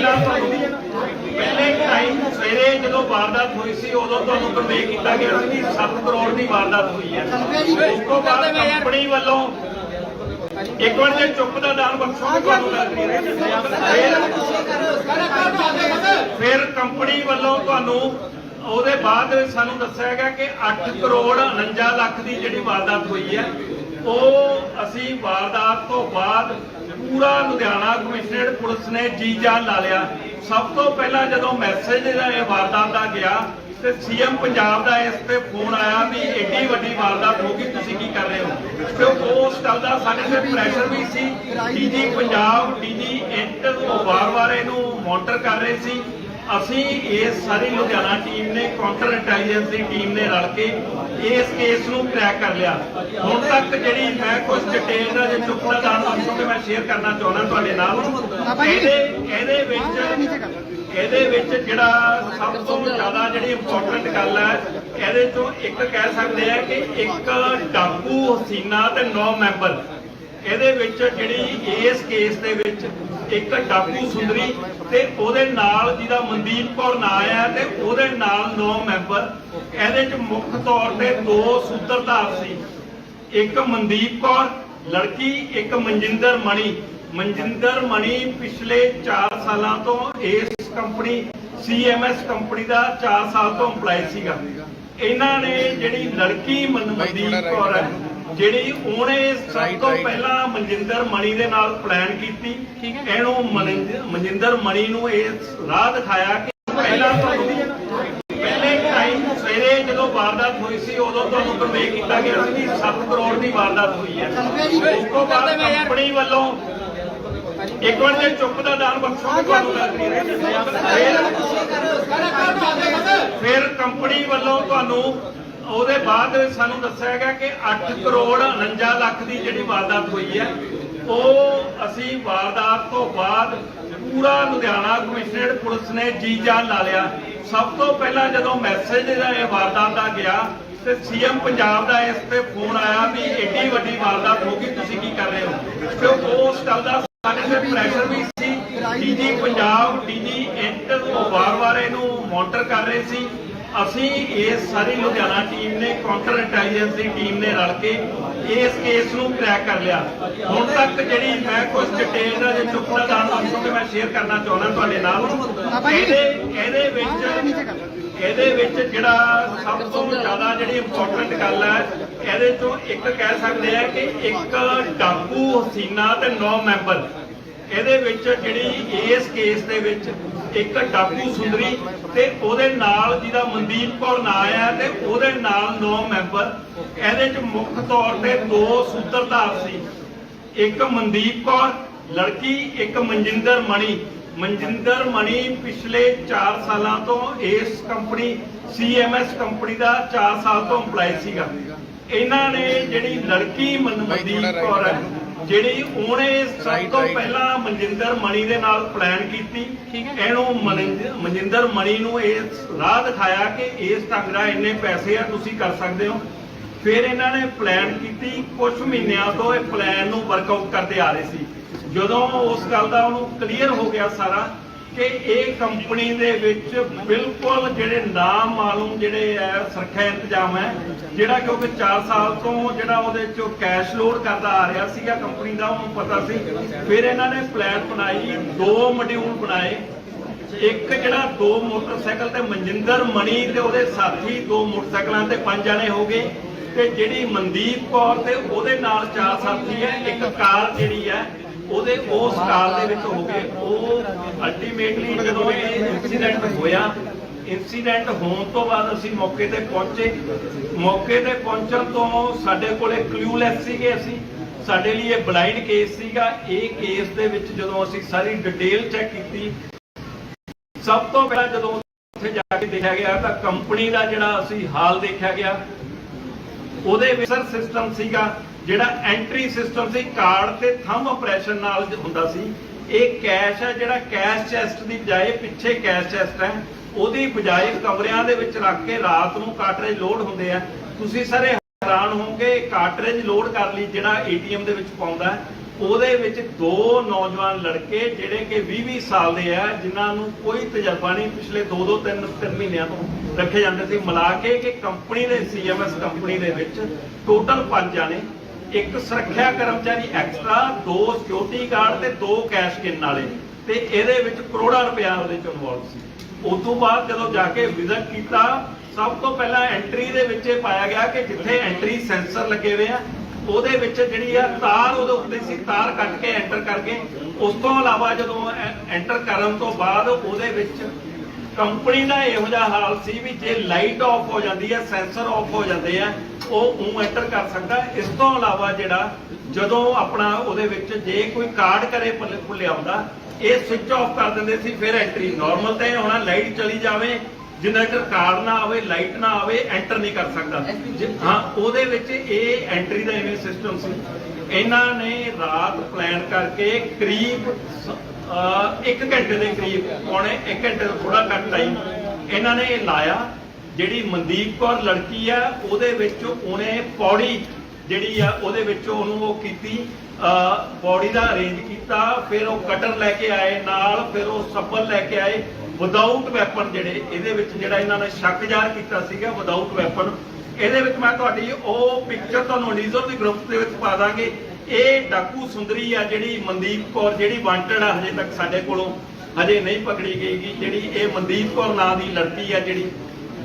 ਪਹਿਲਾਂ ਪਹਿਲੇ ਟਾਈਮ ਸਵੇਰੇ ਜਦੋਂ ਵਾਰਦਾਤ ਹੋਈ ਸੀ ਉਦੋਂ ਤੁਹਾਨੂੰ ਕਨਵੇ ਕੀਤਾ ਗਿਆ ਸੀ ਕਿ 7 ਕਰੋੜ ਦੀ ਵਾਰਦਾਤ ਹੋਈ ਹੈ। ਉਸ ਤੋਂ ਬਾਅਦ ਕੰਪਨੀ ਵੱਲੋਂ ਇੱਕ ਵਾਰ ਜੇ ਚੁੱਪ ਦਾ ਦਾਨ ਬਖਸ਼ੋਗੇ ਤੁਹਾਨੂੰ ਲੱਗ ਨਹੀਂ ਰਿਹਾ, ਫਿਰ ਕੰਪਨੀ ਵੱਲੋਂ ਤੁਹਾਨੂੰ ਉਹਦੇ ਬਾਅਦ ਸਾਨੂੰ ਦੱਸਿਆ ਗਿਆ ਕਿ 8 ਕਰੋੜ 49 ਲੱਖ ਦੀ ਜਿਹੜੀ ਵਾਰਦਾਤ ਹੋਈ ਹੈ ਉਹ ਅਸੀਂ ਵਾਰਦਾਤ ਤੋਂ ਬਾਅਦ ਪੂਰਾ ਲੁਧਿਆਣਾ ਕਮਿਸ਼ਨਰੇਟ ਪੁਲਿਸ ਨੇ ਜੀ ਜਾਨ ਲਾ ਲਿਆ। ਸਭ ਤੋਂ ਪਹਿਲਾਂ ਜਦੋਂ ਮੈਸੇਜ ਇਹ ਵਾਰਦਾਤ ਦਾ ਗਿਆ ਤੇ ਸੀਐਮ ਪੰਜਾਬ ਦਾ ਇਸ ਤੇ ਫੋਨ ਆਇਆ ਵੀ ਏਡੀ ਵੱਡੀ ਵਾਰਦਾਤ ਹੋ ਗਈ, ਤੁਸੀਂ ਕੀ ਕਰ ਰਹੇ ਹੋ? ਤੇ ਉਸ ਗੱਲ ਦਾ ਸਾਡੇ ਤੇ ਪ੍ਰੈਸ਼ਰ ਵੀ ਸੀ। ਡੀਜੀ ਪੰਜਾਬ, ਡੀਜੀ ਇੰਟ ਉਹ ਵਾਰ-ਵਾਰ ਇਹਨੂੰ ਮੋਨੀਟਰ ਕਰ ਰਹੇ ਸੀ। ਅਸੀਂ ਇਸ ਸਾਰੀ ਲੁਧਿਆਣਾ ਟੀਮ ਨੇ, ਕਾਊਂਟਰ ਇੰਟੈਲੀਜੈਂਸ ਦੀ ਟੀਮ ਨੇ ਰਲ ਕੇ ਇਸ ਕੇਸ ਨੂੰ ਕ੍ਰੈਕ ਕਰ ਲਿਆ। ਹੁਣ ਤੱਕ ਜਿਹੜੀ ਮੈਂ ਕੁਝ ਡਿਟੇਲ ਦਾ ਜੇ ਚੁੱਪ ਦਾ ਦਾਨ ਬਖਸ਼ੋਗੇ ਮੈਂ ਸ਼ੇਅਰ ਕਰਨਾ ਚਾਹੁੰਦਾ ਤੁਹਾਡੇ ਨਾਲ। ਇਹਦੇ ਵਿੱਚ ਜਿਹੜਾ ਸਭ ਤੋਂ ਜ਼ਿਆਦਾ ਜਿਹੜੀ ਇੰਪੋਰਟੈਂਟ ਗੱਲ ਹੈ, ਇਹਦੇ ਚੋਂ ਇੱਕ ਕਹਿ ਸਕਦੇ ਆ ਕਿ ਇੱਕ ਡਾਕੂ ਹਸੀਨਾ ਤੇ 9 ਮੈਂਬਰ। ਇਹਦੇ ਵਿੱਚ ਜਿਹੜੀ ਇਸ ਕੇਸ ਦੇ ਵਿੱਚ ਇੱਕ ਡਾਕੂ ਸੁੰਦਰੀ ਤੇ ਉਹਦੇ ਨਾਲ ਜਿਹਦਾ ਮਨਦੀਪ ਕੌਰ ਨਾਂ ਆ ਤੇ ਉਹਦੇ ਨਾਲ 9 ਮੈਂਬਰ। ਇਹਦੇ ਚ ਮੁੱਖ ਤੌਰ ਤੇ 2 ਸੂਤਰਧਾਰ ਸੀ, ਇੱਕ ਮਨਦੀਪ ਕੌਰ ਲੜਕੀ, ਇੱਕ ਮਨਜਿੰਦਰ ਮਣੀ। ਮਨਜਿੰਦਰ ਮਣੀ ਪਿਛਲੇ 4 ਸਾਲਾਂ ਤੋਂ ਇਸ ਕੰਪਨੀ CMS ਕੰਪਨੀ ਦਾ 4 ਸਾਲ ਤੋਂ ਇੰਪਲਾਈ ਸੀਗਾ। ਇਹਨਾਂ ਨੇ ਜਿਹੜੀ ਲੜਕੀ ਮਨਦੀਪ ਕੌਰ ਹੈ ਜਿਹੜੀ ਉਹਨੇ ਸਭ ਤੋਂ ਪਹਿਲਾਂ ਮਨਜਿੰਦਰ ਮਣੀ ਦੇ ਨਾਲ ਪਲਾਨ ਕੀਤੀ, ਇਹਨੂੰ ਮਨਜਿੰਦਰ ਮਣੀ ਨੂੰ ਇਹ ਰਾਹ ਦਿਖਾਇਆ ਕਿ ਪਹਿਲੇ ਟਾਈਮ ਸਵੇਰੇ ਜਦੋਂ ਵਾਰਦਾਤ ਹੋਈ ਸੀ ਉਦੋਂ ਤੁਹਾਨੂੰ ਕਨਵੇ ਕੀਤਾ ਗਿਆ ਸੀ ਕਿ 7 ਕਰੋੜ ਦੀ ਵਾਰਦਾਤ ਹੋਈ ਹੈ। ਉਸ ਤੋਂ ਬਾਅਦ ਕੰਪਨੀ ਵੱਲੋਂ ਇੱਕ ਵਾਰ ਜੇ ਚੁੱਪ ਦਾ ਦਾਨ ਬਖਸ਼ੋਗੇ ਤੁਹਾਨੂੰ ਲੱਗ ਨਹੀਂ ਰਿਹਾ, ਫਿਰ ਕੰਪਨੀ ਵੱਲੋਂ ਤੁਹਾਨੂੰ ਉਹਦੇ ਬਾਅਦ ਸਾਨੂੰ ਦੱਸਿਆ ਗਿਆ ਕਿ 8 ਕਰੋੜ 49 ਲੱਖ ਦੀ ਜਿਹੜੀ ਵਾਰਦਾਤ ਹੋਈ ਹੈ ਉਹ ਅਸੀਂ ਵਾਰਦਾਤ ਤੋਂ ਬਾਅਦ ਪੂਰਾ ਲੁਧਿਆਣਾ ਕਮਿਸ਼ਨਰੇਟ ਪੁਲਿਸ ਨੇ ਜੀ ਜਾਨ ਲਾ ਲਿਆ। ਸਭ ਤੋਂ ਪਹਿਲਾਂ ਜਦੋਂ ਮੈਸੇਜ ਇਹ ਵਾਰਦਾਤ ਦਾ ਗਿਆ ਤੇ ਸੀਐਮ ਪੰਜਾਬ ਦਾ ਇਸ ਤੇ ਫੋਨ ਆਇਆ ਵੀ ਏਡੀ ਵੱਡੀ ਵਾਰਦਾਤ ਹੋ ਗਈ, ਤੁਸੀਂ ਕੀ ਕਰ ਰਹੇ ਹੋ? ਤੇ ਉਸ ਗੱਲ ਦਾ ਸਾਡੇ ਤੇ ਪ੍ਰੈਸ਼ਰ ਵੀ ਸੀ। ਡੀਜੀ ਪੰਜਾਬ, ਡੀਜੀ ਇੰਟ ਉਹ ਵਾਰ-ਵਾਰ ਇਹਨੂੰ ਮੋਨੀਟਰ ਕਰ ਰਹੇ ਸੀ। ਅਸੀਂ ਇਸ ਸਾਰੀ ਲੁਧਿਆਣਾ ਟੀਮ ਨੇ, ਕਾਊਂਟਰ ਇੰਟੈਲੀਜੈਂਸ ਦੀ ਟੀਮ ਨੇ ਰਲ ਕੇ ਇਸ ਕੇਸ ਨੂੰ ਕ੍ਰੈਕ ਕਰ ਲਿਆ। ਹੁਣ ਤੱਕ ਜਿਹੜੀ ਮੈਂ ਕੁਝ ਡਿਟੇਲ ਦਾ ਜੇ ਚੁੱਪ ਦਾ ਦਾਨ ਬਖਸ਼ੋਗੇ ਮੈਂ ਸ਼ੇਅਰ ਕਰਨਾ ਚਾਹੁੰਦਾ ਤੁਹਾਡੇ ਨਾਲ। ਇਹਦੇ ਵਿੱਚ ਜਿਹੜਾ ਸਭ ਤੋਂ ਜ਼ਿਆਦਾ ਜਿਹੜੀ ਇੰਪੋਰਟੈਂਟ ਗੱਲ ਹੈ, ਇਹਦੇ ਚੋਂ ਇੱਕ ਕਹਿ ਸਕਦੇ ਆ ਕਿ ਇੱਕ ਡਾਕੂ ਹਸੀਨਾ ਤੇ 9 ਮੈਂਬਰ। ਇਹਦੇ ਵਿੱਚ ਜਿਹੜੀ ਇਸ ਕੇਸ ਦੇ ਵਿੱਚ ਇੱਕ ਡਾਕੂ ਸੁੰਦਰੀ ਤੇ ਉਹਦੇ ਨਾਲ ਜਿਹਦਾ ਮਨਦੀਪ ਕੌਰ ਨਾਂ ਆ ਤੇ ਉਹਦੇ ਨਾਲ 9 ਮੈਂਬਰ। ਇਹਦੇ ਚ ਮੁੱਖ ਤੌਰ ਤੇ 2 ਸੂਤਰਧਾਰ ਸੀ, ਇੱਕ ਮਨਦੀਪ ਕੌਰ ਲੜਕੀ, ਇੱਕ ਮਨਜਿੰਦਰ ਮਣੀ। ਮਨਜਿੰਦਰ ਮਣੀ ਪਿਛਲੇ 4 ਸਾਲਾਂ ਤੋਂ ਇਸ ਕੰਪਨੀ CMS ਕੰਪਨੀ ਦਾ 4 ਸਾਲ ਤੋਂ ਇੰਪਲਾਈ ਸੀਗਾ। ਇਹਨਾਂ ਨੇ ਜਿਹੜੀ ਲੜਕੀ ਮਨਦੀਪ ਕੌਰ ਹੈ ਜਿਹੜੀ ਉਹਨੇ ਸਭ ਤੋਂ ਪਹਿਲਾਂ ਮਨਜਿੰਦਰ ਮਣੀ ਦੇ ਨਾਲ ਪਲਾਨ ਕੀਤੀ, ਇਹਨੂੰ ਮਨਜਿੰਦਰ ਮਣੀ ਨੂੰ ਇਹ ਰਾਹ ਦਿਖਾਇਆ ਕਿ ਇਸ ਢੰਗ ਨਾਲ ਇੰਨੇ ਪੈਸੇ ਆ ਤੁਸੀਂ ਕਰ ਸਕਦੇ ਹੋ। ਫਿਰ ਇਹਨਾਂ ਨੇ ਪਲਾਨ ਕੀਤੀ, ਕੁਝ ਮਹੀਨਿਆਂ ਤੋਂ ਇਹ ਪਲਾਨ ਨੂੰ ਵਰਕਆਊਟ ਕਰਦੇ ਆ ਰਹੇ ਸੀ। ਜਦੋਂ ਉਸ ਗੱਲ ਦਾ ਉਹਨੂੰ ਕਲੀਅਰ ਹੋ ਗਿਆ ਸਾਰਾ ਕਿ ਇਹ ਕੰਪਨੀ ਦੇ ਵਿੱਚ ਬਿਲਕੁਲ ਜਿਹੜੇ ਨਾਮਾਲੂਮ ਜਿਹੜੇ ਹੈ ਸੁਰੱਖਿਆ ਇੰਤਜ਼ਾਮ ਹੈ, ਜਿਹੜਾ ਕਿਉਂਕਿ 4 ਸਾਲ ਤੋਂ ਜਿਹੜਾ ਉਹਦੇ ਚੋਂ ਕੈਸ਼ ਲੋਡ ਕਰਦਾ ਆ ਰਿਹਾ ਸੀਗਾ ਕੰਪਨੀ ਦਾ, ਉਹਨੂੰ ਪਤਾ ਸੀ। ਫਿਰ ਇਹਨਾਂ ਨੇ ਪਲਾਨ ਬਣਾਈ, 2 ਮੋਡਿਊਲ ਬਣਾਏ। ਇੱਕ ਜਿਹੜਾ 2 ਮੋਟਰਸਾਈਕਲ ਤੇ ਮਨਜਿੰਦਰ ਮਣੀ ਤੇ ਉਹਦੇ ਸਾਥੀ 2 ਮੋਟਰਸਾਈਕਲਾਂ ਤੇ 5 ਜਣੇ ਹੋ ਗਏ, ਤੇ ਜਿਹੜੀ ਮਨਦੀਪ ਕੌਰ ਤੇ ਉਹਦੇ ਨਾਲ 4 ਸਾਥੀ ਹੈ। ਇੱਕ ਕਾਰ ਜਿਹੜੀ ਹੈ ਉਹਦੇ ਉਸ ਕਾਰ ਦੇ ਵਿੱਚ ਹੋ ਗਏ। ਉਹ ਅਲਟੀਮੇਟਲੀ ਜਦੋਂ ਇਹ ਇਨਸੀਡੈਂਟ ਹੋਇਆ, ਇਨਸੀਡੈਂਟ ਹੋਣ ਤੋਂ ਬਾਅਦ ਅਸੀਂ ਮੌਕੇ ਤੇ ਪਹੁੰਚੇ। ਮੌਕੇ ਤੇ ਪਹੁੰਚਣ ਤੋਂ ਸਾਡੇ ਕੋਲੇ ਕਲੂਲੈਸ ਸੀਗੇ ਅਸੀਂ, ਸਾਡੇ ਲਈ ਇਹ ਬਲਾਈਂਡ ਕੇਸ ਸੀਗਾ। ਇਹ ਕੇਸ ਦੇ ਵਿੱਚ ਜਦੋਂ ਅਸੀਂ ਸਾਰੀ ਡਿਟੇਲ ਚੈੱਕ ਕੀਤੀ, ਸਭ ਤੋਂ ਪਹਿਲਾਂ ਜਦੋਂ ਉੱਥੇ ਜਾ ਕੇ ਦੇਖਿਆ ਗਿਆ ਤਾਂ ਕੰਪਨੀ ਦਾ ਜਿਹੜਾ ਅਸੀਂ ਹਾਲ ਦੇਖਿਆ ਗਿਆ, ਉਹਦੇ ਵਿੱਚ ਸਿਸਟਮ ਸੀਗਾ ਜਿਹੜਾ ਐਂਟਰੀ ਸਿਸਟਮ ਸੀ, ਕਾਰਡ ਤੇ ਥੰਬ ਆਪਰੇਸ਼ਨ ਨਾਲ ਹੁੰਦਾ ਸੀ। ਇਹ ਕੈਸ਼ ਹੈ ਜਿਹੜਾ ਕੈਸ਼ ਚੈਸਟ ਦੀ ਬਜਾਏ ਪਿੱਛੇ ਕੈਸ਼ ਚੈਸਟ ਹੈ, ਉਹਦੀ ਬਜਾਏ ਕਮਰਿਆਂ ਦੇ ਵਿੱਚ ਰੱਖ ਕੇ ਰਾਤ ਨੂੰ ਕਾਰਟਰੇਜ ਲੋਡ ਹੁੰਦੇ ਆ। ਤੁਸੀਂ ਸਾਰੇ ਹੈਰਾਨ ਹੋਵੋਗੇ, ਕਾਰਟਰੇਜ ਲੋਡ ਕਰ ਲਈ ਜਿਹੜਾ ATM ਦੇ ਵਿੱਚ ਪਾਉਂਦਾ, ਉਹਦੇ ਵਿੱਚ 2 ਨੌਜਵਾਨ ਲੜਕੇ ਜਿਹੜੇ ਕਿ 20-20 ਸਾਲ ਦੇ ਆ, ਜਿਨ੍ਹਾਂ ਨੂੰ ਕੋਈ ਤਜਰਬਾ ਨਹੀਂ, ਪਿਛਲੇ 2-3 ਮਹੀਨਿਆਂ ਤੋਂ ਰੱਖੇ ਜਾਂਦੇ ਸੀ, ਮਿਲਾ ਕੇ ਕਿ ਕੰਪਨੀ ਦੇ CMS ਕੰਪਨੀ ਦੇ ਵਿੱਚ ਟੋਟਲ 5 ਜਾਣੇ, ਇੱਕ ਸੁਰੱਖਿਆ ਕਰਮਚਾਰੀ ਐਕਸਟਰਾ, 2 ਸਿਕਿਉਰਿਟੀ ਗਾਰਡ ਤੇ 2 ਕੈਸ਼ ਗਿਣਨ ਵਾਲੇ, ਤੇ ਇਹਦੇ ਵਿੱਚ ਕਰੋੜਾਂ ਰੁਪਇਆ ਉਹਦੇ ਚ ਇਨਵੋਲਵ ਸੀ। ਉਸ ਤੋਂ ਬਾਅਦ ਜਦੋਂ ਜਾ ਕੇ ਵਿਜ਼ਿਟ ਕੀਤਾ, ਸਭ ਤੋਂ ਪਹਿਲਾਂ ਐਂਟਰੀ ਦੇ ਵਿੱਚ ਇਹ ਪਾਇਆ ਗਿਆ ਕਿ ਜਿੱਥੇ ਐਂਟਰੀ ਸੈਂਸਰ ਲੱਗੇ ਹੋਏ ਆ ਉਹਦੇ ਵਿੱਚ ਜਿਹੜੀ ਆ ਤਾਰ ਉਹਦੇ ਉੱਤੇ ਸੀ, ਤਾਰ ਕੱਟ ਕੇ ਐਂਟਰ ਕਰਕੇ, ਉਸ ਤੋਂ ਇਲਾਵਾ ਜਦੋਂ ਐਂਟਰ ਕਰਨ ਤੋਂ ਬਾਅਦ ਉਹਦੇ ਵਿੱਚ ਕੰਪਨੀ ਦਾ ਇਹੋ ਜਿਹਾ ਹਾਲ ਸੀ ਵੀ ਜੇ ਲਾਈਟ ਆਫ ਹੋ ਜਾਂਦੀ ਹੈ, ਸੈਂਸਰ ਆਫ ਹੋ ਜਾਂਦੇ ਆ, ਉਹ ਐਂਟਰ ਕਰ ਸਕਦਾ। ਇਸ ਤੋਂ ਇਲਾਵਾ ਜਿਹੜਾ ਜਦੋਂ ਆਪਣਾ ਉਹਦੇ ਵਿੱਚ ਜੇ ਕੋਈ ਕਾਰਡ ਕਰੇ ਭੁੱਲਿਆ ਹੁੰਦਾ, ਇਹ ਸਵਿਚ ਆਫ ਕਰ ਦਿੰਦੇ ਸੀ, ਫਿਰ ਐਂਟਰੀ ਨੋਰਮਲ ਤੇ ਹੋਣਾ, ਲਾਈਟ ਚਲੀ ਜਾਵੇ, ਜਨਰੇਟਰ ਕਾਰਡ ਨਾ ਆਵੇ, ਲਾਈਟ ਨਾ ਆਵੇ, ਐਂਟਰ ਨਹੀਂ ਕਰ ਸਕਦਾ। ਹਾਂ, ਉਹਦੇ ਵਿੱਚ ਇਹ ਐਂਟਰੀ ਦਾ ਇਵੇਂ ਸਿਸਟਮ ਸੀ। ਇਹਨਾਂ ਨੇ ਰਾਤ ਪਲਾਨ ਕਰਕੇ ਕਰੀਬ 1 ਘੰਟੇ ਦੇ ਕਰੀਬ, ਪੌਣੇ 1 ਘੰਟੇ ਤੋਂ ਥੋੜਾ ਘੱਟ ਟਾਈਮ ਇਹਨਾਂ ਨੇ ਇਹ ਲਾਇਆ। ਜਿਹੜੀ ਮਨਦੀਪ ਕੌਰ ਲੜਕੀ ਆ, ਉਹਦੇ ਵਿੱਚ ਉਹਨੇ ਪੌੜੀ ਜਿਹੜੀ ਆ ਉਹਦੇ ਵਿੱਚ ਉਹਨੂੰ ਉਹ ਕੀਤੀ, ਬੋਡੀ ਦਾ ਅਰੇਂਜ ਕੀਤਾ, ਫਿਰ ਉਹ ਕਟਰ ਲੈ ਕੇ ਆਏ ਨਾਲ, ਫਿਰ ਉਹ ਸੱਬਲ ਲੈ ਕੇ ਆਏ ਵਿਦਆਊਟ ਵੈਪਨ। ਜਿਹੜੇ ਇਹਦੇ ਵਿੱਚ ਜਿਹੜਾ ਇਹਨਾਂ ਨੇ ਸ਼ੱਕ ਜ਼ਾਹਰ ਕੀਤਾ ਸੀਗਾ ਵਿਦਆਊਟ ਵੈਪਨ, ਇਹਦੇ ਵਿੱਚ ਮੈਂ ਤੁਹਾਡੀ ਉਹ ਪਿਕਚਰ ਤੁਹਾਨੂੰ ਨੀਜ਼ਰ ਦੀ ਗਰੁੱਪ ਦੇ ਵਿੱਚ ਪਾ ਦਾਂਗੇ। ਇਹ ਡਾਕੂ ਸੁੰਦਰੀ ਆ ਜਿਹੜੀ ਮਨਦੀਪ ਕੌਰ, ਜਿਹੜੀ ਵਾਂਟਡ ਆ, ਹਜੇ ਤੱਕ ਸਾਡੇ ਕੋਲੋਂ ਹਜੇ ਨਹੀਂ ਪਕੜੀ ਗਈ। ਜਿਹੜੀ ਇਹ ਮਨਦੀਪ ਕੌਰ ਨਾਂ ਦੀ ਲੜਕੀ ਆ, ਜਿਹੜੀ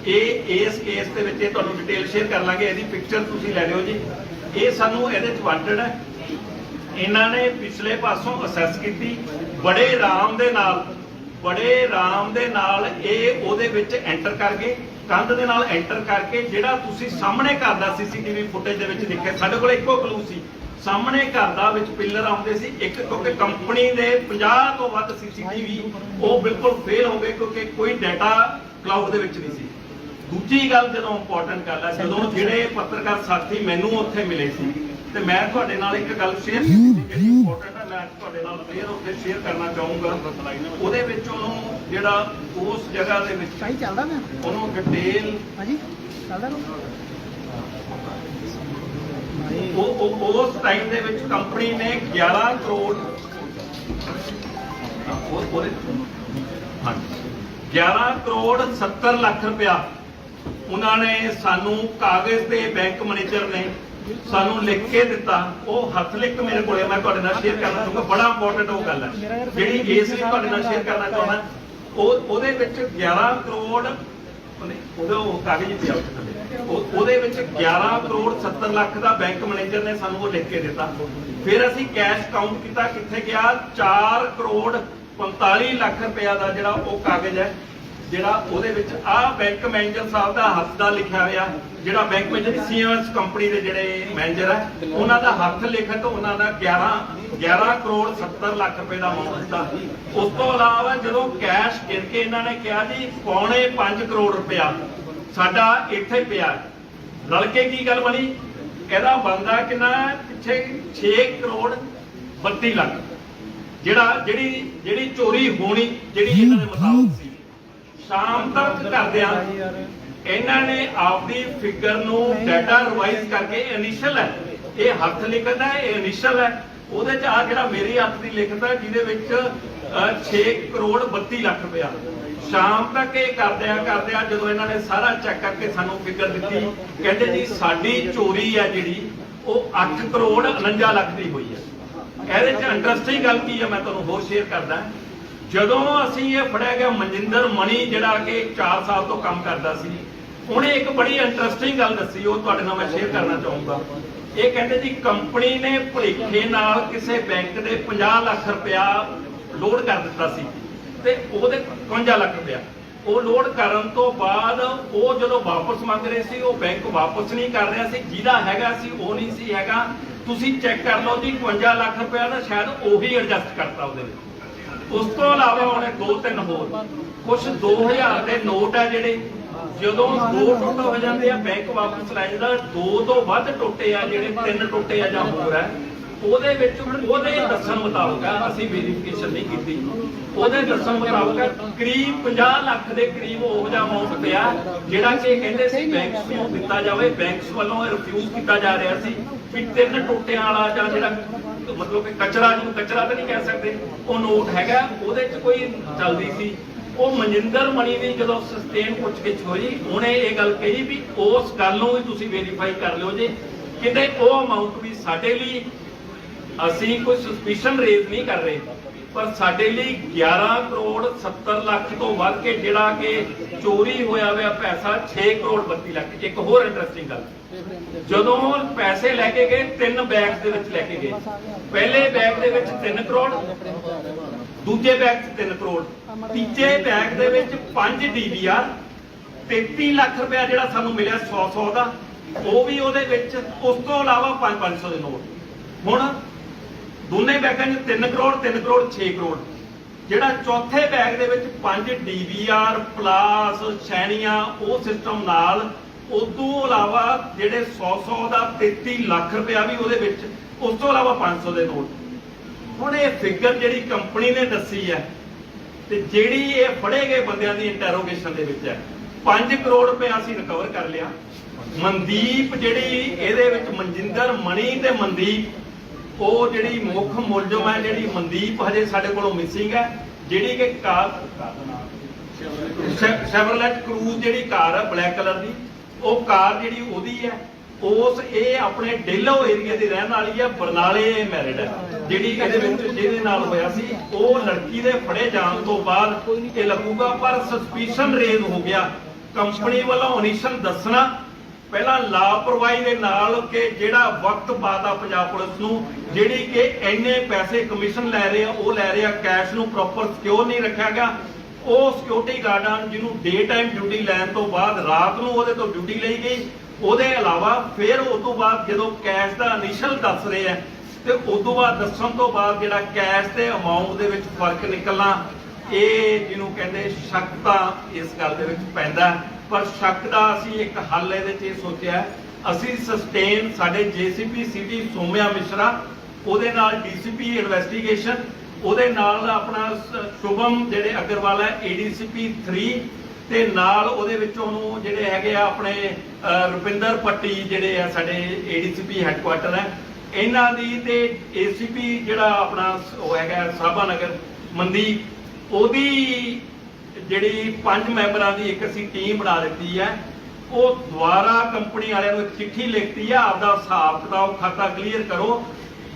ਇਹ ਇਸ ਕੇਸ ਦੇ ਵਿੱਚ, ਇਹ ਤੁਹਾਨੂੰ ਡਿਟੇਲ ਸ਼ੇਅਰ ਕਰ ਲਾਂਗੇ, ਇਹਦੀ ਪਿਕਚਰ ਤੁਸੀਂ ਲੈ ਲਿਓ ਜੀ। ਇਹ ਸਾਨੂੰ ਇਹਦੇ ਚ ਵਾਂਟਡ ਹੈ। ਇਹਨਾਂ ਨੇ ਪਿਛਲੇ ਪਾਸੋਂ ਅਸੈਸ ਕੀਤੀ, ਬੜੇ ਆਰਾਮ ਦੇ ਨਾਲ ਇਹ ਉਹਦੇ ਵਿੱਚ ਐਂਟਰ ਕਰ ਗਏ, ਕੰਧ ਦੇ ਨਾਲ ਐਂਟਰ ਕਰਕੇ। ਜਿਹੜਾ ਤੁਸੀਂ ਸਾਹਮਣੇ ਘਰ ਦਾ CCTV ਫੁਟੇਜ ਦੇ ਵਿੱਚ ਦੇਖਿਆ, ਸਾਡੇ ਕੋਲ ਇੱਕੋ ਕਲੂ ਸੀ, ਸਾਹਮਣੇ ਘਰ ਦਾ ਵਿੱਚ ਪਿੱਲਰ ਆਉਂਦੇ ਸੀ ਇੱਕ, ਕਿਉਂਕਿ ਕੰਪਨੀ ਦੇ 50 ਤੋਂ ਵੱਧ CCTV ਉਹ ਬਿਲਕੁਲ ਫੇਲ ਹੋ ਗਏ ਕਿਉਂਕਿ ਕੋਈ ਡਾਟਾ ਕਲਾਊਡ ਦੇ ਵਿੱਚ ਨਹੀਂ ਸੀ। ਦੂਜੀ ਗੱਲ ਜਦੋਂ ਇੰਪੋਰਟੈਂਟ ਗੱਲ ਹੈ, ਜਦੋਂ ਜਿਹੜੇ ਪੱਤਰਕਾਰ ਸਾਥੀ ਮੈਨੂੰ ਉੱਥੇ ਮਿਲੇ ਸੀ ਤੇ ਮੈਂ ਤੁਹਾਡੇ ਨਾਲ ਇੱਕ ਗੱਲ ਸ਼ੇਅਰ ਕੀਤੀ ਜਿਹੜੀ ਇੰਪੋਰਟੈਂਟ ਹੈ, ਮੈਂ ਤੁਹਾਡੇ ਨਾਲ ਫੇਰ ਉੱਥੇ ਸ਼ੇਅਰ ਕਰਨਾ ਚਾਹੂੰਗਾ। ਉਹਦੇ ਵਿੱਚ ਉਹਨੂੰ ਜਿਹੜਾ ਉਸ ਜਗ੍ਹਾ ਦੇ ਵਿੱਚ ਸਹੀ ਚੱਲਦਾ ਮੈਂ ਉਹਨੂੰ ਡਿਟੇਲ ਹਾਂਜੀ ਚੱਲਦਾ ਉਸ ਟਾਈਮ ਦੇ ਵਿੱਚ ਕੰਪਨੀ ਨੇ 11 ਕਰੋੜ 11 ਕਰੋੜ 70 ਲੱਖ ਰੁਪਇਆ ਉਹਨਾਂ ਨੇ ਸਾਨੂੰ ਕਾਗਜ਼ ਤੇ ਬੈਂਕ ਮੈਨੇਜਰ ਨੇ ਸਾਨੂੰ ਲਿਖ ਕੇ ਦਿੱਤਾ। ਉਹ ਹੱਥ ਲਿਖ ਮੇਰੇ ਕੋਲੇ, ਮੈਂ ਤੁਹਾਡੇ ਨਾਲ ਸ਼ੇਅਰ ਕਰਨਾ ਚਾਹੂੰਗਾ, ਬੜਾ ਇੰਪੋਰਟੈਂਟ ਉਹ ਗੱਲ ਹੈ ਜਿਹੜੀ ਇਸ ਲਈ ਤੁਹਾਡੇ ਨਾਲ ਸ਼ੇਅਰ ਕਰਨਾ ਚਾਹੁੰਦਾ। ਉਹਦੇ ਵਿੱਚ 11 ਕਰੋੜ ਉਹਦੇ ਉਹ ਕਾਗਜ਼ ਪਿਆ, ਉਹਦੇ ਵਿੱਚ 11 ਕਰੋੜ 70 ਲੱਖ ਦਾ ਬੈਂਕ ਮੈਨੇਜਰ ਨੇ ਸਾਨੂੰ ਉਹ ਲਿਖ ਕੇ ਦਿੱਤਾ। ਫਿਰ ਅਸੀਂ ਕੈਸ਼ ਕਾਊਂਟ ਕੀਤਾ, ਕਿੱਥੇ ਗਿਆ, 4 ਕਰੋੜ 45 ਲੱਖ ਰੁਪਇਆ ਦਾ ਜਿਹੜਾ ਉਹ ਕਾਗਜ਼ ਹੈ, ਜਿਹੜਾ ਉਹਦੇ ਵਿੱਚ ਆਹ ਬੈਂਕ ਮੈਨੇਜਰ ਸਾਹਿਬ ਦਾ ਹੱਥ ਦਾ ਲਿਖਿਆ ਹੋਇਆ, ਜਿਹੜਾ ਬੈਂਕ ਮੈਨੇਜਰ CMS ਕੰਪਨੀ ਦੇ ਜਿਹੜੇ ਮੈਨੇਜਰ ਹੈ ਉਹਨਾਂ ਦਾ ਹੱਥ ਲਿਖਤ, ਉਹਨਾਂ ਦਾ 11 ਕਰੋੜ 70 ਲੱਖ ਰੁਪਏ ਦਾ ਅਮਾਉਂਟ ਦਿੱਤਾ। ਉਸ ਤੋਂ ਇਲਾਵਾ ਜਦੋਂ ਕੈਸ਼ ਗਿਣ ਕੇ ਇਹਨਾਂ ਨੇ ਕਿਹਾ ਜੀ 5.25 ਕਰੋੜ ਰੁਪਇਆ ਸਾਡਾ ਇੱਥੇ ਪਿਆ, ਰਲ ਕੇ ਕੀ ਗੱਲ ਬਣੀ, ਇਹਦਾ ਬਣਦਾ ਕਿੰਨਾ, ਪਿੱਛੇ 6 ਕਰੋੜ 32 ਲੱਖ ਜਿਹੜੀ ਚੋਰੀ ਹੋਣੀ, ਜਿਹੜੀ ਇਹਨਾਂ ਦੇ ਮੁਤਾਬਕ ਸੀ। ਸ਼ਾਮ ਤੱਕ ਕਰਦਿਆਂ ਇਹਨਾਂ ਨੇ ਆਪਦੀ ਫਿਗਰ ਨੂੰ ਡਾਟਾ ਰਿਵਾਈਜ਼ ਕਰਕੇ, ਇਨੀਸ਼ੀਅਲ ਹੈ ਇਹ ਹੱਥ ਲਿਖਤ ਹੈ, ਇਹ ਇਨੀਸ਼ੀਅਲ ਹੈ, ਉਹਦੇ ਚ ਆ ਜਿਹੜਾ ਮੇਰੀ ਹੱਥ ਦੀ ਲਿਖਤ ਹੈ ਜਿਹਦੇ ਵਿੱਚ 6 ਕਰੋੜ 32 ਲੱਖ ਰੁਪਇਆ। ਸ਼ਾਮ ਤੱਕ ਇਹ ਕਰਦਿਆਂ ਜਦੋਂ ਇਹਨਾਂ ਨੇ ਸਾਰਾ ਚੈੱਕ ਕਰਕੇ ਸਾਨੂੰ ਫਿਗਰ ਦਿੱਤੀ, ਕਹਿੰਦੇ ਜੀ ਸਾਡੀ ਚੋਰੀ ਹੈ ਜਿਹੜੀ ਉਹ 8 ਕਰੋੜ 49 ਲੱਖ ਦੀ ਹੋਈ ਹੈ। ਇਹਦੇ ਚ ਇੰਟਰਸਟਿੰਗ ਗੱਲ ਕੀ ਹੈ ਮੈਂ ਤੁਹਾਨੂੰ ਹੋਰ ਸ਼ੇਅਰ ਕਰਦਾ। ਜਦੋਂ ਅਸੀਂ ਇਹ ਫੜਿਆ ਗਿਆ, ਮਨਜਿੰਦਰ ਮਣੀ ਜਿਹੜਾ ਕਿ 4 ਸਾਲ ਤੋਂ ਕੰਮ ਕਰਦਾ ਸੀ, ਉਹਨੇ ਇੱਕ ਬੜੀ ਇੰਟਰਸਟਿੰਗ ਗੱਲ ਦੱਸੀ, ਉਹ ਤੁਹਾਡੇ ਨਾਲ ਮੈਂ ਸ਼ੇਅਰ ਕਰਨਾ ਚਾਹੂੰਗਾ। ਇਹ ਕਹਿੰਦੇ ਜੀ ਕੰਪਨੀ ਨੇ ਭੁਲੇਖੇ ਨਾਲ ਕਿਸੇ ਬੈਂਕ ਦੇ 50 ਲੱਖ ਰੁਪਇਆ ਲੋਡ ਕਰ ਦਿੱਤਾ ਸੀ ਤੇ ਉਹਦੇ 55 ਲੱਖ ਰੁਪਇਆ ਉਹ ਲੋਡ ਕਰਨ ਤੋਂ ਬਾਅਦ ਉਹ ਜਦੋਂ ਵਾਪਸ ਮੰਗ ਰਹੇ ਸੀ, ਉਹ ਬੈਂਕ ਵਾਪਸ ਨਹੀਂ ਕਰ ਰਿਹਾ ਸੀ, ਜਿਹਦਾ ਹੈਗਾ ਸੀ ਉਹ ਨਹੀਂ ਸੀ ਹੈਗਾ। ਤੁਸੀਂ ਚੈੱਕ ਕਰ ਲਓ ਜੀ, 55 ਲੱਖ ਰੁਪਇਆ ਨਾ ਸ਼ਾਇਦ ਉਹੀ ਐਡਜਸਟ ਕਰਤਾ ਉਹਦੇ ਵਿੱਚ। ਉਸ ਤੋਂ ਇਲਾਵਾ ਉਹਨੇ 2-3 ਹੋਰ ਕੁਝ 2000 ਦੇ ਨੋਟ ਆ ਜਿਹੜੇ, ਜਦੋਂ 2 ਟੁੱਟ ਹੋ ਜਾਂਦੇ ਆ ਬੈਂਕ ਵਾਪਸ ਲੈ ਜਾਂਦਾ, 2 ਤੋਂ ਵੱਧ ਟੁੱਟੇ ਆ ਜਿਹੜੇ, 3 ਟੁੱਟੇ ਆ ਜਾਂ ਹੋਰ ਹੈ, ਉਹਦੇ ਵਿੱਚ ਉਹਦੇ ਦੱਸਣ ਮੁਤਾਬਕ, ਅਸੀਂ ਵੈਰੀਫਿਕੇਸ਼ਨ ਨਹੀਂ ਕੀਤੀ, ਉਹਦੇ ਦੱਸਣ ਮੁਤਾਬਕ ਕਰੀਬ 50 ਲੱਖ ਦੇ ਕਰੀਬ ਉਹ ਜਿਹਾ ਅਮਾਉਂਟ ਪਿਆ ਜਿਹੜਾ ਕਿ ਕਹਿੰਦੇ ਸੀ ਬੈਂਕਸ ਨੂੰ ਦਿੱਤਾ ਜਾਵੇ, ਬੈਂਕਸ ਵੱਲੋਂ ਰਿਫਿਊਜ਼ ਕੀਤਾ ਜਾ ਰਿਹਾ ਸੀ ਵੀ 3 ਟੋਟਿਆਂ ਵਾਲਾ ਜਾਂ ਜਿਹੜਾ ਮਤਲਬ ਕਿ ਕਚਰਾ, ਜਿਹਨੂੰ ਕਚਰਾ ਤਾਂ ਨਹੀਂ ਕਹਿ ਸਕਦੇ, ਉਹ ਨੋਟ ਹੈਗਾ, ਉਹਦੇ 'ਚ ਕੋਈ ਚੱਲਦੀ ਸੀ। ਉਹ ਮਨਜਿੰਦਰ ਮਣੀ ਦੀ ਜਦੋਂ ਸਸਟੇਨ ਪੁੱਛਗਿੱਛ ਹੋਈ, ਉਹਨੇ ਇਹ ਗੱਲ ਕਹੀ ਵੀ ਉਸ ਗੱਲ ਨੂੰ ਵੀ ਤੁਸੀਂ ਵੈਰੀਫਾਈ ਕਰ ਲਿਓ ਜੇ ਕਿਤੇ ਉਹ ਅਮਾਉਂਟ ਵੀ ਸਾਡੇ ਲਈ, ਅਸੀਂ ਕੋਈ ਸਸਪੀਸ਼ਨ ਰੇਜ਼ ਨਹੀਂ ਕਰ ਰਹੇ, ਪਰ ਸਾਡੇ ਲਈ 11 ਕਰੋੜ 70 ਲੱਖ ਤੋਂ ਵੱਧ ਕੇ ਜਿਹੜਾ ਕਿ ਚੋਰੀ ਹੋਇਆ ਹੋਇਆ ਪੈਸਾ 6 ਕਰੋੜ 32 ਲੱਖ। ਇੱਕ ਹੋਰ ਇੰਟਰਸਟਿੰਗ ਗੱਲ, ਜਦੋਂ ਪੈਸੇ ਲੈ ਕੇ ਗਏ 3 ਬੈਗਸ ਦੇ ਵਿੱਚ ਲੈ ਕੇ ਗਏ। ਪਹਿਲੇ ਬੈਗ ਦੇ ਵਿੱਚ 3 ਕਰੋੜ, ਦੂਜੇ ਬੈਗ 'ਚ 3 ਕਰੋੜ, ਤੀਜੇ ਬੈਗ ਦੇ ਵਿੱਚ 5 DVR, 33 ਲੱਖ ਰੁਪਇਆ ਜਿਹੜਾ ਸਾਨੂੰ ਮਿਲਿਆ 100 ਦਾ, ਉਹ ਵੀ ਉਹਦੇ ਵਿੱਚ, ਉਸ ਤੋਂ ਇਲਾਵਾ 500 ਦੇ ਨੋਟ। ਹੁਣ ਦੋਨੇ ਬੈਗਾਂ 'ਚ 3 ਕਰੋੜ 3 ਕਰੋੜ 6 ਕਰੋੜ। ਜਿਹੜਾ ਚੌਥੇ ਬੈਗ ਦੇ ਵਿੱਚ 5 DVR ਪਲਾਸ ਸ਼ੈਣੀਆਂ, ਉਹ ਸਿਸਟਮ ਨਾਲ, ਉਦੋਂ ਇਲਾਵਾ ਜਿਹੜੇ 100 ਦਾ 33 ਲੱਖ ਰੁਪਇਆ ਵੀ ਉਹਦੇ ਵਿੱਚ, ਉਸ ਤੋਂ ਇਲਾਵਾ 500 ਦੇ ਨੋਟ। ਹੁਣ ਇਹ ਫਿਗਰ ਜਿਹੜੀ ਕੰਪਨੀ ਨੇ ਦੱਸੀ ਹੈ ਤੇ ਜਿਹੜੀ ਇਹ ਫੜੇ ਗਏ ਬੰਦਿਆਂ ਦੀ ਇੰਟਰੋਗੇਸ਼ਨ ਦੇ ਵਿੱਚ ਹੈ, 5 ਕਰੋੜ ਰੁਪਇਆ ਅਸੀਂ ਰਿਕਵਰ ਕਰ ਲਿਆ। ਮਨਦੀਪ ਜਿਹੜੀ ਇਹਦੇ ਵਿੱਚ, ਮਨਜਿੰਦਰ ਮਣੀ ਤੇ ਮਨਦੀਪ, ਉਹ ਜਿਹੜੀ ਮੁੱਖ ਮੁਲਜ਼ਮ ਹੈ, ਜਿਹੜੀ ਮਨਦੀਪ ਹਜੇ ਸਾਡੇ ਕੋਲੋਂ ਮਿਸਿੰਗ ਹੈ, ਜਿਹੜੀ ਕਿ ਕਾਰ ਸ਼ੈਵਰਲੇਟ ਕਰੂਜ਼ ਜਿਹੜੀ ਕਾਰ ਹੈ ਬਲੈਕ ਕਲਰ ਦੀ, ਉਹ ਕਾਰ ਜਿਹੜੀ ਉਹਦੀ ਹੈ। ਇਹ ਆਪਣੇ ਡੇਲੋ ਏਰੀਆ ਦੀ ਰਹਿਣ ਵਾਲੀ ਹੈ, ਬਰਨਾਲੇ ਮੈਰਿਡ ਹੈ। ਜਿਹੜੀ ਇਹਦੇ ਵਿੱਚ ਜਿਹਦੇ ਨਾਲ ਹੋਇਆ ਸੀ, ਉਹ ਲੜਕੀ ਦੇ ਫੜੇ ਜਾਣ ਤੋਂ ਬਾਅਦ ਇਹ ਲੱਗੂਗਾ, ਪਰ ਸਸਪੀਸ਼ਨ ਰੇਜ਼ ਹੋ ਗਿਆ। ਕੰਪਨੀ ਵੱਲੋਂ ਓਨੀਸ਼ਨ ਦੱਸਣਾ, ਪਹਿਲਾਂ ਲਾਪਰਵਾਹੀ ਦੇ ਨਾਲ ਕਿ ਜਿਹੜਾ ਵਕਤ ਪਾਤਾ ਪੰਜਾਬ ਪੁਲਿਸ ਨੂੰ, ਜਿਹੜੀ ਕਿ ਇੰਨੇ ਪੈਸੇ ਕਮਿਸ਼ਨ ਲੈ ਰਹੇ ਆ, ਉਹ ਲੈ ਰਹੇ ਆ, ਕੈਸ਼ ਨੂੰ ਪ੍ਰੋਪਰ ਸਿਕਿਉਰ ਨਹੀਂ ਰੱਖਿਆ ਗਿਆ। ਉਹ ਸਿਕਿਉਰਿਟੀ ਗਾਰਡਾਂ ਜਿਹਨੂੰ ਡੇ ਟਾਈਮ ਡਿਊਟੀ ਲੈਣ ਤੋਂ ਬਾਅਦ ਰਾਤ ਨੂੰ ਉਹਦੇ ਤੋਂ ਡਿਊਟੀ ਲਈ ਗਈ। ਉਹਦੇ ਇਲਾਵਾ ਫਿਰ ਉਸ ਤੋਂ ਬਾਅਦ ਜਦੋਂ ਕੈਸ਼ ਦਾ ਇਨੀਸ਼ੀਅਲ ਦੱਸ ਰਹੇ ਆ, ਤੇ ਉਸ ਤੋਂ ਬਾਅਦ ਦੱਸਣ ਤੋਂ ਬਾਅਦ ਜਿਹੜਾ ਕੈਸ਼ ਤੇ ਅਮਾਉਂਟ ਦੇ ਵਿੱਚ ਫਰਕ ਨਿਕਲਣਾ, ਇਹ ਜਿਹਨੂੰ ਕਹਿੰਦੇ ਸ਼ੱਕ ਤਾਂ ਇਸ ਗੱਲ ਦੇ ਵਿੱਚ ਪੈਂਦਾ। ਪਰ ਸ਼ੱਕ ਦਾ ਅਸੀਂ ਇੱਕ ਹੱਲ ਇਹਦੇ 'ਚ ਇਹ ਸੋਚਿਆ, ਅਸੀਂ ਸਸਟੇਨ ਸਾਡੇ JCP ਸਿਟੀ ਸੋਮਿਆ ਮਿਸ਼ਰਾ, ਉਹਦੇ ਨਾਲ DCP ਇਨਵੈਸਟੀਗੇਸ਼ਨ, ਉਹਦੇ ਨਾਲ ਆਪਣਾ ਸ਼ੁਭਮ ਜਿਹੜੇ ਅਗਰਵਾਲ ਹੈ ADCP 3, ਤੇ ਨਾਲ ਉਹਦੇ ਵਿੱਚ ਉਹਨੂੰ ਜਿਹੜੇ ਹੈਗੇ ਆ ਆਪਣੇ ਰੁਪਿੰਦਰ ਪੱਟੀ ਜਿਹੜੇ ਆ ਸਾਡੇ ADCP ਹੈਡਕੁਆਟਰ ਹੈ, ਇਹਨਾਂ ਦੀ, ਤੇ ACP ਜਿਹੜਾ ਆਪਣਾ ਉਹ ਹੈਗਾ ਸਾਬਾ ਨਗਰ ਮਨਦੀਪ, ਉਹਦੀ ਜਿਹੜੀ 5 ਮੈਂਬਰਾਂ ਦੀ ਇੱਕ ਅਸੀਂ ਟੀਮ ਬਣਾ ਦਿੱਤੀ ਹੈ। ਉਹ ਦੁਆਰਾ ਕੰਪਨੀ ਵਾਲਿਆਂ ਨੂੰ ਇੱਕ ਚਿੱਠੀ ਲਿਖਤੀ ਹੈ, ਆਪਦਾ ਹਿਸਾਬ ਕਿਤਾਬ ਖਾਤਾ ਕਲੀਅਰ ਕਰੋ।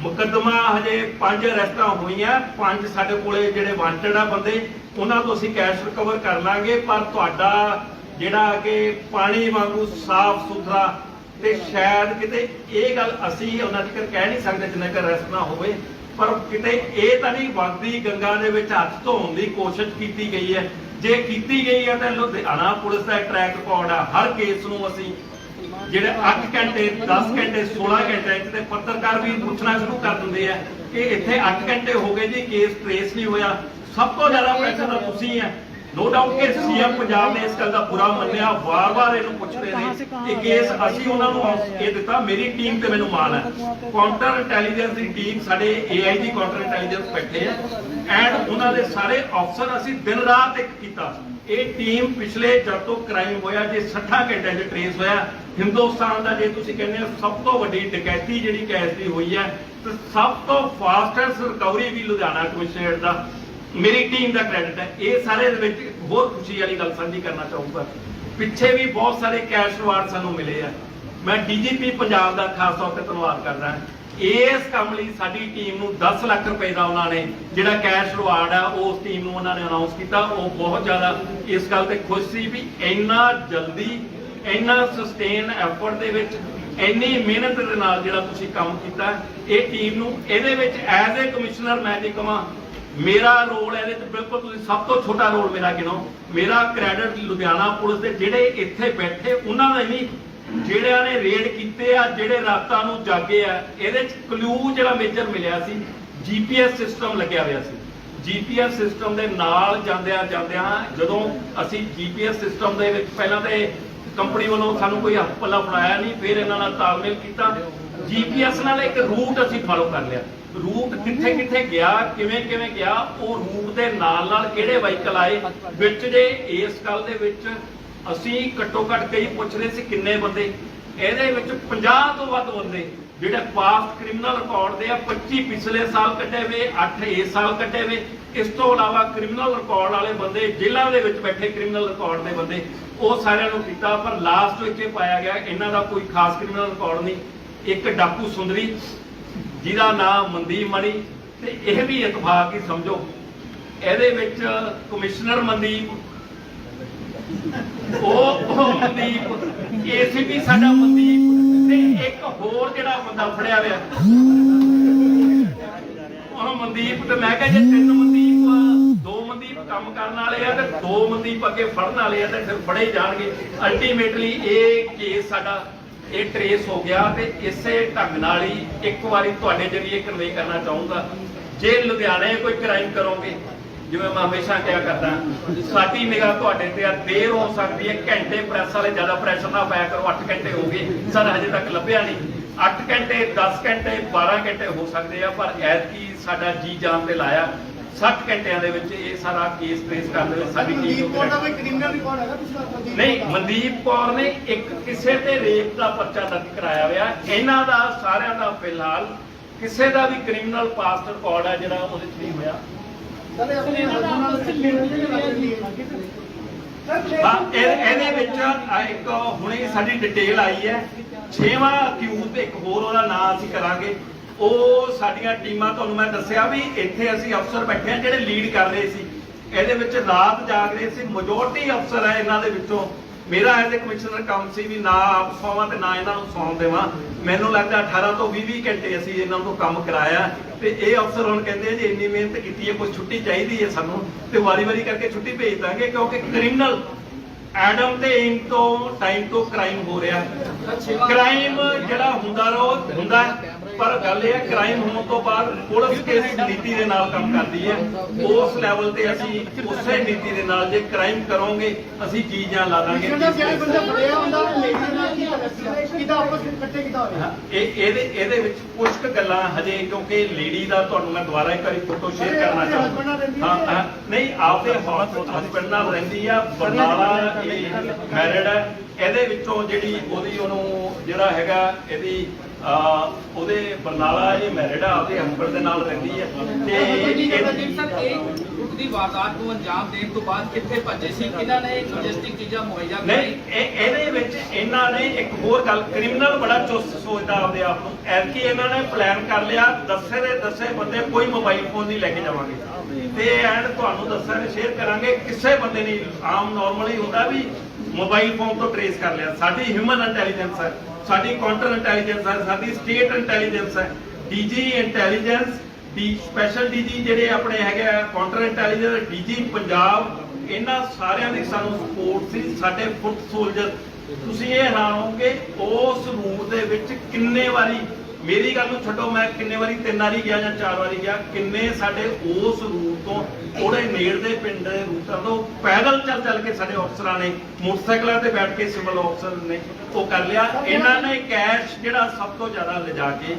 ਮੁਕੱਦਮਾ ਹਜੇ 5 ਅਰੈਸਟਾਂ ਹੋਈਆਂ, 5 ਸਾਡੇ ਕੋਲੇ ਜਿਹੜੇ ਵਾਂਟਡ ਆ ਬੰਦੇ, ਉਹਨਾਂ ਤੋਂ ਅਸੀਂ ਕੈਸ਼ ਰਿਕਵਰ ਕਰ ਲਾਂਗੇ। ਪਰ ਤੁਹਾਡਾ ਜਿਹੜਾ ਕਿ ਪਾਣੀ ਵਾਂਗੂ ਸਾਫ਼ ਸੁਥਰਾ, ਤੇ ਸ਼ਾਇਦ ਕਿਤੇ ਇਹ ਗੱਲ ਅਸੀਂ ਉਹਨਾਂ ਤੱਕ ਕਹਿ ਨਹੀਂ ਸਕਦੇ ਜਿੰਨਾ ਕਿ ਅਰੈਸਟ ਨਾ ਹੋਵੇ, ਪਰ ਕਿਤੇ ਇਹ ਤਾਂ ਨਹੀਂ ਵਗਦੀ ਗੰਗਾ ਦੇ ਵਿੱਚ ਹੱਥ ਧੋਣ ਦੀ ਕੋਸ਼ਿਸ਼ ਕੀਤੀ ਗਈ ਹੈ। ਜੇ ਕੀਤੀ ਗਈ ਹੈ ਤਾਂ ਲੁਧਿਆਣਾ ਪੁਲਿਸ ਦਾ ਟਰੈਕ ਰਿਕਾਰਡ ਆ, ਹਰ ਕੇਸ ਨੂੰ ਅਸੀਂ ਜਿਹੜੇ 8 ਘੰਟੇ 10 ਘੰਟੇ 16 ਘੰਟੇ ਤੇ ਪੱਤਰਕਾਰ ਵੀ ਪੁੱਛਣਾ ਸ਼ੁਰੂ ਕਰ ਦਿੰਦੇ ਆ ਕਿ ਇੱਥੇ 8 ਘੰਟੇ ਹੋ ਗਏ ਜੀ, ਕੇਸ ਟ੍ਰੇਸ ਨਹੀਂ ਹੋਇਆ। ਸਭ ਤੋਂ ਜ਼ਿਆਦਾ ਪ੍ਰੈਸ਼ਰ ਤਾਂ ਤੁਸੀਂ ਹੈ। ਨੋ ਡਾਊਟ ਕਿ CM ਪੰਜਾਬ ਨੇ ਇਸ ਗੱਲ ਦਾ ਬੁਰਾ ਮੰਨਿਆ, ਵਾਰ-ਵਾਰ ਇਹਨੂੰ ਪੁੱਛਦੇ ਨੇ। ਇਹ ਕੇਸ ਅਸੀਂ ਉਹਨਾਂ ਨੂੰ ਇਹ ਦਿੱਤਾ, ਮੇਰੀ ਟੀਮ ਤੇ ਮੈਨੂੰ ਮਾਣ ਹੈ। ਕਾਊਂਟਰ ਇੰਟੈਲੀਜੈਂਸ ਦੀ ਟੀਮ ਸਾਡੇ AIG ਕਾਊਂਟਰ ਇੰਟੈਲੀਜੈਂਸ ਬੈਠੇ ਆ, ਐਂਡ ਉਹਨਾਂ ਦੇ ਸਾਰੇ ਅਫਸਰ ਅਸੀਂ ਦਿਨ ਰਾਤ ਇੱਕ ਕੀਤਾ। ਇਹ ਟੀਮ ਪਿਛਲੇ ਜਦ ਤੋਂ ਕ੍ਰਾਈਮ ਹੋਇਆ, ਜੇ 60 ਘੰਟਿਆਂ 'ਚ ਟ੍ਰੇਸ ਹੋਇਆ, ਹਿੰਦੁਸਤਾਨ ਦਾ ਜੇ ਤੁਸੀਂ ਕਹਿੰਦੇ ਹੋ ਸਭ ਤੋਂ ਵੱਡੀ ਡਕੈਤੀ ਜਿਹੜੀ ਕੈਸ਼ ਦੀ ਹੋਈ ਹੈ, ਤੇ ਸਭ ਤੋਂ ਫਾਸਟੈਸਟ ਰਿਕਵਰੀ ਵੀ ਲੁਧਿਆਣਾ ਕਮਿਸ਼ਨਰੇਟ ਦਾ ਮੇਰੀ ਟੀਮ ਦਾ ਕ੍ਰੈਡਿਟ ਹੈ। ਇਹ ਸਾਰੇ ਦੇ ਵਿੱਚ ਹੋਰ ਖੁਸ਼ੀ ਵਾਲੀ ਗੱਲ ਸਾਂਝੀ ਕਰਨਾ ਚਾਹੂੰਗਾ, ਪਿੱਛੇ ਵੀ ਬਹੁਤ ਸਾਰੇ ਕੈਸ਼ ਰਿਵਾਰਡ ਸਾਨੂੰ ਮਿਲੇ ਆ। ਮੈਂ DGP ਪੰਜਾਬ ਦਾ ਖਾਸ ਤੌਰ ਤੇ ਧੰਨਵਾਦ ਕਰਦਾ। ਇਸ ਕੰਮ ਲਈ ਸਾਡੀ ਟੀਮ ਨੂੰ 10 ਲੱਖ ਰੁਪਏ ਦਾ ਉਹਨਾਂ ਨੇ ਜਿਹੜਾ ਕੈਸ਼ ਰਿਵਾਰਡ ਆ, ਉਸ ਟੀਮ ਨੂੰ ਉਹਨਾਂ ਨੇ ਅਨਾਉਂਸ ਕੀਤਾ। ਉਹ ਬਹੁਤ ਜ਼ਿਆਦਾ ਇਸ ਗੱਲ ਤੇ ਖੁਸ਼ ਸੀ ਵੀ ਇੰਨਾ ਜਲਦੀ, ਇੰਨਾ ਸਸਟੇਨ ਐਫਰਟ ਦੇ ਵਿੱਚ, ਇੰਨੀ ਮਿਹਨਤ ਦੇ ਨਾਲ ਜਿਹੜਾ ਤੁਸੀਂ ਕੰਮ ਕੀਤਾ। ਇਹ ਟੀਮ ਨੂੰ ਇਹਦੇ ਵਿੱਚ ਐਜ਼ ਏ ਕਮਿਸ਼ਨਰ ਮੈਂ ਜੇ ਕਹਾਂ, ਮੇਰਾ ਰੋਲ ਇਹਦੇ ਵਿੱਚ ਬਿਲਕੁਲ ਤੁਸੀਂ ਸਭ ਤੋਂ ਛੋਟਾ ਰੋਲ ਮੇਰਾ ਗਿਣੋ। ਮੇਰਾ ਕ੍ਰੈਡਿਟ ਲੁਧਿਆਣਾ ਪੁਲਿਸ ਦੇ ਜਿਹੜੇ ਇੱਥੇ ਬੈਠੇ ਉਹਨਾਂ ਦਾ ਨਹੀਂ, ਜਿਹੜਿਆਂ ਨੇ ਰੇਡ ਕੀਤੇ ਆ, ਜਿਹੜੇ ਰਾਤਾਂ ਨੂੰ ਜਾਗੇ ਆ। ਇਹਦੇ ਚ ਕਲੂ ਜਿਹੜਾ ਮੇਜਰ ਮਿਲਿਆ ਸੀ, GPS ਸਿਸਟਮ ਲੱਗਿਆ ਹੋਇਆ ਸੀ। GPS ਸਿਸਟਮ ਦੇ ਨਾਲ ਜਾਂਦਿਆਂ ਜਦੋਂ ਅਸੀਂ GPS ਸਿਸਟਮ ਦੇ ਵਿੱਚ ਪਹਿਲਾਂ ਤੇ ਕੰਪਨੀ ਵੱਲੋਂ ਸਾਨੂੰ ਕੋਈ ਹੱਥ ਪੱਲਾ ਫੜਾਇਆ ਨਹੀਂ, ਫਿਰ ਇਹਨਾਂ ਨਾਲ ਤਾਲਮੇਲ ਕੀਤਾ, GPS ਨਾਲ ਇੱਕ ਰੂਟ ਅਸੀਂ ਫਾਲੋ ਕਰ ਲਿਆ। ਰੂਟ ਕਿੱਥੇ ਕਿੱਥੇ ਗਿਆ, ਕਿਵੇਂ ਕਿਵੇਂ ਗਿਆ, ਉਹ ਰੂਟ ਦੇ ਨਾਲ ਨਾਲ ਕਿਹੜੇ ਵਾਹੀਕਲ ਆਏ ਵਿੱਚ। ਜੇ ਇਸ ਗੱਲ ਦੇ ਵਿੱਚ ਅਸੀਂ ਘੱਟੋ ਘੱਟ ਕਈ ਪੁੱਛ ਰਹੇ ਸੀ ਕਿੰਨੇ ਬੰਦੇ, ਇਹਦੇ ਵਿੱਚ 50 ਤੋਂ ਵੱਧ ਬੰਦੇ ਜਿਹੜੇ ਪਾਸਟ ਕ੍ਰਿਮੀਨਲ ਰਿਕਾਰਡ ਦੇ ਆ 25 ਪਿਛਲੇ ਸਾਲ ਕੱਢੇ ਵੇ, 8 ਇਸ ਸਾਲ ਕੱਢੇ ਵੇ। ਇਸ ਤੋਂ ਇਲਾਵਾ ਕ੍ਰਿਮੀਨਲ ਰਿਕਾਰਡ ਵਾਲੇ ਬੰਦੇ, ਜੇਲ੍ਹਾਂ ਦੇ ਵਿੱਚ ਬੈਠੇ ਕ੍ਰਿਮੀਨਲ ਰਿਕਾਰਡ ਦੇ ਬੰਦੇ, ਉਹ ਸਾਰਿਆਂ ਨੂੰ ਕੀਤਾ। ਪਰ ਲਾਸਟ ਵਿੱਚ ਇਹ ਪਾਇਆ ਗਿਆ ਇਹਨਾਂ ਦਾ ਕੋਈ ਖਾਸ ਕ੍ਰਿਮੀਨਲ ਰਿਕਾਰਡ ਨਹੀਂ। ਇੱਕ ਡਾਕੂ ਸੁੰਦਰੀ ਜਿਹਦਾ ਨਾਮ ਮਨਦੀਪ ਮਣੀ, ਤੇ ਇਹ ਵੀ ਇਤਫਾਕ ਹੀ ਸਮਝੋ ਇਹਦੇ ਵਿੱਚ ਕਮਿਸ਼ਨਰ ਮਨਦੀਪ, ਉਹ ਮਨਦੀਪ, ਏਸੀਪੀ ਸਾਡਾ ਮਨਦੀਪ, ਤੇ ਇੱਕ ਹੋਰ ਜਿਹੜਾ ਬੰਦਾ ਫੜਿਆ ਹੋਇਆ ਉਹ ਮਨਦੀਪ। ਤੇ ਮੈਂ ਕਿਹਾ ਜੇ 3 ਮਨਦੀਪ, 2 ਮਨਦੀਪ ਕੰਮ ਕਰਨ ਵਾਲੇ ਆ ਤੇ 2 ਮਨਦੀਪ ਅੱਗੇ ਫੜਨ ਵਾਲੇ ਆ ਤੇ ਫਿਰ ਫੜੇ ਜਾਣਗੇ। ਅਲਟੀਮੇਟਲੀ ਇਹ ਕੇਸ ਸਾਡਾ ਇਹ ਟਰੇਸ ਹੋ ਗਿਆ। ਤੇ ਇਸੇ ਢੰਗ ਨਾਲ ਹੀ ਇੱਕ ਵਾਰੀ ਤੁਹਾਡੇ ਜਰੀਏ ਕਨਵੇ ਕਰਨਾ ਚਾਹੂੰਗਾ, ਜੇ ਲੁਧਿਆਣੇ ਕੋਈ ਕ੍ਰਾਈਮ ਕਰੋਗੇ, ਜਿਵੇਂ ਮੈਂ ਹਮੇਸ਼ਾ ਕਿਹਾ ਕਰਦਾ, ਸਾਡੀ ਨਿਗਾਹ ਤੁਹਾਡੇ ਤੇ ਆ, ਦੇਰ ਹੋ ਸਕਦੀ ਹੈ, ਘੰਟੇ ਪ੍ਰੈਸ ਵਾਲੇ ਜ਼ਿਆਦਾ ਪ੍ਰੈਸ਼ਰ ਨਾ ਪਾਇਆ ਕਰੋ। 8 ਘੰਟੇ ਹੋ ਗਏ ਸਰ, ਹਜੇ ਤੱਕ ਲੱਭਿਆ ਨਹੀਂ। 8 ਘੰਟੇ, 10 ਘੰਟੇ, 12 ਘੰਟੇ ਹੋ ਸਕਦੇ ਆ, ਪਰ ਐਤਕੀ ਸਾਡਾ ਜੀ ਜਾਨ ਤੇ ਲਾਇਆ 60 ਘੰਟਿਆਂ ਦੇ ਵਿੱਚ ਇਹ ਸਾਰਾ ਕੇਸ ਟ੍ਰੇਸ ਕਰਨ ਦੇ ਵਿੱਚ ਸਾਡੀ ਟੀਮ ਨਹੀਂ। ਮਨਦੀਪ ਕੌਰ ਨੇ ਇੱਕ ਕਿਸੇ ਤੇ ਰੇਪ ਦਾ ਪਰਚਾ ਦਰਜ ਕਰਾਇਆ ਹੋਇਆ। ਇਹਨਾਂ ਦਾ ਸਾਰਿਆਂ ਦਾ ਫਿਲਹਾਲ ਕਿਸੇ ਦਾ ਵੀ ਕ੍ਰਿਮੀਨਲ ਪਾਸਟ ਰਿਕਾਰਡ ਹੈ ਜਿਹੜਾ ਉਹਦੇ ਚ ਨਹੀਂ ਹੋਇਆ। ਇਹਦੇ ਵਿੱਚ ਇੱਕ ਹੁਣੇ ਸਾਡੀ ਡਿਟੇਲ ਆਈ ਹੈ, 6ਵਾਂ ਅਕਿਊਜ਼, ਇੱਕ ਹੋਰ ਉਹਦਾ ਨਾਮ ਅਸੀਂ ਕਰਾਂਗੇ। ਉਹ ਸਾਡੀਆਂ ਟੀਮਾਂ, ਤੁਹਾਨੂੰ ਮੈਂ ਦੱਸਿਆ ਵੀ ਇੱਥੇ ਅਸੀਂ ਅਫਸਰ ਬੈਠੇ ਆ ਜਿਹੜੇ ਲੀਡ ਕਰ ਰਹੇ ਸੀ, ਇਹਦੇ ਵਿੱਚ ਰਾਤ ਜਾਗ ਰਹੇ ਸੀ। ਮੈਜੋਰਟੀ ਅਫਸਰ ਹੈ ਇਹਨਾਂ ਦੇ ਵਿੱਚੋਂ। ਮੇਰਾ ਐਜ਼ ਏ ਕਮਿਸ਼ਨਰ ਕੰਮ ਸੀ ਵੀ ਨਾ ਆਪ ਸੌਵਾਂ ਤੇ ਨਾ ਇਹਨਾਂ ਨੂੰ ਸੌਣ ਦੇਵਾਂ। ਮੈਨੂੰ ਲੱਗਦਾ 18 ਤੋਂ 20 ਘੰਟੇ ਅਸੀਂ ਇਹਨਾਂ ਤੋਂ ਕੰਮ ਕਰਾਇਆ, ਤੇ ਇਹ ਅਫਸਰ ਹੁਣ ਕਹਿੰਦੇ ਜੀ ਇੰਨੀ ਮਿਹਨਤ ਕੀਤੀ ਹੈ, ਕੋਈ ਛੁੱਟੀ ਚਾਹੀਦੀ ਹੈ ਸਾਨੂੰ, ਤੇ ਵਾਰੀ-ਵਾਰੀ ਕਰਕੇ ਛੁੱਟੀ ਭੇਜ ਦਾਂਗੇ, ਕਿਉਂਕਿ ਕ੍ਰਿਮੀਨਲ ਐਡਮ ਤੇ ਇਨ ਤੋਂ ਟਾਈਮ ਤੋਂ ਕ੍ਰਾਈਮ ਹੋ ਰਿਹਾ। ਕ੍ਰਾਈਮ ਜਿਹੜਾ ਹੁੰਦਾ, ਪਰ ਗੱਲ ਇਹ ਹੈ ਕ੍ਰਾਈਮ ਹੋਣ ਤੋਂ ਬਾਅਦ ਪੁਲਿਸ ਕਿਸ ਨੀਤੀ ਦੇ ਨਾਲ ਕੰਮ ਕਰਦੀ ਹੈ, ਉਸ ਲੈਵਲ ਤੇ ਅਸੀਂ ਉਸੇ ਨੀਤੀ ਦੇ ਨਾਲ ਜੇ ਕ੍ਰਾਈਮ ਕਰੋਗੇ ਅਸੀਂ ਜੀ ਜਾਨ ਲਾ ਦਾਂਗੇ। ਇਹਦੇ ਵਿੱਚ ਕੁਝ ਕੁ ਗੱਲਾਂ ਹਜੇ, ਕਿਉਂਕਿ ਲੇਡੀ ਦਾ ਤੁਹਾਨੂੰ ਮੈਂ ਦੁਬਾਰਾ ਇੱਕ ਵਾਰੀ ਫੋਟੋ ਸ਼ੇਅਰ ਕਰਨਾ ਚਾਹੁੰਦਾ। ਹਾਂ ਨਹੀਂ, ਆਪਦੇ ਹਸਬੈਂਡ ਨਾਲ ਰਹਿੰਦੀ ਆ, ਬਰਨਾਲਾ ਮੈਰਿਡ ਹੈ। ਇਹਦੇ ਵਿੱਚੋਂ ਜਿਹੜੀ ਉਹਨੂੰ ਜਿਹੜਾ ਹੈਗਾ ਇਹਦੀ ਉਹਦੇ ਬਰਨਾਲਾ ਇਹ ਮੈਰਿਡ ਆ, ਆਪਦੇ ਹਸਬੈਂਡ ਦੇ ਨਾਲ ਰਹਿੰਦੀ ਹੈ। ਤੇ ਦੀ ਵਾਰਦਾਤ ਨੂੰ ਅੰਜਾਮ ਦੇਣ ਤੋਂ ਬਾਅਦ ਕਿੱਥੇ ਭੱਜੇ ਸੀ, ਕਿਹਨਾਂ ਨੇ ਲੌਜਿਸਟਿਕ ਚੀਜ਼ਾਂ ਮੁਹੱਈਆ ਨਹੀਂ, ਇਹਦੇ ਵਿੱਚ ਇਹਨਾਂ ਨੇ ਇੱਕ ਹੋਰ ਗੱਲ, ਕ੍ਰਿਮੀਨਲ ਬੜਾ ਚੁਸਤ ਸੋਚਦਾ ਆਪਦੇ ਆਪ ਨੂੰ। ਐਤਕੀ ਇਹਨਾਂ ਨੇ ਪਲਾਨ ਕਰ ਲਿਆ, ਦੱਸੇ ਦੇ ਦੱਸੇ ਬੰਦੇ ਕੋਈ ਮੋਬਾਈਲ ਫੋਨ ਨਹੀਂ ਲੈ ਕੇ ਜਾਵਾਂਗੇ, ਤੇ ਐਂਡ ਤੁਹਾਨੂੰ ਦੱਸਾਂਗੇ, ਸ਼ੇਅਰ ਕਰਾਂਗੇ, ਕਿਸੇ ਬੰਦੇ ਨਹੀਂ। ਆਮ ਨਾਰਮਲੀ ਹੁੰਦਾ ਵੀ ਮੋਬਾਈਲ ਫੋਨ ਤੋਂ ਟ੍ਰੇਸ ਕਰ ਲਿਆ। ਸਾਡੀ ਹਿਊਮਨ ਇੰਟੈਲੀਜੈਂਸ ਹੈ, ਸਾਡੀ ਕਾਊਂਟਰ ਇੰਟੈਲੀਜੈਂਸ ਹੈ, ਸਾਡੀ ਸਟੇਟ ਇੰਟੈਲੀਜੈਂਸ ਹੈ, ਡੀਜੀ ਇੰਟੈਲੀਜੈਂਸ, ਸਪੈਸ਼ਲ ਡੀਜੀ ਜਿਹੜੇ ਆਪਣੇ ਹੈਗੇ ਆ, ਕਾਊਂਟਰ ਇੰਟੈਲੀਜੈਂਸ, ਡੀਜੀ ਪੰਜਾਬ, ਇਹਨਾਂ ਸਾਰਿਆਂ ਦੀ ਸਾਨੂੰ ਸਪੋਰਟ ਸੀ। ਸਾਡੇ ਫੁੱਟ ਸੋਲਜਰ, ਤੁਸੀਂ ਇਹ ਹੈਰਾਨ ਹੋਗੇ ਉਸ ਰੂਟ ਦੇ ਵਿੱਚ ਕਿੰਨੇ ਵਾਰੀ, ਮੇਰੀ ਗੱਲ ਨੂੰ ਛੱਡੋ, ਮੈਂ ਕਿੰਨੇ ਵਾਰੀ 3 ਵਾਰੀ ਗਿਆ ਜਾਂ 4 ਵਾਰੀ ਗਿਆ, ਕਿੰਨੇ ਸਾਡੇ ਉਸ ਰੂਟ ਤੋਂ ਥੋੜੇ ਨੇੜਦੇ ਪਿੰਡ ਦੇ ਰੂਟਾਂ ਤੋਂ ਪੈਦਲ ਚੱਲ ਕੇ ਸਾਡੇ ਅਫਸਰਾਂ ਨੇ ਮੋਟਰਸਾਈਕਲਾਂ ਤੇ ਬੈਠ ਕੇ ਸਿਵਲ ਅਫਸਰ ਨੇ ਉਹ ਕਰ ਲਿਆ। ਇਹਨਾਂ ਨੇ ਕੈਸ਼ ਜਿਹੜਾ ਸਭ ਤੋਂ ਜ਼ਿਆਦਾ ਲਿਜਾ ਕੇ,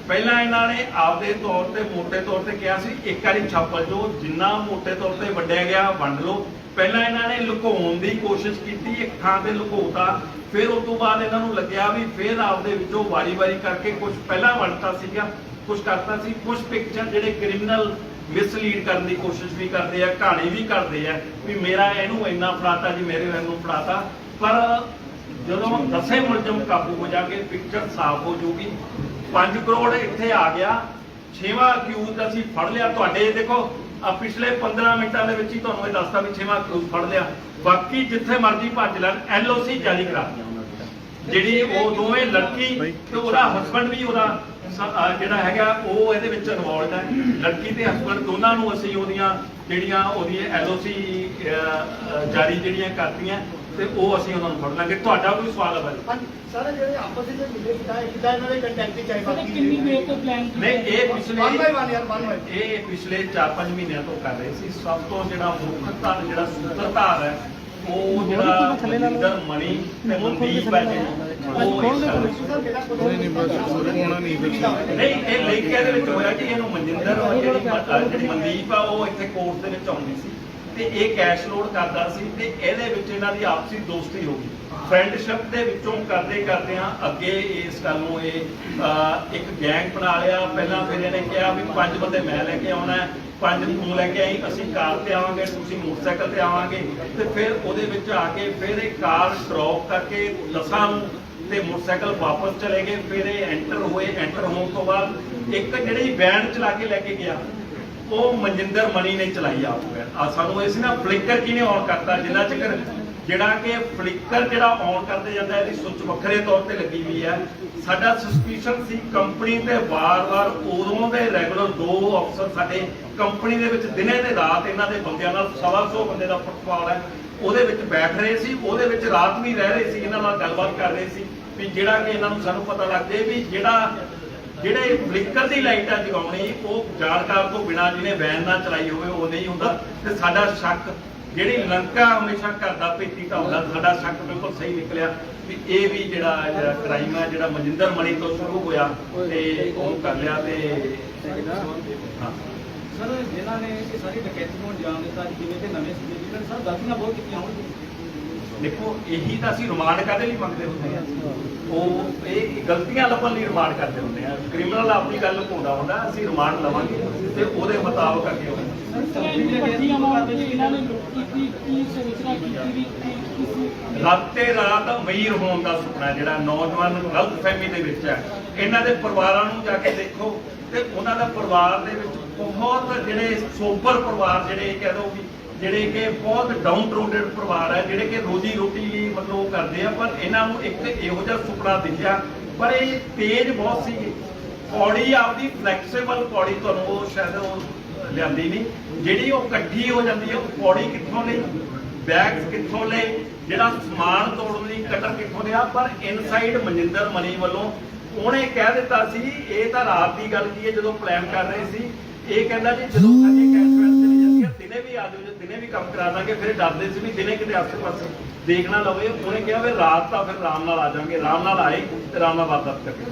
ਪਹਿਲਾਂ ਇਹਨਾਂ ਨੇ ਆਪਦੇ ਤੌਰ ਤੇ ਮੋਟੇ ਤੌਰ ਤੇ ਕਿਹਾ ਸੀ ਇੱਕ ਵਾਰੀ ਛਾਪਲ ਜੋ, ਜਿੰਨਾ ਮੋਟੇ ਤੌਰ ਤੇ ਵੰਡਿਆ ਗਿਆ ਵੰਡ ਲਓ। ਪਹਿਲਾਂ ਇਹਨਾਂ ਨੇ ਲੁਕਾਉਣ ਦੀ ਕੋਸ਼ਿਸ਼ ਕੀਤੀ, ਇੱਕ ਥਾਂ ਤੇ ਲੁਕਾਉਤਾ, ਫਿਰ ਉਸ ਤੋਂ ਬਾਅਦ ਇਹਨਾਂ ਨੂੰ ਲੱਗਿਆ ਵੀ ਫਿਰ ਆਪਦੇ ਵਿੱਚੋਂ ਵਾਰੀ-ਵਾਰੀ ਕਰਕੇ ਕੁਝ ਪਹਿਲਾਂ ਵੰਡਤਾ ਸੀਗਾ, ਕੁਝ ਕਰਤਾ ਸੀ। ਕੁਝ ਪਿਕਚਰ ਜਿਹੜੇ ਕ੍ਰਿਮੀਨਲ ਮਿਸਲੀਡ ਕਰਨ ਦੀ ਕੋਸ਼ਿਸ਼ ਵੀ ਕਰਦੇ ਆ, ਕਹਾਣੀ ਵੀ ਕਰਦੇ ਆ ਵੀ ਮੇਰਾ ਇਹਨੂੰ ਇੰਨਾ ਫੜਾਤਾ ਜੀ, ਮੇਰੇ ਇਹਨੂੰ ਫੜਾਤਾ। ਪਰ ਜਦੋਂ 10 ਮੁਲਜ਼ਮ ਕਾਬੂ ਹੋ ਜਾਣਗੇ, ਪਿਕਚਰ ਸਾਫ਼ ਹੋ ਜਾਊਗੀ। 5 ਕਰੋੜ ਇੱਥੇ ਆ ਗਿਆ, 6ਵਾਂ ਅਕਿਊਜ਼ ਅਸੀਂ ਫੜ ਲਿਆ। ਤੁਹਾਡੇ ਦੇਖੋ ਪਿਛਲੇ 15 ਮਿੰਟਾਂ ਦੇ ਵਿੱਚ ਹੀ ਤੁਹਾਨੂੰ ਇਹ ਦੱਸਦਾ ਵੀ 6ਵਾਂ ਅਕਿਊਜ਼ ਫੜ ਲਿਆ। ਬਾਕੀ ਜਿੱਥੇ ਮਰਜ਼ੀ ਭੱਜ ਲੈਣ, LOC ਜਾਰੀ ਕਰਾ ਜਿਹੜੀ ਉਹ ਦੋਵੇਂ ਲੜਕੀ ਤੇ ਉਹਦਾ ਹਸਬੈਂਡ ਵੀ ਉਹਦਾ ਜਿਹੜਾ ਹੈਗਾ ਉਹ ਇਹਦੇ ਵਿੱਚ ਇਨਵੋਲਡ ਹੈ। ਲੜਕੀ ਤੇ ਹਸਬੈਂਡ ਦੋਨਾਂ ਨੂੰ ਅਸੀਂ ਉਹਦੀਆਂ LOC ਜਾਰੀ ਜਿਹੜੀਆਂ ਕਰਤੀਆਂ, ਤੇ ਉਹ ਅਸੀਂ ਉਹਨਾਂ ਨੂੰ ਫੜ ਲਾਂਗੇ। ਤੁਹਾਡਾ ਕੋਈ ਸਵਾਲ ਹੈ ਬਾਈ? ਸਾਰੇ ਜਿਹੜੇ ਆਪਸ ਵਿੱਚ ਮਿਲੇ ਕਿਦਾਂ ਇਹਨਾਂ ਦੇ ਕੰਟੈਕਟ ਚ ਆਏ, ਬਾਕੀ ਕਿੰਨੀ ਵੇਰ ਤੋਂ ਪਲਾਨ ਨਹੀਂ, ਇਹ ਪਿਛਲੇ 1 by 1 ਯਾਰ 1 by ਇਹ ਪਿਛਲੇ 4-5 ਮਹੀਨਿਆਂ ਤੋਂ ਕਰ ਰਹੇ ਸੀ। ਸਭ ਤੋਂ ਜਿਹੜਾ ਮੁੱਖ ਧਾਰ, ਜਿਹੜਾ ਸੂਤਰਧਾਰ ਹੈ, ਉਹ ਜਿਹੜਾ ਮਨਿੰਦਰ ਮਣੀ ਤੇ ਮਨਦੀਪ ਹੈ, ਉਹ ਨਹੀਂ, ਇਹ ਲਿਖ ਕੇ ਦੇ ਵਿੱਚ ਹੋਇਆ ਕਿ ਇਹਨੂੰ ਮਨਿੰਦਰ, ਜਿਹੜੀ ਮਨਦੀਪ ਆ ਉਹ ਇੱਥੇ ਕੋਰਟ ਦੇ ਵਿੱਚ ਆਉਂਦੀ ਸੀ, ਤੇ ਇਹ ਕੈਸ਼ ਲੋਡ ਕਰਦਾ ਸੀ ਤੇ ਇਹਦੇ ਵਿੱਚ ਇਹਨਾਂ ਦੀ ਆਪਸੀ ਦੋਸਤੀ ਹੋ ਗਈ। ਫਰੈਂਡਸ਼ਿਪ ਦੇ ਵਿੱਚੋਂ ਕਰਦੇ ਆ ਅੱਗੇ ਇਸ ਗੱਲ ਨੂੰ ਇਹ ਇੱਕ ਗੈਂਗ ਬਣਾ ਲਿਆ। ਪਹਿਲਾਂ ਫਿਰ ਇਹਨੇ ਕਿਹਾ ਵੀ 5 ਬੰਦੇ ਮੈਂ ਲੈ ਕੇ ਆਉਣਾ, 5 ਤੂੰ ਲੈ ਕੇ ਆਈ, ਅਸੀਂ ਕਾਰ ਤੇ ਆਵਾਂਗੇ, ਤੁਸੀਂ ਮੋਟਰਸਾਈਕਲ ਤੇ ਆਵਾਂਗੇ। ਤੇ ਫਿਰ ਉਹਦੇ ਵਿੱਚ ਆ ਕੇ ਫਿਰ ਇਹ ਕਾਰ ਡ੍ਰੌਪ ਕਰਕੇ 10 ਨੂੰ ਤੇ ਮੋਟਰਸਾਈਕਲ ਵਾਪਸ ਚਲੇ ਗਏ। ਫਿਰ ਇਹ ਐਂਟਰ ਹੋਏ। ਐਂਟਰ ਹੋਣ ਤੋਂ ਬਾਅਦ ਇੱਕ ਜਿਹੜੀ ਵੈਨ ਚਲਾ ਕੇ ਲੈ ਕੇ ਗਿਆ ਉਹ ਮਨਜਿੰਦਰ ਮਣੀ ਨੇ ਚਲਾਈ ਆਪ ਵੈਨ। ਸਾਨੂੰ ਇਹ ਸੀ ਨਾ ਫਲਿੱਕਰ ਕਿਹਨੇ ਔਨ ਕਰਤਾ, ਜਿੰਨਾ ਚਿਰ ਜਿਹੜਾ ਕਿ ਫਲਿੱਕਰ ਜਿਹੜਾ ਔਨ ਕਰਦੇ ਜਾਂਦਾ ਇਹਦੀ ਸੁੱਚ ਵੱਖਰੇ ਤੌਰ ਤੇ ਲੱਗੀ ਹੋਈ ਹੈ। ਸਾਡਾ ਸਸਪੀਸ਼ਨ ਸੀ ਕੰਪਨੀ ਤੇ ਵਾਰ-ਵਾਰ ਉਦੋਂ ਦੇ ਰੈਗੂਲਰ 2 ਅਫਸਰ ਸਾਡੇ ਕੰਪਨੀ ਦੇ ਵਿੱਚ ਦਿਨੇ ਤੇ ਰਾਤ ਇਹਨਾਂ ਦੇ ਬੰਦਿਆਂ ਨਾਲ 125 ਬੰਦੇ ਦਾ ਫੁੱਟਬਾਲ ਹੈ ਉਹਦੇ ਵਿੱਚ ਬੈਠ ਰਹੇ ਸੀ, ਉਹਦੇ ਵਿੱਚ ਰਾਤ ਵੀ ਰਹਿ ਰਹੇ ਸੀ, ਇਹਨਾਂ ਨਾਲ ਗੱਲਬਾਤ ਕਰ ਰਹੇ ਸੀ ਵੀ ਜਿਹੜਾ ਕਿ ਇਹਨਾਂ ਨੂੰ ਸਾਨੂੰ ਪਤਾ ਲੱਗ ਜਾਏ ਵੀ ਜਿਹੜੇ ਫਲਿੱਕਰ ਦੀ ਲਾਈਟ ਆ ਜਗਾਉਣੀ ਉਹ ਜਾਣਕਾਰ ਤੋਂ ਬਿਨਾਂ ਜਿਹਨੇ ਵੈਨ ਨਾ ਚਲਾਈ ਹੋਵੇ ਉਹ ਨਹੀਂ ਹੁੰਦਾ। ਤੇ ਸਾਡਾ ਸ਼ੱਕ ਜਿਹੜੀ ਲੰਕਾ ਹਮੇਸ਼ਾ ਘਰ ਦਾ ਭੇਤੀ ਤਾਂ ਹੁੰਦਾ, ਸਾਡਾ ਸ਼ੱਕ ਬਿਲਕੁਲ ਸਹੀ ਨਿਕਲਿਆ ਵੀ ਇਹ ਵੀ ਜਿਹੜਾ ਕ੍ਰਾਈਮ ਹੈ ਜਿਹੜਾ ਮਨਜਿੰਦਰ ਮਣੀ ਤੋਂ ਸ਼ੁਰੂ ਹੋਇਆ ਤੇ ਉਹ ਕਰ ਲਿਆ। ਤੇ ਸਰ ਜਿਨ੍ਹਾਂ ਨੇ ਇਹ ਸਾਰੀ ਡਕੈਤੀ ਨੂੰ ਅੰਜਾਮ ਦਿੱਤਾ ਜਿਵੇਂ ਕਿ ਨਵੇਂ ਸੀਗੇ ਜਿਹਨਾਂ ਨੇ ਸਰ ਗਲਤੀਆਂ ਬਹੁਤ ਕੀਤੀਆਂ ਹੋਣਗੀਆਂ। ਦੇਖੋ ਇਹੀ ਤਾਂ ਅਸੀਂ ਰਿਮਾਂਡ ਕਾਹਦੇ ਲਈ ਮੰਗਦੇ ਹੁੰਦੇ ਆ, ਉਹ ਇਹ ਗਲਤੀਆਂ ਲੱਭਣ ਲਈ ਰਿਮਾਂਡ ਕਰਦੇ ਹੁੰਦੇ ਆ। ਕ੍ਰਿਮੀਨਲ ਆਪਣੀ ਗੱਲ ਪਾਉਂਦਾ ਹੁੰਦਾ, ਅਸੀਂ ਰਿਮਾਂਡ ਲਵਾਂਗੇ ਤੇ ਉਹਦੇ ਮੁਤਾਬਕ ਅੱਗੇ ਹੋਵੇ। ਰਾਤੇ ਰਾਤ ਅਮੀਰ ਹੋਣ ਦਾ ਸੁਪਨਾ ਜਿਹੜਾ ਨੌਜਵਾਨ ਗਲਤਫਹਿਮੀ ਦੇ ਵਿੱਚ ਹੈ, ਇਹਨਾਂ ਦੇ ਪਰਿਵਾਰਾਂ ਨੂੰ ਜਾ ਕੇ ਦੇਖੋ ਤੇ ਉਹਨਾਂ ਦਾ ਪਰਿਵਾਰ ਦੇ ਵਿੱਚ ਬਹੁਤ ਜਿਹੜੇ ਸੋਬਰ ਪਰਿਵਾਰ ਜਿਹੜੇ ਕਹਿ ਦੋ ਵੀ ਜਿਹੜੇ ਕਿ ਬਹੁਤ ਡਾਊਨ ਰੋਡਡ ਪਰਿਵਾਰ ਹੈ, ਜਿਹੜੇ ਕਿ ਰੋਜੀ ਰੋਟੀ ਲਈ ਮਤਲਬ ਉਹ ਕਰਦੇ ਆ, ਪਰ ਇਹਨਾਂ ਨੂੰ ਇੱਕ ਇਹੋ ਜਿਹਾ ਸੁਪਨਾ ਦਿਖਿਆ। ਪਰ ਇਹ ਤੇਜ਼ ਬਹੁਤ ਸੀ, ਪੌੜੀ ਆਪਦੀ ਫਲੈਕਸੀਬਲ ਪੌੜੀ ਤੁਹਾਨੂੰ ਉਹ ਸ਼ਾਇਦ ਉਹ ਲਿਆਂਦੀ ਨਹੀਂ, ਜਿਹੜੀ ਉਹ ਇਕੱਠੀ ਹੋ ਜਾਂਦੀ ਹੈ। ਉਹ ਪੌੜੀ ਕਿੱਥੋਂ ਲਈ, ਬੈਗਸ ਕਿੱਥੋਂ ਲਏ, ਜਿਹੜਾ ਸਮਾਨ ਤੋੜਨ ਲਈ ਕਟਰ ਕਿੱਥੋਂ ਲਿਆ। ਪਰ ਇਨਸਾਈਡ ਮਨਜਿੰਦਰ ਮਣੀ ਵੱਲੋਂ ਉਹਨੇ ਕਹਿ ਦਿੱਤਾ ਸੀ, ਇਹ ਤਾਂ ਰਾਤ ਦੀ ਗੱਲ ਕੀ ਹੈ ਜਦੋਂ ਪਲਾਨ ਕਰ ਰਹੇ ਸੀ, ਇਹ ਕਹਿੰਦਾ ਜੀ ਜਦੋਂ ਸਾਡੀ ਕੈਸ਼ ਵੈਨ ਚਲੀ ਜਾਂਦੀ ਹੈ ਦਿਨੇ ਵੀ ਆ ਜਾਓ, ਦਿਨੇ ਵੀ ਕੰਮ ਕਰਾ ਦਾਂਗੇ। ਫਿਰ ਡਰਦੇ ਸੀ ਵੀ ਦਿਨੇ ਕਿਤੇ ਆਸੇ ਪਾਸੇ ਦੇਖਣਾ ਲਵੇ। ਉਹਨੇ ਕਿਹਾ ਵੀ ਰਾਤ ਤਾਂ ਫਿਰ ਆਰਾਮ ਨਾਲ ਆ ਜਾਵਾਂਗੇ। ਆਰਾਮ ਨਾਲ ਆਏ ਤੇ ਆਰਾਮ ਨਾਲ ਵਾਰਦਾਤ ਕਰਕੇ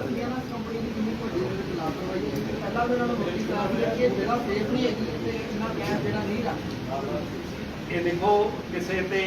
ਇਹ ਦੇਖੋ ਕਿਸੇ ਤੇ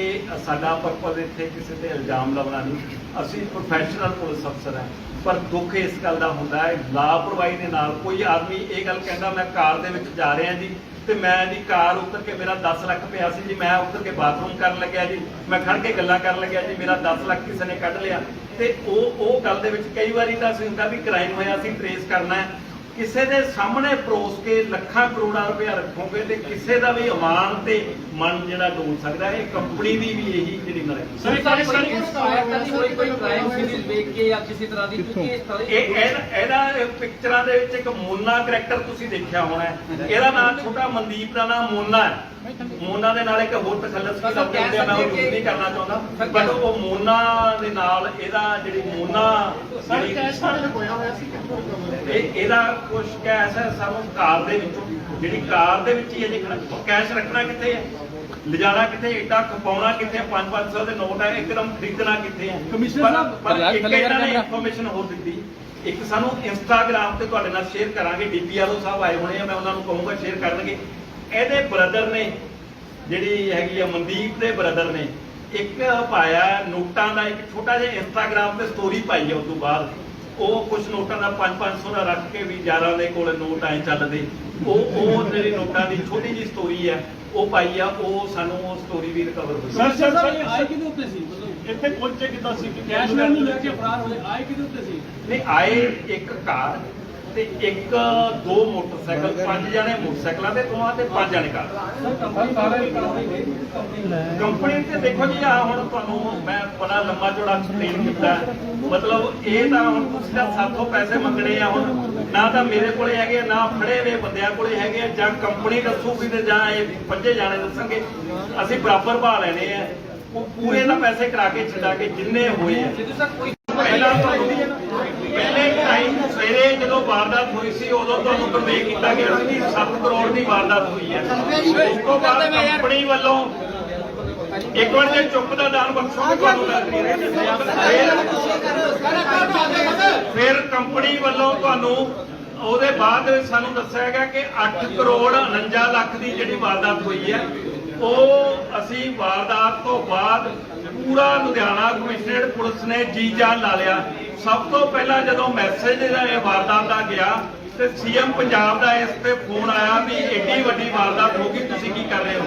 ਸਾਡਾ ਪਰਪਸ ਇੱਥੇ ਕਿਸੇ ਤੇ ਇਲਜ਼ਾਮ ਲਾਉਣਾ ਨਹੀਂ। ਅਸੀਂ ਪ੍ਰੋਫੈਸ਼ਨਲ ਪੁਲਿਸ ਅਫਸਰ ਹਾਂ, ਪਰ ਦੁੱਖ ਇਸ ਗੱਲ ਦਾ ਹੁੰਦਾ ਹੈ ਲਾਪਰਵਾਹੀ ਦੇ ਨਾਲ ਕੋਈ ਆਦਮੀ ਇਹ ਗੱਲ ਕਹਿੰਦਾ ਮੈਂ ਕਾਰ ਦੇ ਵਿੱਚ ਜਾ ਰਿਹਾ ਜੀ ਤੇ ਮੈਂ ਜੀ ਕਾਰ ਉੱਤਰ ਕੇ ਮੇਰਾ 10 ਲੱਖ ਪਿਆ ਸੀ ਜੀ, ਮੈਂ ਉੱਤਰ ਕੇ ਬਾਥਰੂਮ ਕਰਨ ਲੱਗਿਆ ਜੀ, ਮੈਂ ਖੜ ਕੇ ਗੱਲਾਂ ਕਰਨ ਲੱਗਿਆ ਜੀ, ਮੇਰਾ 10 ਲੱਖ ਕਿਸੇ ਨੇ ਕੱਢ ਲਿਆ। ਤੇ ਉਹ ਗੱਲ ਦੇ ਵਿੱਚ ਕਈ ਵਾਰੀ ਤਾਂ ਅਸੀਂ ਹੁੰਦਾ ਵੀ ਕ੍ਰਾਈਮ ਹੋਇਆ ਅਸੀਂ ਟਰੇਸ ਕਰਨਾ ਹੈ, ਕਿਸੇ ਦੇ ਸਾਹਮਣੇ ਪਰੋਸ ਕੇ ਲੱਖਾਂ ਕਰੋੜਾਂ ਰੁਪਇਆ ਰੱਖੋਗੇ ਤੇ ਕਿਸੇ ਦਾ ਵੀ ਇਮਾਨ ਤੇ ਮਨ ਜਿਹੜਾ ਡੋਲ ਸਕਦਾ ਹੈ। ਇਹ ਕੰਪਨੀ ਦੀ ਵੀ ਇਹੀ ਜਿਹੜੀ ਨਾ ਕੋਈ ਕ੍ਰਾਈਮ ਸੀਰੀਜ਼ ਦੇਖ ਕੇ ਜਾਂ ਕਿਸੇ ਤਰ੍ਹਾਂ ਦੀ ਇਹਦਾ ਪਿਕਚਰਾਂ ਦੇ ਵਿੱਚ ਇੱਕ ਮੋਨਾ ਕਰੈਕਟਰ ਤੁਸੀਂ ਦੇਖਿਆ ਹੋਣਾ ਹੈ, ਇਹਦਾ ਨਾਮ ਛੋਟਾ ਮਨਦੀਪ ਦਾ ਨਾਮ ਮੋਨਾ ਹੈ। ਮੋਨਾ ਦੇ ਨਾਲ ਇੱਕ ਹੋਰ ਤਖੱਲਸ ਵੀ ਲੱਭਦੇ ਹੁੰਦੇ ਆ, ਮੈਂ ਉਹ ਯੂਜ਼ ਨਹੀਂ ਕਰਨਾ ਚਾਹੁੰਦਾ, ਬਟ ਉਹ ਮੋਨਾ ਦੇ ਨਾਲ ਇਹਦਾ ਜਿਹੜੀ ਮੋਨਾ ਇਹਦਾ ਕੁਛ ਕੈਸ਼ ਹੈ ਸਾਨੂੰ ਕਾਰ ਦੇ ਵਿੱਚੋਂ, ਜਿਹੜੀ ਕਾਰ ਦੇ ਵਿੱਚ ਹੀ ਅਜੇ ਕੈਸ਼ ਰੱਖਣਾ ਕਿੱਥੇ ਹੈ, ਲਿਜਾਣਾ ਕਿੱਥੇ, ਏਡਾ ਖਪਾਉਣਾ ਕਿੱਥੇ, 500 ਦੇ ਨੋਟ ਹੈ ਇੱਕਦਮ ਖਰੀਦਣਾ ਕਿੱਥੇ ਹੈ। ਪਰ ਇੱਕ ਇਹਨਾਂ ਨੇ ਇਨਫੋਰਮੇਸ਼ਨ ਹੋਰ ਦਿੱਤੀ, ਇੱਕ ਸਾਨੂੰ ਇੰਸਟਾਗ੍ਰਾਮ ਤੇ ਤੁਹਾਡੇ ਨਾਲ ਸ਼ੇਅਰ ਕਰਾਂਗੇ, DPRO ਸਾਹਿਬ ਆਏ ਹੋਣੇ ਆ, ਮੈਂ ਉਹਨਾਂ ਨੂੰ ਕਹੂੰਗਾ ਸ਼ੇਅਰ ਕਰਨਗੇ। ਇਹਦੇ ਬ੍ਰਦਰ ਨੇ ਜਿਹੜੀ ਹੈਗੀ ਆ ਮਨਦੀਪ ਦੇ ਬ੍ਰਦਰ ਨੇ ਇੱਕ ਪਾਇਆ ਨੋਟਾਂ ਦਾ ਇੱਕ ਛੋਟਾ ਜਿਹਾ ਇੰਸਟਾਗ੍ਰਾਮ ਤੇ ਸਟੋਰੀ ਪਾਈ ਹੈ। ਉਸ ਤੋਂ ਬਾਅਦ ਉਹ ਕੁਝ ਨੋਟਾਂ ਦਾ 500 ਦਾ ਰੱਖ ਕੇ ਵੀ ਯਾਰਾਂ ਦੇ ਕੋਲ ਨੋਟ ਆਏ ਚੱਲਦੇ, ਉਹ ਜਿਹੜੀ ਨੋਟਾਂ ਦੀ ਛੋਟੀ ਜਿਹੀ ਸਟੋਰੀ ਹੈ ਉਹ ਪਾਈ ਆ। ਉਹ ਸਾਨੂੰ ਉਹ ਸਟੋਰੀ ਵੀ ਰਿਕਵਰ ਹੋਈ। ਸਰ ਆਏ ਕਿਹਦੇ ਉੱਤੇ ਸੀ, ਮਤਲਬ ਇੱਥੇ ਪਹੁੰਚੇ ਕਿੱਦਾਂ ਸੀ, ਕੈਸ਼ ਵੈਨ ਨੂੰ ਲੈ ਕੇ ਫਰਾਰ ਹੋਏ, ਆਏ ਕਿਹਦੇ ਉੱਤੇ ਸੀ? ਨਹੀਂ ਆਏ ਇੱਕ ਕਾਰ ਤੇ ਇੱਕ 2 ਮੋਟਰਸਾਈਕਲ, 5 ਜਣੇ ਮੋਟਰਸਾਈਕਲਾਂ ਤੇ ਦੋਵਾਂ ਤੇ 5 ਜਣੇ ਕਾਰ। ਕੰਪਨੀ ਤੇ ਦੇਖੋ ਜੀ ਆ ਹੁਣ ਤੁਹਾਨੂੰ ਮੈਂ ਬੜਾ ਲੰਮਾ ਚੌੜਾ ਐਕਸਪਲੇਨ ਕੀਤਾ, ਮਤਲਬ ਇਹ ਤਾਂ ਹੁਣ ਤੁਸੀਂ ਤਾਂ ਸਾਥੋਂ ਪੈਸੇ ਮੰਗਣੇ ਆ, ਹੁਣ ਨਾ ਤਾਂ ਮੇਰੇ ਕੋਲੇ ਹੈਗੇ ਨਾ ਫੜੇ ਹੋਏ ਬੰਦਿਆਂ ਕੋਲੇ ਹੈਗੇ, ਜਾਂ ਕੰਪਨੀ ਦੱਸੂਗੀ ਤੇ ਜਾਂ ਇਹ 5 ਜਾਣੇ ਦੱਸਣਗੇ, ਅਸੀਂ ਬਰਾਬਰ ਭਾਅ ਲੈਣੇ ਆ। ਉਹ ਪੂਰੇ ਦਾ ਪੈਸੇ ਕਰਾ ਕੇ ਛੱਡਾਂਗੇ ਜਿੰਨੇ ਹੋਏ ਆ। ਪਹਿਲਾਂ ਪਹਿਲੇ ਟਾਈਮ ਸਵੇਰੇ ਜਦੋਂ ਵਾਰਦਾਤ ਹੋਈ ਸੀ ਉਦੋਂ ਤੁਹਾਨੂੰ ਕਨਵੇ ਕੀਤਾ ਗਿਆ ਸੀ ਕਿ 7 ਕਰੋੜ ਦੀ ਵਾਰਦਾਤ ਹੋਈ ਹੈ। ਉਸ ਤੋਂ ਬਾਅਦ ਕੰਪਨੀ ਵੱਲੋਂ ਇੱਕ ਵਾਰ ਜੇ ਚੁੱਪ ਦਾ ਦਾਨ ਬਖਸ਼ੋਗੇ ਤੁਹਾਨੂੰ ਫਿਰ ਕੰਪਨੀ ਵੱਲੋਂ ਤੁਹਾਨੂੰ ਉਹਦੇ ਬਾਅਦ ਸਾਨੂੰ ਦੱਸਿਆ ਗਿਆ ਕਿ 8 ਕਰੋੜ 49 ਲੱਖ ਦੀ ਜਿਹੜੀ ਵਾਰਦਾਤ ਹੋਈ ਹੈ ਉਹ ਅਸੀਂ ਵਾਰਦਾਤ ਤੋਂ ਬਾਅਦ ਪੂਰਾ ਲੁਧਿਆਣਾ ਕਮਿਸ਼ਨਰੇਟ ਪੁਲਿਸ ਨੇ ਜੀ ਜਾਨ ਲਾ ਲਿਆ। ਸਭ ਤੋਂ ਪਹਿਲਾਂ ਜਦੋਂ ਮੈਸੇਜ ਦਾ ਇਹ ਵਾਰਦਾਤ ਦਾ ਗਿਆ ਤੇ ਸੀਐਮ ਪੰਜਾਬ ਦਾ ਇਸ ਤੇ ਫੋਨ ਆਇਆ ਵੀ ਏਡੀ ਵੱਡੀ ਵਾਰਦਾਤ ਹੋ ਗਈ, ਤੁਸੀਂ ਕੀ ਕਰ ਰਹੇ ਹੋ?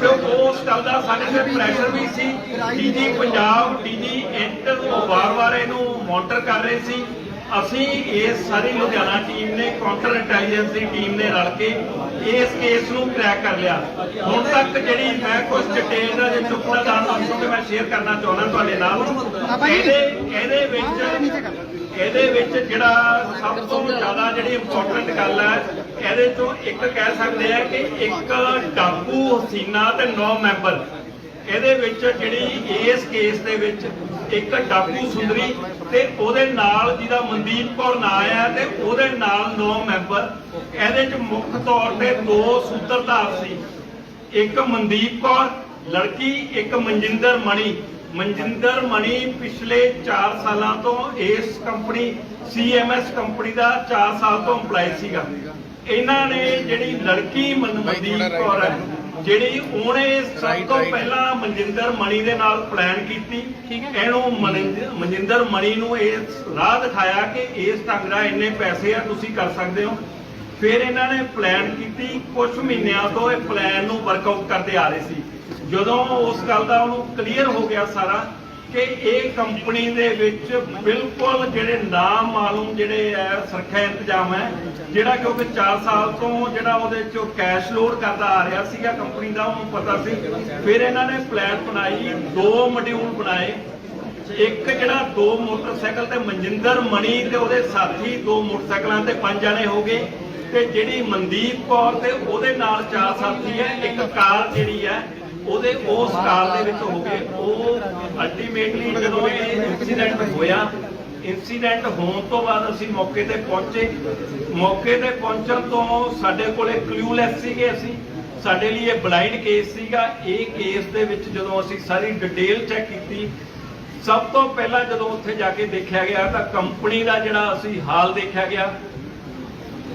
ਕਿਉਂਕਿ ਉਸ ਗੱਲ ਦਾ ਸਾਡੇ ਤੇ ਪ੍ਰੈਸ਼ਰ ਵੀ ਸੀ। ਡੀਜੀ ਪੰਜਾਬ, ਡੀਜੀ ਇੰਟਰ ਉਹ ਵਾਰ-ਵਾਰ ਇਹਨੂੰ ਮੋਨੀਟਰ ਕਰ ਰਹੇ ਸੀ। ਅਸੀਂ ਇਸ ਸਾਰੀ ਲੁਧਿਆਣਾ ਟੀਮ ਨੇ, ਕਾਊਂਟਰ ਇੰਟੈਲੀਜੈਂਸ ਦੀ ਟੀਮ ਨੇ ਰਲ ਕੇ ਇਸ ਕੇਸ ਨੂੰ ਕਰੈਕ ਕਰ ਲਿਆ। ਹੁਣ ਤੱਕ ਜਿਹੜੀ ਮੈਂ ਕੁਝ ਡਿਟੇਲ ਦਾ ਜੇ ਚੁੱਕਦਾ ਤੁਹਾਨੂੰ ਕਿ ਮੈਂ ਸ਼ੇਅਰ ਕਰਨਾ ਚਾਹੁੰਦਾ ਤੁਹਾਡੇ ਨਾਲ। ਇਹਦੇ ਵਿੱਚ ਜਿਹੜਾ ਸਭ ਤੋਂ ਜ਼ਿਆਦਾ ਜਿਹੜੀ ਇੰਪੋਰਟੈਂਟ ਗੱਲ ਹੈ, ਇਹਦੇ ਚੋਂ ਇੱਕ ਕਹਿ ਸਕਦੇ ਆ ਕਿ ਇੱਕ ਡਾਕੂ ਹਸੀਨਾ ਤੇ 9 ਮੈਂਬਰ। ਇਹਦੇ ਵਿੱਚ ਜਿਹੜੀ ਇਸ ਕੇਸ ਦੇ ਵਿੱਚ ਇੱਕ ਡਾਕੂ ਸੁੰਦਰੀ ਤੇ ਉਹਦੇ ਨਾਲ ਜਿਹਦਾ ਮਨਦੀਪ ਕੌਰ ਨਾਂ ਆ ਤੇ ਉਹਦੇ ਨਾਲ 9 ਮੈਂਬਰ। ਇਹਦੇ ਚ ਮੁੱਖ ਤੌਰ ਤੇ 2 ਸੂਤਰਧਾਰ ਸੀ, ਇੱਕ ਮਨਦੀਪ ਕੌਰ ਲੜਕੀ, ਇੱਕ ਮਨਜਿੰਦਰ ਮਣੀ। ਮਨਜਿੰਦਰ ਮਣੀ ਪਿਛਲੇ 4 ਸਾਲਾਂ ਤੋਂ ਇਸ ਕੰਪਨੀ CMS ਕੰਪਨੀ ਦਾ 4 ਸਾਲ ਤੋਂ EMPLOYE ਸੀਗਾ। ਇਹਨਾਂ ਨੇ ਜਿਹੜੀ ਲੜਕੀ ਮਨਦੀਪ ਕੌਰ ਹੈ, ਜਿਹੜੀ ਉਹਨੇ ਸਭ ਤੋਂ ਪਹਿਲਾਂ ਮਨਜਿੰਦਰ ਮਣੀ ਦੇ ਨਾਲ ਪਲਾਨ ਕੀਤੀ। ਇਹਨੂੰ ਮਨਜਿੰਦਰ ਮਣੀ ਨੂੰ ਇਸ ਰਾਹ ਦਿਖਾਇਆ ਕਿ ਇਸ ਢੰਗ ਨਾਲ ਇੰਨੇ ਪੈਸੇ ਆ, ਤੁਸੀਂ ਕਰ ਸਕਦੇ ਹੋ। ਫਿਰ ਇਹਨਾਂ ਨੇ ਪਲਾਨ ਕੀਤੀ। ਕੁਝ ਮਹੀਨਿਆਂ ਤੋਂ ਇਹ ਪਲਾਨ ਨੂੰ ਵਰਕਆਊਟ ਕਰਦੇ ਆ ਰਹੇ ਸੀ। ਜਦੋਂ ਉਸ ਗੱਲ ਦਾ ਉਹਨੂੰ ਕਲੀਅਰ ਹੋ ਗਿਆ ਸਾਰਾ ਕਿ ਇਹ ਕੰਪਨੀ ਦੇ ਵਿੱਚ ਬਿਲਕੁਲ ਜਿਹੜੇ ਨਾਮਾਲੂਮ ਜਿਹੜੇ ਹੈ ਸੁਰੱਖਿਆ ਇੰਤਜ਼ਾਮ ਹੈ, ਜਿਹੜਾ ਕਿਉਂਕਿ 4 ਸਾਲ ਤੋਂ ਜਿਹੜਾ ਉਹਦੇ ਚੋਂ ਕੈਸ਼ ਲੋਡ ਕਰਦਾ ਆ ਰਿਹਾ ਸੀਗਾ ਕੰਪਨੀ ਦਾ, ਉਹਨੂੰ ਪਤਾ ਸੀ। ਫਿਰ ਇਹਨਾਂ ਨੇ ਪਲਾਨ ਬਣਾਈ, 2 ਮੋਡਿਊਲ ਬਣਾਏ। ਇੱਕ ਜਿਹੜਾ 2 ਮੋਟਰਸਾਈਕਲ ਤੇ ਮਨਜਿੰਦਰ ਮਣੀ ਤੇ ਉਹਦੇ ਸਾਥੀ 2 ਮੋਟਰਸਾਈਕਲਾਂ ਤੇ 5 ਜਣੇ ਹੋ ਗਏ, ਤੇ ਜਿਹੜੀ ਮਨਦੀਪ ਕੌਰ ਤੇ ਉਹਦੇ ਨਾਲ 4 ਸਾਥੀ ਹੈ। ਇੱਕ ਕਾਰ ਜਿਹੜੀ ਹੈ ਉਹਦੇ ਉਸ ਕਾਰ ਦੇ ਵਿੱਚ ਹੋ ਗਏ। ਉਹ ਅਲਟੀਮੇਟਲੀ ਜਦੋਂ ਇਹ ਇਨਸੀਡੈਂਟ ਹੋਇਆ, ਇਨਸੀਡੈਂਟ ਹੋਣ ਤੋਂ ਬਾਅਦ ਅਸੀਂ ਮੌਕੇ ਤੇ ਪਹੁੰਚੇ। ਮੌਕੇ ਤੇ ਪਹੁੰਚਣ ਤੋਂ ਸਾਡੇ ਕੋਲੇ ਕਲੂਲੈਸ ਸੀਗੇ ਅਸੀਂ, ਸਾਡੇ ਲਈ ਇਹ ਬਲਾਈਂਡ ਕੇਸ ਸੀਗਾ। ਇਹ ਕੇਸ ਦੇ ਵਿੱਚ ਜਦੋਂ ਅਸੀਂ ਸਾਰੀ ਡਿਟੇਲ ਚੈੱਕ ਕੀਤੀ, ਸਭ ਤੋਂ ਪਹਿਲਾਂ ਜਦੋਂ ਉੱਥੇ ਜਾ ਕੇ ਦੇਖਿਆ ਗਿਆ ਤਾਂ ਕੰਪਨੀ ਦਾ ਜਿਹੜਾ ਅਸੀਂ ਹਾਲ ਦੇਖਿਆ ਗਿਆ,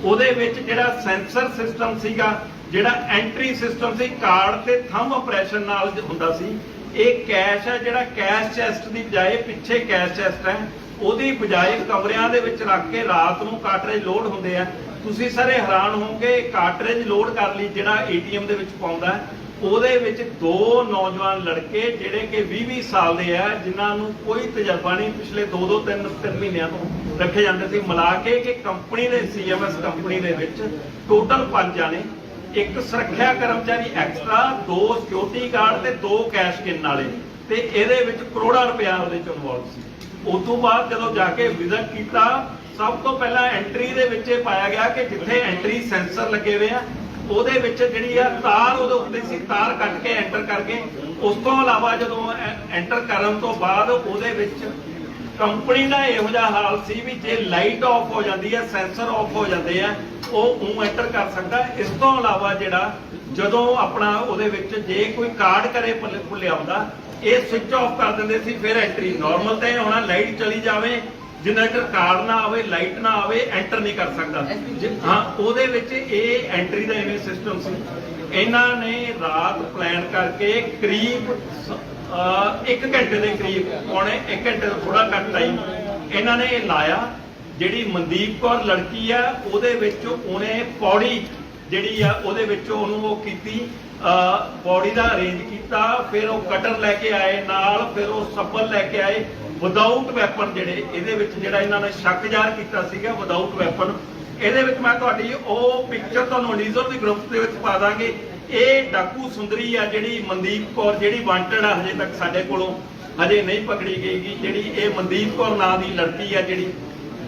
ਉਹਦੇ ਵਿੱਚ ਜਿਹੜਾ ਸੈਂਸਰ ਸਿਸਟਮ ਸੀਗਾ, ਜਿਹੜਾ ਐਂਟਰੀ ਸਿਸਟਮ ਸੀ, ਕਾਰਡ ਤੇ ਥੰਬ ਆਪਰੇਸ਼ਨ ਨਾਲ ਹੁੰਦਾ ਸੀ। ਇਹ ਕੈਸ਼ ਹੈ ਜਿਹੜਾ ਕੈਸ਼ ਚੈਸਟ ਦੀ ਬਜਾਏ ਪਿੱਛੇ ਕੈਸ਼ ਚੈਸਟ ਹੈ, ਉਹਦੀ ਬਜਾਏ ਕਮਰਿਆਂ ਦੇ ਵਿੱਚ ਰੱਖ ਕੇ ਰਾਤ ਨੂੰ ਕਾਰਟਰੇਜ ਲੋਡ ਹੁੰਦੇ ਆ। ਤੁਸੀਂ ਸਾਰੇ ਹੈਰਾਨ ਹੋਵੋਗੇ, ਕਾਰਟਰੇਜ ਲੋਡ ਕਰ ਲਈ ਜਿਹੜਾ ATM ਦੇ ਵਿੱਚ ਪਾਉਂਦਾ, ਉਹਦੇ ਵਿੱਚ 2 ਨੌਜਵਾਨ ਲੜਕੇ ਜਿਹੜੇ ਕਿ 20-20 ਸਾਲ ਦੇ ਆ, ਜਿਨ੍ਹਾਂ ਨੂੰ ਕੋਈ ਤਜਰਬਾ ਨਹੀਂ, ਪਿਛਲੇ 2-3 ਮਹੀਨਿਆਂ ਤੋਂ ਰੱਖੇ ਜਾਂਦੇ ਸੀ। ਮਿਲਾ ਕੇ ਕਿ ਕੰਪਨੀ ਦੇ CMS ਕੰਪਨੀ ਦੇ ਵਿੱਚ ਟੋਟਲ 5 ਜਾਣੇ, ਇੱਕ ਸੁਰੱਖਿਆ ਕਰਮਚਾਰੀ ਐਕਸਟਰਾ, 2 ਸਿਕਿਉਰਿਟੀ ਗਾਰਡ ਤੇ 2 ਕੈਸ਼ ਗਿਣਨ ਵਾਲੇ, ਤੇ ਇਹਦੇ ਵਿੱਚ ਕਰੋੜਾਂ ਰੁਪਇਆ ਉਹਦੇ ਚ ਇਨਵੋਲਵ ਸੀ। ਉਸ ਤੋਂ ਬਾਅਦ ਜਦੋਂ ਜਾ ਕੇ ਵਿਜ਼ਿਟ ਕੀਤਾ, ਸਭ ਤੋਂ ਪਹਿਲਾਂ ਐਂਟਰੀ ਦੇ ਵਿੱਚ ਇਹ ਪਾਇਆ ਗਿਆ ਕਿ ਜਿੱਥੇ ਐਂਟਰੀ ਸੈਂਸਰ ਲੱਗੇ ਹੋਏ ਆ, ਉਹਦੇ ਵਿੱਚ ਜਿਹੜੀ ਆ ਤਾਰ ਉਹਦੇ ਉੱਤੇ ਸੀ, ਤਾਰ ਕੱਟ ਕੇ ਐਂਟਰ ਕਰਕੇ। ਉਸ ਤੋਂ ਇਲਾਵਾ ਜਦੋਂ ਐਂਟਰ ਕਰਨ ਤੋਂ ਬਾਅਦ ਉਹਦੇ ਵਿੱਚ ਕੰਪਨੀ ਦਾ ਇਹੋ ਜਿਹਾ ਹਾਲ ਸੀ ਵੀ ਜੇ ਲਾਈਟ ਆਫ ਹੋ ਜਾਂਦੀ ਹੈ, ਸੈਂਸਰ ਆਫ ਹੋ ਜਾਂਦੇ ਆ, ਉਹ ਐਂਟਰ ਕਰ ਸਕਦਾ। ਇਸ ਤੋਂ ਇਲਾਵਾ ਜਿਹੜਾ ਜਦੋਂ ਆਪਣਾ ਉਹਦੇ ਵਿੱਚ ਜੇ ਕੋਈ ਕਾਰਡ ਕਰੇ ਭੁੱਲਿਆ ਹੁੰਦਾ, ਇਹ ਸਵਿਚ ਆਫ ਕਰ ਦਿੰਦੇ ਸੀ। ਫਿਰ ਐਂਟਰੀ ਨਾਰਮਲ ਤੇ ਹੋਣਾ, ਲਾਈਟ ਚਲੀ ਜਾਵੇ, ਜਿੰਨਾ ਚਿਰ ਕਾਰਡ ਨਾ ਆਵੇ, ਲਾਈਟ ਨਾ ਆਵੇ, ਐਂਟਰ ਨਹੀਂ ਕਰ ਸਕਦਾ। ਹਾਂ, ਉਹਦੇ ਵਿੱਚ ਇਹ ਐਂਟਰੀ ਦਾ ਇਵੇਂ ਸਿਸਟਮ ਸੀ। ਇਹਨਾਂ ਨੇ ਰਾਤ ਪਲਾਨ ਕਰਕੇ ਕਰੀਬ 1 ਘੰਟੇ ਦੇ ਕਰੀਬ, ਪੌਣੇ 1 ਘੰਟੇ ਤੋਂ ਥੋੜਾ ਘੱਟ ਟਾਈਮ ਇਹਨਾਂ ਨੇ ਲਾਇਆ। ਜਿਹੜੀ ਮਨਦੀਪ ਕੌਰ ਲੜਕੀ ਆ, ਉਹਦੇ ਵਿੱਚ ਉਹਨੇ ਪੌੜੀ ਜਿਹੜੀ ਆ ਉਹਦੇ ਵਿੱਚ ਉਹਨੂੰ ਉਹ ਕੀਤੀ, ਪੌੜੀ ਦਾ ਅਰੇਂਜ ਕੀਤਾ। ਫਿਰ ਉਹ ਕਟਰ ਲੈ ਕੇ ਆਏ ਨਾਲ, ਫਿਰ ਉਹ ਸੱਬਲ ਲੈ ਕੇ ਆਏ ਵਿਦਆਊਟ ਵੈਪਨ। ਜਿਹੜੇ ਇਹਦੇ ਵਿੱਚ ਜਿਹੜਾ ਇਹਨਾਂ ਨੇ ਸ਼ੱਕ ਜ਼ਾਹਰ ਕੀਤਾ ਸੀਗਾ ਵਿਦਆਊਟ ਵੈਪਨ, ਇਹਦੇ ਵਿੱਚ ਮੈਂ ਤੁਹਾਡੀ ਉਹ ਪਿਕਚਰ ਤੁਹਾਨੂੰ ਨੀਜ਼ਰ ਦੀ ਗਰੁੱਪ ਦੇ ਵਿੱਚ ਪਾ ਦਾਂਗੇ। ਇਹ ਡਾਕੂ ਸੁੰਦਰੀ ਆ ਜਿਹੜੀ ਮਨਦੀਪ ਕੌਰ, ਜਿਹੜੀ ਵਾਂਟਡ ਆ, ਹਜੇ ਤੱਕ ਸਾਡੇ ਕੋਲੋਂ ਹਜੇ ਨਹੀਂ ਪਕੜੀ ਗਈ। ਜਿਹੜੀ ਇਹ ਮਨਦੀਪ ਕੌਰ ਨਾਂ ਦੀ ਲੜਕੀ ਆ, ਜਿਹੜੀ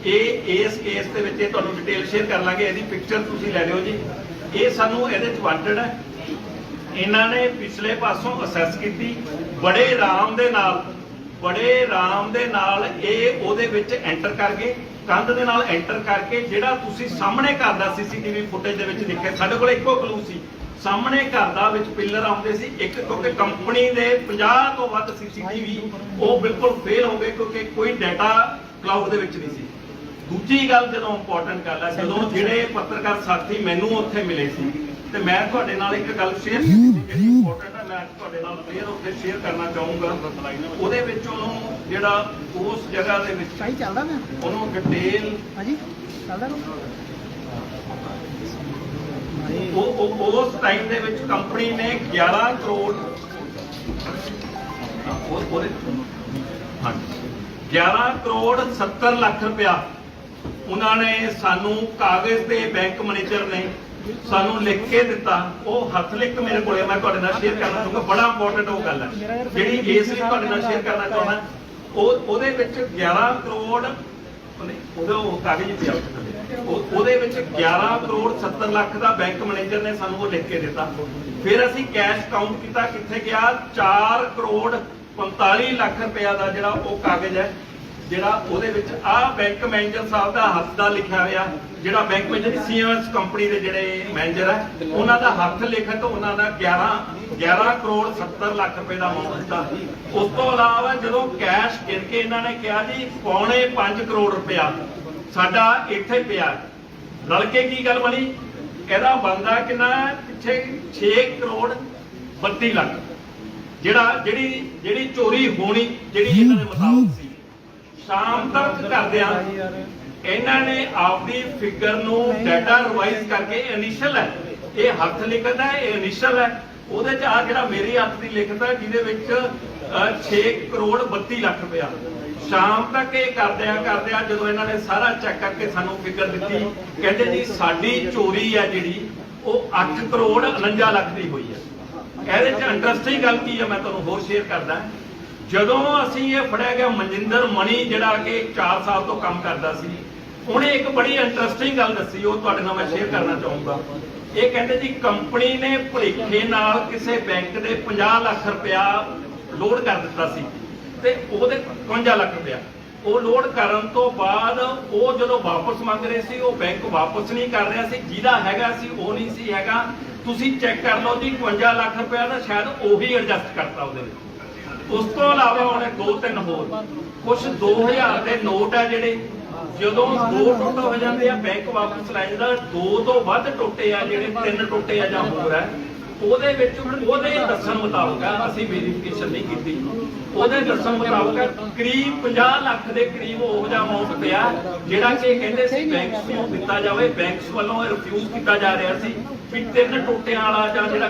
ਇਹ ਇਸ ਕੇਸ ਦੇ ਵਿੱਚ, ਇਹ ਤੁਹਾਨੂੰ ਡਿਟੇਲ ਸ਼ੇਅਰ ਕਰ ਲਾਂਗੇ, ਇਹਦੀ ਪਿਕਚਰ ਤੁਸੀਂ ਲੈ ਲਿਓ ਜੀ। ਇਹ ਸਾਨੂੰ ਇਹਦੇ ਚ ਵਾਂਟਡ ਹੈ। ਇਹਨਾਂ ਨੇ ਪਿਛਲੇ ਪਾਸੋਂ ਅਸੈਸ ਕੀਤੀ, ਬੜੇ ਆਰਾਮ ਦੇ ਨਾਲ ਇਹ ਉਹਦੇ ਵਿੱਚ ਐਂਟਰ ਕਰ ਗਏ, ਕੰਧ ਦੇ ਨਾਲ ਐਂਟਰ ਕਰਕੇ। ਜਿਹੜਾ ਤੁਸੀਂ ਸਾਹਮਣੇ ਘਰ ਦਾ CCTV ਫੁਟੇਜ ਦੇ ਵਿੱਚ ਦੇਖਿਆ, ਸਾਡੇ ਕੋਲ ਇੱਕੋ ਕਲੂ ਸੀ, ਸਾਹਮਣੇ ਘਰ ਦਾ ਵਿੱਚ ਪਿੱਲਰ ਆਉਂਦੇ ਸੀ ਇੱਕ, ਕਿਉਂਕਿ ਕੰਪਨੀ ਦੇ 50 ਤੋਂ ਵੱਧ CCTV ਉਹ ਬਿਲਕੁਲ ਫੇਲ ਹੋ ਗਏ ਕਿਉਂਕਿ ਕੋਈ ਡਾਟਾ ਕਲਾਊਡ ਦੇ ਵਿੱਚ ਨਹੀਂ ਸੀ। ਦੂਜੀ ਗੱਲ ਜਦੋਂ ਇੰਪੋਰਟੈਂਟ ਗੱਲ ਹੈ, ਜਦੋਂ ਜਿਹੜੇ ਪੱਤਰਕਾਰ ਸਾਥੀ ਮੈਨੂੰ ਉੱਥੇ ਮਿਲੇ ਸੀ ਤੇ ਮੈਂ ਤੁਹਾਡੇ ਨਾਲ ਇੱਕ ਗੱਲ ਸ਼ੇਅਰ ਕੀਤੀ ਜਿਹੜੀ ਇੰਪੋਰਟੈਂਟ ਹੈ। ਮੈਂ ਅੱਜ ਤੁਹਾਡੇ ਨਾਲ ਫੇਰ ਉੱਥੇ ਸ਼ੇਅਰ ਕਰਨਾ ਚਾਹੂੰਗਾ। ਉਹਦੇ ਵਿੱਚ ਉਹਨੂੰ ਜਿਹੜਾ ਉਸ ਜਗ੍ਹਾ ਦੇ ਵਿੱਚ ਸਹੀ ਚੱਲਦਾ ਮੈਂ ਉਹਨੂੰ ਡਿਟੇਲ ਹਾਂਜੀ ਚੱਲਦਾ ਉਸ ਟਾਈਮ ਦੇ ਵਿੱਚ ਕੰਪਨੀ ਨੇ 11 ਕਰੋੜ ਉਹਦੇ ਹਾਂਜੀ 11 ਕਰੋੜ 70 ਲੱਖ ਰੁਪਇਆ ਉਹਨਾਂ ਨੇ ਸਾਨੂੰ ਕਾਗਜ਼ ਤੇ ਬੈਂਕ ਮੈਨੇਜਰ ਨੇ ਸਾਨੂੰ ਲਿਖ ਕੇ ਦਿੱਤਾ। ਉਹ ਹੱਥ ਲਿਖ ਮੇਰੇ ਕੋਲੇ ਮੈਂ ਤੁਹਾਡੇ ਨਾਲ ਸ਼ੇਅਰ ਕਰਨਾ ਚਾਹੁੰਦਾ। ਬੜਾ ਇੰਪੋਰਟੈਂਟ ਉਹ ਗੱਲ ਹੈ ਜਿਹੜੀ ਇਸ ਲਈ ਤੁਹਾਡੇ ਨਾਲ ਸ਼ੇਅਰ ਕਰਨਾ ਚਾਹੁੰਦਾ। ਉਹਦੇ ਵਿੱਚ 11 ਕਰੋੜ ਉਹਦੇ ਉਹ ਕਾਗਜ਼ ਪਿਆ ਉਹਦੇ ਵਿੱਚ 11 ਕਰੋੜ 70 ਲੱਖ ਦਾ ਬੈਂਕ ਮੈਨੇਜਰ ਨੇ ਸਾਨੂੰ ਉਹ ਲਿਖ ਕੇ ਦਿੱਤਾ। ਫਿਰ ਅਸੀਂ ਕੈਸ਼ ਕਾਊਂਟ ਕੀਤਾ, ਕਿੱਥੇ ਗਿਆ 4 ਕਰੋੜ 45 ਲੱਖ ਰੁਪਇਆ ਦਾ ਜਿਹੜਾ ਉਹ ਕਾਗਜ਼ ਹੈ, ਜਿਹੜਾ ਉਹਦੇ ਵਿੱਚ ਆਹ ਬੈਂਕ ਮੈਨੇਜਰ ਸਾਹਿਬ ਦਾ ਹੱਥ ਦਾ ਲਿਖਿਆ ਹੋਇਆ, ਜਿਹੜਾ ਬੈਂਕ ਮੈਨੇਜਰ ਸੀਐਮਐਸ ਕੰਪਨੀ ਦੇ ਜਿਹੜੇ ਮੈਨੇਜਰ ਹੈ ਉਹਨਾਂ ਦਾ ਹੱਥ ਲਿਖਤ, ਉਹਨਾਂ ਦਾ 11 ਕਰੋੜ 70 ਲੱਖ ਰੁਪਏ ਦਾ ਅਮਾਉਂਟ ਦਿੱਤਾ। ਉਸ ਤੋਂ ਇਲਾਵਾ ਜਦੋਂ ਕੈਸ਼ ਗਿਣ ਕੇ ਇਹਨਾਂ ਨੇ ਕਿਹਾ ਜੀ 4.5 ਕਰੋੜ ਰੁਪਇਆ ਸਾਡਾ ਇੱਥੇ ਪਿਆ, ਰਲ ਕੇ ਕੀ ਗੱਲ ਬਣੀ, ਇਹਦਾ ਬਣਦਾ ਕਿੰਨਾ ਪਿੱਛੇ 6 ਕਰੋੜ 32 ਲੱਖ ਜਿਹੜੀ ਚੋਰੀ ਹੋਣੀ ਜਿਹੜੀ ਇਹਨਾਂ ਦੇ ਮੁਤਾਬਕ ਸੀ। ਸ਼ਾਮ ਤੱਕ ਕਰਦਿਆਂ ਇਹਨਾਂ ਨੇ ਆਪਦੀ ਫਿਗਰ ਨੂੰ ਡਾਟਾ ਰਿਵਾਈਜ਼ ਕਰਕੇ ਇਨੀਸ਼ੀਅਲ ਹੈ, ਇਹ ਹੱਥ ਲਿਖਤ ਹੈ, ਇਹ ਇਨੀਸ਼ੀਅਲ ਹੈ, ਉਹਦੇ ਚ ਆ ਜਿਹੜਾ ਮੇਰੀ ਹੱਥ ਦੀ ਲਿਖਤ ਹੈ ਜਿਹਦੇ ਵਿੱਚ 6 ਕਰੋੜ 32 ਲੱਖ ਰੁਪਇਆ। ਸ਼ਾਮ ਤੱਕ ਇਹ ਕਰਦਿਆਂ ਜਦੋਂ ਇਹਨਾਂ ਨੇ ਸਾਰਾ ਚੈੱਕ ਕਰਕੇ ਸਾਨੂੰ ਫਿਗਰ ਦਿੱਤੀ, ਕਹਿੰਦੇ ਜੀ ਸਾਡੀ ਚੋਰੀ ਹੈ ਜਿਹੜੀ ਉਹ 8 ਕਰੋੜ 49 ਲੱਖ ਦੀ ਹੋਈ ਹੈ। ਇਹਦੇ ਚ ਇੰਟਰਸਟਿੰਗ ਗੱਲ ਕੀ ਹੈ ਮੈਂ ਤੁਹਾਨੂੰ ਹੋਰ ਸ਼ੇਅਰ ਕਰਦਾ। ਜਦੋਂ ਅਸੀਂ ਇਹ ਫੜਿਆ ਗਿਆ ਮਨਜਿੰਦਰ ਮਣੀ ਜਿਹੜਾ ਕਿ 4 ਸਾਲ ਤੋਂ ਕੰਮ ਕਰਦਾ ਸੀ, ਉਹਨੇ ਇੱਕ ਬੜੀ ਇੰਟਰਸਟਿੰਗ ਗੱਲ ਦੱਸੀ, ਉਹ ਤੁਹਾਡੇ ਨਾਲ ਮੈਂ ਸ਼ੇਅਰ ਕਰਨਾ ਚਾਹੂੰਗਾ। ਇਹ ਕਹਿੰਦੇ ਜੀ ਕੰਪਨੀ ਨੇ ਭੁਲੇਖੇ ਨਾਲ ਕਿਸੇ ਬੈਂਕ ਦੇ 50 ਲੱਖ ਰੁਪਇਆ ਲੋਡ ਕਰ ਦਿੱਤਾ ਸੀ ਤੇ ਉਹਦੇ 55 ਲੱਖ ਰੁਪਇਆ ਉਹ ਲੋਡ ਕਰਨ ਤੋਂ ਬਾਅਦ ਉਹ ਜਦੋਂ ਵਾਪਸ ਮੰਗ ਰਹੇ ਸੀ, ਉਹ ਬੈਂਕ ਵਾਪਸ ਨਹੀਂ ਕਰ ਰਿਹਾ ਸੀ, ਜਿਹਦਾ ਹੈਗਾ ਸੀ ਉਹ ਨਹੀਂ ਸੀ ਹੈਗਾ। ਤੁਸੀਂ ਚੈੱਕ ਕਰ ਲਓ ਜੀ 55 ਲੱਖ ਰੁਪਇਆ ਤਾਂ ਸ਼ਾਇਦ ਉਹੀ ਐਡਜਸਟ ਕਰਤਾ ਉਹਦੇ ਵਿੱਚ। ਉਸ ਤੋਂ ਇਲਾਵਾ ਉਹਨੇ 2-3 ਹੋਰ ਕੁਝ 2000 ਦੇ ਨੋਟ ਆ ਜਿਹੜੇ ਜਦੋਂ 2 ਟੁੱਟ ਹੋ ਜਾਂਦੇ ਆ ਬੈਂਕ ਵਾਪਸ ਲੈ ਜਾਂਦਾ, 2 ਤੋਂ ਵੱਧ ਟੁੱਟੇ ਆ ਜਿਹੜੇ 3 ਟੁੱਟੇ ਆ ਜਾਂ ਹੋਰ ਹੈ, ਉਹਦੇ ਵਿੱਚ ਉਹਦੇ ਦੱਸਣ ਮੁਤਾਬਕ ਅਸੀਂ ਵੈਰੀਫਿਕੇਸ਼ਨ ਨਹੀਂ ਕੀਤੀ, ਉਹਦੇ ਦੱਸਣ ਮੁਤਾਬਕ ਕਰੀਬ 50 ਲੱਖ ਦੇ ਕਰੀਬ ਉਹ ਜਿਹਾ ਅਮਾਉਂਟ ਪਿਆ ਜਿਹੜਾ ਕਿ ਕਹਿੰਦੇ ਸੀ ਬੈਂਕਸ ਨੂੰ ਦਿੱਤਾ ਜਾਵੇ, ਬੈਂਕਸ ਵੱਲੋਂ ਰਿਫਿਊਜ਼ ਕੀਤਾ ਜਾ ਰਿਹਾ ਸੀ ਵੀ 3 ਟੁੱਟਿਆਂ ਵਾਲਾ ਜਾਂ ਜਿਹੜਾ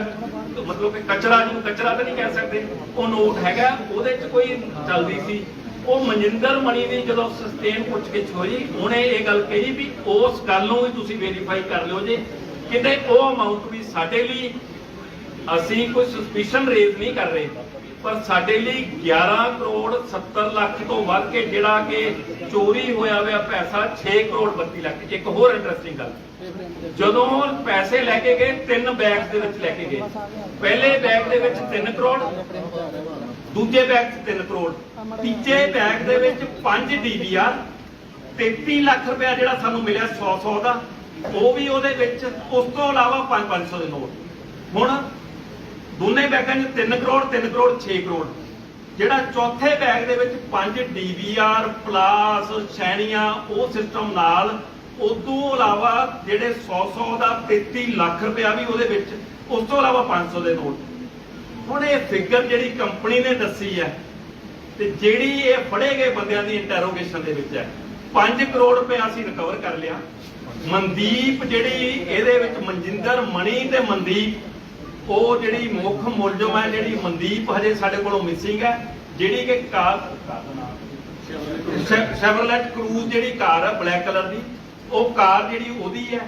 ਮਤਲਬ ਕਿ ਕਚਰਾ, ਜਿਹਨੂੰ ਕਚਰਾ ਤਾਂ ਨਹੀਂ ਕਹਿ ਸਕਦੇ, ਉਹ ਨੋਟ ਹੈਗਾ ਉਹਦੇ 'ਚ ਕੋਈ ਚੱਲਦੀ ਸੀ। ਉਹ ਮਨਜਿੰਦਰ ਮਣੀ ਦੀ ਜਦੋਂ ਸਸਟੇਨ ਪੁੱਛਗਿੱਛ ਹੋਈ, ਉਹਨੇ ਇਹ ਗੱਲ ਕਹੀ ਵੀ ਉਸ ਗੱਲ ਨੂੰ ਵੀ ਤੁਸੀਂ ਵੈਰੀਫਾਈ ਕਰ ਲਿਓ ਜੀ, ਕਿਤੇ ਉਹ ਅਮਾਉਂਟ ਵੀ ਸਾਡੇ ਲਈ, ਅਸੀਂ ਕੋਈ ਸਸਪੀਸ਼ਨ ਰੇਜ਼ ਨਹੀਂ ਕਰ ਰਹੇ, ਪਰ ਸਾਡੇ ਲਈ 11 ਕਰੋੜ 70 ਲੱਖ ਤੋਂ ਵੱਧ ਕੇ ਜਿਹੜਾ ਕਿ ਚੋਰੀ ਹੋਇਆ ਪੈਸਾ 6 ਕਰੋੜ 32 ਲੱਖ। ਇੱਕ ਹੋਰ ਇੰਟਰਸਟਿੰਗ ਗੱਲ, ਜਦੋਂ ਪੈਸੇ ਲੈ ਕੇ ਗਏ 3 ਬੈਗ ਦੇ ਵਿੱਚ ਲੈ ਕੇ ਗਏ, ਪਹਿਲੇ ਬੈਗ ਦੇ ਵਿੱਚ 3 ਕਰੋੜ, ਦੂਜੇ ਬੈਗ 'ਚ 3 ਕਰੋੜ, ਤੀਜੇ ਬੈਗ ਦੇ ਵਿੱਚ 5 DVR, 33 ਲੱਖ ਰੁਪਇਆ ਜਿਹੜਾ ਸਾਨੂੰ ਮਿਲਿਆ 100 ਦਾ, ਉਹ ਵੀ ਉਹਦੇ ਵਿੱਚ, ਉਸ ਤੋਂ ਇਲਾਵਾ 500 ਦੇ ਨੋਟ। ਹੁਣ ਦੋਨੇ ਬੈਗਾਂ 'ਚ 3 ਕਰੋੜ 6 ਕਰੋੜ, ਜਿਹੜਾ ਚੌਥੇ ਬੈਗ ਦੇ ਵਿੱਚ 5 DVR ਪਲਾਸ ਸ਼ੈਣੀਆਂ ਉਹ ਸਿਸਟਮ ਨਾਲ, ਉਦੋਂ ਇਲਾਵਾ ਜਿਹੜੇ 100 ਦਾ 33 ਲੱਖ ਰੁਪਇਆ ਵੀ ਉਹਦੇ ਵਿੱਚ, ਉਸ ਤੋਂ ਇਲਾਵਾ 500 ਦੇ ਨੋਟ। ਹੁਣ ਇਹ ਫਿਗਰ ਜਿਹੜੀ ਕੰਪਨੀ ਨੇ ਦੱਸੀ ਹੈ ਤੇ ਜਿਹੜੀ ਇਹ ਫੜੇ ਗਏ ਬੰਦਿਆਂ ਦੀ ਇੰਟਰੋਗੇਸ਼ਨ ਦੇ ਵਿੱਚ ਹੈ, 5 ਕਰੋੜ ਰੁਪਇਆ ਅਸੀਂ ਰਿਕਵਰ ਕਰ ਲਿਆ। ਮਨਦੀਪ ਜਿਹੜੀ ਇਹਦੇ ਵਿੱਚ ਮਨਜਿੰਦਰ ਮਣੀ ਤੇ ਮਨਦੀਪ, ਉਹ ਜਿਹੜੀ ਮੁੱਖ ਮੁਲਜ਼ਮ ਹੈ, ਜਿਹੜੀ ਮਨਦੀਪ ਹਜੇ ਸਾਡੇ ਕੋਲੋਂ ਮਿਸਿੰਗ ਹੈ, ਜਿਹੜੀ ਕਿ ਕਾਰ ਸ਼ੈਵਰਲੇਟ ਕਰੂਜ਼ ਜਿਹੜੀ ਕਾਰ ਹੈ ਬਲੈਕ ਕਲਰ ਦੀ, ਉਹ ਕਾਰ ਜਿਹੜੀ ਉਹਦੀ ਹੈ,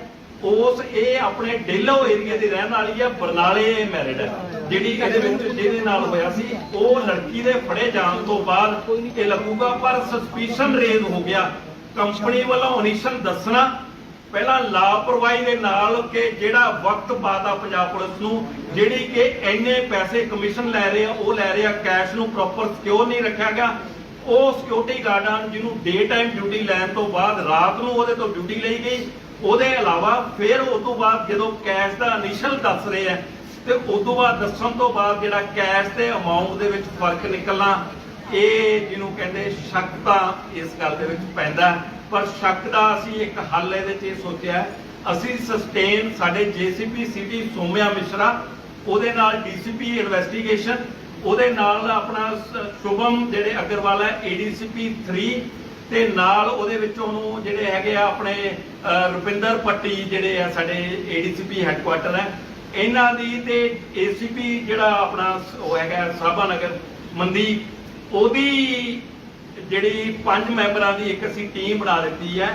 ਉਸ ਇਹ ਆਪਣੇ ਡੇਲੋ ਏਰੀਆ ਦੀ ਰਹਿਣ ਵਾਲੀ ਹੈ, ਬਰਨਾਲੇ ਮੈਰਿਡ ਹੈ, ਜਿਹੜੀ ਇਹਦੇ ਵਿੱਚ ਜਿਹਦੇ ਨਾਲ ਹੋਇਆ ਸੀ ਉਹ ਲੜਕੀ ਦੇ ਫੜੇ ਜਾਣ ਤੋਂ ਬਾਅਦ ਇਹ ਲੱਗੂਗਾ, ਪਰ ਸਸਪੀਸ਼ਨ ਰੇਜ਼ ਹੋ ਗਿਆ। ਕੰਪਨੀ ਵੱਲੋਂ ਇਨੀਸ਼ੀਅਲ ਦੱਸਣਾ ਪਹਿਲਾਂ ਲਾਪਰਵਾਹੀ ਦੇ ਨਾਲ ਕਿ ਜਿਹੜਾ ਵਕਤ ਪਾਤਾ ਪੰਜਾਬ ਪੁਲਿਸ ਨੂੰ, ਜਿਹੜੀ ਕਿ ਇੰਨੇ ਪੈਸੇ ਕਮਿਸ਼ਨ ਲੈ ਰਹੇ ਆ, ਉਹ ਲੈ ਰਹੇ ਆ, ਕੈਸ਼ ਨੂੰ ਪ੍ਰੋਪਰ ਸਿਕਿਉਰ ਨਹੀਂ ਰੱਖਿਆ ਗਿਆ। ਉਹ ਸਿਕਿਉਰਿਟੀ ਗਾਰਡਾਂ ਜਿਹਨੂੰ ਡੇ ਟਾਈਮ ਡਿਊਟੀ ਲੈਣ ਤੋਂ ਬਾਅਦ ਰਾਤ ਨੂੰ ਉਹਦੇ ਤੋਂ ਡਿਊਟੀ ਲਈ ਗਈ। ਉਹਦੇ ਇਲਾਵਾ ਫਿਰ ਉਸ ਤੋਂ ਬਾਅਦ ਜਦੋਂ ਕੈਸ਼ ਦਾ ਇਨੀਸ਼ੀਅਲ ਦੱਸ ਰਹੇ ਆ ਤੇ ਉਸ ਤੋਂ ਬਾਅਦ ਦੱਸਣ ਤੋਂ ਬਾਅਦ ਜਿਹੜਾ ਕੈਸ਼ ਤੇ ਅਮਾਉਂਟ ਦੇ ਵਿੱਚ ਫਰਕ ਨਿਕਲਣਾ, ਇਹ ਜਿਹਨੂੰ ਕਹਿੰਦੇ ਸ਼ੱਕ ਤਾਂ ਇਸ ਗੱਲ ਦੇ ਵਿੱਚ ਪੈਂਦਾ। ਪਰ ਸ਼ੱਕ ਦਾ ਅਸੀਂ ਇੱਕ ਹੱਲ ਇਹਦੇ 'ਚ ਇਹ ਸੋਚਿਆ, ਅਸੀਂ ਸਸਟੇਨ ਸਾਡੇ JCP ਸਿਟੀ ਸੋਮਿਆ ਮਿਸ਼ਰਾ ਉਹਦੇ ਨਾਲ ਡੀਸੀਪੀ ਇਨਵੈਸਟੀਗੇਸ਼ਨ, ਉਹਦੇ ਨਾਲ ਆਪਣਾ ਸ਼ੁਭਮ ਜਿਹੜੇ ਅਗਰਵਾਲ ਹੈ ADCP 3, ਤੇ ਨਾਲ ਉਹਦੇ ਵਿੱਚ ਉਹਨੂੰ ਜਿਹੜੇ ਹੈਗੇ ਆ ਆਪਣੇ ਰੁਪਿੰਦਰ ਪੱਟੀ ਜਿਹੜੇ ਆ ਸਾਡੇ ADCP ਹੈੱਡਕੁਆਟਰ ਹੈ ਇਹਨਾਂ ਦੀ, ਤੇ ACP ਜਿਹੜਾ ਆਪਣਾ ਉਹ ਹੈਗਾ ਸਾਬਾ ਨਗਰ ਮਨਦੀਪ, ਉਹਦੀ ਜਿਹੜੀ 5 ਮੈਂਬਰਾਂ ਦੀ ਇੱਕ ਅਸੀਂ ਟੀਮ ਬਣਾ ਦਿੱਤੀ ਹੈ।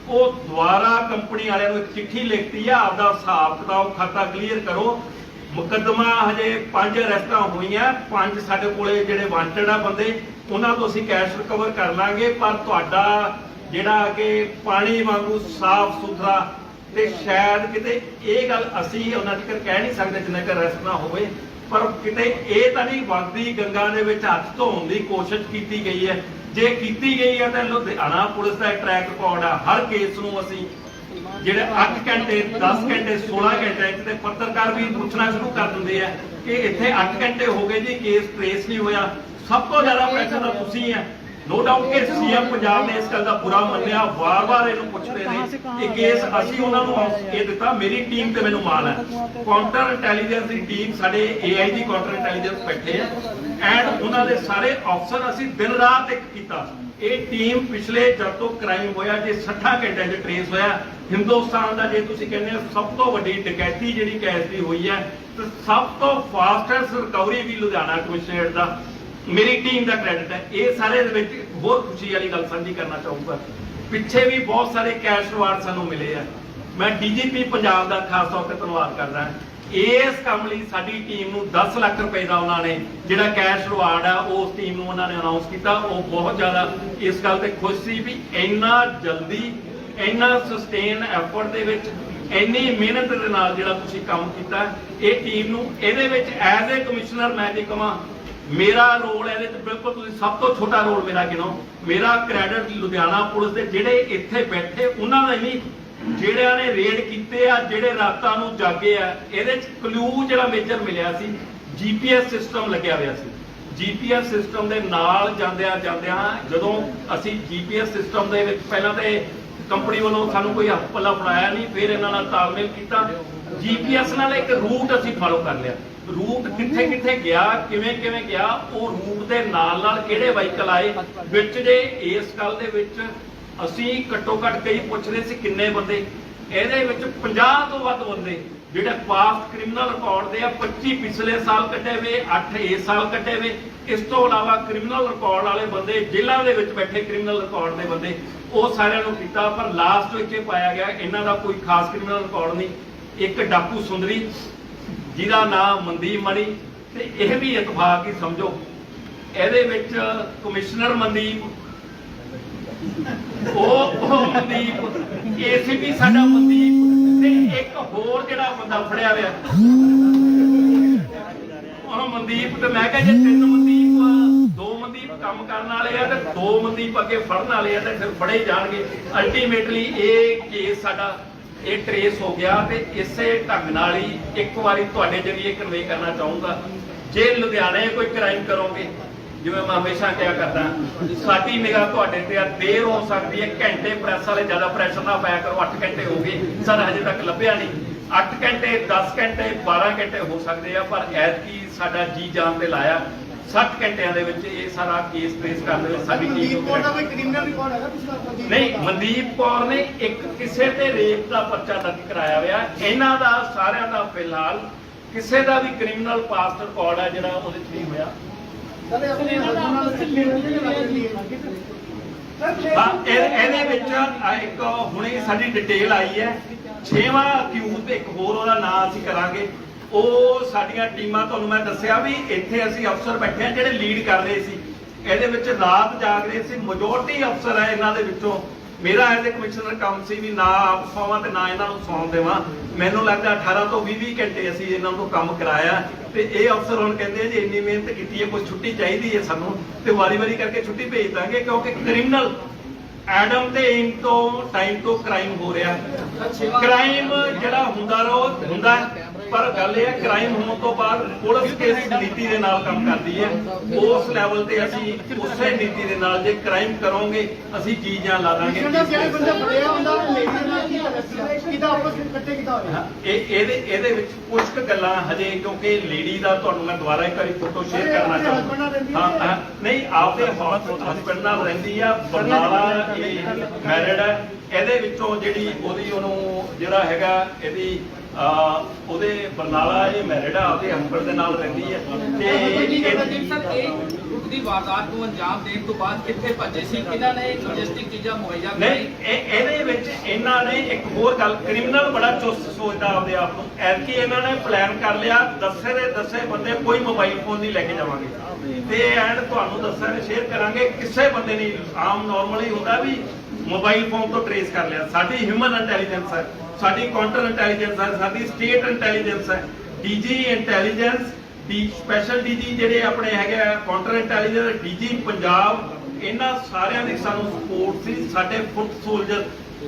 ਉਹ ਦੁਆਰਾ ਕੰਪਨੀ ਵਾਲਿਆਂ ਨੂੰ ਇੱਕ ਚਿੱਠੀ ਲਿਖਤੀ ਹੈ, ਆਪਦਾ ਹਿਸਾਬ ਕਿਤਾਬ ਖਾਤਾ ਕਲੀਅਰ ਕਰੋ। ਮੁਕੱਦਮਾ ਹਜੇ 5 ਅਰੈਸਟਾਂ ਹੋਈਆਂ, 5 ਸਾਡੇ ਕੋਲੇ ਜਿਹੜੇ ਵਾਂਟਡ ਆ ਬੰਦੇ, ਉਹਨਾਂ ਤੋਂ ਅਸੀਂ ਕੈਸ਼ ਰਿਕਵਰ ਕਰ ਲਾਂਗੇ। ਪਰ ਤੁਹਾਡਾ ਜਿਹੜਾ ਕਿ ਪਾਣੀ ਵਾਂਗੂ ਸਾਫ਼ ਸੁਥਰਾ, ਤੇ ਸ਼ਾਇਦ ਕਿਤੇ ਇਹ ਗੱਲ ਅਸੀਂ ਉਹਨਾਂ ਤੱਕ ਕਹਿ ਨਹੀਂ ਸਕਦੇ ਜਿੰਨਾ ਕਿ ਅਰੈਸਟ ਨਾ ਹੋਵੇ, ਪਰ ਕਿਤੇ ਇਹ ਤਾਂ ਨਹੀਂ ਵਗਦੀ ਗੰਗਾ ਦੇ ਵਿੱਚ ਹੱਥ ਧੋਣ ਦੀ ਕੋਸ਼ਿਸ਼ ਕੀਤੀ ਗਈ ਹੈ। ਜੇ ਕੀਤੀ ਗਈ ਹੈ ਤਾਂ ਲੁਧਿਆਣਾ ਪੁਲਿਸ ਦਾ ਟਰੈਕ ਰਿਕਾਰਡ ਆ, ਹਰ ਕੇਸ ਨੂੰ ਅਸੀਂ ਜਿਹੜੇ 8 ਘੰਟੇ 10 ਘੰਟੇ 16 ਘੰਟੇ ਤੇ ਪੱਤਰਕਾਰ ਵੀ ਪੁੱਛਣਾ ਸ਼ੁਰੂ ਕਰ ਦਿੰਦੇ ਆ ਕਿ ਇੱਥੇ 8 ਘੰਟੇ ਹੋ ਗਏ ਜੀ ਕੇਸ ਟ੍ਰੇਸ ਨਹੀਂ ਹੋਇਆ। ਸਭ ਤੋਂ ਜ਼ਿਆਦਾ ਪ੍ਰੈਸ਼ਰ ਤਾਂ ਤੁਸੀਂ ਹੈ। ਨੋ ਡਾਊਟ ਕਿ CM ਪੰਜਾਬ ਨੇ ਇਸ ਗੱਲ ਦਾ ਬੁਰਾ ਮੰਨਿਆ, ਵਾਰ-ਵਾਰ ਇਹਨੂੰ ਪੁੱਛਦੇ ਨੇ। ਇਹ ਕੇਸ ਅਸੀਂ ਉਹਨਾਂ ਨੂੰ ਇਹ ਦਿੱਤਾ, ਮੇਰੀ ਟੀਮ ਤੇ ਮੈਨੂੰ ਮਾਣ ਹੈ। ਕਾਊਂਟਰ ਇੰਟੈਲੀਜੈਂਸ ਦੀ ਟੀਮ ਸਾਡੇ AIG ਕਾਊਂਟਰ ਇੰਟੈਲੀਜੈਂਸ ਬੈਠੇ ਆ ਐਂਡ ਉਹਨਾਂ ਦੇ ਸਾਰੇ ਅਫਸਰ ਅਸੀਂ ਦਿਨ ਰਾਤ ਇੱਕ ਕੀਤਾ। ਇਹ ਟੀਮ ਪਿਛਲੇ ਜਦ ਤੋਂ ਕ੍ਰਾਈਮ ਹੋਇਆ ਜੇ 60 ਘੰਟਿਆਂ 'ਚ ਟ੍ਰੇਸ ਹੋਇਆ। ਹਿੰਦੁਸਤਾਨ ਦਾ ਜੇ ਤੁਸੀਂ ਕਹਿੰਦੇ ਹੋ ਸਭ ਤੋਂ ਵੱਡੀ ਡਕੈਤੀ ਜਿਹੜੀ ਕੈਸ਼ ਦੀ ਹੋਈ ਹੈ, ਤੇ ਸਭ ਤੋਂ ਫਾਸਟੈਸਟ ਰਿਕਵਰੀ ਵੀ ਲੁਧਿਆਣਾ ਕਮਿਸ਼ਨਰੇਟ ਦਾ ਮੇਰੀ ਟੀਮ ਦਾ ਕ੍ਰੈਡਿਟ ਹੈ। ਇਹ ਸਾਰੇ ਦੇ ਵਿੱਚ ਹੋਰ ਖੁਸ਼ੀ ਵਾਲੀ ਗੱਲ ਸਾਂਝੀ ਕਰਨਾ ਚਾਹੂੰਗਾ, ਪਿੱਛੇ ਵੀ ਬਹੁਤ ਸਾਰੇ ਕੈਸ਼ ਰਿਵਾਰਡ ਸਾਨੂੰ ਮਿਲੇ ਆ। ਮੈਂ DGP ਪੰਜਾਬ ਦਾ ਖਾਸ ਤੌਰ ਤੇ ਧੰਨਵਾਦ ਕਰਦਾ। ਇਸ ਕੰਮ ਲਈ ਸਾਡੀ ਟੀਮ ਨੂੰ 10 ਲੱਖ ਰੁਪਏ ਦਾ ਉਹਨਾਂ ਨੇ ਜਿਹੜਾ ਕੈਸ਼ ਰਿਵਾਰਡ ਆ ਉਸ ਟੀਮ ਨੂੰ ਉਹਨਾਂ ਨੇ ਅਨਾਉਂਸ ਕੀਤਾ। ਉਹ ਬਹੁਤ ਜ਼ਿਆਦਾ ਇਸ ਗੱਲ ਤੇ ਖੁਸ਼ ਸੀ ਵੀ ਇੰਨਾ ਜਲਦੀ ਇੰਨਾ ਸਸਟੇਨ ਐਫਰਟ ਦੇ ਵਿੱਚ ਇੰਨੀ ਮਿਹਨਤ ਦੇ ਨਾਲ ਜਿਹੜਾ ਤੁਸੀਂ ਕੰਮ ਕੀਤਾ। ਇਹ ਟੀਮ ਨੂੰ ਇਹਦੇ ਵਿੱਚ ਐਜ਼ ਏ ਕਮਿਸ਼ਨਰ ਮੈਂ ਜੇ ਕਹਾਂ ਮੇਰਾ ਰੋਲ ਇਹਦੇ ਵਿੱਚ ਬਿਲਕੁਲ ਤੁਸੀਂ ਸਭ ਤੋਂ ਛੋਟਾ ਰੋਲ ਮੇਰਾ ਗਿਣੋ। ਮੇਰਾ ਕ੍ਰੈਡਿਟ ਲੁਧਿਆਣਾ ਪੁਲਿਸ ਦੇ ਜਿਹੜੇ ਇੱਥੇ ਬੈਠੇ ਉਹਨਾਂ ਦਾ ਨਹੀਂ, ਜਿਹੜਿਆਂ ਨੇ ਰੇਡ ਕੀਤੇ ਆ, ਜਿਹੜੇ ਰਾਤਾਂ ਨੂੰ ਜਾਗੇ ਆ। ਇਹਦੇ ਚ ਕਲੂ ਜਿਹੜਾ ਮੇਜਰ ਮਿਲਿਆ ਸੀ, GPS ਸਿਸਟਮ ਲੱਗਿਆ ਹੋਇਆ ਸੀ। GPS ਸਿਸਟਮ ਦੇ ਨਾਲ ਜਾਂਦਿਆਂ ਜਦੋਂ ਅਸੀਂ GPS ਸਿਸਟਮ ਦੇ ਵਿੱਚ ਪਹਿਲਾਂ ਤੇ ਕੰਪਨੀ ਵੱਲੋਂ ਸਾਨੂੰ ਕੋਈ ਹੱਥ ਪੱਲਾ ਫੜਾਇਆ ਨਹੀਂ, ਫਿਰ ਇਹਨਾਂ ਨਾਲ ਤਾਲਮੇਲ ਕੀਤਾ। GPS ਨਾਲ ਇੱਕ ਰੂਟ ਅਸੀਂ ਫਾਲੋ ਕਰ ਲਿਆ। ਰੂਟ ਕਿੱਥੇ ਕਿੱਥੇ ਗਿਆ, ਕਿਵੇਂ ਕਿਵੇਂ ਗਿਆ, ਉਹ ਰੂਟ ਦੇ ਨਾਲ ਨਾਲ ਕਿਹੜੇ ਵਾਹੀਕਲ ਆਏ ਵਿੱਚ। ਜੇ ਇਸ ਗੱਲ ਦੇ ਵਿੱਚ ਅਸੀਂ ਘੱਟੋ ਘੱਟ ਕਈ ਪੁੱਛਦੇ ਸੀ ਕਿੰਨੇ ਬੰਦੇ, ਇਹਦੇ ਵਿੱਚ 50 ਤੋਂ ਵੱਧ ਬੰਦੇ ਜਿਹੜੇ ਪਾਸਟ ਕ੍ਰਿਮੀਨਲ ਰਿਕਾਰਡ ਦੇ ਆ। 25 ਪਿਛਲੇ ਸਾਲ ਕੱਢੇ ਵੇ, 8 ਇਸ ਸਾਲ ਕੱਢੇ ਵੇ। ਇਸ ਤੋਂ ਇਲਾਵਾ ਕ੍ਰਿਮੀਨਲ ਰਿਕਾਰਡ ਵਾਲੇ ਬੰਦੇ ਜੇਲ੍ਹਾਂ ਦੇ ਵਿੱਚ ਬੈਠੇ ਕ੍ਰਿਮੀਨਲ ਰਿਕਾਰਡ ਦੇ ਬੰਦੇ, ਉਹ ਸਾਰਿਆਂ ਨੂੰ ਕੀਤਾ। ਪਰ ਲਾਸਟ ਵਿੱਚ ਇਹ ਪਾਇਆ ਗਿਆ ਇਹਨਾਂ ਦਾ ਕੋਈ ਖਾਸ ਕ੍ਰਿਮੀਨਲ ਰਿਕਾਰਡ ਨਹੀਂ। ਇੱਕ ਡਾਕੂ ਸੁੰਦਰੀ ਜਿਹਦਾ ਨਾਮ ਮਨਦੀਪ ਮਣੀ, ਤੇ ਇਹ ਵੀ ਇਤਫਾਕ ਹੀ ਸਮਝੋ ਇਹਦੇ ਵਿੱਚ ਕਮਿਸ਼ਨਰ ਮਨਦੀਪ, ਉਹ ਮਨਦੀਪ, ACP ਸਾਡਾ ਮਨਦੀਪ, ਤੇ ਇੱਕ ਹੋਰ ਜਿਹੜਾ ਬੰਦਾ ਫੜਿਆ ਹੋਇਆ ਉਹ ਮਨਦੀਪ। ਤੇ ਮੈਂ ਕਿਹਾ ਜੇ 3 ਮਨਦੀਪ, 2 ਮਨਦੀਪ ਕੰਮ ਕਰਨ ਵਾਲੇ ਆ ਤੇ 2 ਮਨਦੀਪ ਅੱਗੇ ਫੜਨ ਵਾਲੇ ਆ, ਤੇ ਫਿਰ ਫੜੇ ਜਾਣਗੇ। ਅਲਟੀਮੇਟਲੀ ਇਹ ਕੇਸ ਸਾਡਾ ਇਹ ਟ੍ਰੇਸ ਹੋ ਗਿਆ। ਤੇ ਇਸੇ ਢੰਗ ਨਾਲ ਹੀ ਇੱਕ ਵਾਰੀ ਤੁਹਾਡੇ ਜਰੀਏ ਕਨਵੇ ਕਰਨਾ ਚਾਹੂੰਗਾ, ਜੇ ਲੁਧਿਆਣੇ ਕੋਈ ਕ੍ਰਾਈਮ ਕਰੋਗੇ, ਜਿਵੇਂ ਮੈਂ ਹਮੇਸ਼ਾ ਕਿਹਾ ਕਰਦਾ, ਸਾਡੀ ਨਿਗਾਹ ਤੁਹਾਡੇ ਤੇ ਆ। ਦੇਰ ਹੋ ਸਕਦੀ ਹੈ, ਘੰਟੇ ਪ੍ਰੈਸ ਵਾਲੇ ਜ਼ਿਆਦਾ ਪ੍ਰੈਸ਼ਰ ਨਾ ਪਾਇਆ ਕਰੋ। 8 ਘੰਟੇ ਹੋ ਗਏ, ਸਰ ਹਜੇ ਤੱਕ ਲੱਭਿਆ ਨਹੀਂ। 8 ਘੰਟੇ 10 ਘੰਟੇ 12 ਘੰਟੇ ਹੋ ਸਕਦੇ ਆ, ਪਰ ਐਤਕੀ ਸਾਡਾ ਜੀ ਜਾਨ ਤੇ ਲਾਇਆ। 60 ਘੰਟਿਆਂ ਦੇ ਵਿੱਚ ਇਹ ਸਾਰਾ ਕੇਸ ਟ੍ਰੇਸ ਕਰਨ ਦੇ ਵਿੱਚ ਸਾਡੀ ਟੀਮ ਕੋਈ ਕ੍ਰਿਮੀਨਲ ਰਿਕਾਰਡ ਹੈਗਾ ਪਿਛਲਾ? ਨਹੀਂ, ਮਨਦੀਪ ਕੌਰ ਨੇ ਇੱਕ ਕਿਸੇ ਤੇ ਰੇਪ ਦਾ ਪਰਚਾ ਦਰਜ ਕਰਾਇਆ ਹੋਇਆ। ਇਹਨਾਂ ਦਾ ਸਾਰਿਆਂ ਦਾ ਫਿਲਹਾਲ ਕਿਸੇ ਦਾ ਵੀ ਕ੍ਰਿਮੀਨਲ ਪਾਸਟ ਰਿਕਾਰਡ ਹੈ ਜਿਹੜਾ ਉਹਦੇ ਚ ਨਹੀਂ ਹੋਇਆ। ਇਹਦੇ ਵਿੱਚ ਇੱਕ ਹੁਣੇ ਸਾਡੀ ਡਿਟੇਲ ਆਈ ਹੈ, 6ਵਾਂ ਅਕਿਊਜ਼ ਤੇ ਇੱਕ ਹੋਰ ਉਹਦਾ ਨਾਂ ਅਸੀਂ ਕਰਾਂਗੇ। ਉਹ ਸਾਡੀਆਂ ਟੀਮਾਂ, ਤੁਹਾਨੂੰ ਮੈਂ ਦੱਸਿਆ ਵੀ ਇੱਥੇ ਅਸੀਂ ਅਫਸਰ ਬੈਠੇ ਆ ਜਿਹੜੇ ਲੀਡ ਕਰ ਰਹੇ ਸੀ। ਇਹਦੇ ਵਿੱਚ ਰਾਤ ਜਾਗ ਰਹੇ ਸੀ, ਮੈਜੋਰਟੀ ਅਫਸਰ ਹੈ ਇਹਨਾਂ ਦੇ ਵਿੱਚੋਂ। ਮੇਰਾ ਐਜ਼ ਏ ਕਮਿਸ਼ਨਰ ਕੰਮ ਸੀ ਵੀ ਨਾ ਆਪ ਸੌਵਾਂ ਤੇ ਨਾ ਇਹਨਾਂ ਨੂੰ ਸੌਣ ਦੇਵਾਂ। ਮੈਨੂੰ ਲੱਗਦਾ 18 ਤੋਂ 20 ਘੰਟੇ ਅਸੀਂ ਇਹਨਾਂ ਨੂੰ ਕੰਮ ਕਰਾਇਆ। ਤੇ ਇਹ ਅਫਸਰ ਹੁਣ ਕਹਿੰਦੇ ਜੀ ਇੰਨੀ ਮਿਹਨਤ ਕੀਤੀ ਹੈ, ਕੋਈ ਛੁੱਟੀ ਚਾਹੀਦੀ ਹੈ ਸਾਨੂੰ, ਤੇ ਵਾਰੀ-ਵਾਰੀ ਕਰਕੇ ਛੁੱਟੀ ਭੇਜ ਦਾਂਗੇ, ਕਿਉਂਕਿ ਕ੍ਰਿਮੀਨਲ ਐਡਮ ਤੇ ਇਨ ਤੋਂ ਟਾਈਮ ਤੋਂ ਕ੍ਰਾਈਮ ਹੋ ਰਿਹਾ। ਕ੍ਰਾਈਮ ਜਿਹੜਾ ਹੁੰਦਾ ਪਰ ਗੱਲ ਇਹ ਹੈ ਕ੍ਰਾਈਮ ਹੋਣ ਤੋਂ ਬਾਅਦ ਪੁਲਿਸ ਕਿਸ ਨੀਤੀ ਦੇ ਨਾਲ ਕੰਮ ਕਰਦੀ ਹੈ, ਉਸ ਲੈਵਲ ਤੇ ਅਸੀਂ ਉਸੇ ਨੀਤੀ ਦੇ ਨਾਲ ਜੇ ਕ੍ਰਾਈਮ ਕਰੋਗੇ ਅਸੀਂ ਚੀਜ਼ਾਂ ਲਾ ਦਾਂਗੇ। ਜਿਹੜੇ ਬੰਦਾ ਫੜਿਆ ਹੁੰਦਾ ਲੇਡੀ ਦੇ ਨਾਲ ਕੀ ਕਰਨਾ ਸੀ, ਕਿਹਦਾ ਆਪਸ ਵਿੱਚ ਇਕੱਠੇ ਕਿੱਦਾਂ ਹੋਇਆ? ਇਹਦੇ ਵਿੱਚ ਕੁਝ ਕੁ ਗੱਲਾਂ ਹਜੇ, ਕਿਉਂਕਿ ਲੇਡੀ ਦਾ ਤੁਹਾਨੂੰ ਮੈਂ ਦੁਬਾਰਾ ਇੱਕ ਵਾਰੀ ਫੋਟੋ ਸ਼ੇਅਰ ਕਰਨਾ ਚਾਹੁੰਦਾ। ਹਾਂ ਨਹੀਂ, ਆਪਦੇ ਹਸਬੈਂਡ ਨਾਲ ਰਹਿੰਦੀ ਆ, ਬਰਨਾਲਾ ਇਹ ਮੈਰਿਡ ਹੈ। ਇਹਦੇ ਵਿੱਚੋਂ ਜਿਹੜੀ ਉਹਨੂੰ ਜਿਹੜਾ ਹੈਗਾ ਇਹਦੀ ਉਹਦੇ ਬਰਨਾਲਾ ਇਹ ਮੈਰਿਡ ਆ, ਆਪਦੇ ਹਸਬੈਂਡ ਦੇ ਨਾਲ ਰਹਿੰਦੀ ਹੈ। ਤੇ ਦੀ ਵਾਰਦਾਤ ਨੂੰ ਅੰਜਾਮ ਦੇਣ ਤੋਂ ਬਾਅਦ ਕਿੱਥੇ ਭੱਜੇ ਸੀ, ਕਿਹਨਾਂ ਨੇ ਲੌਜਿਸਟਿਕ ਚੀਜ਼ਾਂ ਮੁਹੱਈਆ ਨਹੀਂ, ਇਹਦੇ ਵਿੱਚ ਇਹਨਾਂ ਨੇ ਇੱਕ ਹੋਰ ਗੱਲ, ਕ੍ਰਿਮੀਨਲ ਬੜਾ ਚੁਸਤ ਸੋਚਦਾ ਆਪਦੇ ਆਪ ਨੂੰ। ਐਤਕੀ ਇਹਨਾਂ ਨੇ ਪਲਾਨ ਕਰ ਲਿਆ, ਦੱਸੇ ਦੇ ਦੱਸੇ ਬੰਦੇ ਕੋਈ ਮੋਬਾਈਲ ਫੋਨ ਨਹੀਂ ਲੈ ਕੇ ਜਾਵਾਂਗੇ ਤੇ ਐਂਡ ਤੁਹਾਨੂੰ ਦੱਸਾਂਗੇ, ਸ਼ੇਅਰ ਕਰਾਂਗੇ, ਕਿਸੇ ਬੰਦੇ ਨਹੀਂ। ਆਮ ਨਾਰਮਲੀ ਹੁੰਦਾ ਵੀ ਮੋਬਾਈਲ ਫੋਨ ਤੋਂ ਟ੍ਰੇਸ ਕਰ ਲਿਆ। ਸਾਡੀ ਹਿਊਮਨ ਇੰਟੈਲੀਜੈਂਸ ਹੈ, ਸਾਡੀ ਕਾਊਂਟਰ ਇੰਟੈਲੀਜੈਂਸ ਹੈ, ਸਾਡੀ ਸਟੇਟ ਇੰਟੈਲੀਜੈਂਸ ਹੈ, ਡੀਜੀ ਇੰਟੈਲੀਜੈਂਸ, ਸਪੈਸ਼ਲ ਡੀਜੀ ਜਿਹੜੇ ਆਪਣੇ ਹੈਗੇ ਆ, ਕਾਊਂਟਰ ਇੰਟੈਲੀਜੈਂਸ, ਡੀਜੀ ਪੰਜਾਬ, ਇਹਨਾਂ ਸਾਰਿਆਂ ਦੀ ਸਾਨੂੰ ਸਪੋਰਟ ਸੀ। ਸਾਡੇ ਫੁੱਟ ਸੋਲਜਰ,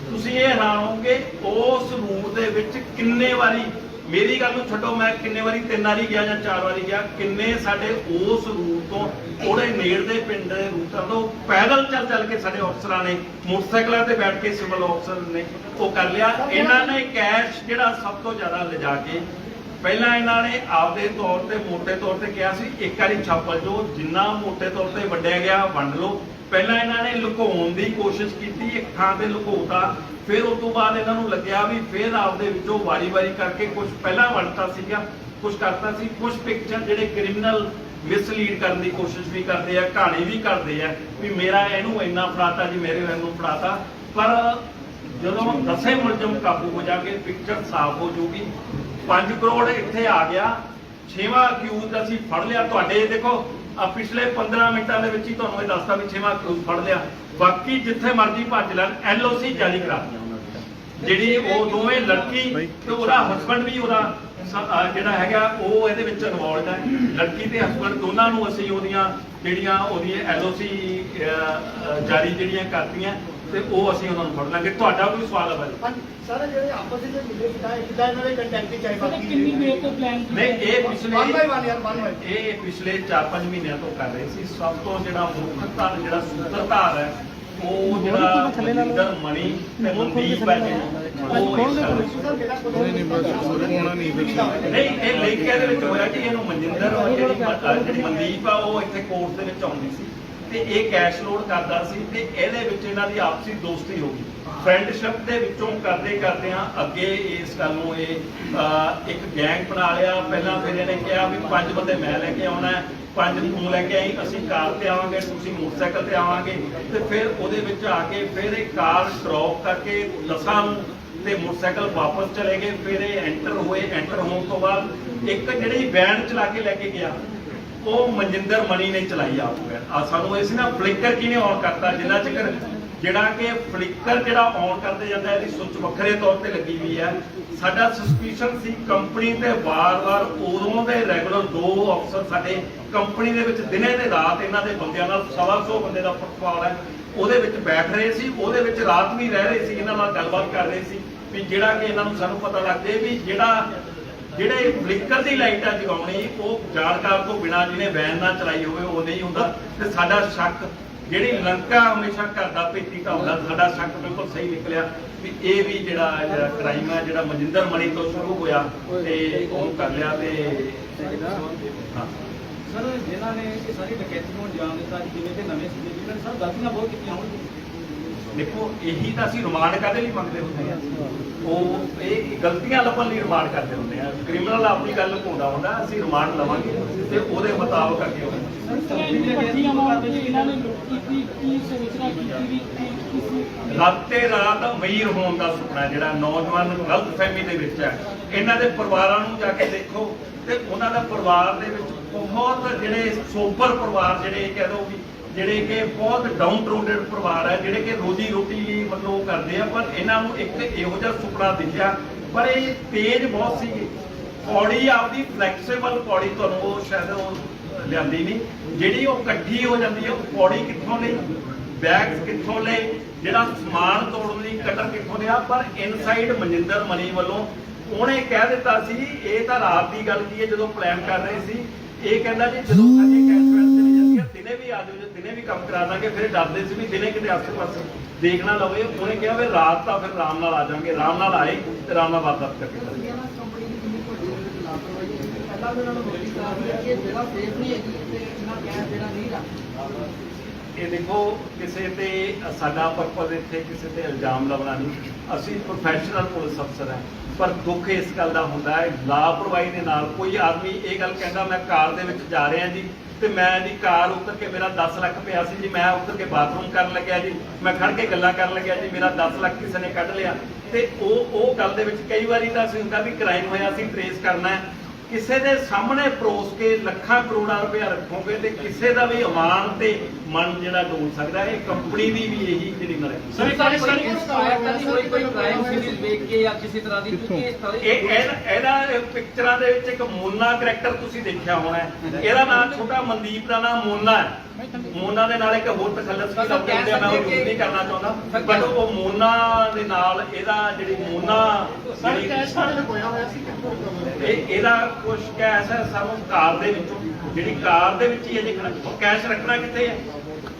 ਤੁਸੀਂ ਇਹ ਹੈਰਾਨ ਹੋਵੋਗੇ ਉਸ ਰੂਟ ਦੇ ਵਿੱਚ ਕਿੰਨੇ ਵਾਰੀ, ਮੇਰੀ ਗੱਲ ਨੂੰ ਛੱਡੋ, ਮੈਂ ਕਿੰਨੇ ਵਾਰੀ 3 ਵਾਰੀ ਗਿਆ ਜਾਂ 4 ਵਾਰੀ ਗਿਆ, ਕਿੰਨੇ ਸਾਡੇ ਉਸ ਰੂਟ ਤੋਂ ਥੋੜੇ ਨੇੜਦੇ ਪਿੰਡ ਦੇ ਰੂਟਾਂ ਤੋਂ ਪੈਦਲ ਚੱਲ ਕੇ ਸਾਡੇ ਅਫਸਰਾਂ ਨੇ ਮੋਟਰਸਾਈਕਲਾਂ ਤੇ ਬੈਠ ਕੇ ਸਿਵਲ ਅਫਸਰ ਨੇ ਉਹ ਕਰ ਲਿਆ। ਇਹਨਾਂ ਨੇ ਕੈਸ਼ ਜਿਹੜਾ ਸਭ ਤੋਂ ਜ਼ਿਆਦਾ ਲਿਜਾ ਕੇ, ਪਹਿਲਾਂ ਇਹਨਾਂ ਨੇ ਆਪਦੇ ਤੌਰ ਤੇ ਮੋਟੇ ਤੌਰ ਤੇ ਕਿਹਾ ਸੀ ਇੱਕ ਵਾਰੀ ਛਾਪਲ ਜੋ, ਜਿੰਨਾ ਮੋਟੇ ਤੌਰ ਤੇ ਵੰਡਿਆ ਗਿਆ ਵੰਡ ਲਓ। ਪਹਿਲਾਂ ਇਹਨਾਂ ਨੇ ਲੁਕਾਉਣ ਦੀ ਕੋਸ਼ਿਸ਼ ਕੀਤੀ, ਇੱਕ ਥਾਂ ਤੇ ਲੁਕਾਉਤਾ, ਫਿਰ ਉਸ ਤੋਂ ਬਾਅਦ ਇਹਨਾਂ ਨੂੰ ਲੱਗਿਆ ਵੀ ਫਿਰ ਆਪਦੇ ਵਿੱਚੋਂ ਵਾਰੀ-ਵਾਰੀ ਕਰਕੇ ਕੁਝ ਪਹਿਲਾਂ ਵੰਡਤਾ ਸੀਗਾ, ਕੁਝ ਕਰਤਾ ਸੀ। ਕੁਝ ਪਿਕਚਰ ਜਿਹੜੇ ਕ੍ਰਿਮੀਨਲ ਮਿਸਲੀਡ ਕਰਨ ਦੀ ਕੋਸ਼ਿਸ਼ ਵੀ ਕਰਦੇ ਆ, ਕਹਾਣੀ ਵੀ ਕਰਦੇ ਆ ਵੀ ਮੇਰਾ ਇਹਨੂੰ ਇੰਨਾ ਫੜਾਤਾ ਜੀ, ਮੇਰੇ ਇਹਨੂੰ ਫੜਾਤਾ। ਪਰ ਜਦੋਂ 10 ਮੁਲਜ਼ਮ ਕਾਬੂ ਹੋ ਜਾਣਗੇ, ਪਿਕਚਰ ਸਾਫ਼ ਹੋ ਜਾਊਗੀ। 5 ਕਰੋੜ ਇੱਥੇ ਆ ਗਿਆ, 6ਵਾਂ ਅਕਿਊਜ਼ ਅਸੀਂ ਫੜ ਲਿਆ। ਤੁਹਾਡੇ ਦੇਖੋ ਪਿਛਲੇ 15 ਮਿੰਟਾਂ ਦੇ ਵਿੱਚ ਹੀ ਤੁਹਾਨੂੰ ਇਹ ਦੱਸਦਾ ਵੀ 6ਵਾਂ ਅਕਿਊਜ਼ ਫੜ ਲਿਆ। ਬਾਕੀ ਜਿੱਥੇ ਮਰਜ਼ੀ ਭੱਜ ਲੈਣ, LOC ਜਾਰੀ ਕਰਾ ਜਿਹੜੀ ਉਹ ਦੋਵੇਂ ਲੜਕੀ ਤੇ ਉਹਦਾ ਹਸਬੰਡ ਵੀ, ਉਹਦਾ ਜਿਹੜਾ ਹੈਗਾ ਉਹ ਇਹਦੇ ਵਿੱਚ ਇਨਵੋਲਡ ਹੈ। ਲੜਕੀ ਤੇ ਹਸਬੰਡ ਦੋਨਾਂ ਨੂੰ ਅਸੀਂ ਉਹਦੀਆਂ LOC ਜਾਰੀ ਜਿਹੜੀਆਂ ਕਰਤੀਆਂ ਤੇ ਉਹ ਅਸੀਂ ਉਹਨਾਂ ਨੂੰ ਫੜ ਲਾਂਗੇ। ਤੁਹਾਡਾ ਕੋਈ ਸਵਾਲ ਹੈ ਬਾਈ? ਸਾਰੇ ਜਿਹੜੇ ਆਪਸ ਵਿੱਚ ਮਿਲੇ ਕਿੱਦਾਂ ਇਹਨਾਂ ਦੇ ਕੰਟੈਕਟ ਚ ਆਏ? ਬਾਕੀ ਕਿੰਨੀ ਦੇਰ ਤੋਂ ਪਲਾਨ ਨਹੀਂ, ਇਹ ਪਿਛਲੇ 1 by 1 ਯਾਰ 1 by ਇਹ ਪਿਛਲੇ 4-5 ਮਹੀਨਿਆਂ ਤੋਂ ਕਰ ਰਹੇ ਸੀ। ਸਭ ਤੋਂ ਜਿਹੜਾ ਮੁੱਖ ਧਾਰ, ਜਿਹੜਾ ਸੂਤਰਧਾਰ ਹੈ, ਉਹ ਜਿਹੜਾ ਮਨਿੰਦਰ ਮਣੀ ਤੇ ਮਨਦੀਪ ਹੈ, ਉਹ ਨਹੀਂ, ਇਹ ਲੇਖਿਆ ਦੇ ਵਿੱਚ ਹੋਇਆ ਕਿ ਇਹਨੂੰ ਮਨਿੰਦਰ, ਜਿਹੜੀ ਮਨਦੀਪ ਆ, ਉਹ ਇੱਥੇ ਕੋਰਟ ਦੇ ਵਿੱਚ ਆਉਂਦੀ ਸੀ ਤੇ ਇਹ ਕੈਸ਼ ਲੋਡ ਕਰਦਾ ਸੀ ਤੇ ਇਹਦੇ ਵਿੱਚ ਇਹਨਾਂ ਦੀ ਆਪਸੀ ਦੋਸਤੀ ਹੋ ਗਈ। ਫਰੈਂਡਸ਼ਿਪ ਦੇ ਵਿੱਚੋਂ ਕਰਦੇ ਆ ਅੱਗੇ ਇਸ ਗੱਲ ਨੂੰ ਇਹ ਇੱਕ ਗੈਂਗ ਬਣਾ ਲਿਆ। ਪਹਿਲਾਂ ਫਿਰ ਇਹਨੇ ਕਿਹਾ ਵੀ 5 ਬੰਦੇ ਮੈਂ ਲੈ ਕੇ ਆਉਣਾ, 5 ਤੂੰ ਲੈ ਕੇ ਆਈ, ਅਸੀਂ ਕਾਰ ਤੇ ਆਵਾਂਗੇ, ਤੁਸੀਂ ਮੋਟਰਸਾਈਕਲ ਤੇ ਆਵਾਂਗੇ। ਤੇ ਫਿਰ ਉਹਦੇ ਵਿੱਚ ਆ ਕੇ ਫਿਰ ਇਹ ਕਾਰ ਡ੍ਰੌਪ ਕਰਕੇ 10 ਨੂੰ ਤੇ ਮੋਟਰਸਾਈਕਲ ਵਾਪਸ ਚਲੇ ਗਏ। ਫਿਰ ਇਹ ਐਂਟਰ ਹੋਏ। ਐਂਟਰ ਹੋਣ ਤੋਂ ਬਾਅਦ ਇੱਕ ਜਿਹੜੀ ਵੈਨ ਚਲਾ ਕੇ ਲੈ ਕੇ ਗਿਆ, ਉਹ ਮਨਜਿੰਦਰ ਮਣੀ ਨੇ ਚਲਾਈ ਆਪ। ਸਾਨੂੰ ਇਹ ਸੀ ਨਾ ਫਲਿੱਕਰ ਕਿਹਨੇ ਔਨ ਕਰਤਾ, ਜਿੰਨਾ ਚਿਰ ਜਿਹੜਾ ਕਿ ਫਲਿੱਕਰ ਜਿਹੜਾ ਔਨ ਕਰਦੇ ਜਾਂਦਾ ਇਹਦੀ ਸੁੱਚ ਵੱਖਰੇ ਤੌਰ ਤੇ ਲੱਗੀ ਹੋਈ ਹੈ। ਸਾਡਾ ਸਸਪੀਸ਼ਨ ਸੀ ਕੰਪਨੀ ਤੇ ਵਾਰ-ਵਾਰ ਉਦੋਂ ਦੇ ਰੈਗੂਲਰ 2 ਅਫਸਰ ਸਾਡੇ ਕੰਪਨੀ ਦੇ ਵਿੱਚ ਦਿਨੇ ਤੇ ਰਾਤ ਇਹਨਾਂ ਦੇ ਬੰਦਿਆਂ ਨਾਲ 125 ਬੰਦੇ ਦਾ ਫੁੱਟਬਾਲ ਹੈ, ਉਹਦੇ ਵਿੱਚ ਬੈਠ ਰਹੇ ਸੀ, ਉਹਦੇ ਵਿੱਚ ਰਾਤ ਵੀ ਰਹਿ ਰਹੇ ਸੀ, ਇਹਨਾਂ ਨਾਲ ਗੱਲਬਾਤ ਕਰ ਰਹੇ ਸੀ ਵੀ ਜਿਹੜਾ ਕਿ ਇਹਨਾਂ ਨੂੰ ਸਾਨੂੰ ਪਤਾ ਲੱਗਦੇ ਵੀ ਜਿਹੜੇ ਫਲਿੱਕਰ ਦੀ ਲਾਈਟ ਆ ਜਗਾਉਣੀ, ਉਹ ਜਾਣਕਾਰ ਤੋਂ ਬਿਨਾਂ ਜਿਹਨੇ ਵੈਨ ਨਾ ਚਲਾਈ ਹੋਵੇ ਉਹ ਨਹੀਂ ਹੁੰਦਾ। ਤੇ ਸਾਡਾ ਸ਼ੱਕ, ਜਿਹੜੀ ਲੰਕਾ ਹਮੇਸ਼ਾ ਘਰ ਦਾ ਭੇਤੀ ਤਾਂ ਹੁੰਦਾ, ਸਾਡਾ ਸ਼ੱਕ ਬਿਲਕੁਲ ਸਹੀ ਨਿਕਲਿਆ ਵੀ ਇਹ ਵੀ ਜਿਹੜਾ ਕ੍ਰਾਈਮ ਹੈ ਜਿਹੜਾ ਮਨਜਿੰਦਰ ਮਣੀ ਤੋਂ ਸ਼ੁਰੂ ਹੋਇਆ ਤੇ ਉਹ ਕਰ ਲਿਆ। ਤੇ ਸਰ ਜਿਨ੍ਹਾਂ ਨੇ ਇਹ ਸਾਰੀ ਡਕੈਤੀ ਨੂੰ ਅੰਜਾਮ ਦਿੱਤਾ, ਜਿਵੇਂ ਕਿ ਨਵੇਂ ਸੀਗੇ, ਜਿਨ੍ਹਾਂ ਨੇ ਸਰ ਗਲਤੀਆਂ ਬਹੁਤ ਕੀਤੀਆਂ ਹੋਣਗੀਆਂ। ਦੇਖੋ, ਇਹੀ ਤਾਂ ਅਸੀਂ ਰਿਮਾਂਡ ਕਾਹਦੇ ਲਈ ਮੰਗਦੇ ਹੁੰਦੇ ਆ, ਉਹ ਇਹ ਗਲਤੀਆਂ ਲੱਭਣ ਲਈ ਰਿਮਾਂਡ ਕਰਦੇ ਹੁੰਦੇ ਆ। ਕ੍ਰਿਮੀਨਲ ਆਪਣੀ ਗੱਲ ਘੋੜਾ ਹੁੰਦਾ, ਅਸੀਂ ਰਿਮਾਂਡ ਲਵਾਂਗੇ ਤੇ ਉਹਦੇ ਮੁਤਾਬਕ ਅੱਗੇ ਹੋਵੇ। ਰਾਤੇ ਰਾਤ ਅਮੀਰ ਹੋਣ ਦਾ ਸੁਪਨਾ ਜਿਹੜਾ ਨੌਜਵਾਨ ਗਲਤਫਹਿਮੀ ਦੇ ਵਿੱਚ ਹੈ, ਇਹਨਾਂ ਦੇ ਪਰਿਵਾਰਾਂ ਨੂੰ ਜਾ ਕੇ ਦੇਖੋ ਤੇ ਉਹਨਾਂ ਦਾ ਪਰਿਵਾਰ ਦੇ ਵਿੱਚ ਬਹੁਤ ਜਿਹੜੇ ਸੋਬਰ ਪਰਿਵਾਰ, ਜਿਹੜੇ ਕਹਿ ਦੋ ਵੀ ਜਿਹੜੇ ਕਿ ਬਹੁਤ ਡਾਊਨ ਟਰੋਡਡ ਪਰਿਵਾਰ ਹੈ, ਜਿਹੜੇ ਕਿ ਰੋਜੀ ਰੋਟੀ ਲਈ ਮਤਲਬ ਕਰਦੇ ਆ, ਪਰ ਇਹਨਾਂ ਨੂੰ ਇੱਕ ਇਹੋ ਜਿਹਾ ਸੁਪਨਾ ਦਿਖਿਆ। ਪਰ ਇਹ ਤੇਜ਼ ਬਹੁਤ ਸੀਗੇ, ਪੌੜੀ ਆਪਦੀ ਫਲੈਕਸੀਬਲ ਪੌੜੀ, ਤੁਹਾਨੂੰ ਉਹ ਸ਼ਾਇਦ ਉਹ ਲਿਆਂਦੀ ਨਹੀਂ, ਜਿਹੜੀ ਉਹ ਇਕੱਠੀ ਹੋ ਜਾਂਦੀ ਹੈ। ਉਹ ਪੌੜੀ ਕਿੱਥੋਂ ਲਈ, ਬੈਗਸ ਕਿੱਥੋਂ ਲਏ, ਜਿਹੜਾ ਸਮਾਨ ਤੋੜਨ ਲਈ ਕਟਰ ਕਿੱਥੋਂ ਲਿਆ। ਪਰ ਇਨਸਾਈਡ ਮਨਜਿੰਦਰ ਮਣੀ ਵੱਲੋਂ ਉਹਨੇ ਕਹਿ ਦਿੱਤਾ ਸੀ ਇਹ ਤਾਂ ਰਾਤ ਦੀ ਗੱਲ ਕੀ ਹੈ ਜਦੋਂ ਪਲਾਨ ਕਰ ਰਹੇ ਸੀ ਇਹ ਕਹਿੰਦਾ ਜੀ ਜਦੋਂ ਸਾਡੀ ਕੈਸ਼ ਵੈਲਸ ਚਲੀ ਜਾਂਦੀ ਹੈ ਦਿਨੇ ਵੀ ਆ ਜਾਓ ਜੇ ਦਿਨੇ ਵੀ ਕੰਮ ਕਰਾ ਦਾਂਗੇ ਫਿਰ ਡਰਦੇ ਸੀ ਵੀ ਦਿਨੇ ਕਿਤੇ ਆਸੇ ਪਾਸੇ ਦੇਖਣਾ ਲਵੇ ਉਹਨੇ ਕਿਹਾ ਵੀ ਰਾਤ ਤਾਂ ਫਿਰ ਆਰਾਮ ਨਾਲ ਆ ਜਾਵਾਂਗੇ ਆਰਾਮ ਨਾਲ ਆਏ ਤੇ ਆਰਾਮ ਨਾਲ ਵਾਪਸ ਕਰਕੇ ਚਲੇ ਗਏ। ਇਹ ਦੇਖੋ ਕਿਸੇ ਤੇ ਸਾਡਾ ਪਰਪਸ ਇੱਥੇ ਕਿਸੇ ਤੇ ਇਲਜ਼ਾਮ ਲਾਉਣਾ ਨਹੀਂ ਅਸੀਂ ਪ੍ਰੋਫੈਸ਼ਨਲ ਪੁਲਿਸ ਅਫਸਰ ਹਾਂ ਪਰ ਦੁੱਖ ਇਸ ਗੱਲ ਦਾ ਹੁੰਦਾ ਹੈ ਲਾਪਰਵਾਹੀ ਦੇ ਨਾਲ ਕੋਈ ਆਦਮੀ ਇਹ ਗੱਲ ਕਹਿੰਦਾ ਮੈਂ ਕਾਰ ਦੇ ਵਿੱਚ ਜਾ ਰਿਹਾ ਜੀ ਤੇ ਮੈਂ ਜੀ ਕਾਰ ਉੱਤਰ ਕੇ ਮੇਰਾ 10 ਲੱਖ ਪਿਆ ਸੀ ਜੀ ਮੈਂ ਉੱਤਰ ਕੇ ਬਾਥਰੂਮ ਕਰਨ ਲੱਗਿਆ ਜੀ ਮੈਂ ਖੜ ਕੇ ਗੱਲਾਂ ਕਰਨ ਲੱਗਿਆ ਜੀ ਮੇਰਾ 10 ਲੱਖ ਕਿਸੇ ਨੇ ਕੱਢ ਲਿਆ ਤੇ ਉਹ ਗੱਲ ਦੇ ਵਿੱਚ ਕਈ ਵਾਰੀ ਤਾਂ ਅਸੀਂ ਹੁੰਦਾ ਵੀ ਕ੍ਰਾਈਮ ਹੋਇਆ ਅਸੀਂ ਟ੍ਰੇਸ ਕਰਨਾ ਹੈ ਕਿਸੇ ਦੇ ਸਾਹਮਣੇ ਪਰੋਸ ਕੇ ਲੱਖਾਂ ਕਰੋੜਾਂ ਰੁਪਇਆ ਰੱਖੋਗੇ ਤੇ ਕਿਸੇ ਦਾ ਵੀ ਅਮਾਨ ਤੇ ਮਨ ਜਿਹੜਾ ਡੋਲ ਸਕਦਾ ਇਹ ਕੰਪਨੀ ਦੀ ਵੀ ਇਹੀ ਜਿਹੜੀ ਮਰੇ ਇੰਸਪਾਇਰ ਤਾਂ ਨਹੀਂ ਹੋਈ ਕੋਈ ਕ੍ਰਾਈਮ ਸੀਰੀਜ਼ ਦੇਖ ਕੇ ਜਾਂ ਕਿਸੇ ਤਰ੍ਹਾਂ ਦੀ ਕਿਉਂਕਿ ਇਸ ਤਰ੍ਹਾਂ ਇਹਦਾ ਪਿਕਚਰਾਂ ਦੇ ਵਿੱਚ ਇੱਕ ਮੋਨਾ ਕਰੈਕਟਰ ਤੁਸੀਂ ਦੇਖਿਆ ਹੋਣਾ ਹੈ ਇਹਦਾ ਨਾਮ ਛੋਟਾ ਮਨਦੀਪ ਦਾ ਨਾਮ ਮੋਨਾ ਹੈ ਮੋਨਾ ਦੇ ਨਾਲ ਇੱਕ ਹੋਰ ਤਖੱਲਸ ਵੀ ਲੱਗਦੇ ਹੁੰਦੇ ਆ ਮੈਂ ਉਹ ਯੂਜ਼ ਨਹੀਂ ਕਰਨਾ ਚਾਹੁੰਦਾ ਬਟ ਉਹ ਮੋਨਾ ਦੇ ਨਾਲ ਇਹਦਾ ਜਿਹੜੀ ਮੋਨਾ ਸਰ ਕੈਸ਼ ਸਾਡੇ ਕੋਲ ਹੋਇਆ ਸੀ ਇਹਦਾ ਕੁਝ ਕੈਸ਼ ਹੈ ਸਾਨੂੰ ਕਾਰ ਦੇ ਵਿੱਚੋਂ ਜਿਹੜੀ ਕਾਰ ਦੇ ਵਿੱਚ ਹੀ ਅਜੇ ਕੈਸ਼ ਰੱਖਣਾ ਕਿੱਥੇ ਹੈ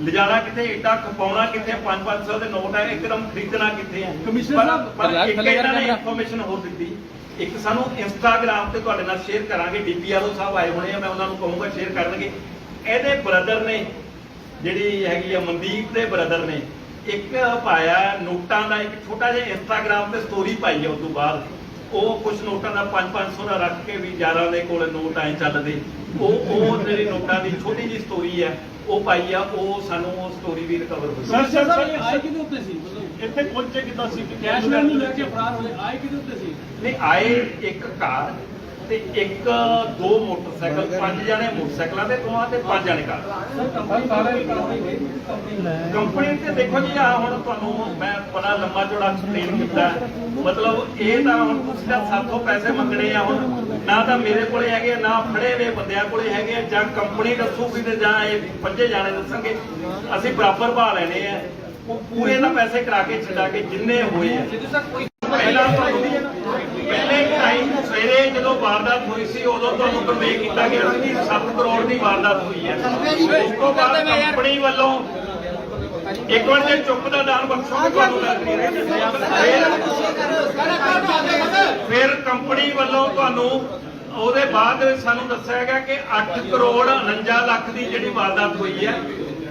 ਲਿਜਾਣਾ ਕਿੱਥੇ ਏਡਾ ਖਪਾਉਣਾ ਕਿੱਥੇ 500 ਦੇ ਨੋਟ ਹੈ ਇੱਕਦਮ ਖਰੀਦਣਾ ਕਿੱਥੇ ਹੈ ਪਰ ਇੱਕ ਇਹਨਾਂ ਨੇ ਇਨਫੋਰਮੇਸ਼ਨ ਹੋਰ ਦਿੱਤੀ ਇੱਕ ਸਾਨੂੰ ਇੰਸਟਾਗ੍ਰਾਮ ਤੇ ਤੁਹਾਡੇ ਨਾਲ ਸ਼ੇਅਰ ਕਰਾਂਗੇ ਡੀਪੀਆਰਓ ਸਾਹਿਬ ਆਏ ਹੋਣੇ ਆ ਮੈਂ ਉਹਨਾਂ ਨੂੰ ਕਹੂੰਗਾ ਸ਼ੇਅਰ ਕਰਨਗੇ ਇਹਦੇ ਬ੍ਰਦਰ ਨੇ ਜਿਹੜੀ ਹੈਗੀ ਆ ਮਨਦੀਪ ਦੇ ਬ੍ਰਦਰ ਨੇ ਇੱਕ ਪਾਇਆ ਨੋਟਾਂ ਦਾ ਇੱਕ ਛੋਟਾ ਜਿਹਾ ਇੰਸਟਾਗ੍ਰਾਮ ਤੇ ਸਟੋਰੀ ਪਾਈ ਆ ਉਸ ਤੋਂ ਬਾਅਦ ਉਹ ਕੁਝ ਨੋਟਾਂ ਦਾ 500 ਦਾ ਰੱਖ ਕੇ ਵੀ ਯਾਰਾਂ ਦੇ ਕੋਲ ਨੋਟ ਐ ਚੱਲਦੇ ਉਹ ਜਿਹੜੀ ਨੋਟਾਂ ਦੀ ਛੋਟੀ ਜਿਹੀ ਸਟੋਰੀ ਹੈ ਉਹ ਪਾਈ ਆ ਉਹ ਸਾਨੂੰ ਉਹ ਸਟੋਰੀ ਵੀ ਰਿਕਵਰ ਹੋਈ ਸਰ ਆਏ ਕਿਹਦੇ ਉੱਤੇ ਸੀ ਮਤਲਬ ਇੱਥੇ ਪਹੁੰਚੇ ਕਿੱਦਾਂ ਸੀ ਕੈਸ਼ਮੈਨ ਨੂੰ ਲੈ ਕੇ ਫਰਾਰ ਹੋਏ ਆਏ ਕਿਹਦੇ ਉੱਤੇ ਸੀ ਨਹੀਂ ਆਏ ਇੱਕ ਕਾਰ ਤੇ ਇੱਕ ਦੋ ਮੋਟਰਸਾਈਕਲ 5 ਜਣੇ ਮੋਟਰਸਾਈਕਲਾਂ ਤੇ ਦੋਵਾਂ ਤੇ 5 ਜਣੇ ਕਾਰ ਕੰਪਨੀ ਤੇ ਦੇਖੋ ਜੀ ਆ ਹੁਣ ਤੁਹਾਨੂੰ ਮੈਂ ਬੜਾ ਲੰਮਾ ਚੌੜਾ ਐਕਸਪਲੇਨ ਕੀਤਾ ਮਤਲਬ ਇਹ ਤਾਂ ਹੁਣ ਤੁਸੀਂ ਤਾਂ ਸਾਥੋਂ ਪੈਸੇ ਮੰਗਣੇ ਆ ਹੁਣ ਨਾ ਤਾਂ ਮੇਰੇ ਕੋਲੇ ਹੈਗੇ ਨਾ ਫੜੇ ਹੋਏ ਬੰਦਿਆਂ ਕੋਲੇ ਹੈਗੇ ਜਾਂ ਕੰਪਨੀ ਦੱਸੂਗੀ ਤੇ ਜਾਂ ਇਹ 5 ਜਾਣੇ ਦੱਸਣਗੇ ਅਸੀਂ ਬਰਾਬਰ ਭਾਅ ਲੈਣੇ ਆ ਉਹ ਪੂਰੇ ਦਾ ਪੈਸੇ ਕਰਾ ਕੇ ਛੱਡਾ ਕੇ ਜਿੰਨੇ ਹੋਏ ਆ ਸਿੱਧੂ ਸਰ ਕੋਈ ਪਹਿਲਾਂ ਪਹਿਲੇ ਟਾਈਮ ਸਵੇਰੇ ਜਦੋਂ ਵਾਰਦਾਤ ਹੋਈ ਸੀ ਉਦੋਂ ਤੁਹਾਨੂੰ ਕਨਵੇ ਕੀਤਾ ਗਿਆ ਸੀ ਕਿ 7 ਕਰੋੜ ਦੀ ਵਾਰਦਾਤ ਹੋਈ ਹੈ ਉਸ ਤੋਂ ਬਾਅਦ ਕੰਪਨੀ ਵੱਲੋਂ ਇੱਕ ਵਾਰ ਜੇ ਚੁੱਪ ਦਾ ਦਾਨ ਬਖਸ਼ੋਗੇ ਤੁਹਾਨੂੰ ਫਿਰ ਕੰਪਨੀ ਵੱਲੋਂ ਤੁਹਾਨੂੰ ਉਹਦੇ ਬਾਅਦ ਸਾਨੂੰ ਦੱਸਿਆ ਗਿਆ ਕਿ 8 ਕਰੋੜ 49 ਲੱਖ ਦੀ ਜਿਹੜੀ ਵਾਰਦਾਤ ਹੋਈ ਹੈ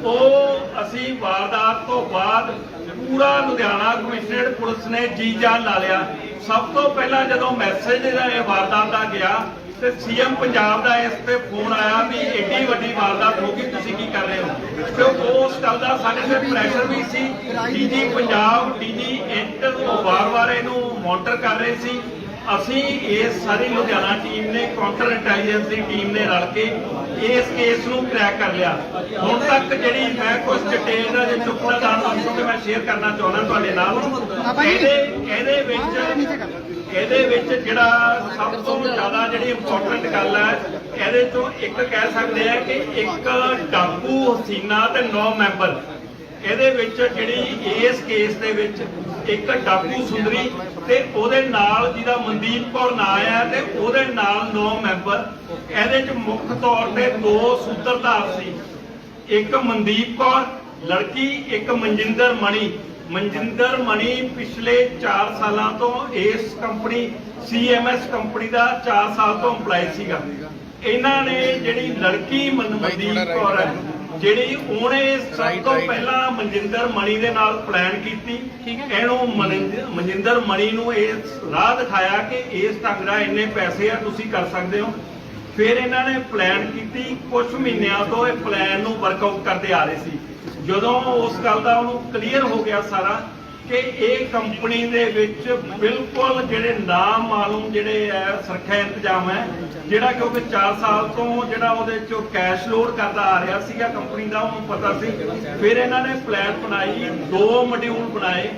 ਉਹ ਅਸੀਂ ਵਾਰਦਾਤ ਤੋਂ ਬਾਅਦ ਪੂਰਾ ਲੁਧਿਆਣਾ ਕਮਿਸ਼ਨਰੇਟ ਪੁਲਿਸ ਨੇ ਜੀ ਜਾਨ ਲਾ ਲਿਆ ਸਭ ਤੋਂ ਪਹਿਲਾਂ ਜਦੋਂ ਮੈਸੇਜ ਜਿਹੜਾ ਇਹ ਵਾਰਦਾਤ ਦਾ ਗਿਆ ਤੇ ਸੀਐਮ ਪੰਜਾਬ ਦਾ ਇਸ ਤੇ ਫੋਨ ਆਇਆ ਵੀ ਏਡੀ ਵੱਡੀ ਵਾਰਦਾਤ ਹੋ ਗਈ ਤੁਸੀਂ ਕੀ ਕਰ ਰਹੇ ਹੋ ਕਿਉਂਕਿ ਉਸ ਗੱਲ ਦਾ ਸਾਡੇ ਤੇ ਪ੍ਰੈਸ਼ਰ ਵੀ ਸੀ ਡੀਜੀ ਪੰਜਾਬ ਡੀਜੀ ਇੰਟ ਉਹ ਵਾਰ-ਵਾਰ ਇਹਨੂੰ ਮੋਨੀਟਰ ਕਰ ਰਹੇ ਸੀ ਅਸੀਂ ਇਸ ਸਾਰੀ ਲੁਧਿਆਣਾ ਟੀਮ ਨੇ ਕਾਊਂਟਰ ਇੰਟੈਲੀਜੈਂਸ ਦੀ ਟੀਮ ਨੇ ਰਲ ਕੇ ਇਸ ਕੇਸ ਨੂੰ ਕਰੈਕ ਕਰ ਲਿਆ ਹੁਣ ਤੱਕ ਜਿਹੜੀ ਮੈਂ ਕੁਝ ਡਿਟੇਲ ਦਾ ਜੇ ਚੁੱਪ ਦਾ ਦਾਨ ਬਖਸ਼ੋਗੇ ਮੈਂ ਸ਼ੇਅਰ ਕਰਨਾ ਚਾਹੁੰਦਾ ਤੁਹਾਡੇ ਨਾਲ ਇਹਦੇ ਵਿੱਚ ਜਿਹੜਾ ਸਭ ਤੋਂ ਜ਼ਿਆਦਾ ਜਿਹੜੀ ਇੰਪੋਰਟੈਂਟ ਗੱਲ ਹੈ ਇਹਦੇ ਤੋਂ ਇੱਕ ਕਹਿ ਸਕਦੇ ਆ ਕਿ ਇੱਕ ਡਾਕੂ ਹਸੀਨਾ ਤੇ 9 ਮੈਂਬਰ ਇਹਦੇ ਵਿੱਚ ਜਿਹੜੀ ਇਸ ਕੇਸ ਦੇ ਵਿੱਚ ਇੱਕ ਡਾਕੂ ਸੁੰਦਰੀ ਤੇ ਉਹਦੇ ਨਾਲ ਜਿਹਦਾ ਮਨਦੀਪ ਕੌਰ ਨਾਂ ਆ ਤੇ ਉਹਦੇ ਨਾਲ 9 ਮੈਂਬਰ ਇਹਦੇ ਚ ਮੁੱਖ ਤੌਰ ਤੇ 2 ਸੂਤਰਧਾਰ ਸੀ ਇੱਕ ਮਨਦੀਪ ਕੌਰ ਲੜਕੀ ਇੱਕ ਮਨਜਿੰਦਰ ਮਣੀ ਪਿਛਲੇ 4 ਸਾਲਾਂ ਤੋਂ ਇਸ ਕੰਪਨੀ CMS ਕੰਪਨੀ ਦਾ 4 ਸਾਲ ਤੋਂ EMPLOYE ਸੀਗਾ ਇਹਨਾਂ ਨੇ ਜਿਹੜੀ ਲੜਕੀ ਮਨਦੀਪ ਕੌਰ ਹੈ ਜਿਹੜੀ ਉਹਨੇ ਸਭ ਤੋਂ ਪਹਿਲਾਂ ਮਨਜਿੰਦਰ ਮਣੀ ਦੇ ਨਾਲ ਪਲਾਨ ਕੀਤੀ ਇਹਨੂੰ ਮਨਜਿੰਦਰ ਮਣੀ ਨੂੰ ਇਹ ਰਾਹ ਦਿਖਾਇਆ ਕਿ ਇਸ ਢੰਗ ਨਾਲ ਇੰਨੇ ਪੈਸੇ ਆ ਤੁਸੀਂ ਕਰ ਸਕਦੇ ਹੋ ਫਿਰ ਇਹਨਾਂ ਨੇ ਪਲਾਨ ਕੀਤੀ ਕੁਝ ਮਹੀਨਿਆਂ ਤੋਂ ਇਹ ਪਲਾਨ ਨੂੰ ਵਰਕਆਊਟ ਕਰਦੇ ਆ ਰਹੇ ਸੀ ਜਦੋਂ ਉਸ ਗੱਲ ਦਾ ਉਹਨੂੰ ਕਲੀਅਰ ਹੋ ਗਿਆ ਸਾਰਾ ਕਿ ਇਹ ਕੰਪਨੀ ਦੇ ਵਿੱਚ ਬਿਲਕੁਲ ਜਿਹੜੇ ਨਾਮ ਮਾਲੂਮ ਜਿਹੜੇ ਹੈ ਸੁਰੱਖਿਆ ਇੰਤਜ਼ਾਮ ਹੈ ਜਿਹੜਾ ਕਿਉਂਕਿ 4 ਸਾਲ ਤੋਂ ਜਿਹੜਾ ਉਹਦੇ ਚੋਂ ਕੈਸ਼ ਲੋਡ ਕਰਦਾ ਆ ਰਿਹਾ ਸੀਗਾ ਕੰਪਨੀ ਦਾ ਉਹਨੂੰ ਪਤਾ ਸੀ ਫਿਰ ਇਹਨਾਂ ਨੇ ਪਲਾਨ ਬਣਾਈ 2 ਮੋਡਿਊਲ ਬਣਾਏ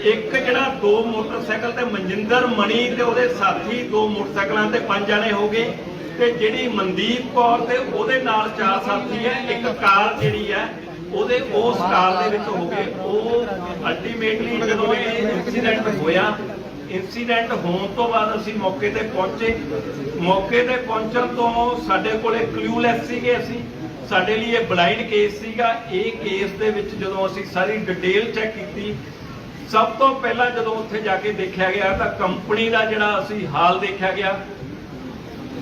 ਇੱਕ ਜਿਹੜਾ 2 ਮੋਟਰਸਾਈਕਲ ਤੇ ਮਨਜਿੰਦਰ ਮਣੀ ਤੇ ਉਹਦੇ ਸਾਥੀ 2 ਮੋਟਰਸਾਈਕਲਾਂ ਤੇ 5 ਜਣੇ ਹੋ ਗਏ ਤੇ ਜਿਹੜੀ ਮਨਦੀਪ ਕੌਰ ਤੇ ਉਹਦੇ ਨਾਲ 4 ਸਾਥੀ ਹੈ ਇੱਕ ਕਾਰ ਜਿਹੜੀ ਹੈ ਉਹਦੇ ਉਸ ਕਾਰ ਦੇ ਵਿੱਚ ਹੋ ਗਏ ਉਹ ਅਲਟੀਮੇਟਲੀ ਜਦੋਂ ਇਹ ਇਨਸੀਡੈਂਟ ਹੋਇਆ ਇਨਸੀਡੈਂਟ ਹੋਣ ਤੋਂ ਬਾਅਦ ਅਸੀਂ ਮੌਕੇ ਤੇ ਪਹੁੰਚੇ। ਮੌਕੇ ਤੇ ਪਹੁੰਚਣ ਤੋਂ ਸਾਡੇ ਕੋਲੇ ਕਲੂਲੈਸ ਸੀਗੇ ਅਸੀਂ, ਸਾਡੇ ਲਈ ਇਹ ਬਲਾਈਂਡ ਕੇਸ ਸੀਗਾ। ਇਹ ਕੇਸ ਦੇ ਵਿੱਚ ਜਦੋਂ ਅਸੀਂ ਸਾਰੀ ਡਿਟੇਲ ਚੈੱਕ ਕੀਤੀ, ਸਭ ਤੋਂ ਪਹਿਲਾਂ ਜਦੋਂ ਉੱਥੇ ਜਾ ਕੇ ਦੇਖਿਆ ਗਿਆ ਤਾਂ ਕੰਪਨੀ ਦਾ ਜਿਹੜਾ ਅਸੀਂ ਹਾਲ ਦੇਖਿਆ ਗਿਆ,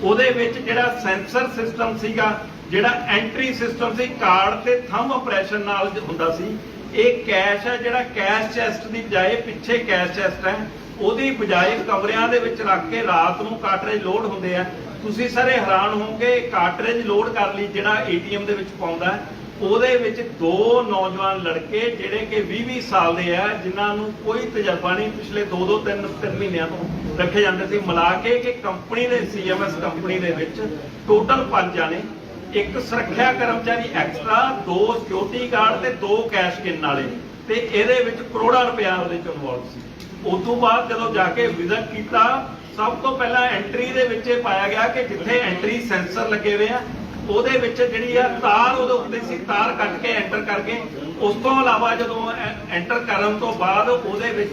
ਉਹਦੇ ਵਿੱਚ ਜਿਹੜਾ ਸੈਂਸਰ ਸਿਸਟਮ ਸੀਗਾ, ਜਿਹੜਾ ਐਂਟਰੀ ਸਿਸਟਮ ਸੀ, ਕਾਰਡ ਤੇ ਥੰਬ ਆਪਰੇਸ਼ਨ ਨਾਲ ਹੁੰਦਾ ਸੀ। ਇਹ ਕੈਸ਼ ਹੈ ਜਿਹੜਾ ਕੈਸ਼ ਚੈਸਟ ਦੀ ਬਜਾਏ ਪਿੱਛੇ ਕੈਸ਼ ਚੈਸਟ ਹੈ, ਉਹਦੀ ਬਜਾਏ ਕਮਰਿਆਂ ਦੇ ਵਿੱਚ ਰੱਖ ਕੇ ਰਾਤ ਨੂੰ ਕਾਰਟਰੇਜ ਲੋਡ ਹੁੰਦੇ ਆ। ਤੁਸੀਂ ਸਾਰੇ ਹੈਰਾਨ ਹੋਵੋਗੇ, ਕਾਰਟਰੇਜ ਲੋਡ ਕਰ ਲਈ ਜਿਹੜਾ ਏਟੀਐਮ ਦੇ ਵਿੱਚ ਪਾਉਂਦਾ, ਉਹਦੇ ਵਿੱਚ ਦੋ ਨੌਜਵਾਨ ਲੜਕੇ ਜਿਹੜੇ ਕਿ 20-20 ਸਾਲ ਦੇ ਆ, ਜਿਨ੍ਹਾਂ ਨੂੰ ਕੋਈ ਤਜਰਬਾ ਨਹੀਂ, ਪਿਛਲੇ 2-3 ਮਹੀਨਿਆਂ ਤੋਂ ਰੱਖੇ ਜਾਂਦੇ ਸੀ। ਮਿਲਾ ਕੇ ਕਿ ਕੰਪਨੀ ਦੇ CMS ਕੰਪਨੀ ਦੇ ਵਿੱਚ ਟੋਟਲ 5 ਜਾਣੇ, ਇੱਕ ਸੁਰੱਖਿਆ ਕਰਮਚਾਰੀ ਐਕਸਟਰਾ, 2 ਸਿਕਿਉਰਿਟੀ ਗਾਰਡ ਤੇ 2 ਕੈਸ਼ ਗਿਣਨ ਵਾਲੇ, ਤੇ ਇਹਦੇ ਵਿੱਚ ਕਰੋੜਾਂ ਰੁਪਇਆ ਉਹਦੇ ਚ ਇਨਵੋਲਵ ਸੀ। ਉਸ ਤੋਂ ਬਾਅਦ ਜਦੋਂ ਜਾ ਕੇ ਵਿਜ਼ਿਟ ਕੀਤਾ, ਸਭ ਤੋਂ ਪਹਿਲਾਂ ਐਂਟਰੀ ਦੇ ਵਿੱਚ ਇਹ ਪਾਇਆ ਗਿਆ ਕਿ ਜਿੱਥੇ ਐਂਟਰੀ ਸੈਂਸਰ ਲੱਗੇ ਹੋਏ ਆ, ਉਹਦੇ ਵਿੱਚ ਜਿਹੜੀ ਆ ਤਾਰ ਉਹਦੇ ਉੱਤੇ ਸੀ, ਤਾਰ ਕੱਟ ਕੇ ਐਂਟਰ ਕਰਕੇ। ਉਸ ਤੋਂ ਇਲਾਵਾ ਜਦੋਂ ਐਂਟਰ ਕਰਨ ਤੋਂ ਬਾਅਦ ਉਹਦੇ ਵਿੱਚ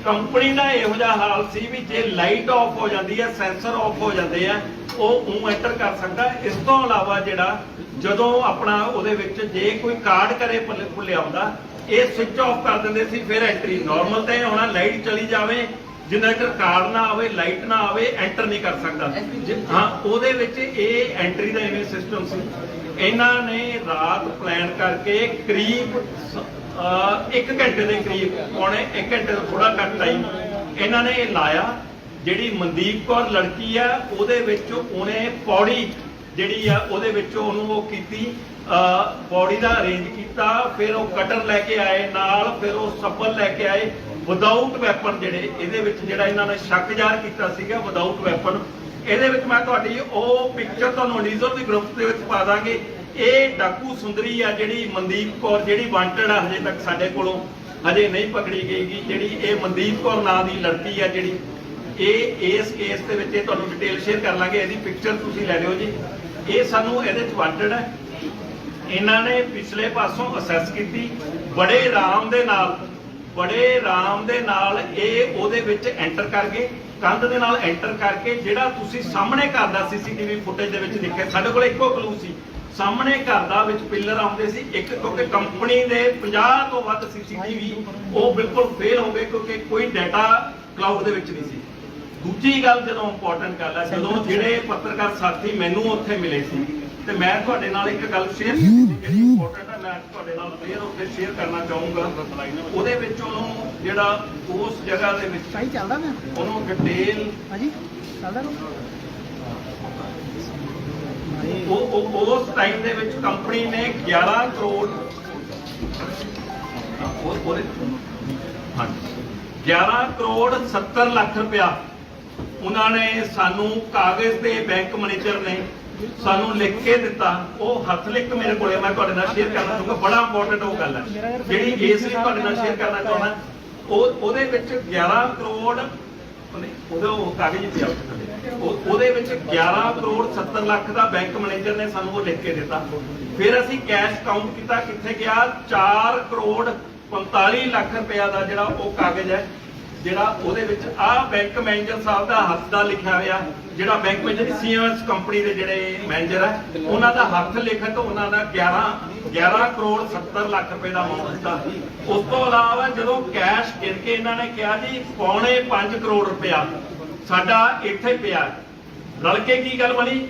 ਕੰਪਨੀ ਦਾ ਇਹੋ ਜਿਹਾ ਹਾਲ ਸੀ ਵੀ ਜੇ ਲਾਈਟ ਆਫ ਹੋ ਜਾਂਦੀ ਹੈ, ਸੈਂਸਰ ਆਫ ਹੋ ਜਾਂਦੇ ਆ, ਉਹ ਐਂਟਰ ਕਰ ਸਕਦਾ। ਇਸ ਤੋਂ ਇਲਾਵਾ ਜਿਹੜਾ ਜਦੋਂ ਆਪਣਾ ਉਹਦੇ ਵਿੱਚ ਜੇ ਕੋਈ ਕਾਰਡ ਕਰੇ ਭੁੱਲਿਆ ਹੁੰਦਾ, ਇਹ ਸਵਿਚ ਆਫ ਕਰ ਦਿੰਦੇ ਸੀ, ਫਿਰ ਐਂਟਰੀ ਨਾਰਮਲ ਤੇ ਹੋਣਾ, ਲਾਈਟ ਚਲੀ ਜਾਵੇ, ਜਿੰਨਾ ਚਿਰ ਕਾਰਡ ਨਾ ਆਵੇ, ਲਾਈਟ ਨਾ ਆਵੇ, ਐਂਟਰ ਨਹੀਂ ਕਰ ਸਕਦਾ। ਹਾਂ, ਉਹਦੇ ਵਿੱਚ ਇਹ ਐਂਟਰੀ ਦਾ ਇਵੇਂ ਸਿਸਟਮ ਸੀ। ਇਹਨਾਂ ਨੇ ਰਾਤ ਪਲਾਨ ਕਰਕੇ ਕਰੀਬ 1 ਘੰਟੇ ਦੇ ਕਰੀਬ, ਪੌਣੇ 1 ਘੰਟੇ ਤੋਂ ਥੋੜਾ ਘੱਟ ਟਾਈਮ ਇਹਨਾਂ ਨੇ ਇਹ ਲਾਇਆ। ਜਿਹੜੀ ਮਨਦੀਪ ਕੌਰ ਲੜਕੀ ਆ, ਉਹਦੇ ਵਿੱਚ ਉਹਨੇ ਪੌੜੀ ਜਿਹੜੀ ਆ ਉਹਦੇ ਵਿੱਚ ਉਹਨੂੰ ਉਹ ਕੀਤੀ, ਪੌੜੀ ਦਾ ਅਰੇਂਜ ਕੀਤਾ। ਫਿਰ ਉਹ ਕਟਰ ਲੈ ਕੇ ਆਏ ਨਾਲ, ਫਿਰ ਉਹ ਸੱਬਲ ਲੈ ਕੇ ਆਏ ਵਿਦਆਊਟ ਵੈਪਨ। ਜਿਹੜੇ ਇਹਦੇ ਵਿੱਚ ਜਿਹੜਾ ਇਹਨਾਂ ਨੇ ਸ਼ੱਕ ਜ਼ਾਹਰ ਕੀਤਾ ਸੀਗਾ ਵਿਦਆਊਟ ਵੈਪਨ, ਇਹਦੇ ਵਿੱਚ ਮੈਂ ਤੁਹਾਡੀ ਉਹ ਪਿਕਚਰ ਤੁਹਾਨੂੰ ਨੀਜ਼ਰ ਦੀ ਗਰੁੱਪ ਦੇ ਵਿੱਚ ਪਾ ਦਾਂਗੇ। ਇਹ ਡਾਕੂ ਸੁੰਦਰੀ ਆ ਜਿਹੜੀ ਮਨਦੀਪ ਕੌਰ, ਜਿਹੜੀ ਵਾਂਟਡ ਆ, ਹਜੇ ਤੱਕ ਸਾਡੇ ਕੋਲੋਂ ਹਜੇ ਨਹੀਂ ਪਕੜੀ ਗਈ। ਜਿਹੜੀ ਇਹ ਮਨਦੀਪ ਕੌਰ ਨਾਂ ਦੀ ਲੜਕੀ ਆ, ਜਿਹੜੀ ਇਹ ਇਸ ਕੇਸ ਦੇ ਵਿੱਚ, ਇਹ ਤੁਹਾਨੂੰ ਡਿਟੇਲ ਸ਼ੇਅਰ ਕਰ ਲਾਂਗੇ, ਇਹਦੀ ਪਿਕਚਰ ਤੁਸੀਂ ਲੈ ਲਿਓ ਜੀ। ਇਹ ਸਾਨੂੰ ਇਹਦੇ ਚ ਵਾਂਟਡ ਹੈ। ਇਹਨਾਂ ਨੇ ਪਿਛਲੇ ਪਾਸੋਂ ਅਸੈਸ ਕੀਤੀ, ਬੜੇ ਆਰਾਮ ਦੇ ਨਾਲ ਇਹ ਉਹਦੇ ਵਿੱਚ ਐਂਟਰ ਕਰ ਗਏ, ਕੰਧ ਦੇ ਨਾਲ ਐਂਟਰ ਕਰਕੇ। ਜਿਹੜਾ ਤੁਸੀਂ ਸਾਹਮਣੇ ਘਰ ਦਾ CCTV ਫੁਟੇਜ ਦੇ ਵਿੱਚ ਦੇਖਿਆ, ਸਾਡੇ ਕੋਲ ਇੱਕੋ ਕਲੂ ਸੀ, ਸਾਹਮਣੇ ਘਰ ਦਾ ਵਿੱਚ ਪਿੱਲਰ ਆਉਂਦੇ ਸੀ ਇੱਕ, ਕਿਉਂਕਿ ਕੰਪਨੀ ਦੇ 50 ਤੋਂ ਵੱਧ CCTV ਉਹ ਬਿਲਕੁਲ ਫੇਲ ਹੋ ਗਏ ਕਿਉਂਕਿ ਕੋਈ ਡਾਟਾ ਕਲਾਊਡ ਦੇ ਵਿੱਚ ਨਹੀਂ ਸੀ। ਦੂਜੀ ਗੱਲ ਜਦੋਂ ਇੰਪੋਰਟੈਂਟ ਗੱਲ ਹੈ, ਜਦੋਂ ਜਿਹੜੇ ਪੱਤਰਕਾਰ ਸਾਥੀ ਮੈਨੂੰ ਉੱਥੇ ਮਿਲੇ ਸੀ, ਤੇ ਮੈਂ ਤੁਹਾਡੇ ਨਾਲ ਇੱਕ ਗੱਲ ਸ਼ੇਅਰ ਕੀਤੀ ਜਿਹੜੀ ਇੰਪੋਰਟੈਂਟ ਹੈ, ਮੈਂ ਤੁਹਾਡੇ ਨਾਲ ਫੇਰ ਉੱਥੇ ਸ਼ੇਅਰ ਕਰਨਾ ਚਾਹੂੰਗਾ। ਉਹਦੇ ਵਿੱਚ ਉਹਨੂੰ ਜਿਹੜਾ ਉਸ ਜਗ੍ਹਾ ਦੇ ਵਿੱਚ ਸਹੀ ਚੱਲਦਾ ਮੈਂ ਉਹਨੂੰ ਡਿਟੇਲ ਹਾਂਜੀ ਚੱਲਦਾ ਉਸ ਟਾਈਮ ਦੇ ਵਿੱਚ ਕੰਪਨੀ ਨੇ 11 ਕਰੋੜ 11 ਕਰੋੜ 70 ਲੱਖ ਰੁਪਇਆ ਉਹਨਾਂ ਨੇ ਸਾਨੂੰ ਕਾਗਜ਼ ਤੇ ਬੈਂਕ ਮੈਨੇਜਰ ਨੇ ਸਾਨੂੰ ਲਿਖ ਕੇ ਦਿੱਤਾ। ਉਹ ਹੱਥ ਲਿਖ ਮੇਰੇ ਕੋਲੇ, ਮੈਂ ਤੁਹਾਡੇ ਨਾਲ ਸ਼ੇਅਰ ਕਰਨਾ ਚਾਹੁੰਦਾ, ਬੜਾ ਇੰਪੋਰਟੈਂਟ ਉਹ ਗੱਲ ਹੈ ਜਿਹੜੀ ਇਸ ਲਈ ਤੁਹਾਡੇ ਨਾਲ ਸ਼ੇਅਰ ਕਰਨਾ ਚਾਹੁੰਦਾ। ਉਹਦੇ ਵਿੱਚ 11 ਕਰੋੜ ਉਹਦੇ ਉਹ ਕਾਗਜ਼ ਪਿਆ, ਉਹਦੇ ਵਿੱਚ 11 ਕਰੋੜ 70 ਲੱਖ ਦਾ ਬੈਂਕ ਮੈਨੇਜਰ ਨੇ ਸਾਨੂੰ ਉਹ ਲਿਖ ਕੇ ਦਿੱਤਾ। ਫਿਰ ਅਸੀਂ ਕੈਸ਼ ਕਾਊਂਟ ਕੀਤਾ, ਕਿੱਥੇ ਗਿਆ, 4 ਕਰੋੜ 45 ਲੱਖ ਰੁਪਇਆ ਦਾ ਜਿਹੜਾ ਉਹ ਕਾਗਜ਼ ਹੈ, ਜਿਹੜਾ ਉਹਦੇ ਵਿੱਚ ਆਹ ਬੈਂਕ ਮੈਨੇਜਰ ਸਾਹਿਬ ਦਾ ਹੱਥ ਦਾ ਲਿਖਿਆ ਹੋਇਆ, ਜਿਹੜਾ ਬੈਂਕ ਮੈਨੇਜਰ CMS ਕੰਪਨੀ ਦੇ ਜਿਹੜੇ ਮੈਨੇਜਰ ਹੈ, ਉਹਨਾਂ ਦਾ ਹੱਥ ਲਿਖਤ, ਉਹਨਾਂ ਦਾ 11 ਕਰੋੜ 70 ਲੱਖ ਰੁਪਏ ਦਾ ਅਮਾਉਂਟ ਦਿੱਤਾ। ਉਸ ਤੋਂ ਇਲਾਵਾ ਜਦੋਂ ਕੈਸ਼ ਗਿਣ ਕੇ ਇਹਨਾਂ ਨੇ ਕਿਹਾ ਜੀ 5.25 ਕਰੋੜ ਰੁਪਇਆ ਸਾਡਾ ਇੱਥੇ ਪਿਆ, ਰਲ ਕੇ ਕੀ ਗੱਲ ਬਣੀ,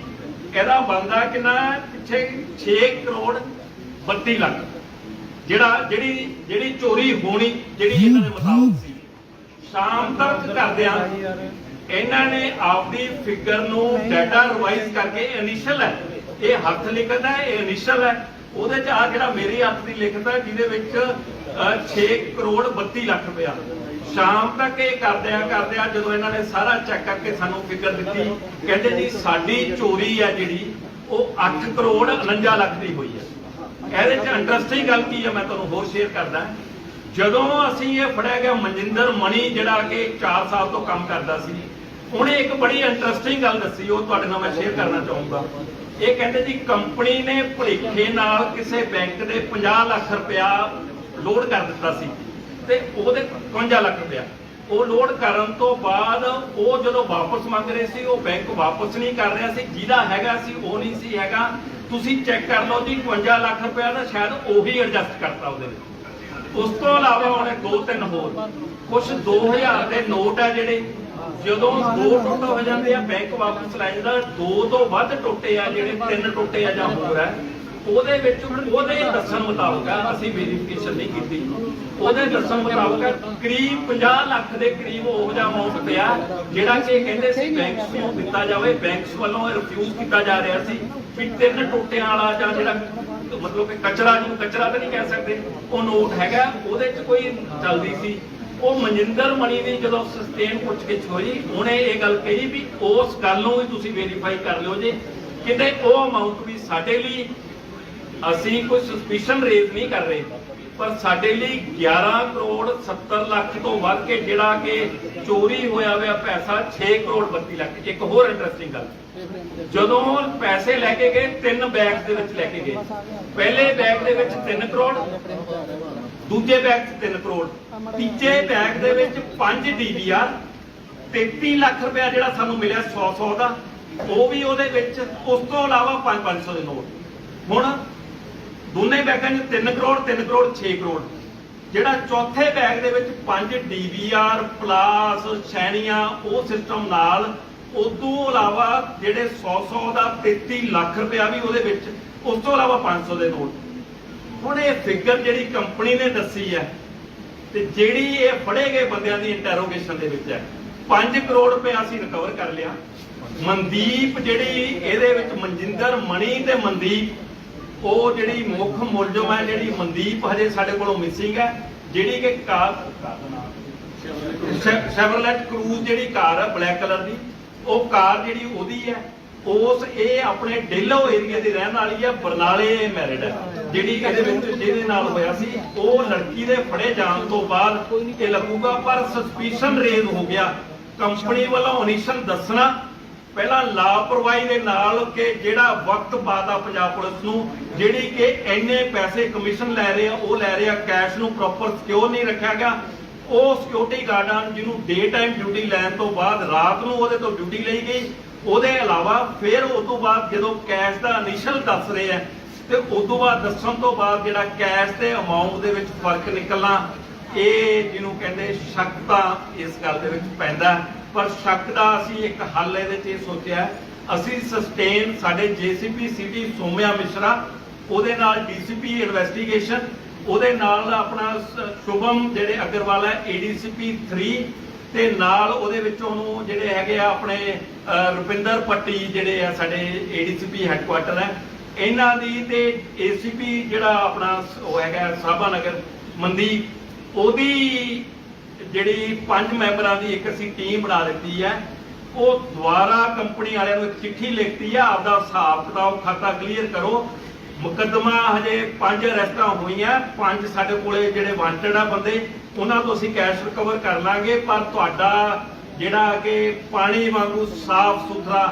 ਇਹਦਾ ਬਣਦਾ ਕਿੰਨਾ, ਪਿੱਛੇ 6 ਕਰੋੜ 32 ਲੱਖ ਜਿਹੜੀ ਚੋਰੀ ਹੋਣੀ, ਜਿਹੜੀ ਇਹਨਾਂ ਦੇ ਮੁਤਾਬਕ ਸੀ। ਸ਼ਾਮ ਤੱਕ ਕਰਦਿਆਂ ਇਹਨਾਂ ਨੇ ਆਪਦੀ ਫਿਗਰ ਨੂੰ ਡਾਟਾ ਰਿਵਾਈਜ਼ ਕਰਕੇ, ਇਨੀਸ਼ੀਅਲ ਹੈ ਇਹ ਹੱਥ ਲਿਖਤ ਹੈ, ਇਹ ਇਨੀਸ਼ੀਅਲ ਹੈ, ਉਹਦੇ ਚ ਆ ਜਿਹੜਾ ਮੇਰੀ ਹੱਥ ਦੀ ਲਿਖਤ ਹੈ ਜਿਹਦੇ ਵਿੱਚ 6 ਕਰੋੜ 32 ਲੱਖ ਰੁਪਇਆ। ਸ਼ਾਮ ਤੱਕ ਇਹ ਕਰਦਿਆਂ ਜਦੋਂ ਇਹਨਾਂ ਨੇ ਸਾਰਾ ਚੈੱਕ ਕਰਕੇ ਸਾਨੂੰ ਫਿਗਰ ਦਿੱਤੀ, ਕਹਿੰਦੇ ਜੀ ਸਾਡੀ ਚੋਰੀ ਹੈ ਜਿਹੜੀ ਉਹ 8 ਕਰੋੜ 49 ਲੱਖ ਦੀ ਹੋਈ ਹੈ। ਇਹਦੇ ਚ ਇੰਟਰਸਟਿੰਗ ਗੱਲ ਕੀ ਹੈ, ਮੈਂ ਤੁਹਾਨੂੰ ਹੋਰ ਸ਼ੇਅਰ ਕਰਦਾ। ਜਦੋਂ ਅਸੀਂ ਇਹ ਫੜਿਆ ਗਿਆ, ਮਨਜਿੰਦਰ ਮਣੀ ਜਿਹੜਾ ਕਿ 4 ਸਾਲ ਤੋਂ ਕੰਮ ਕਰਦਾ ਸੀ, ਉਹਨੇ ਇੱਕ ਬੜੀ ਇੰਟਰਸਟਿੰਗ ਗੱਲ ਦੱਸੀ, ਉਹ ਤੁਹਾਡੇ ਨਾਲ ਮੈਂ ਸ਼ੇਅਰ ਕਰਨਾ ਚਾਹੂੰਗਾ। ਇਹ ਕਹਿੰਦੇ ਜੀ ਕੰਪਨੀ ਨੇ ਭੁਲੇਖੇ ਨਾਲ ਕਿਸੇ ਬੈਂਕ ਦੇ 50 ਲੱਖ ਰੁਪਇਆ ਲੋਡ ਕਰ ਦਿੱਤਾ ਸੀ, ਤੇ ਉਹਦੇ 52 ਲੱਖ ਰੁਪਇਆ ਉਹ ਲੋਡ ਕਰਨ ਤੋਂ ਬਾਅਦ ਉਹ ਜਦੋਂ ਵਾਪਸ ਮੰਗ ਰਹੇ ਸੀ, ਉਹ ਬੈਂਕ ਵਾਪਸ ਨਹੀਂ ਕਰ ਰਿਹਾ ਸੀ। ਜਿਹਦਾ ਹੈਗਾ ਸੀ ਉਹ ਨਹੀਂ ਸੀ ਹੈਗਾ। ਤੁਸੀਂ ਚੈੱਕ ਕਰ ਲਓ ਜੀ, 52 ਲੱਖ ਰੁਪਇਆ ਦਾ ਸ਼ਾਇਦ ਉਹੀ ਐਡਜਸਟ ਕਰਤਾ ਉਹਦੇ ਵਿੱਚ। ਉਸ ਤੋਂ ਇਲਾਵਾ ਉਹਨੇ 2-3 ਹੋਰ ਕੁਝ 2000 ਦੇ ਨੋਟ ਆ ਜਿਹੜੇ, ਜਦੋਂ 2 ਟੁੱਟ ਹੋ ਜਾਂਦੇ ਆ ਬੈਂਕ ਵਾਪਸ ਲੈ ਜਾਂਦਾ। 2 ਤੋਂ ਵੱਧ ਟੁੱਟੇ ਆ ਜਿਹੜੇ, 3 ਟੁੱਟੇ ਆ ਜਾਂ ਹੋਰ ਹੈ, ਉਹਦੇ ਵਿੱਚ ਉਹਦੇ ਦੱਸਣ ਮੁਤਾਬਕ ਅਸੀਂ ਵੈਰੀਫਿਕੇਸ਼ਨ ਨਹੀਂ ਕੀਤੀ, ਉਹਦੇ ਦੱਸਣ ਮੁਤਾਬਕ ਕਰੀਬ 50 ਲੱਖ ਦੇ ਕਰੀਬ ਉਹ ਜਿਹਾ ਅਮਾਉਂਟ ਪਿਆ ਜਿਹੜਾ ਕਿ ਕਹਿੰਦੇ ਸੀ ਬੈਂਕਸ ਨੂੰ ਦਿੱਤਾ ਜਾਵੇ। ਬੈਂਕਸ ਵੱਲੋਂ ਰਿਫਿਊਜ਼ ਕੀਤਾ ਜਾ ਰਿਹਾ ਸੀ ਵੀ 3 ਟੁੱਟਿਆਂ ਵਾਲਾ ਜਾਂ ਜਿਹੜਾ ਮਤਲਬ ਕਿ ਕਚਰਾ, ਜਿਹਨੂੰ ਕਚਰਾ ਤਾਂ ਨਹੀਂ ਕਹਿ ਸਕਦੇ, ਉਹ ਨੋਟ ਹੈਗਾ, ਉਹਦੇ 'ਚ ਕੋਈ ਚੱਲਦੀ ਸੀ। ਉਹ ਮਨਜਿੰਦਰ ਮਣੀ ਦੀ ਜਦੋਂ ਸਸਟੇਨ ਪੁੱਛਗਿੱਛ ਹੋਈ, ਉਹਨੇ ਇਹ ਗੱਲ ਕਹੀ ਵੀ ਉਸ ਗੱਲ ਨੂੰ ਵੀ ਤੁਸੀਂ ਵੈਰੀਫਾਈ ਕਰ ਲਿਓ ਜੀ, ਕਿਤੇ ਉਹ ਅਮਾਉਂਟ ਵੀ ਸਾਡੇ ਲਈ, ਅਸੀਂ ਕੋਈ ਸਸਪੀਸ਼ਨ ਰੇਜ਼ ਨਹੀਂ ਕਰ ਰਹੇ, ਪਰ ਸਾਡੇ ਲਈ 11 ਕਰੋੜ 70 ਲੱਖ ਤੋਂ ਵੱਧ ਕੇ ਜਿਹੜਾ ਕਿ ਚੋਰੀ ਹੋਇਆ ਪੈਸਾ 6 ਕਰੋੜ 32 ਲੱਖ। ਇੱਕ ਹੋਰ ਇੰਟਰਸਟਿੰਗ ਗੱਲ, ਜਦੋਂ ਪੈਸੇ ਲੈ ਕੇ ਗਏ 3 ਬੈਗ ਦੇ ਵਿੱਚ ਲੈ ਕੇ ਗਏ। ਪਹਿਲੇ ਬੈਗ ਦੇ ਵਿੱਚ 3 ਕਰੋੜ, ਦੂਜੇ ਬੈਗ 'ਚ 3 ਕਰੋੜ, ਤੀਜੇ ਬੈਗ ਦੇ ਵਿੱਚ 5 DVR, 33 ਲੱਖ ਰੁਪਇਆ ਜਿਹੜਾ ਸਾਨੂੰ ਮਿਲਿਆ 100 ਦਾ, ਉਹ ਵੀ ਉਹਦੇ ਵਿੱਚ। ਉਸ ਤੋਂ ਇਲਾਵਾ 500 ਦੇ ਨੋਟ। ਹੁਣ ਦੋਨੇ ਬੈਗਾਂ 'ਚ 3 ਕਰੋੜ 3 ਕਰੋੜ 6 ਕਰੋੜ। ਜਿਹੜਾ ਚੌਥੇ ਬੈਗ ਦੇ ਵਿੱਚ 5 DVR ਪਲਾਸ ਛੈਣੀਆਂ, ਉਹ ਸਿਸਟਮ ਨਾਲ, ਉਦੋਂ ਇਲਾਵਾ ਜਿਹੜੇ 100 ਦਾ 33 ਲੱਖ ਰੁਪਇਆ ਵੀ ਉਹਦੇ ਵਿੱਚ, ਉਸ ਤੋਂ ਇਲਾਵਾ 500 ਦੇ ਨੋਟ। ਹੁਣ ਇਹ ਫਿਗਰ ਜਿਹੜੀ ਕੰਪਨੀ ਨੇ ਦੱਸੀ ਹੈ ਤੇ ਜਿਹੜੀ ਇਹ ਫੜੇ ਗਏ ਬੰਦਿਆਂ ਦੀ ਇੰਟਰੋਗੇਸ਼ਨ ਦੇ ਵਿੱਚ ਹੈ, 5 ਕਰੋੜ ਰੁਪਇਆ ਅਸੀਂ ਰਿਕਵਰ ਕਰ ਲਿਆ। ਮਨਦੀਪ ਜਿਹੜੀ ਇਹਦੇ ਵਿੱਚ ਮਨਜਿੰਦਰ ਮਣੀ ਤੇ ਮਨਦੀਪ, ਉਹ ਜਿਹੜੀ ਮੁੱਖ ਮੁਲਜ਼ਮ ਹੈ, ਜਿਹੜੀ ਮਨਦੀਪ ਹਜੇ ਸਾਡੇ ਕੋਲੋਂ ਮਿਸਿੰਗ ਹੈ। ਜਿਹੜੀ ਕਿ ਕਾਰ ਸ਼ੈਵਰਲੇਟ ਕਰੂਜ਼ ਜਿਹੜੀ ਕਾਰ ਹੈ ਬਲੈਕ ਕਲਰ ਦੀ, ਉਹ ਕਾਰ ਜਿਹੜੀ ਉਹਦੀ ਹੈ। ਇਹ ਆਪਣੇ ਡੇਲੋ ਏਰੀਆ ਦੀ ਰਹਿਣ ਵਾਲੀ ਹੈ, ਬਰਨਾਲੇ ਮੈਰਿਡ ਹੈ। ਜਿਹੜੀ ਇਹਦੇ ਵਿੱਚ ਜਿਹਦੇ ਨਾਲ ਹੋਇਆ ਸੀ, ਉਹ ਲੜਕੀ ਦੇ ਫੜੇ ਜਾਣ ਤੋਂ ਬਾਅਦ ਇਹ ਲੱਗੂਗਾ, ਪਰ ਸਸਪੀਸ਼ਨ ਰੇਜ਼ ਹੋ ਗਿਆ। ਕੰਪਨੀ ਵੱਲੋਂ ਓਨੀਸ਼ਨ ਦੱਸਣਾ, ਪਹਿਲਾਂ ਲਾਪਰਵਾਹੀ ਦੇ ਨਾਲ ਕਿ ਜਿਹੜਾ ਵਕਤ ਪਾਤਾ ਪੰਜਾਬ ਪੁਲਿਸ ਨੂੰ, ਜਿਹੜੀ ਕਿ ਇੰਨੇ ਪੈਸੇ ਕਮਿਸ਼ਨ ਲੈ ਰਹੇ ਆ, ਉਹ ਲੈ ਰਹੇ ਆ, ਕੈਸ਼ ਨੂੰ ਪ੍ਰੋਪਰ ਸਿਕਿਉਰ ਨਹੀਂ ਰੱਖਿਆ ਗਿਆ। ਉਹ ਸਿਕਿਉਰਿਟੀ ਗਾਰਡਾਂ ਜਿਹਨੂੰ ਡੇ ਟਾਈਮ ਡਿਊਟੀ ਲੈਣ ਤੋਂ ਬਾਅਦ ਰਾਤ ਨੂੰ ਉਹਦੇ ਤੋਂ ਡਿਊਟੀ ਲਈ ਗਈ। ਉਹਦੇ ਇਲਾਵਾ ਫਿਰ ਉਸ ਤੋਂ ਬਾਅਦ ਜਦੋਂ ਕੈਸ਼ ਦਾ ਇਨੀਸ਼ੀਅਲ ਦੱਸ ਰਹੇ ਆ ਤੇ ਉਸ ਤੋਂ ਬਾਅਦ ਦੱਸਣ ਤੋਂ ਬਾਅਦ ਜਿਹੜਾ ਕੈਸ਼ ਤੇ ਅਮਾਉਂਟ ਦੇ ਵਿੱਚ ਫਰਕ ਨਿਕਲਣਾ, ਇਹ ਜਿਹਨੂੰ ਕਹਿੰਦੇ ਸ਼ੱਕ ਤਾਂ ਇਸ ਗੱਲ ਦੇ ਵਿੱਚ ਪੈਂਦਾ। ਪਰ ਸ਼ੱਕ ਦਾ ਅਸੀਂ ਇੱਕ ਹੱਲ ਇਹਦੇ 'ਚ ਇਹ ਸੋਚਿਆ, ਅਸੀਂ ਸਸਟੇਨ ਸਾਡੇ JCP ਸਿਟੀ ਸੋਮਿਆ ਮਿਸ਼ਰਾ, ਉਹਦੇ ਨਾਲ DCP ਇਨਵੈਸਟੀਗੇਸ਼ਨ, ਉਹਦੇ ਨਾਲ ਆਪਣਾ ਸ਼ੁਭਮ ਜਿਹੜੇ ਅਗਰਵਾਲ ਹੈ ADCP 3, ਤੇ ਨਾਲ ਉਹਦੇ ਵਿੱਚ ਉਹਨੂੰ ਜਿਹੜੇ ਹੈਗੇ ਆ ਆਪਣੇ ਰੁਪਿੰਦਰ ਪੱਟੀ ਜਿਹੜੇ ਆ ਸਾਡੇ ADCP ਹੈਡਕੁਆਟਰ ਹੈ, ਇਹਨਾਂ ਦੀ, ਤੇ ACP ਜਿਹੜਾ ਆਪਣਾ ਉਹ ਹੈਗਾ ਸਾਬਾ ਨਗਰ ਮਨਦੀਪ, ਉਹਦੀ ਜਿਹੜੀ 5 ਮੈਂਬਰਾਂ ਦੀ ਇੱਕ ਅਸੀਂ ਟੀਮ ਬਣਾ ਦਿੱਤੀ ਹੈ। ਉਹ ਦੁਆਰਾ ਕੰਪਨੀ ਵਾਲਿਆਂ ਨੂੰ ਇੱਕ ਚਿੱਠੀ ਲਿਖਤੀ ਹੈ, ਆਪਦਾ ਹਿਸਾਬ ਕਿਤਾਬ ਖਾਤਾ ਕਲੀਅਰ ਕਰੋ। ਮੁਕੱਦਮਾ ਹਜੇ 5 ਅਰੈਸਟਾਂ ਹੋਈਆਂ, 5 ਸਾਡੇ ਕੋਲੇ ਜਿਹੜੇ ਵਾਂਟਡ ਆ ਬੰਦੇ, ਉਹਨਾਂ ਤੋਂ ਅਸੀਂ ਕੈਸ਼ ਰਿਕਵਰ ਕਰ ਲਾਂਗੇ। ਪਰ ਤੁਹਾਡਾ ਜਿਹੜਾ ਕਿ ਪਾਣੀ ਵਾਂਗੂ ਸਾਫ਼ ਸੁਥਰਾ,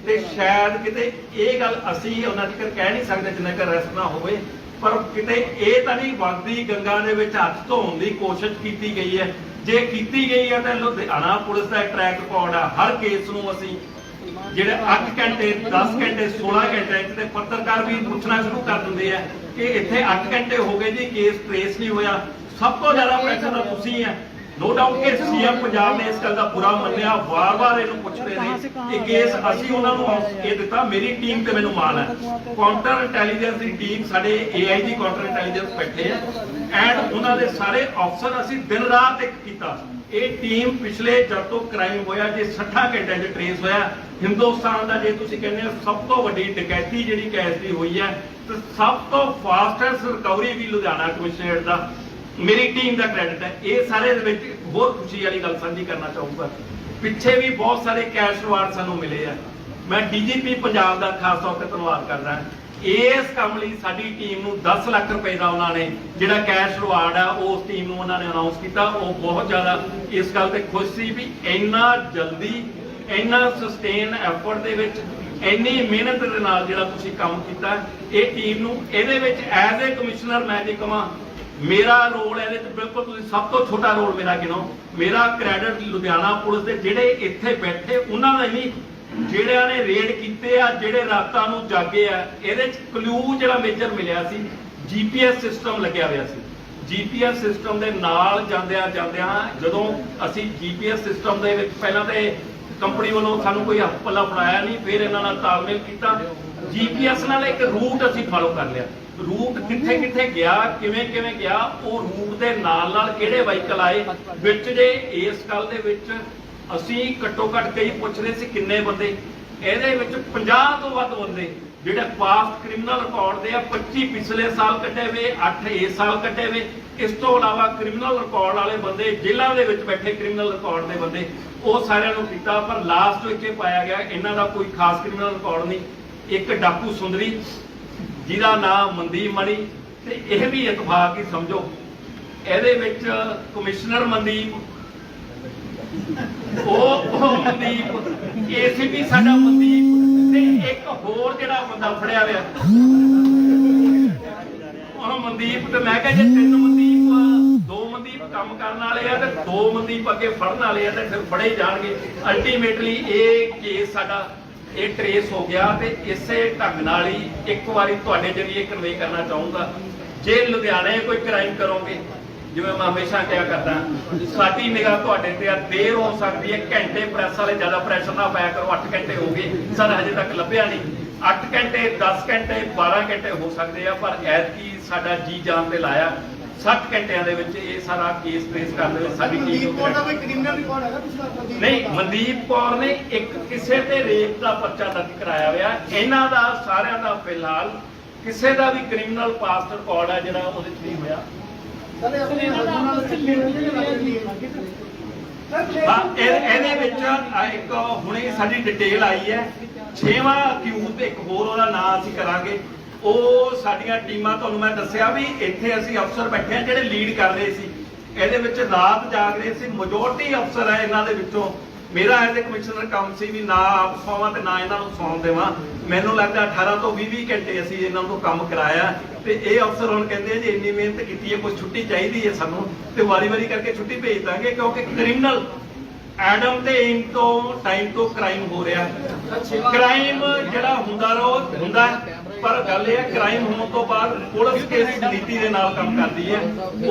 ਤੇ ਸ਼ਾਇਦ ਕਿਤੇ ਇਹ ਗੱਲ ਅਸੀਂ ਉਹਨਾਂ ਤੱਕ ਕਹਿ ਨਹੀਂ ਸਕਦੇ ਜਿੰਨਾ ਕਿ ਅਰੈਸਟ ਨਾ ਹੋਵੇ, ਪਰ ਕਿਤੇ ਇਹ ਤਾਂ ਨਹੀਂ ਵਗਦੀ ਗੰਗਾ ਦੇ ਵਿੱਚ ਹੱਥ ਧੋਣ ਦੀ ਕੋਸ਼ਿਸ਼ ਕੀਤੀ ਗਈ ਹੈ। ਜੇ ਕੀਤੀ ਗਈ ਹੈ ਤਾਂ ਲੁਧਿਆਣਾ ਪੁਲਿਸ ਦਾ ਟਰੈਕ ਰਿਕਾਰਡ ਆ, ਹਰ ਕੇਸ ਨੂੰ ਅਸੀਂ ਜਿਹੜੇ 8 ਘੰਟੇ 10 ਘੰਟੇ 16 ਘੰਟੇ ਤੇ ਪੱਤਰਕਾਰ ਵੀ ਪੁੱਛਣਾ ਸ਼ੁਰੂ ਕਰ ਦਿੰਦੇ ਆ ਕਿ ਇੱਥੇ 8 ਘੰਟੇ ਹੋ ਗਏ ਜੀ, ਕੇਸ ਟ੍ਰੇਸ ਨਹੀਂ ਹੋਇਆ। ਸਭ ਤੋਂ ਜ਼ਿਆਦਾ ਪ੍ਰੈਸ਼ਰ ਤਾਂ ਤੁਸੀਂ ਹੈ। ਨੋ ਡਾਊਟ ਕਿ CM ਪੰਜਾਬ ਨੇ ਇਸ ਗੱਲ ਦਾ ਬੁਰਾ ਮੰਨਿਆ, ਵਾਰ-ਵਾਰ ਇਹਨੂੰ ਪੁੱਛਦੇ ਨੇ। ਇਹ ਕੇਸ ਅਸੀਂ ਉਹਨਾਂ ਨੂੰ ਇਹ ਦਿੱਤਾ, ਮੇਰੀ ਟੀਮ ਤੇ ਮੈਨੂੰ ਮਾਣ ਹੈ। ਕਾਊਂਟਰ ਇੰਟੈਲੀਜੈਂਸ ਦੀ ਟੀਮ ਸਾਡੇ AIG ਕਾਊਂਟਰ ਇੰਟੈਲੀਜੈਂਸ ਬੈਠੇ ਆ, ਐਂਡ ਉਹਨਾਂ ਦੇ ਸਾਰੇ ਅਫਸਰ ਅਸੀਂ ਦਿਨ ਰਾਤ ਇੱਕ ਕੀਤਾ। ਇਹ ਟੀਮ ਪਿਛਲੇ ਜਦ ਤੋਂ ਕ੍ਰਾਈਮ ਹੋਇਆ, ਜੇ 60 ਘੰਟਿਆਂ 'ਚ ਟ੍ਰੇਸ ਹੋਇਆ, ਹਿੰਦੁਸਤਾਨ ਦਾ ਜੇ ਤੁਸੀਂ ਕਹਿੰਦੇ ਹੋ ਸਭ ਤੋਂ ਵੱਡੀ ਡਕੈਤੀ ਜਿਹੜੀ ਕੈਸ਼ ਦੀ ਹੋਈ ਹੈ, ਤੇ ਸਭ ਤੋਂ ਫਾਸਟੈਸਟ ਰਿਕਵਰੀ ਵੀ ਲੁਧਿਆਣਾ ਕਮਿਸ਼ਨਰੇਟ ਦਾ, ਮੇਰੀ ਟੀਮ ਦਾ ਕ੍ਰੈਡਿਟ ਹੈ। ਇਹ ਸਾਰੇ ਦੇ ਵਿੱਚ ਬਹੁਤ ਖੁਸ਼ੀ ਵਾਲੀ ਗੱਲ ਸਾਂਝੀ ਕਰਨਾ ਚਾਹੂੰਗਾ। ਪਿੱਛੇ ਵੀ ਬਹੁਤ ਸਾਰੇ ਕੈਸ਼ ਰਿਵਾਰਡ ਸਾਨੂੰ ਮਿਲੇ ਆ। ਮੈਂ DGP ਪੰਜਾਬ ਦਾ ਖਾਸ ਤੌਰ ਤੇ ਧੰਨਵਾਦ ਕਰਦਾ। ਇਸ ਕੰਮ ਲਈ ਸਾਡੀ ਟੀਮ ਨੂੰ 10 ਲੱਖ ਰੁਪਏ ਦਾ ਉਹਨਾਂ ਨੇ ਜਿਹੜਾ ਕੈਸ਼ ਰਿਵਾਰਡ ਆ, ਉਸ ਟੀਮ ਨੂੰ ਉਹਨਾਂ ਨੇ ਅਨਾਉਂਸ ਕੀਤਾ। ਉਹ ਬਹੁਤ ਜ਼ਿਆਦਾ ਇਸ ਗੱਲ ਤੇ ਖੁਸ਼ ਸੀ ਵੀ ਇੰਨਾ ਜਲਦੀ, ਇੰਨਾ ਸਸਟੇਨ ਐਫਰਟ ਦੇ ਵਿੱਚ, ਇੰਨੀ ਮਿਹਨਤ ਦੇ ਨਾਲ ਜਿਹੜਾ ਤੁਸੀਂ ਕੰਮ ਕੀਤਾ। ਇਹ ਟੀਮ ਨੂੰ ਇਹਦੇ ਵਿੱਚ ਐਜ਼ ਏ ਕਮਿਸ਼ਨਰ ਮੈਂ ਜੇ ਕਹਾਂ, ਮੇਰਾ ਰੋਲ ਇਹਦੇ ਵਿੱਚ ਬਿਲਕੁਲ ਤੁਸੀਂ ਸਭ ਤੋਂ ਛੋਟਾ ਰੋਲ ਮੇਰਾ ਗਿਣੋ। ਮੇਰਾ ਕ੍ਰੈਡਿਟ ਲੁਧਿਆਣਾ ਪੁਲਿਸ ਦੇ ਜਿਹੜੇ ਇੱਥੇ ਬੈਠੇ ਉਹਨਾਂ ਦਾ ਨਹੀਂ, ਜਿਹੜਿਆਂ ਨੇ ਰੇਡ ਕੀਤੇ ਆ, ਜਿਹੜੇ ਰਾਤਾਂ ਨੂੰ ਜਾਗੇ ਆ। ਇਹਦੇ ਚ ਕਲੂ ਜਿਹੜਾ ਮੇਜਰ ਮਿਲਿਆ ਸੀ, GPS ਸਿਸਟਮ ਲੱਗਿਆ ਹੋਇਆ ਸੀ। GPS ਸਿਸਟਮ ਦੇ ਨਾਲ ਜਾਂਦਿਆਂ ਜਦੋਂ ਅਸੀਂ GPS ਸਿਸਟਮ ਦੇ ਵਿੱਚ ਪਹਿਲਾਂ ਤੇ ਕੰਪਨੀ ਵੱਲੋਂ ਸਾਨੂੰ ਕੋਈ ਹੱਥ ਪੱਲਾ ਫੜਾਇਆ ਨਹੀਂ, ਫਿਰ ਇਹਨਾਂ ਨਾਲ ਤਾਲਮੇਲ ਕੀਤਾ। GPS ਨਾਲ ਇੱਕ ਰੂਟ ਅਸੀਂ ਫਾਲੋ ਕਰ ਲਿਆ। ਰੂਟ ਕਿੱਥੇ ਕਿੱਥੇ ਗਿਆ, ਕਿਵੇਂ ਕਿਵੇਂ ਗਿਆ, ਉਹ ਰੂਟ ਦੇ ਨਾਲ ਕਿਹੜੇ ਵਾਹੀਕਲ ਆਏ ਵਿੱਚ। ਜੇ ਇਸ ਗੱਲ ਦੇ ਵਿੱਚ ਅਸੀਂ ਘੱਟੋ ਘੱਟ ਕਈ ਪੁੱਛਦੇ ਸੀ ਕਿੰਨੇ ਬੰਦੇ, ਇਹਦੇ ਵਿੱਚ 50 ਤੋਂ ਵੱਧ ਬੰਦੇ ਜਿਹੜੇ ਪਾਸਟ ਕ੍ਰਿਮੀਨਲ ਰਿਕਾਰਡ ਦੇ ਆ। 25 ਪਿਛਲੇ ਸਾਲ ਕੱਢੇ ਵੇ, 8 ਇਸ ਸਾਲ ਕੱਢੇ ਵੇ। ਇਸ ਤੋਂ ਇਲਾਵਾ ਕ੍ਰਿਮੀਨਲ ਰਿਕਾਰਡ ਵਾਲੇ ਬੰਦੇ, ਜੇਲ੍ਹਾਂ ਦੇ ਵਿੱਚ ਬੈਠੇ ਕ੍ਰਿਮੀਨਲ ਰਿਕਾਰਡ ਦੇ ਬੰਦੇ, ਉਹ ਸਾਰਿਆਂ ਨੂੰ ਕੀਤਾ। ਪਰ ਲਾਸਟ ਵਿੱਚ ਇਹ ਪਾਇਆ ਗਿਆ ਇਹਨਾਂ ਦਾ ਕੋਈ ਖਾਸ ਕ੍ਰਿਮੀਨਲ ਰਿਕਾਰਡ ਨਹੀਂ। ਇੱਕ ਡਾਕੂ ਸੁੰਦਰੀ ਜਿਹਦਾ ਨਾਮ ਮਨਦੀਪ ਮਣੀ, ਤੇ ਇਹ ਵੀ ਇਤਫਾਕ ਹੀ ਸਮਝੋ ਇਹਦੇ ਵਿੱਚ ਕਮਿਸ਼ਨਰ ਮਨਦੀਪ, ਉਹ ਮਨਦੀਪ, ACP ਸਾਡਾ ਮਨਦੀਪ, ਤੇ ਇੱਕ ਹੋਰ ਜਿਹੜਾ ਬੰਦਾ ਫੜਿਆ ਹੋਇਆ ਉਹ ਮਨਦੀਪ। ਤੇ ਮੈਂ ਕਿਹਾ ਜੇ 3 ਮਨਦੀਪ, 2 ਮਨਦੀਪ ਕੰਮ ਕਰਨ ਵਾਲੇ ਆ ਤੇ 2 ਮਨਦੀਪ ਅੱਗੇ ਫੜਨ ਵਾਲੇ ਆ, ਤੇ ਫਿਰ ਫੜੇ ਜਾਣਗੇ। ਅਲਟੀਮੇਟਲੀ ਇਹ ਕੇਸ ਸਾਡਾ ਇਹ ਟਰੇਸ ਹੋ ਗਿਆ। ਤੇ ਇਸੇ ਢੰਗ ਨਾਲ ਹੀ ਇੱਕ ਵਾਰੀ ਤੁਹਾਡੇ ਜਰੀਏ ਕਨਵੇ ਕਰਨਾ ਚਾਹੂੰਗਾ, ਜੇ ਲੁਧਿਆਣੇ ਕੋਈ ਕ੍ਰਾਈਮ ਕਰੋਗੇ, ਜਿਵੇਂ ਮੈਂ ਹਮੇਸ਼ਾ ਕਿਹਾ ਕਰਦਾ, ਸਾਡੀ ਨਿਗਾਹ ਤੁਹਾਡੇ ਤੇ ਆ। ਦੇਰ ਹੋ ਸਕਦੀ ਹੈ, ਘੰਟੇ ਪ੍ਰੈਸ ਵਾਲੇ ਜ਼ਿਆਦਾ ਪ੍ਰੈਸ਼ਰ ਨਾ ਪਾਇਆ ਕਰੋ। 8 ਘੰਟੇ ਹੋ ਗਏ, ਸਰ ਹਜੇ ਤੱਕ ਲੱਭਿਆ ਨਹੀਂ। 8 ਘੰਟੇ, 10 ਘੰਟੇ, 12 ਘੰਟੇ ਹੋ ਸਕਦੇ ਆ, ਪਰ ਐਤਕੀ ਸਾਡਾ ਜੀ ਜਾਨ ਤੇ ਲਾਇਆ। 60 ਘੰਟਿਆਂ ਦੇ ਵਿੱਚ ਇਹ ਸਾਰਾ ਕੇਸ ਟ੍ਰੇਸ ਕਰਨ ਦੇ ਵਿੱਚ ਸਾਡੀ ਮਨਦੀਪ ਕੌਰ ਦਾ ਕੋਈ ਕ੍ਰਿਮੀਨਲ ਰਿਕਾਰਡ ਹੈਗਾ ਪਿਛਲਾ? ਨਹੀਂ, ਮਨਦੀਪ ਕੌਰ ਨੇ ਇੱਕ ਕਿਸੇ ਤੇ ਰੇਪ ਦਾ ਪਰਚਾ ਦਰਜ ਕਰਾਇਆ ਹੋਇਆ। ਇਹਨਾਂ ਦਾ ਸਾਰਿਆਂ ਦਾ ਫਿਲਹਾਲ ਕਿਸੇ ਦਾ ਵੀ ਕ੍ਰਿਮੀਨਲ ਪਾਸਟ ਰਿਕਾਰਡ ਹੈ ਜਿਹੜਾ ਉਹਦੇ ਚ ਨਹੀਂ ਹੋਇਆ। ਇਹਦੇ ਵਿੱਚ ਇੱਕ ਹੁਣੇ ਸਾਡੀ ਡਿਟੇਲ ਆਈ ਹੈ। 6ਵਾਂ ਅਕਿਊਜ਼ ਤੇ ਇੱਕ ਹੋਰ ਉਹਦਾ ਨਾਮ ਅਸੀਂ ਕਰਾਂਗੇ। ਉਹ ਸਾਡੀਆਂ ਟੀਮਾਂ, ਤੁਹਾਨੂੰ ਮੈਂ ਦੱਸਿਆ ਵੀ ਇੱਥੇ ਅਸੀਂ ਅਫਸਰ ਬੈਠੇ ਆ ਜਿਹੜੇ ਲੀਡ ਕਰ ਰਹੇ ਸੀ। ਇਹਦੇ ਵਿੱਚ ਰਾਤ ਜਾਗ ਰਹੇ ਸੀ। ਮੈਜੋਰਟੀ ਅਫਸਰ ਹੈ ਇਹਨਾਂ ਦੇ ਵਿੱਚੋਂ। ਮੇਰਾ ਐਜ਼ ਏ ਕਮਿਸ਼ਨਰ ਕੰਮ ਸੀ ਵੀ ਨਾ ਆਪ ਸੌਵਾਂ ਤੇ ਨਾ ਇਹਨਾਂ ਨੂੰ ਸੌਣ ਦੇਵਾਂ। ਮੈਨੂੰ ਲੱਗਦਾ 18 ਤੋਂ 20 ਘੰਟੇ ਅਸੀਂ ਇਹਨਾਂ ਨੂੰ ਕੰਮ ਕਰਾਇਆ। ਤੇ ਇਹ ਅਫਸਰ ਹੁਣ ਕਹਿੰਦੇ ਜੀ ਇੰਨੀ ਮਿਹਨਤ ਕੀਤੀ ਹੈ, ਕੋਈ ਛੁੱਟੀ ਚਾਹੀਦੀ ਹੈ ਸਾਨੂੰ, ਤੇ ਵਾਰੀ-ਵਾਰੀ ਕਰਕੇ ਛੁੱਟੀ ਭੇਜ ਦਾਂਗੇ, ਕਿਉਂਕਿ ਕ੍ਰਿਮੀਨਲ ਐਡਮ ਤੇ ਇਨ ਤੋਂ ਟਾਈਮ ਤੋਂ ਕ੍ਰਾਈਮ ਹੋ ਰਿਹਾ। ਕ੍ਰਾਈਮ ਜਿਹੜਾ ਹੁੰਦਾ, ਪਰ ਗੱਲ ਇਹ ਹੈ ਕ੍ਰਾਈਮ ਹੋਣ ਤੋਂ ਬਾਅਦ ਪੁਲਿਸ ਕਿਸ ਨੀਤੀ ਦੇ ਨਾਲ ਕੰਮ ਕਰਦੀ ਹੈ,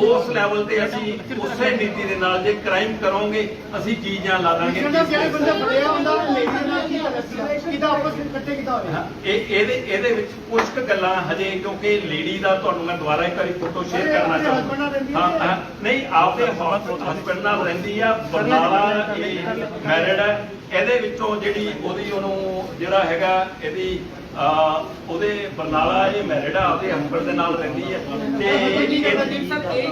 ਉਸ ਲੈਵਲ ਤੇ ਅਸੀਂ ਉਸੇ ਨੀਤੀ ਦੇ ਨਾਲ ਜੇ ਕ੍ਰਾਈਮ ਕਰੋਗੇ ਅਸੀਂ ਜੀ ਜਾਨ ਲਾ ਦਾਂਗੇ। ਜਿਹੜੇ ਬੰਦਾ ਫੜਿਆ ਹੁੰਦਾ ਲੇਡੀ ਦੇ ਨਾਲ ਕੀ ਹਾਲਤ ਸੀ, ਕਿਹਦਾ ਆਪਸ ਵਿੱਚ ਇਕੱਠੇ ਕਿੱਦਾਂ ਹੋਇਆ? ਇਹਦੇ ਵਿੱਚ ਕੁਝ ਕੁ ਗੱਲਾਂ ਹਜੇ, ਕਿਉਂਕਿ ਲੇਡੀ ਦਾ ਤੁਹਾਨੂੰ ਮੈਂ ਦੁਬਾਰਾ ਇੱਕ ਵਾਰੀ ਫੋਟੋ ਸ਼ੇਅਰ ਕਰਨਾ ਚਾਹੁੰਦਾ। ਹਾਂ, ਨਹੀਂ, ਆਪਦੇ ਹਸਬੈਂਡ ਨਾਲ ਰਹਿੰਦੀ ਆ, ਬਰਨਾਲਾ ਮੈਰਿਡ ਹੈ। ਇਹਦੇ ਵਿੱਚੋਂ ਜਿਹੜੀ ਉਹਨੂੰ ਜਿਹੜਾ ਹੈਗਾ ਇਹਦੀ ਉਹਦੇ ਬਰਨਾਲਾ ਇਹ ਮੈਰਿਡ ਆ, ਉਹਦੇ ਹਸਬੈਂਡ ਦੇ ਨਾਲ ਰਹਿੰਦੀ ਹੈ। ਤੇ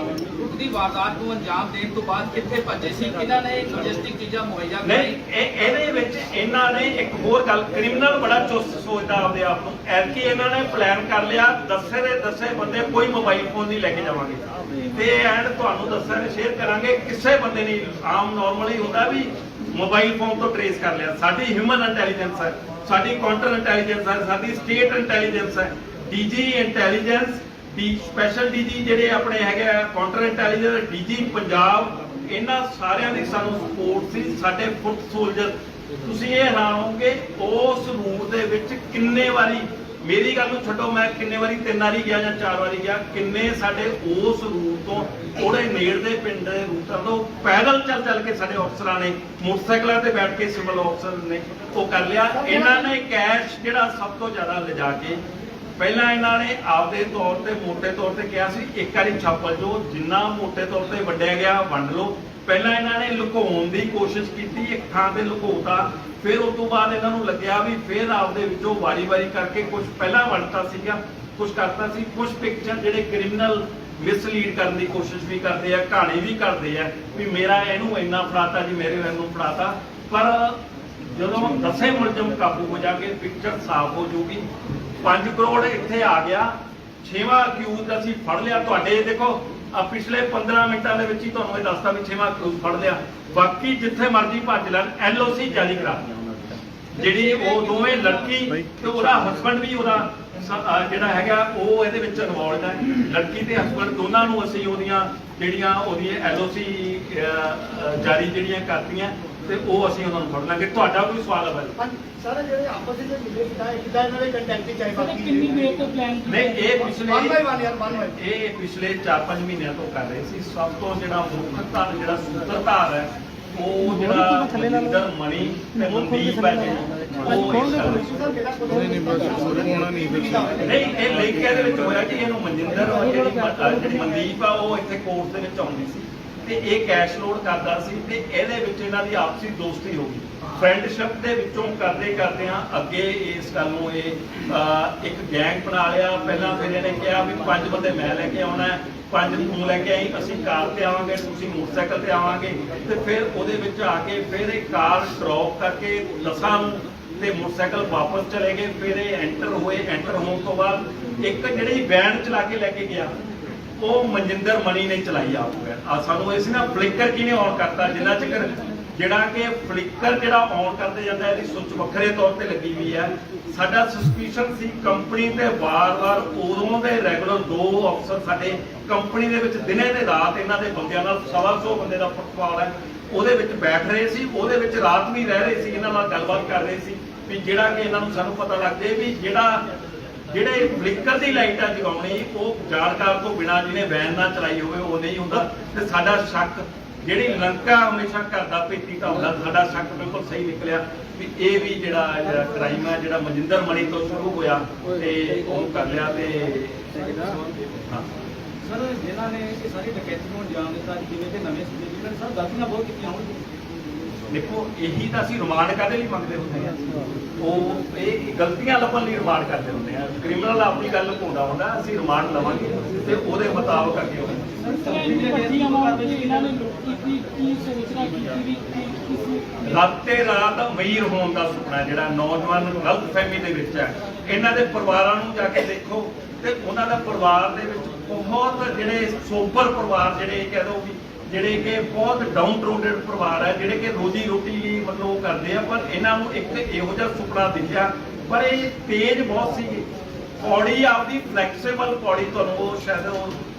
ਦੀ ਵਾਰਦਾਤ ਨੂੰ ਅੰਜਾਮ ਦੇਣ ਤੋਂ ਬਾਅਦ ਕਿੱਥੇ ਭੱਜੇ ਸੀ, ਕਿਹਨਾਂ ਨੇ ਲੌਜਿਸਟਿਕ ਚੀਜ਼ਾਂ ਮੁਹੱਈਆ ਕਰਾਈ? ਇਹਦੇ ਵਿੱਚ ਇਹਨਾਂ ਨੇ ਇੱਕ ਹੋਰ ਗੱਲ, ਕ੍ਰਿਮੀਨਲ ਬੜਾ ਚੁਸਤ ਸੋਚਦਾ ਆਪਦੇ ਆਪ ਨੂੰ। ਐਤਕੀ ਇਹਨਾਂ ਨੇ ਪਲਾਨ ਕਰ ਲਿਆ, ਦੱਸੇ ਦੇ ਦੱਸੇ ਬੰਦੇ ਕੋਈ ਮੋਬਾਈਲ ਫੋਨ ਨਹੀਂ ਲੈ ਕੇ ਜਾਵਾਂਗੇ। ਤੇ ਐਂਡ ਤੁਹਾਨੂੰ ਦੱਸਾਂਗੇ, ਸ਼ੇਅਰ ਕਰਾਂਗੇ, ਕਿਸੇ ਬੰਦੇ ਨਹੀਂ, ਆਮ ਨਾਰਮਲੀ ਹੁੰਦਾ ਵੀ ਮੋਬਾਈਲ ਫੋਨ ਤੋਂ ਟ੍ਰੇਸ ਕਰ ਲਿਆ। ਸਾਡੀ ਹਿਊਮਨ ਇੰਟੈਲੀਜੈਂਸ ਹੈ, ਸਾਡੀ ਕਾਊਂਟਰ ਇੰਟੈਲੀਜੈਂਸ ਹੈ, ਸਾਡੀ ਸਟੇਟ ਇੰਟੈਲੀਜੈਂਸ ਹੈ, DG ਇੰਟੈਲੀਜੈਂਸ, ਸਪੈਸ਼ਲ DG ਜਿਹੜੇ ਆਪਣੇ ਹੈਗੇ ਆ, ਕਾਊਂਟਰ ਇੰਟੈਲੀਜੈਂਸ, DG ਪੰਜਾਬ, ਇਹਨਾਂ ਸਾਰਿਆਂ ਦੀ ਸਾਨੂੰ ਸਪੋਰਟ ਸੀ। ਸਾਡੇ ਫੁੱਟ ਸੋਲਜਰ, ਤੁਸੀਂ ਇਹ ਹੈਰਾਨ ਹੋਵੋਗੇ ਉਸ ਰੂਟ ਦੇ ਵਿੱਚ ਕਿੰਨੇ ਵਾਰੀ, ਮੇਰੀ ਗੱਲ ਨੂੰ ਛੱਡੋ, ਮੈਂ ਕਿੰਨੇ ਵਾਰੀ 3 ਵਾਰੀ ਗਿਆ ਜਾਂ 4 ਵਾਰੀ ਗਿਆ, ਕਿੰਨੇ ਸਾਡੇ ਉਸ ਰੂਟ ਤੋਂ ਥੋੜੇ ਨੇੜਦੇ ਪਿੰਡ ਦੇ ਰੂਟਾਂ ਤੋਂ ਪੈਦਲ ਚੱਲ ਕੇ ਸਾਡੇ ਅਫਸਰਾਂ ਨੇ ਮੋਟਰਸਾਈਕਲਾਂ ਤੇ ਬੈਠ ਕੇ ਸਿਵਲ ਅਫਸਰ ਨੇ ਉਹ ਕਰ ਲਿਆ। ਇਹਨਾਂ ਨੇ ਕੈਸ਼ ਜਿਹੜਾ ਸਭ ਤੋਂ ਜ਼ਿਆਦਾ ਲਿਜਾ ਕੇ, ਪਹਿਲਾਂ ਇਹਨਾਂ ਨੇ ਆਪਦੇ ਤੌਰ ਤੇ ਮੋਟੇ ਤੌਰ ਤੇ ਕਿਹਾ ਸੀ ਇੱਕ ਵਾਰੀ ਛਾਪਲ ਜੋ, ਜਿੰਨਾ ਮੋਟੇ ਤੌਰ ਤੇ ਵੰਡਿਆ ਗਿਆ ਵੰਡ ਲਓ। ਪਹਿਲਾਂ ਇਹਨਾਂ ਨੇ ਲੁਕਾਉਣ ਦੀ ਕੋਸ਼ਿਸ਼ ਕੀਤੀ, ਇੱਕ ਥਾਂ ਤੇ ਲੁਕਾਉਤਾ। ਫਿਰ ਉਸ ਤੋਂ ਬਾਅਦ ਇਹਨਾਂ ਨੂੰ ਲੱਗਿਆ ਵੀ ਫਿਰ ਆਪਦੇ ਵਿੱਚੋਂ ਵਾਰੀ-ਵਾਰੀ ਕਰਕੇ ਕੁਝ ਪਹਿਲਾਂ ਵੰਡਤਾ ਸੀਗਾ, ਕੁਝ ਕਰਤਾ ਸੀ। ਕੁਝ ਪਿਕਚਰ ਜਿਹੜੇ ਕ੍ਰਿਮੀਨਲ ਮਿਸਲੀਡ ਕਰਨ ਦੀ ਕੋਸ਼ਿਸ਼ ਵੀ ਕਰਦੇ ਆ, ਕਹਾਣੀ ਵੀ ਕਰਦੇ ਆ ਵੀ ਮੇਰਾ ਇਹਨੂੰ ਇੰਨਾ ਫੜਾਤਾ ਜੀ, ਮੇਰੇ ਇਹਨੂੰ ਫੜਾਤਾ। ਪਰ ਜਦੋਂ 10 ਮੁਲਜ਼ਮ ਕਾਬੂ ਹੋ ਜਾਣਗੇ, ਪਿਕਚਰ ਸਾਫ਼ ਹੋ ਜਾਊਗੀ। 5 ਕਰੋੜ ਇੱਥੇ ਆ ਗਿਆ। 6ਵਾਂ ਅਕਿਊਜ਼ ਅਸੀਂ ਫੜ ਲਿਆ। ਤੁਹਾਡੇ ਦੇਖੋ ਪਿਛਲੇ 15 ਮਿੰਟਾਂ ਦੇ ਵਿੱਚ ਹੀ ਤੁਹਾਨੂੰ ਇਹ ਦੱਸਦਾ ਵੀ 6ਵਾਂ ਅਕਿਊਜ਼ ਫੜ ਲਿਆ। ਬਾਕੀ ਜਿੱਥੇ ਮਰਜ਼ੀ ਭੱਜ ਲੈਣ, LOC ਜਾਰੀ ਕਰਾ ਦਿੱਤੀ ਜਿਹੜੀ ਉਹ ਦੋਵੇਂ ਲੜਕੀ ਤੇ ਉਹਦਾ ਹਸਬੰਡ ਵੀ ਉਹਦਾ ਜਿਹੜਾ ਹੈਗਾ ਉਹ ਇਹਦੇ ਵਿੱਚ ਇਨਵੋਲਡ ਹੈ। ਲੜਕੀ ਤੇ ਹਸਬੰਡ ਦੋਨਾਂ ਨੂੰ ਅਸੀਂ ਉਹਦੀਆਂ LOC ਜਾਰੀ ਜਿਹੜੀਆਂ ਕਰਤੀਆਂ ਤੇ ਉਹ ਅਸੀਂ ਉਹਨਾਂ ਨੂੰ ਫੜ ਲਾਂਗੇ। ਤੁਹਾਡਾ ਕੋਈ ਸਵਾਲ ਹੈ ਭਾਈ? ਸਾਰੇ ਜਿਹੜੇ ਆਪਸ ਵਿੱਚ ਮਿਲੇ ਕਿਦਾਂ ਇਹਨਾਂ ਦੇ ਕੰਟੈਕਟ ਚਾਹੀ ਬਾਕੀ ਕਿੰਨੀ ਦੇਰ ਤੋਂ ਪਲਾਨ ਨਹੀਂ, ਇਹ ਪਿਛਲੇ 1 by 1 ਯਾਰ 1 by 1 ਇਹ ਪਿਛਲੇ 4-5 ਮਹੀਨਿਆਂ ਤੋਂ ਕਰ ਰਹੇ ਸੀ। ਸਭ ਤੋਂ ਜਿਹੜਾ ਮੁੱਖ ਧਾਰ ਜਿਹੜਾ ਸੂਤਰਧਾਰ ਹੈ ਉਹ ਜਿਹੜਾ ਮਨਿੰਦਰ ਮਣੀ ਤੇ ਮਨਦੀਪ ਹੈ ਜੀ, ਉਹ ਇਸ ਗੱਲ ਨਹੀਂ, ਇਹ ਲਿਖ ਕੇ ਇਹਦੇ ਵਿੱਚ ਹੋਇਆ ਕਿ ਇਹਨੂੰ ਮਨਿੰਦਰ ਜਿਹੜੀ ਮਨਦੀਪ ਆ ਉਹ ਇੱਥੇ ਕੋਰਟ ਦੇ ਵਿੱਚ ਆਉਂਦੀ ਸੀ ਤੇ ਇਹ ਕੈਸ਼ ਲੋਡ ਕਰਦਾ ਸੀ ਤੇ ਇਹਦੇ ਵਿੱਚ ਇਹਨਾਂ ਦੀ ਆਪਸੀ ਦੋਸਤੀ ਹੋ ਗਈ। ਫਰੈਂਡਸ਼ਿਪ ਦੇ ਵਿੱਚੋਂ ਕਰਦੇ ਆ ਅੱਗੇ ਇਸ ਗੱਲ ਨੂੰ ਇਹ ਇੱਕ ਗੈਂਗ ਬਣਾ ਲਿਆ। ਪਹਿਲਾਂ ਫਿਰ ਇਹਨੇ ਕਿਹਾ ਵੀ 5 ਬੰਦੇ ਮੈਂ ਲੈ ਕੇ ਆਉਣਾ, 5 ਤੂੰ ਲੈ ਕੇ ਆਈ, ਅਸੀਂ ਕਾਰ ਤੇ ਆਵਾਂਗੇ, ਤੁਸੀਂ ਮੋਟਰਸਾਈਕਲ ਤੇ ਆਵਾਂਗੇ। ਤੇ ਫਿਰ ਉਹਦੇ ਵਿੱਚ ਆ ਕੇ ਫਿਰ ਇਹ ਕਾਰ ਡ੍ਰੌਪ ਕਰਕੇ 10 ਨੂੰ ਤੇ ਮੋਟਰਸਾਈਕਲ ਵਾਪਸ ਚਲੇ ਗਏ। ਫਿਰ ਇਹ ਐਂਟਰ ਹੋਏ। ਐਂਟਰ ਹੋਣ ਤੋਂ ਬਾਅਦ ਇੱਕ ਜਿਹੜੀ ਵੈਨ ਚਲਾ ਕੇ ਲੈ ਕੇ ਗਿਆ ਉਹ ਮਨਜਿੰਦਰ ਮਣੀ ਨੇ ਚਲਾਈ ਆਪ। ਸਾਨੂੰ ਇਹ ਸੀ ਨਾ ਫਲਿੱਕਰ ਕਿਹਨੇ ਔਨ ਕਰਤਾ, ਜਿੰਨਾ ਚਿਰ ਜਿਹੜਾ ਕਿ ਫਲਿੱਕਰ ਜਿਹੜਾ ਔਨ ਕਰਦੇ ਜਾਂਦਾ ਇਹਦੀ ਸੁੱਚ ਵੱਖਰੇ ਤੌਰ ਤੇ ਲੱਗੀ ਹੋਈ ਹੈ। ਸਾਡਾ ਸਸਪੀਸ਼ਨ ਸੀ ਕੰਪਨੀ ਤੇ ਵਾਰ-ਵਾਰ ਉਦੋਂ ਦੇ ਰੈਗੂਲਰ 2 ਅਫਸਰ ਸਾਡੇ ਕੰਪਨੀ ਦੇ ਵਿੱਚ ਦਿਨੇ ਤੇ ਰਾਤ ਇਹਨਾਂ ਦੇ ਬੰਦਿਆਂ ਨਾਲ 125 ਬੰਦੇ ਦਾ ਫੁੱਟਬਾਲ ਹੈ ਉਹਦੇ ਵਿੱਚ ਬੈਠ ਰਹੇ ਸੀ। ਉਹਦੇ ਵਿੱਚ ਰਾਤ ਵੀ ਰਹਿ ਰਹੇ ਸੀ, ਇਹਨਾਂ ਨਾਲ ਗੱਲਬਾਤ ਕਰ ਰਹੇ ਸੀ ਵੀ ਜਿਹੜਾ ਕਿ ਇਹਨਾਂ ਨੂੰ ਸਾਨੂੰ ਪਤਾ ਲੱਗ ਜਾਏ ਵੀ ਜਿਹੜੇ ਫਲਿੱਕਰ ਦੀ ਲਾਈਟ ਆ ਜਗਾਉਣੀ ਉਹ ਜਾਣਕਾਰ ਤੋਂ ਬਿਨਾਂ ਜਿਹਨੇ ਵੈਨ ਨਾ ਚਲਾਈ ਹੋਵੇ ਉਹ ਨਹੀਂ ਹੁੰਦਾ। ਤੇ ਸਾਡਾ ਸ਼ੱਕ ਜਿਹੜੀ ਲੰਕਾ ਹਮੇਸ਼ਾ ਘਰ ਦਾ ਭੇਤੀ ਤਾਂ ਹੁੰਦਾ, ਸਾਡਾ ਸ਼ੱਕ ਬਿਲਕੁਲ ਸਹੀ ਨਿਕਲਿਆ ਵੀ ਇਹ ਵੀ ਜਿਹੜਾ ਕ੍ਰਾਈਮ ਹੈ ਜਿਹੜਾ ਮਨਜਿੰਦਰ ਮਣੀ ਤੋਂ ਸ਼ੁਰੂ ਹੋਇਆ ਤੇ ਉਹ ਕਰ ਲਿਆ। ਤੇ ਸਰ ਜਿਨ੍ਹਾਂ ਨੇ ਇਹ ਸਾਰੀ ਡਕੈਤੀ ਨੂੰ ਅੰਜਾਮ ਦਿੱਤਾ, ਜਿਵੇਂ ਕਿ ਨਵੇਂ ਸਿੱਧੇ ਜਿਹਨਾਂ ਨੇ ਸਰ ਗਲਤੀਆਂ ਬਹੁਤ ਕੀਤੀਆਂ ਹੋਣਗੀਆਂ। ਦੇਖੋ ਇਹੀ ਤਾਂ ਅਸੀਂ ਰਿਮਾਂਡ ਕਾਹਦੇ ਲਈ ਮੰਗਦੇ ਹੁੰਦੇ ਆ, ਉਹ ਇਹ ਗਲਤੀਆਂ ਲੱਭਣ ਲਈ ਰਿਮਾਂਡ ਕਰਦੇ ਹੁੰਦੇ ਆ। ਕ੍ਰਿਮੀਨਲ ਆਪਣੀ ਗੱਲ ਪਾਉਂਦਾ ਹੁੰਦਾ, ਅਸੀਂ ਰਿਮਾਂਡ ਲਵਾਂਗੇ ਤੇ ਉਹਦੇ ਮੁਤਾਬਕ ਅੱਗੇ ਹੋਵੇ। ਰਾਤੇ ਰਾਤ ਅਮੀਰ ਹੋਣ ਦਾ ਸੁਪਨਾ ਜਿਹੜਾ ਨੌਜਵਾਨ ਗਲਤਫਹਿਮੀ ਦੇ ਵਿੱਚ ਹੈ, ਇਹਨਾਂ ਦੇ ਪਰਿਵਾਰਾਂ ਨੂੰ ਜਾ ਕੇ ਦੇਖੋ ਤੇ ਉਹਨਾਂ ਦਾ ਪਰਿਵਾਰ ਦੇ ਵਿੱਚ ਬਹੁਤ ਜਿਹੜੇ ਸੋਬਰ ਪਰਿਵਾਰ ਜਿਹੜੇ ਕਹਿ ਦੋ ਵੀ ਜਿਹੜੇ ਕਿ ਬਹੁਤ ਡਾਊਨ ਟਰੋਡਡ ਪਰਿਵਾਰ ਹੈ, ਜਿਹੜੇ ਕਿ ਰੋਜੀ ਰੋਟੀ ਲਈ ਮਤਲਬ ਉਹ ਕਰਦੇ ਆ, ਪਰ ਇਹਨਾਂ ਨੂੰ ਇੱਕ ਇਹੋ ਜਿਹਾ ਸੁਪਨਾ ਦਿਖਿਆ। ਪਰ ਇਹ ਤੇਜ਼ ਬਹੁਤ ਸੀਗੇ। ਪੌੜੀ ਆਪਦੀ ਫਲੈਕਸੀਬਲ ਪੌੜੀ ਤੁਹਾਨੂੰ ਉਹ ਸ਼ਾਇਦ ਉਹ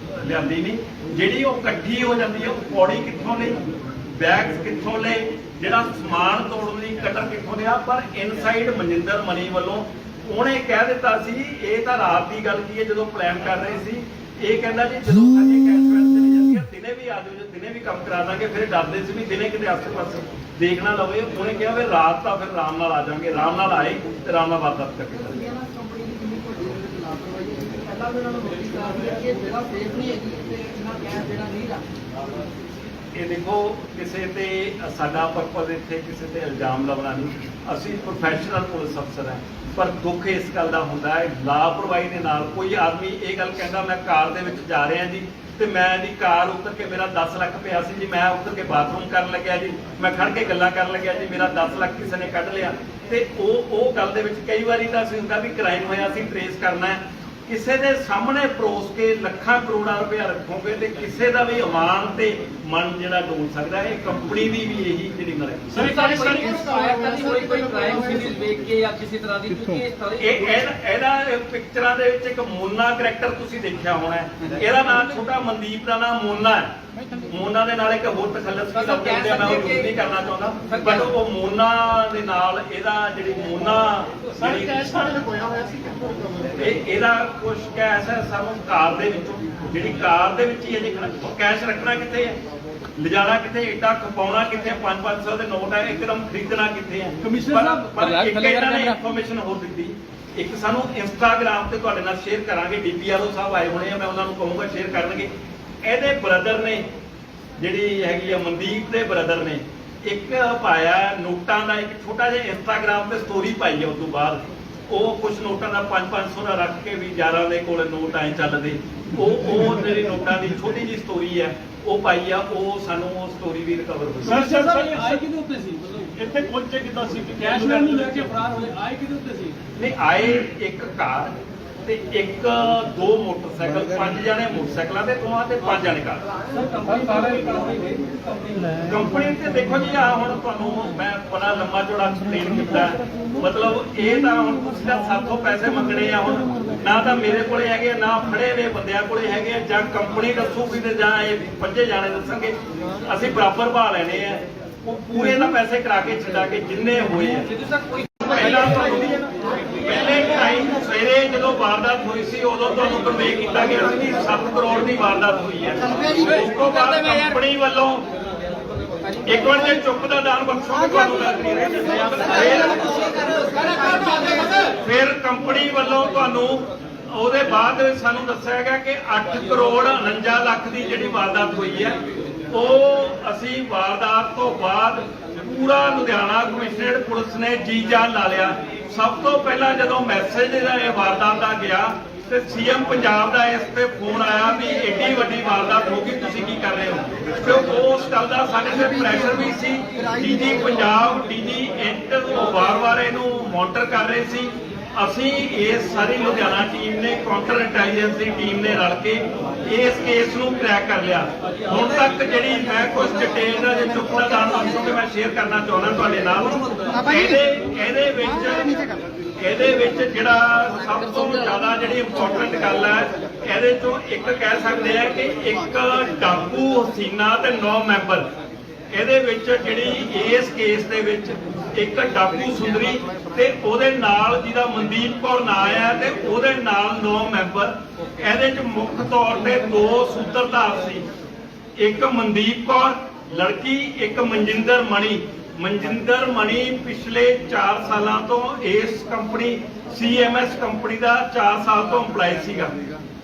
ਲਿਆਂਦੀ ਨਹੀਂ, ਜਿਹੜੀ ਉਹ ਇਕੱਠੀ ਹੋ ਜਾਂਦੀ ਹੈ। ਉਹ ਪੌੜੀ ਕਿੱਥੋਂ ਲਈ, ਬੈਗਸ ਕਿੱਥੋਂ ਲਏ, ਜਿਹੜਾ ਸਮਾਨ ਤੋੜਨ ਲਈ ਕਟਰ ਕਿੱਥੋਂ ਲਿਆ। ਪਰ ਇਨਸਾਈਡ ਮਨਜਿੰਦਰ ਮਣੀ ਵੱਲੋਂ ਉਹਨੇ ਕਹਿ ਦਿੱਤਾ ਸੀ, ਇਹ ਤਾਂ ਰਾਤ ਦੀ ਗੱਲ ਕੀ ਹੈ ਜਦੋਂ ਪਲਾਨ ਕਰ ਰਹੇ ਸੀ। ਇਹ ਕਹਿੰਦਾ ਜੀ ਜਦੋਂ ਸਾਡੀ ਕੈਸ਼ ਵੈਨ ਚਲੀ ਜਾਂਦੀ ਹੈ ਦਿਨੇ ਵੀ ਆ ਜਾਓ, ਦਿਨੇ ਵੀ ਕੰਮ ਕਰਾ ਦਾਂਗੇ। ਫਿਰ ਡਰਦੇ ਸੀ ਵੀ ਦਿਨੇ ਕਿਤੇ ਆਸੇ ਪਾਸੇ ਦੇਖਣਾ ਲਵੇ। ਉਹਨੇ ਕਿਹਾ ਵੀ ਰਾਤ ਤਾਂ ਫਿਰ ਆਰਾਮ ਨਾਲ ਆ ਜਾਵਾਂਗੇ। ਆਰਾਮ ਨਾਲ ਆਏ ਤੇ ਆਰਾਮ ਨਾਲ ਵਾਪਸ ਕਰਕੇ ਚਲੇ। ਇਹ ਦੇਖੋ ਕਿਸੇ ਤੇ ਸਾਡਾ ਪਰਪਸ ਇੱਥੇ ਕਿਸੇ ਤੇ ਇਲਜ਼ਾਮ ਲਾਉਣਾ ਨਹੀਂ। ਅਸੀਂ ਪ੍ਰੋਫੈਸ਼ਨਲ ਪੁਲਿਸ ਅਫਸਰ ਹਾਂ, ਪਰ ਦੁੱਖ ਇਸ ਗੱਲ ਦਾ ਹੁੰਦਾ ਹੈ ਲਾਪਰਵਾਹੀ ਦੇ ਨਾਲ ਕੋਈ ਆਦਮੀ ਇਹ ਗੱਲ ਕਹਿੰਦਾ ਮੈਂ ਕਾਰ ਦੇ ਵਿੱਚ ਜਾ ਰਿਹਾ ਜੀ ਤੇ ਮੈਂ ਦੀ ਕਾਰ ਉੱਤਰ ਕੇ ਮੇਰਾ 10 ਲੱਖ ਪਿਆ ਸੀ ਜੀ, ਮੈਂ ਉੱਤਰ ਕੇ ਬਾਥਰੂਮ ਕਰਨ ਲੱਗਿਆ ਜੀ, ਮੈਂ ਖੜ ਕੇ ਗੱਲਾਂ ਕਰਨ ਲੱਗਿਆ ਜੀ, ਮੇਰਾ 10 ਲੱਖ ਕਿਸੇ ਨੇ ਕੱਢ ਲਿਆ। ਤੇ ਉਹ ਗੱਲ ਦੇ ਵਿੱਚ ਕਈ ਵਾਰੀ ਤਾਂ ਅਸੀਂ ਹੁੰਦਾ ਵੀ ਕ੍ਰਾਈਮ ਹੋਇਆ, ਅਸੀਂ ਟ੍ਰੇਸ ਕਰਨਾ ਹੈ। ਕਿਸੇ ਦੇ ਸਾਹਮਣੇ ਪਰੋਸ ਕੇ ਲੱਖਾਂ ਕਰੋੜਾਂ ਰੁਪਇਆ ਰੱਖੋਗੇ ਤੇ ਕਿਸੇ ਦਾ ਵੀ ਇਮਾਨ ਤੇ ਮਨ ਜਿਹੜਾ ਡੋਲ ਸਕਦਾ ਹੈ। ਕੰਪਨੀ ਦੀ ਵੀ ਇਹੀ ਜਿਹੜੀ ਮਰੇ ਕੋਈ ਕ੍ਰਾਈਮ ਸੀਰੀਜ਼ ਦੇਖ ਕੇ ਜਾਂ ਕਿਸੇ ਤਰ੍ਹਾਂ ਦੀ, ਕਿਉਂਕਿ ਇਸ ਤਰ੍ਹਾਂ ਇਹਦਾ ਪਿਕਚਰਾਂ ਦੇ ਵਿੱਚ ਇੱਕ ਮੋਨਾ ਕਰੈਕਟਰ ਤੁਸੀਂ ਦੇਖਿਆ ਹੋਣਾ ਹੈ। ਇਹਦਾ ਨਾਮ ਛੋਟਾ ਮਨਦੀਪ ਦਾ ਨਾਮ ਮੋਨਾ ਹੈ। ਮੋਨਾ ਦੇ ਨਾਲ ਇੱਕ ਹੋਰ ਤਖੱਲਸ ਵੀ ਲੱਗਦੇ ਹੁੰਦੇ ਆ, ਮੈਂ ਉਹ ਯੂਜ਼ ਨਹੀਂ ਕਰਨਾ ਚਾਹੁੰਦਾ, ਬਟ ਉਹ ਮੋਨਾ ਦੇ ਨਾਲ ਇਹਦਾ ਜਿਹੜੀ ਮੋਨਾ ਇਹਦਾ ਕੁਛ ਕੈਸ਼ ਹੈ ਸਾਨੂੰ ਕਾਰ ਦੇ ਵਿੱਚੋਂ, ਜਿਹੜੀ ਕਾਰ ਦੇ ਵਿੱਚ ਹੀ ਅਜੇ ਕੈਸ਼ ਰੱਖਣਾ ਕਿੱਥੇ ਹੈ, ਲਿਜਾਣਾ ਕਿੱਥੇ, ਏਡਾ ਖਪਾਉਣਾ ਕਿੱਥੇ, 500 ਦੇ ਨੋਟ ਹੈ ਇੱਕਦਮ ਖਰੀਦਣਾ ਕਿੱਥੇ ਹੈ। ਪਰ ਇੱਕ ਇਹਨਾਂ ਨੇ ਇਨਫੋਰਮੇਸ਼ਨ ਹੋਰ ਦਿੱਤੀ, ਇੱਕ ਸਾਨੂੰ ਇੰਸਟਾਗ੍ਰਾਮ ਤੇ ਤੁਹਾਡੇ ਨਾਲ ਸ਼ੇਅਰ ਕਰਾਂਗੇ। DPRO ਸਾਹਿਬ ਆਏ ਹੋਣੇ ਆ, ਮੈਂ ਉਹਨਾਂ ਨੂੰ ਕਹੂੰਗਾ ਸ਼ੇਅਰ ਕਰਨਗੇ। ਇਹਦੇ ਬ੍ਰਦਰ ਨੇ ਜਿਹੜੀ ਹੈਗੀ ਆ ਮਨਦੀਪ ਦੇ ਬ੍ਰਦਰ ਨੇ ਇੱਕ ਪਾਇਆ ਨੋਟਾਂ ਦਾ ਇੱਕ ਛੋਟਾ ਜਿਹਾ ਇੰਸਟਾਗ੍ਰਾਮ ਤੇ ਸਟੋਰੀ ਪਾਈ ਹੈ। ਉਸ ਤੋਂ ਬਾਅਦ ਉਹ ਕੁਝ ਨੋਟਾਂ ਦਾ 500 ਦਾ ਰੱਖ ਕੇ ਵੀ ਯਾਰਾਂ ਦੇ ਕੋਲ ਨੋਟ ਐ ਚੱਲਦੇ, ਉਹ ਜਿਹੜੀ ਨੋਟਾਂ ਦੀ ਛੋਟੀ ਜਿਹੀ ਸਟੋਰੀ ਹੈ ਉਹ ਪਾਈ ਆ। ਉਹ ਸਾਨੂੰ ਉਹ ਸਟੋਰੀ ਵੀ ਰਿਕਵਰ ਹੋਈ। ਸਰ ਆਏ ਕਿਹਦੇ ਉੱਤੇ ਸੀ, ਮਤਲਬ ਇੱਥੇ ਪਹੁੰਚੇ ਕਿੱਦਾਂ ਸੀ? ਕੈਸ਼ ਵੈਨ ਨੂੰ ਲੈ ਕੇ ਫਰਾਰ ਹੋਏ, ਆਏ ਕਿਹਦੇ ਉੱਤੇ ਸੀ? ਨਹੀਂ, ਆਏ ਇੱਕ ਕਾਰ ਤੇ ਇੱਕ ਦੋ ਮੋਟਰਸਾਈਕਲ, 5 ਜਣੇ ਮੋਟਰਸਾਈਕਲਾਂ ਤੇ ਦੋਵਾਂ ਤੇ 5 ਜਣੇ ਕਾਰ। ਕੰਪਨੀ ਤੇ ਦੇਖੋ ਜੀ, ਆ ਹੁਣ ਤੁਹਾਨੂੰ ਮੈਂ ਬੜਾ ਲੰਮਾ ਚੌੜਾ ਐਕਸਪਲੇਨ ਕੀਤਾ, ਮਤਲਬ ਇਹ ਤਾਂ ਹੁਣ ਤੁਸੀਂ ਤਾਂ ਸਾਥੋਂ ਪੈਸੇ ਮੰਗਣੇ ਆ, ਹੁਣ ਨਾ ਤਾਂ ਮੇਰੇ ਕੋਲੇ ਹੈਗੇ, ਨਾ ਫੜੇ ਨੇ ਬੰਦਿਆਂ ਕੋਲੇ ਹੈਗੇ, ਜਾਂ ਕੰਪਨੀ ਦੱਸੂਗੀ ਤੇ ਜਾਂ ਇਹ 5 ਜਾਣੇ ਦੱਸਣਗੇ, ਅਸੀਂ ਬਰਾਬਰ ਭਾਅ ਲੈਣੇ ਆ। ਉਹ ਪੂਰੇ ਦਾ ਪੈਸੇ ਕਰਾ ਕੇ ਛੱਡਾ ਕੇ ਜਿੰਨੇ ਹੋਏ ਆ। ਪਹਿਲਾਂ ਪਹਿਲੇ ਟਾਈਮ ਸਵੇਰੇ ਜਦੋਂ ਵਾਰਦਾਤ ਹੋਈ ਸੀ ਉਦੋਂ ਤੁਹਾਨੂੰ ਕਨਵੇ ਕੀਤਾ ਗਿਆ ਸੀ ਕਿ 7 ਕਰੋੜ ਦੀ ਵਾਰਦਾਤ ਹੋਈ ਹੈ। ਉਸ ਤੋਂ ਬਾਅਦ ਕੰਪਨੀ ਵੱਲੋਂ ਇੱਕ ਵਾਰ ਜੇ ਚੁੱਪ ਦਾ ਦਾਨ ਬਖਸ਼ੋਗੇ ਤੁਹਾਨੂੰ ਗੱਲ ਨਹੀਂ ਰਹੀ। ਫਿਰ ਕੰਪਨੀ ਵੱਲੋਂ ਤੁਹਾਨੂੰ ਉਹਦੇ ਬਾਅਦ ਸਾਨੂੰ ਦੱਸਿਆ ਗਿਆ ਕਿ 8 ਕਰੋੜ 49 ਲੱਖ ਦੀ ਜਿਹੜੀ ਵਾਰਦਾਤ ਹੋਈ ਹੈ, ਉਹ ਅਸੀਂ ਵਾਰਦਾਤ ਤੋਂ ਬਾਅਦ ਪੂਰਾ ਲੁਧਿਆਣਾ ਕਮਿਸ਼ਨਰੇਟ ਪੁਲਿਸ ਨੇ ਜੀ ਜਾਨ ਲਾ ਲਿਆ। ਸਭ ਤੋਂ ਪਹਿਲਾਂ ਜਦੋਂ ਮੈਸੇਜ ਇਹ ਵਾਰਦਾਤ ਦਾ ਗਿਆ ਤੇ ਸੀਐਮ ਪੰਜਾਬ ਦਾ ਇਸ ਤੇ ਫੋਨ ਆਇਆ ਵੀ ਏਡੀ ਵੱਡੀ ਵਾਰਦਾਤ ਹੋ ਗਈ, ਤੁਸੀਂ ਕੀ ਕਰ ਰਹੇ ਹੋ? ਤੇ ਉਸ ਗੱਲ ਦਾ ਸਾਡੇ ਤੇ ਪ੍ਰੈਸ਼ਰ ਵੀ ਸੀ। ਡੀਜੀ ਪੰਜਾਬ, ਡੀਜੀ ਇੰਟ ਉਹ ਵਾਰ-ਵਾਰ ਇਹਨੂੰ ਮੋਨੀਟਰ ਕਰ ਰਹੇ ਸੀ। ਅਸੀਂ ਇਸ ਸਾਰੀ ਲੁਧਿਆਣਾ ਟੀਮ ਨੇ, ਕਾਊਂਟਰ ਇੰਟੈਲੀਜੈਂਸ ਦੀ ਟੀਮ ਨੇ ਰਲ ਕੇ ਇਸ ਕੇਸ ਨੂੰ ਕਰੈਕ ਕਰ ਲਿਆ। ਹੁਣ ਤੱਕ ਜਿਹੜੀ ਮੈਂ ਕੁਝ ਡਿਟੇਲ ਦਾ ਜੇ ਚੁੱਪ ਦਾ ਦਾਨ ਬਖਸ਼ੋਗੇ ਮੈਂ ਸ਼ੇਅਰ ਕਰਨਾ ਚਾਹੁੰਦਾ ਤੁਹਾਡੇ ਨਾਲ। ਇਹਦੇ ਵਿੱਚ ਜਿਹੜਾ ਸਭ ਤੋਂ ਜ਼ਿਆਦਾ ਜਿਹੜੀ ਇੰਪੋਰਟੈਂਟ ਗੱਲ ਹੈ, ਇਹਦੇ ਚੋਂ ਇੱਕ ਕਹਿ ਸਕਦੇ ਆ ਕਿ ਇੱਕ ਡਾਕੂ ਹਸੀਨਾ ਤੇ 9 ਮੈਂਬਰ। ਇਹਦੇ ਵਿੱਚ ਜਿਹੜੀ ਇਸ ਕੇਸ ਦੇ ਵਿੱਚ ਇੱਕ ਡਾਕੂ ਸੁੰਦਰੀ ਤੇ ਉਹਦੇ ਨਾਲ ਜਿਹਦਾ ਮਨਦੀਪ ਕੌਰ ਨਾਂ ਆ ਤੇ ਉਹਦੇ ਨਾਲ 9 ਮੈਂਬਰ। ਇਹਦੇ ਚ ਮੁੱਖ ਤੌਰ ਤੇ 2 ਸੂਤਰਧਾਰ ਸੀ, ਇੱਕ ਮਨਦੀਪ ਕੌਰ ਲੜਕੀ, ਇੱਕ ਮਨਜਿੰਦਰ ਮਣੀ। ਮਨਜਿੰਦਰ ਮਣੀ ਪਿਛਲੇ 4 ਸਾਲਾਂ ਤੋਂ ਇਸ ਕੰਪਨੀ CMS ਕੰਪਨੀ ਦਾ 4 ਸਾਲ ਤੋਂ EMPLOYE ਸੀਗਾ।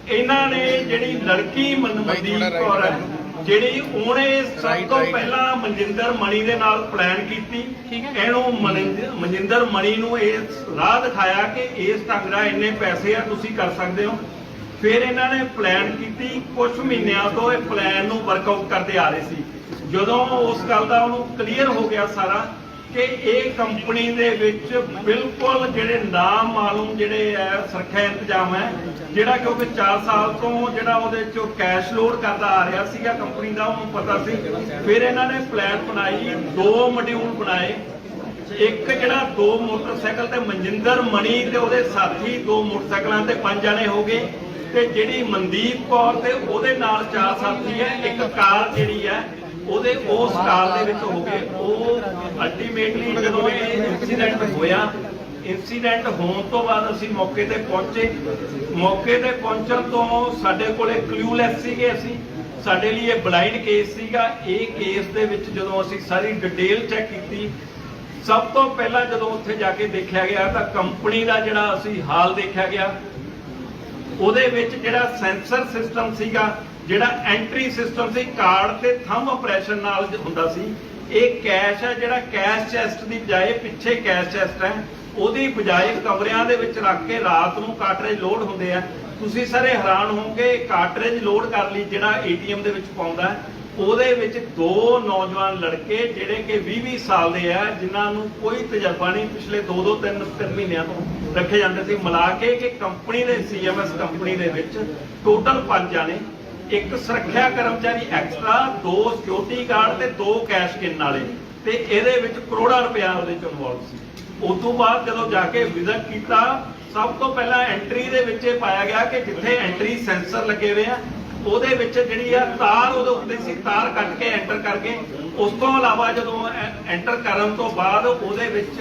ਇਹਨਾਂ ਨੇ ਜਿਹੜੀ ਲੜਕੀ ਮਨਦੀਪ ਕੌਰ ਹੈ, ਜਿਹੜੀ ਉਹਨੇ ਸਭ ਤੋਂ ਪਹਿਲਾਂ ਮਨਜਿੰਦਰ ਮਣੀ ਦੇ ਨਾਲ ਪਲਾਨ ਕੀਤੀ। ਇਹਨੂੰ ਮਨਜਿੰਦਰ ਮਣੀ ਨੂੰ ਇਸ ਰਾਹ ਦਿਖਾਇਆ ਕਿ ਇਸ ਢੰਗ ਨਾਲ ਇੰਨੇ ਪੈਸੇ ਆ, ਤੁਸੀਂ ਕਰ ਸਕਦੇ ਹੋ। ਫਿਰ ਇਹਨਾਂ ਨੇ ਪਲਾਨ ਕੀਤੀ। ਕੁਝ ਮਹੀਨਿਆਂ ਤੋਂ ਇਹ ਪਲਾਨ ਨੂੰ ਵਰਕਆਊਟ ਕਰਦੇ ਆ ਰਹੇ ਸੀ। ਜਦੋਂ ਉਸ ਗੱਲ ਦਾ ਉਹਨੂੰ ਕਲੀਅਰ ਹੋ ਗਿਆ ਸਾਰਾ ਕਿ ਇਹ ਕੰਪਨੀ ਦੇ ਵਿੱਚ ਬਿਲਕੁਲ ਜਿਹੜੇ ਨਾਮ ਮਾਲੂਮ ਜਿਹੜੇ ਹੈ ਸੁਰੱਖਿਆ ਇੰਤਜ਼ਾਮ ਹੈ, ਜਿਹੜਾ ਕਿਉਂਕਿ 4 ਸਾਲ ਤੋਂ ਜਿਹੜਾ ਉਹਦੇ ਚੋਂ ਕੈਸ਼ ਲੋਡ ਕਰਦਾ ਆ ਰਿਹਾ ਸੀਗਾ ਕੰਪਨੀ ਦਾ, ਉਹਨੂੰ ਪਤਾ ਸੀ। ਫਿਰ ਇਹਨਾਂ ਨੇ ਪਲਾਨ ਬਣਾਈ, 2 ਮੋਡਿਊਲ ਬਣਾਏ। ਇੱਕ ਜਿਹੜਾ 2 ਮੋਟਰਸਾਈਕਲ ਤੇ ਮਨਜਿੰਦਰ ਮਣੀ ਤੇ ਉਹਦੇ ਸਾਥੀ 2 ਮੋਟਰਸਾਈਕਲਾਂ ਤੇ 5 ਜਣੇ ਹੋ ਗਏ, ਤੇ ਜਿਹੜੀ ਮਨਦੀਪ ਕੌਰ ਤੇ ਉਹਦੇ ਨਾਲ 4 ਸਾਥੀ ਹੈ। ਇੱਕ ਕਾਰ ਜਿਹੜੀ ਹੈ ਉਹਦੇ ਉਸ ਕਾਰ ਦੇ ਵਿੱਚ ਹੋ ਗਏ। ਉਹ ਅਲਟੀਮੇਟਲੀ ਜਦੋਂ ਇਹ ਇਨਸੀਡੈਂਟ ਹੋਇਆ, ਇਨਸੀਡੈਂਟ ਹੋਣ ਤੋਂ ਬਾਅਦ ਅਸੀਂ ਮੌਕੇ ਤੇ ਪਹੁੰਚੇ। ਮੌਕੇ ਤੇ ਪਹੁੰਚਣ ਤੋਂ ਸਾਡੇ ਕੋਲੇ ਕਲੂਲੈਸ ਸੀਗੇ ਅਸੀਂ, ਸਾਡੇ ਲਈ ਇਹ ਬਲਾਈਂਡ ਕੇਸ ਸੀਗਾ। ਇਹ ਕੇਸ ਦੇ ਵਿੱਚ ਜਦੋਂ ਅਸੀਂ ਸਾਰੀ ਡਿਟੇਲ ਚੈੱਕ ਕੀਤੀ, ਸਭ ਤੋਂ ਪਹਿਲਾਂ ਜਦੋਂ ਉੱਥੇ ਜਾ ਕੇ ਦੇਖਿਆ ਗਿਆ ਤਾਂ ਕੰਪਨੀ ਦਾ ਜਿਹੜਾ ਅਸੀਂ ਹਾਲ ਦੇਖਿਆ ਗਿਆ, ਉਹਦੇ ਵਿੱਚ ਜਿਹੜਾ ਸੈਂਸਰ ਸਿਸਟਮ ਸੀਗਾ, ਜਿਹੜਾ ਐਂਟਰੀ ਸਿਸਟਮ ਸੀ, ਕਾਰਡ ਤੇ ਥੰਬ ਆਪਰੇਸ਼ਨ ਨਾਲ ਹੁੰਦਾ ਸੀ। ਇਹ ਕੈਸ਼ ਹੈ ਜਿਹੜਾ ਕੈਸ਼ ਚੈਸਟ ਦੀ ਬਜਾਏ ਪਿੱਛੇ ਕੈਸ਼ ਚੈਸਟ ਹੈ, ਉਹਦੀ ਬਜਾਏ ਕਮਰਿਆਂ ਦੇ ਵਿੱਚ ਰੱਖ ਕੇ ਰਾਤ ਨੂੰ ਕਾਰਟਰੇਜ ਲੋਡ ਹੁੰਦੇ ਆ। ਤੁਸੀਂ ਸਾਰੇ ਹੈਰਾਨ ਹੋਵੋਗੇ, ਕਾਰਟਰੇਜ ਲੋਡ ਕਰ ਲਈ ਜਿਹੜਾ ATM ਦੇ ਵਿੱਚ ਪਾਉਂਦਾ, ਉਹਦੇ ਵਿੱਚ 2 ਨੌਜਵਾਨ ਲੜਕੇ ਜਿਹੜੇ ਕਿ 20-20 ਸਾਲ ਦੇ ਆ, ਜਿਨ੍ਹਾਂ ਨੂੰ ਕੋਈ ਤਜਰਬਾ ਨਹੀਂ, ਪਿਛਲੇ 2-3 ਮਹੀਨਿਆਂ ਤੋਂ ਰੱਖੇ ਜਾਂਦੇ ਸੀ। ਮਿਲਾ ਕੇ ਕਿ ਕੰਪਨੀ ਦੇ CMS ਕੰਪਨੀ ਦੇ ਵਿੱਚ ਟੋਟਲ 5 ਜਾਣੇ, ਇੱਕ ਸੁਰੱਖਿਆ ਕਰਮਚਾਰੀ ਐਕਸਟਰਾ, 2 ਸਿਕਿਉਰਿਟੀ ਗਾਰਡ ਤੇ 2 ਕੈਸ਼ ਗਿਣਨ ਵਾਲੇ, ਤੇ ਇਹਦੇ ਵਿੱਚ ਕਰੋੜਾਂ ਰੁਪਇਆ ਉਹਦੇ ਚ ਇਨਵੋਲਵ ਸੀ। ਉਸ ਤੋਂ ਬਾਅਦ ਜਦੋਂ ਜਾ ਕੇ ਵਿਜ਼ਿਟ ਕੀਤਾ, ਸਭ ਤੋਂ ਪਹਿਲਾਂ ਐਂਟਰੀ ਦੇ ਵਿੱਚ ਇਹ ਪਾਇਆ ਗਿਆ ਕਿ ਜਿੱਥੇ ਐਂਟਰੀ ਸੈਂਸਰ ਲੱਗੇ ਹੋਏ ਆ, ਉਹਦੇ ਵਿੱਚ ਜਿਹੜੀ ਆ ਤਾਰ ਉਹਦੇ ਉੱਤੇ ਸੀ, ਤਾਰ ਕੱਟ ਕੇ ਐਂਟਰ ਕਰਕੇ। ਉਸ ਤੋਂ ਇਲਾਵਾ ਜਦੋਂ ਐਂਟਰ ਕਰਨ ਤੋਂ ਬਾਅਦ ਉਹਦੇ ਵਿੱਚ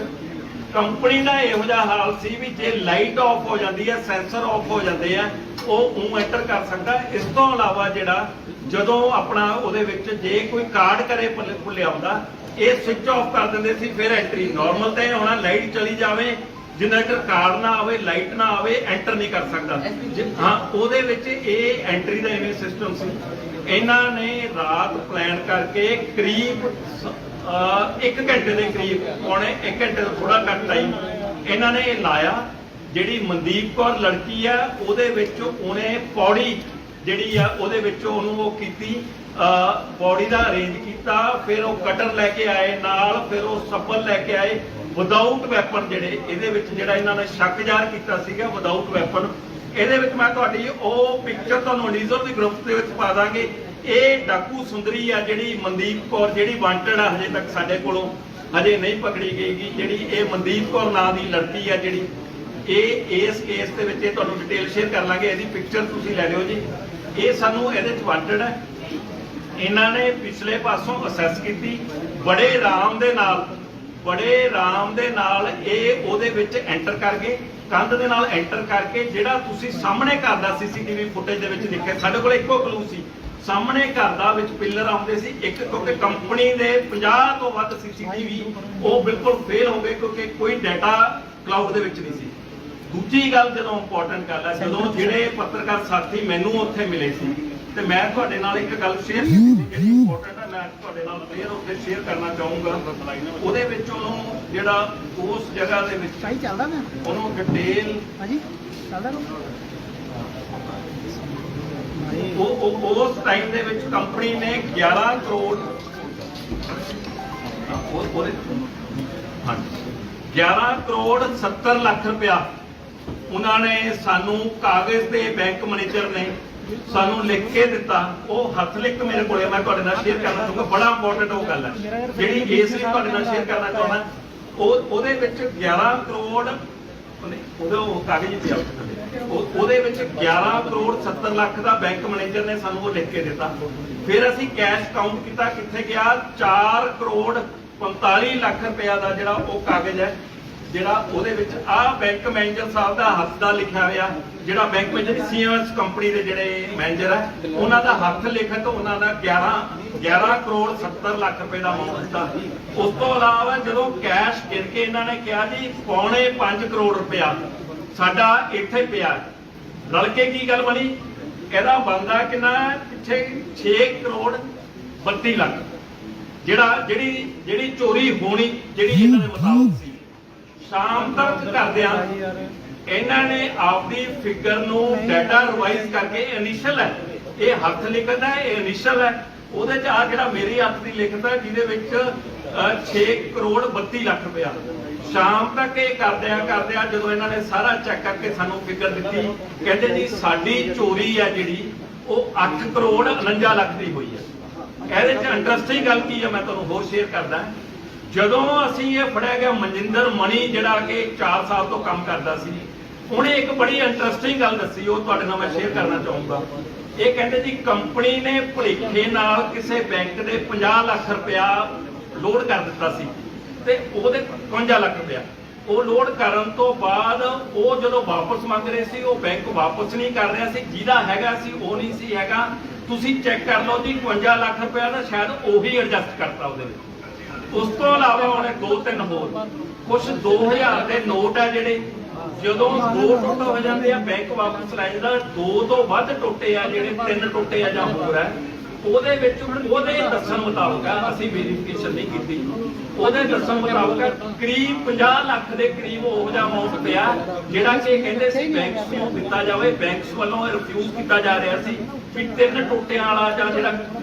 ਕੰਪਨੀ ਦਾ ਇਹੋ ਜਿਹਾ ਹਾਲ ਸੀ ਵੀ ਜੇ ਲਾਈਟ ਆਫ ਹੋ ਜਾਂਦੀ ਹੈ, ਸੈਂਸਰ ਆਫ ਹੋ ਜਾਂਦੇ ਆ, ਉਹ ਐਂਟਰ ਕਰ ਸਕਦਾ। ਇਸ ਤੋਂ ਇਲਾਵਾ ਜਿਹੜਾ ਜਦੋਂ ਆਪਣਾ ਉਹਦੇ ਵਿੱਚ ਜੇ ਕੋਈ ਕਾਰਡ ਕਰੇ ਭੁੱਲਿਆ ਹੁੰਦਾ, ਇਹ ਸਵਿਚ ਆਫ ਕਰ ਦਿੰਦੇ ਸੀ। ਫਿਰ ਐਂਟਰੀ ਨਾਰਮਲ ਤੇ ਹੋਣਾ, ਲਾਈਟ ਚਲੀ ਜਾਵੇ, ਜਿੰਨਾ ਚਿਰ ਕਾਰਡ ਨਾ ਆਵੇ, ਲਾਈਟ ਨਾ ਆਵੇ, ਐਂਟਰ ਨਹੀਂ ਕਰ ਸਕਦਾ। ਹਾਂ, ਉਹਦੇ ਵਿੱਚ ਇਹ ਐਂਟਰੀ ਦਾ ਇਵੇਂ ਸਿਸਟਮ ਸੀ। ਇਹਨਾਂ ਨੇ ਰਾਤ ਪਲਾਨ ਕਰਕੇ ਕਰੀਬ 1 ਘੰਟੇ ਦੇ ਕਰੀਬ, ਪੌਣੇ 1 ਘੰਟੇ ਤੋਂ ਥੋੜਾ ਘੱਟ ਟਾਈਮ ਇਹਨਾਂ ਨੇ ਲਾਇਆ। ਜਿਹੜੀ ਮਨਦੀਪ ਕੌਰ ਲੜਕੀ ਆ, ਉਹਦੇ ਵਿੱਚ ਉਹਨੇ ਪੌੜੀ ਜਿਹੜੀ ਆ ਉਹਦੇ ਵਿੱਚ ਉਹਨੂੰ ਉਹ ਕੀਤੀ, ਪੌੜੀ ਦਾ ਅਰੇਂਜ ਕੀਤਾ। ਫਿਰ ਉਹ ਕਟਰ ਲੈ ਕੇ ਆਏ ਨਾਲ, ਫਿਰ ਉਹ ਸੱਬਲ ਲੈ ਕੇ ਆਏ ਵਿਦਾਊਟ ਵੈਪਨ। ਜਿਹੜੇ ਇਹਦੇ ਵਿੱਚ ਜਿਹੜਾ ਇਹਨਾਂ ਨੇ ਸ਼ੱਕ ਜ਼ਾਹਰ ਕੀਤਾ ਸੀਗਾ ਵਿਦਾਊਟ ਵੈਪਨ, ਇਹਦੇ ਵਿੱਚ ਮੈਂ ਤੁਹਾਡੀ ਉਹ ਪਿਕਚਰ ਤੁਹਾਨੂੰ ਡੀਜ਼ਲ ਦੀ ਗਰੁੱਪ ਦੇ ਵਿੱਚ ਪਾ ਦਾਂਗੇ। ਇਹ ਡਾਕੂ ਸੁੰਦਰੀ ਆ ਜਿਹੜੀ ਮਨਦੀਪ ਕੌਰ, ਜਿਹੜੀ ਵਾਂਟਡ ਆ ਹਜੇ ਤੱਕ ਸਾਡੇ ਕੋਲੋਂ ਹਜੇ ਨਹੀਂ ਪਕੜੀ ਗਈ। ਜਿਹੜੀ ਇਹ ਮਨਦੀਪ ਕੌਰ ਨਾਂ ਦੀ ਲੜਕੀ ਆ, ਜਿਹੜੀ ਇਹ ਇਸ ਕੇਸ ਦੇ ਵਿੱਚ ਤੁਹਾਨੂੰ ਡਿਟੇਲ ਸ਼ੇਅਰ ਕਰ ਲਾਂਗੇ। ਇਹਦੀ ਪਿਕਚਰ ਤੁਸੀਂ ਲੈ ਲਿਓ ਜੀ। ਇਹ ਸਾਨੂੰ ਇਹਦੇ ਵਿੱਚ ਵਾਂਟਡ ਹੈ। ਇਹਨਾਂ ਨੇ ਪਿਛਲੇ ਪਾਸੋਂ ਅਸੈਸ ਕੀਤੀ, ਬੜੇ ਆਰਾਮ ਦੇ ਨਾਲ ਇਹ ਉਹਦੇ ਵਿੱਚ ਐਂਟਰ ਕਰ ਗਏ, ਕੰਧ ਦੇ ਨਾਲ ਐਂਟਰ ਕਰਕੇ। ਜਿਹੜਾ ਤੁਸੀਂ ਸਾਹਮਣੇ ਘਰ ਦਾ ਸੀਸੀਟੀਵੀ ਫੁਟੇਜ ਦੇ ਵਿੱਚ ਦੇਖਿਆ, ਸਾਡੇ ਕੋਲ ਇੱਕੋ ਕਲੂ ਸੀ, ਸਾਹਮਣੇ ਘਰ ਦਾ ਵਿੱਚ ਪਿੱਲਰ ਆਉਂਦੇ ਸੀ ਇੱਕ, ਕਿਉਂਕਿ ਕੰਪਨੀ ਦੇ 50 ਤੋਂ ਵੱਧ ਸੀਸੀਟੀਵੀ ਉਹ ਬਿਲਕੁਲ ਫੇਲ ਹੋ ਗਏ ਕਿਉਂਕਿ ਕੋਈ ਡਾਟਾ ਕਲਾਊਡ ਦੇ ਵਿੱਚ ਨਹੀਂ ਸੀ। ਦੂਜੀ ਗੱਲ ਜਦੋਂ ਇੰਪੋਰਟੈਂਟ ਗੱਲ ਹੈ, ਜਦੋਂ ਜਿਹੜੇ ਪੱਤਰਕਾਰ ਸਾਥੀ ਮੈਨੂੰ ਉੱਥੇ ਮਿਲੇ ਸੀ ਤੇ ਮੈਂ ਤੁਹਾਡੇ ਨਾਲ ਇੱਕ ਗੱਲ ਸ਼ੇਅਰ ਕੀਤੀ ਜਿਹੜੀ ਇੰਪੋਰਟੈਂਟ ਹੈ, ਮੈਂ ਤੁਹਾਡੇ ਨਾਲ ਫੇਰ ਉੱਥੇ ਸ਼ੇਅਰ ਕਰਨਾ ਚਾਹੂੰਗਾ। ਉਹਦੇ ਵਿੱਚ ਉਹਨੂੰ ਜਿਹੜਾ ਉਸ ਜਗ੍ਹਾ ਦੇ ਵਿੱਚ ਸਹੀ ਚੱਲਦਾ ਮੈਂ ਉਹਨੂੰ ਡਿਟੇਲ ਹਾਂਜੀ ਚੱਲਦਾ ਉਸ ਟਾਈਮ ਦੇ ਵਿੱਚ ਕੰਪਨੀ ਨੇ 11 ਕਰੋੜ 11 ਕਰੋੜ 70 ਲੱਖ ਰੁਪਇਆ ਉਹਨਾਂ ਨੇ ਸਾਨੂੰ ਕਾਗਜ਼ ਤੇ ਬੈਂਕ ਮੈਨੇਜਰ ਨੇ ਸਾਨੂੰ ਲਿਖ ਕੇ ਦਿੱਤਾ। ਉਹ ਹੱਥ ਲਿਖ ਮੇਰੇ ਕੋਲੇ, ਮੈਂ ਤੁਹਾਡੇ ਨਾਲ ਸ਼ੇਅਰ ਕਰਨਾ ਚਾਹੂੰਗਾ। ਬੜਾ ਇੰਪੋਰਟੈਂਟ ਉਹ ਗੱਲ ਹੈ ਜਿਹੜੀ ਇਸ ਲਈ ਤੁਹਾਡੇ ਨਾਲ ਸ਼ੇਅਰ ਕਰਨਾ ਚਾਹੁੰਦਾ। ਉਹਦੇ ਵਿੱਚ 11 ਕਰੋੜ ਉਹਦੇ ਉਹ ਕਾਗਜ਼ ਪਿਆ, ਉਹਦੇ ਵਿੱਚ 11 ਕਰੋੜ 70 ਲੱਖ ਦਾ ਬੈਂਕ ਮੈਨੇਜਰ ਨੇ ਸਾਨੂੰ ਉਹ ਲਿਖ ਕੇ ਦਿੱਤਾ। ਫਿਰ ਅਸੀਂ ਕੈਸ਼ ਕਾਊਂਟ ਕੀਤਾ, ਕਿੱਥੇ ਗਿਆ 4 ਕਰੋੜ 45 ਲੱਖ ਰੁਪਇਆ ਦਾ ਜਿਹੜਾ ਉਹ ਕਾਗਜ਼ ਹੈ, ਜਿਹੜਾ ਉਹਦੇ ਵਿੱਚ ਆਹ ਬੈਂਕ ਮੈਨੇਜਰ ਸਾਹਿਬ ਦਾ ਹੱਥ ਦਾ ਲਿਖਿਆ ਹੋਇਆ, ਜਿਹੜਾ ਬੈਂਕ ਮੈਨੇਜਰ ਸੀਐਮਐਸ ਕੰਪਨੀ ਦੇ ਜਿਹੜੇ ਮੈਨੇਜਰ ਹੈ ਉਹਨਾਂ ਦਾ ਹੱਥ ਲਿਖਤ, ਉਹਨਾਂ ਦਾ 11 ਕਰੋੜ 70 ਲੱਖ ਰੁਪਏ ਦਾ ਅਮਾਉਂਟ ਦਿੱਤਾ। ਉਸ ਤੋਂ ਇਲਾਵਾ ਜਦੋਂ ਕੈਸ਼ ਗਿਣ ਕੇ ਇਹਨਾਂ ਨੇ ਕਿਹਾ ਜੀ 4.5 ਕਰੋੜ ਰੁਪਇਆ ਸਾਡਾ ਇੱਥੇ ਪਿਆ, ਰਲ ਕੇ ਕੀ ਗੱਲ ਬਣੀ, ਇਹਦਾ ਬਣਦਾ ਕਿੰਨਾ ਪਿੱਛੇ 6 ਕਰੋੜ 32 ਲੱਖ ਜਿਹੜੀ ਚੋਰੀ ਹੋਣੀ, ਜਿਹੜੀ ਇਹਨਾਂ ਦੇ ਮੁਤਾਬਕ ਸੀ। ਸ਼ਾਮ ਤੱਕ ਕਰਦਿਆਂ ਇਹਨਾਂ ਨੇ ਆਪਦੀ ਫਿਗਰ ਨੂੰ ਡਾਟਾ ਰਿਵਾਈਜ਼ ਕਰਕੇ, ਇਨੀਸ਼ੀਅਲ ਹੈ ਇਹ ਹੱਥ ਲਿਖਤ ਹੈ, ਇਹ ਇਨੀਸ਼ੀਅਲ ਹੈ, ਉਹਦੇ ਚ ਆ ਜਿਹੜਾ ਮੇਰੀ ਹੱਥ ਦੀ ਲਿਖਤ ਹੈ ਜਿਹਦੇ ਵਿੱਚ 6 ਕਰੋੜ 32 ਲੱਖ ਰੁਪਇਆ। ਸ਼ਾਮ ਤੱਕ ਇਹ ਕਰਦਿਆਂ ਜਦੋਂ ਇਹਨਾਂ ਨੇ ਸਾਰਾ ਚੈੱਕ ਕਰਕੇ ਸਾਨੂੰ ਫਿਗਰ ਦਿੱਤੀ, ਕਹਿੰਦੇ ਜੀ ਸਾਡੀ ਚੋਰੀ ਹੈ ਜਿਹੜੀ ਉਹ 8 ਕਰੋੜ 49 ਲੱਖ ਦੀ ਹੋਈ ਹੈ। ਇਹਦੇ ਚ ਇੰਟਰਸਟਿੰਗ ਗੱਲ ਕੀ ਹੈ ਮੈਂ ਤੁਹਾਨੂੰ ਹੋਰ ਸ਼ੇਅਰ ਕਰਦਾ। ਜਦੋਂ ਅਸੀਂ ਇਹ ਫੜਿਆ ਗਿਆ ਮਨਜਿੰਦਰ ਮਣੀ ਜਿਹੜਾ ਕਿ 4 ਸਾਲ ਤੋਂ ਕੰਮ ਕਰਦਾ ਸੀ, ਉਹਨੇ ਇੱਕ ਬੜੀ ਇੰਟਰਸਟਿੰਗ ਗੱਲ ਦੱਸੀ, ਉਹ ਤੁਹਾਡੇ ਨਾਲ ਮੈਂ ਸ਼ੇਅਰ ਕਰਨਾ ਚਾਹੂੰਗਾ। ਇਹ ਕਹਿੰਦੇ ਜੀ ਕੰਪਨੀ ਨੇ ਭੁਲੇਖੇ ਨਾਲ ਕਿਸੇ ਬੈਂਕ ਦੇ 50 ਲੱਖ ਰੁਪਇਆ ਲੋਡ ਕਰ ਦਿੱਤਾ ਸੀ ਤੇ ਉਹਦੇ 55 ਲੱਖ ਰੁਪਇਆ ਉਹ ਲੋਡ ਕਰਨ ਤੋਂ ਬਾਅਦ ਉਹ ਜਦੋਂ ਵਾਪਸ ਮੰਗ ਰਹੇ ਸੀ, ਉਹ ਬੈਂਕ ਵਾਪਸ ਨਹੀਂ ਕਰ ਰਿਹਾ ਸੀ, ਜਿਹਦਾ ਹੈਗਾ ਸੀ ਉਹ ਨਹੀਂ ਸੀ ਹੈਗਾ। ਤੁਸੀਂ ਚੈੱਕ ਕਰ ਲਓ ਜੀ 55 ਲੱਖ ਰੁਪਇਆ ਤਾਂ ਸ਼ਾਇਦ ਉਹੀ ਐਡਜਸਟ ਕਰਤਾ ਉਹਦੇ ਵਿੱਚ। ਉਸ ਤੋਂ ਇਲਾਵਾ ਉਹਨੇ 2-3 ਹੋਰ ਕੁਝ 2000 ਦੇ ਨੋਟ ਆ ਜਿਹੜੇ ਜਦੋਂ 2 ਟੁੱਟ ਹੋ ਜਾਂਦੇ ਆ ਬੈਂਕ ਵਾਪਸ ਲੈ ਜਾਂਦਾ। 2 ਤੋਂ ਵੱਧ ਟੁੱਟੇ ਆ ਜਿਹੜੇ 3 ਟੁੱਟੇ ਆ ਜਾਂ ਹੋਰ ਹੈ, ਉਹਦੇ ਵਿੱਚ ਉਹਦੇ ਦੱਸਣ ਮੁਤਾਬਕ ਅਸੀਂ ਵੈਰੀਫਿਕੇਸ਼ਨ ਨਹੀਂ ਕੀਤੀ, ਉਹਦੇ ਦੱਸਣ ਮੁਤਾਬਕ ਕਰੀਬ 50 ਲੱਖ ਦੇ ਕਰੀਬ ਉਹ ਜਿਹਾ ਅਮਾਉਂਟ ਪਿਆ ਜਿਹੜਾ ਕਿ ਕਹਿੰਦੇ ਸੀ ਬੈਂਕਸ ਨੂੰ ਦਿੱਤਾ ਜਾਵੇ। ਬੈਂਕਸ ਵੱਲੋਂ ਰਿਫਿਊਜ਼ ਕੀਤਾ ਜਾ ਰਿਹਾ ਸੀ ਵੀ 3 ਟੁੱਟਿਆਂ ਵਾਲਾ ਜਾਂ ਜਿਹੜਾ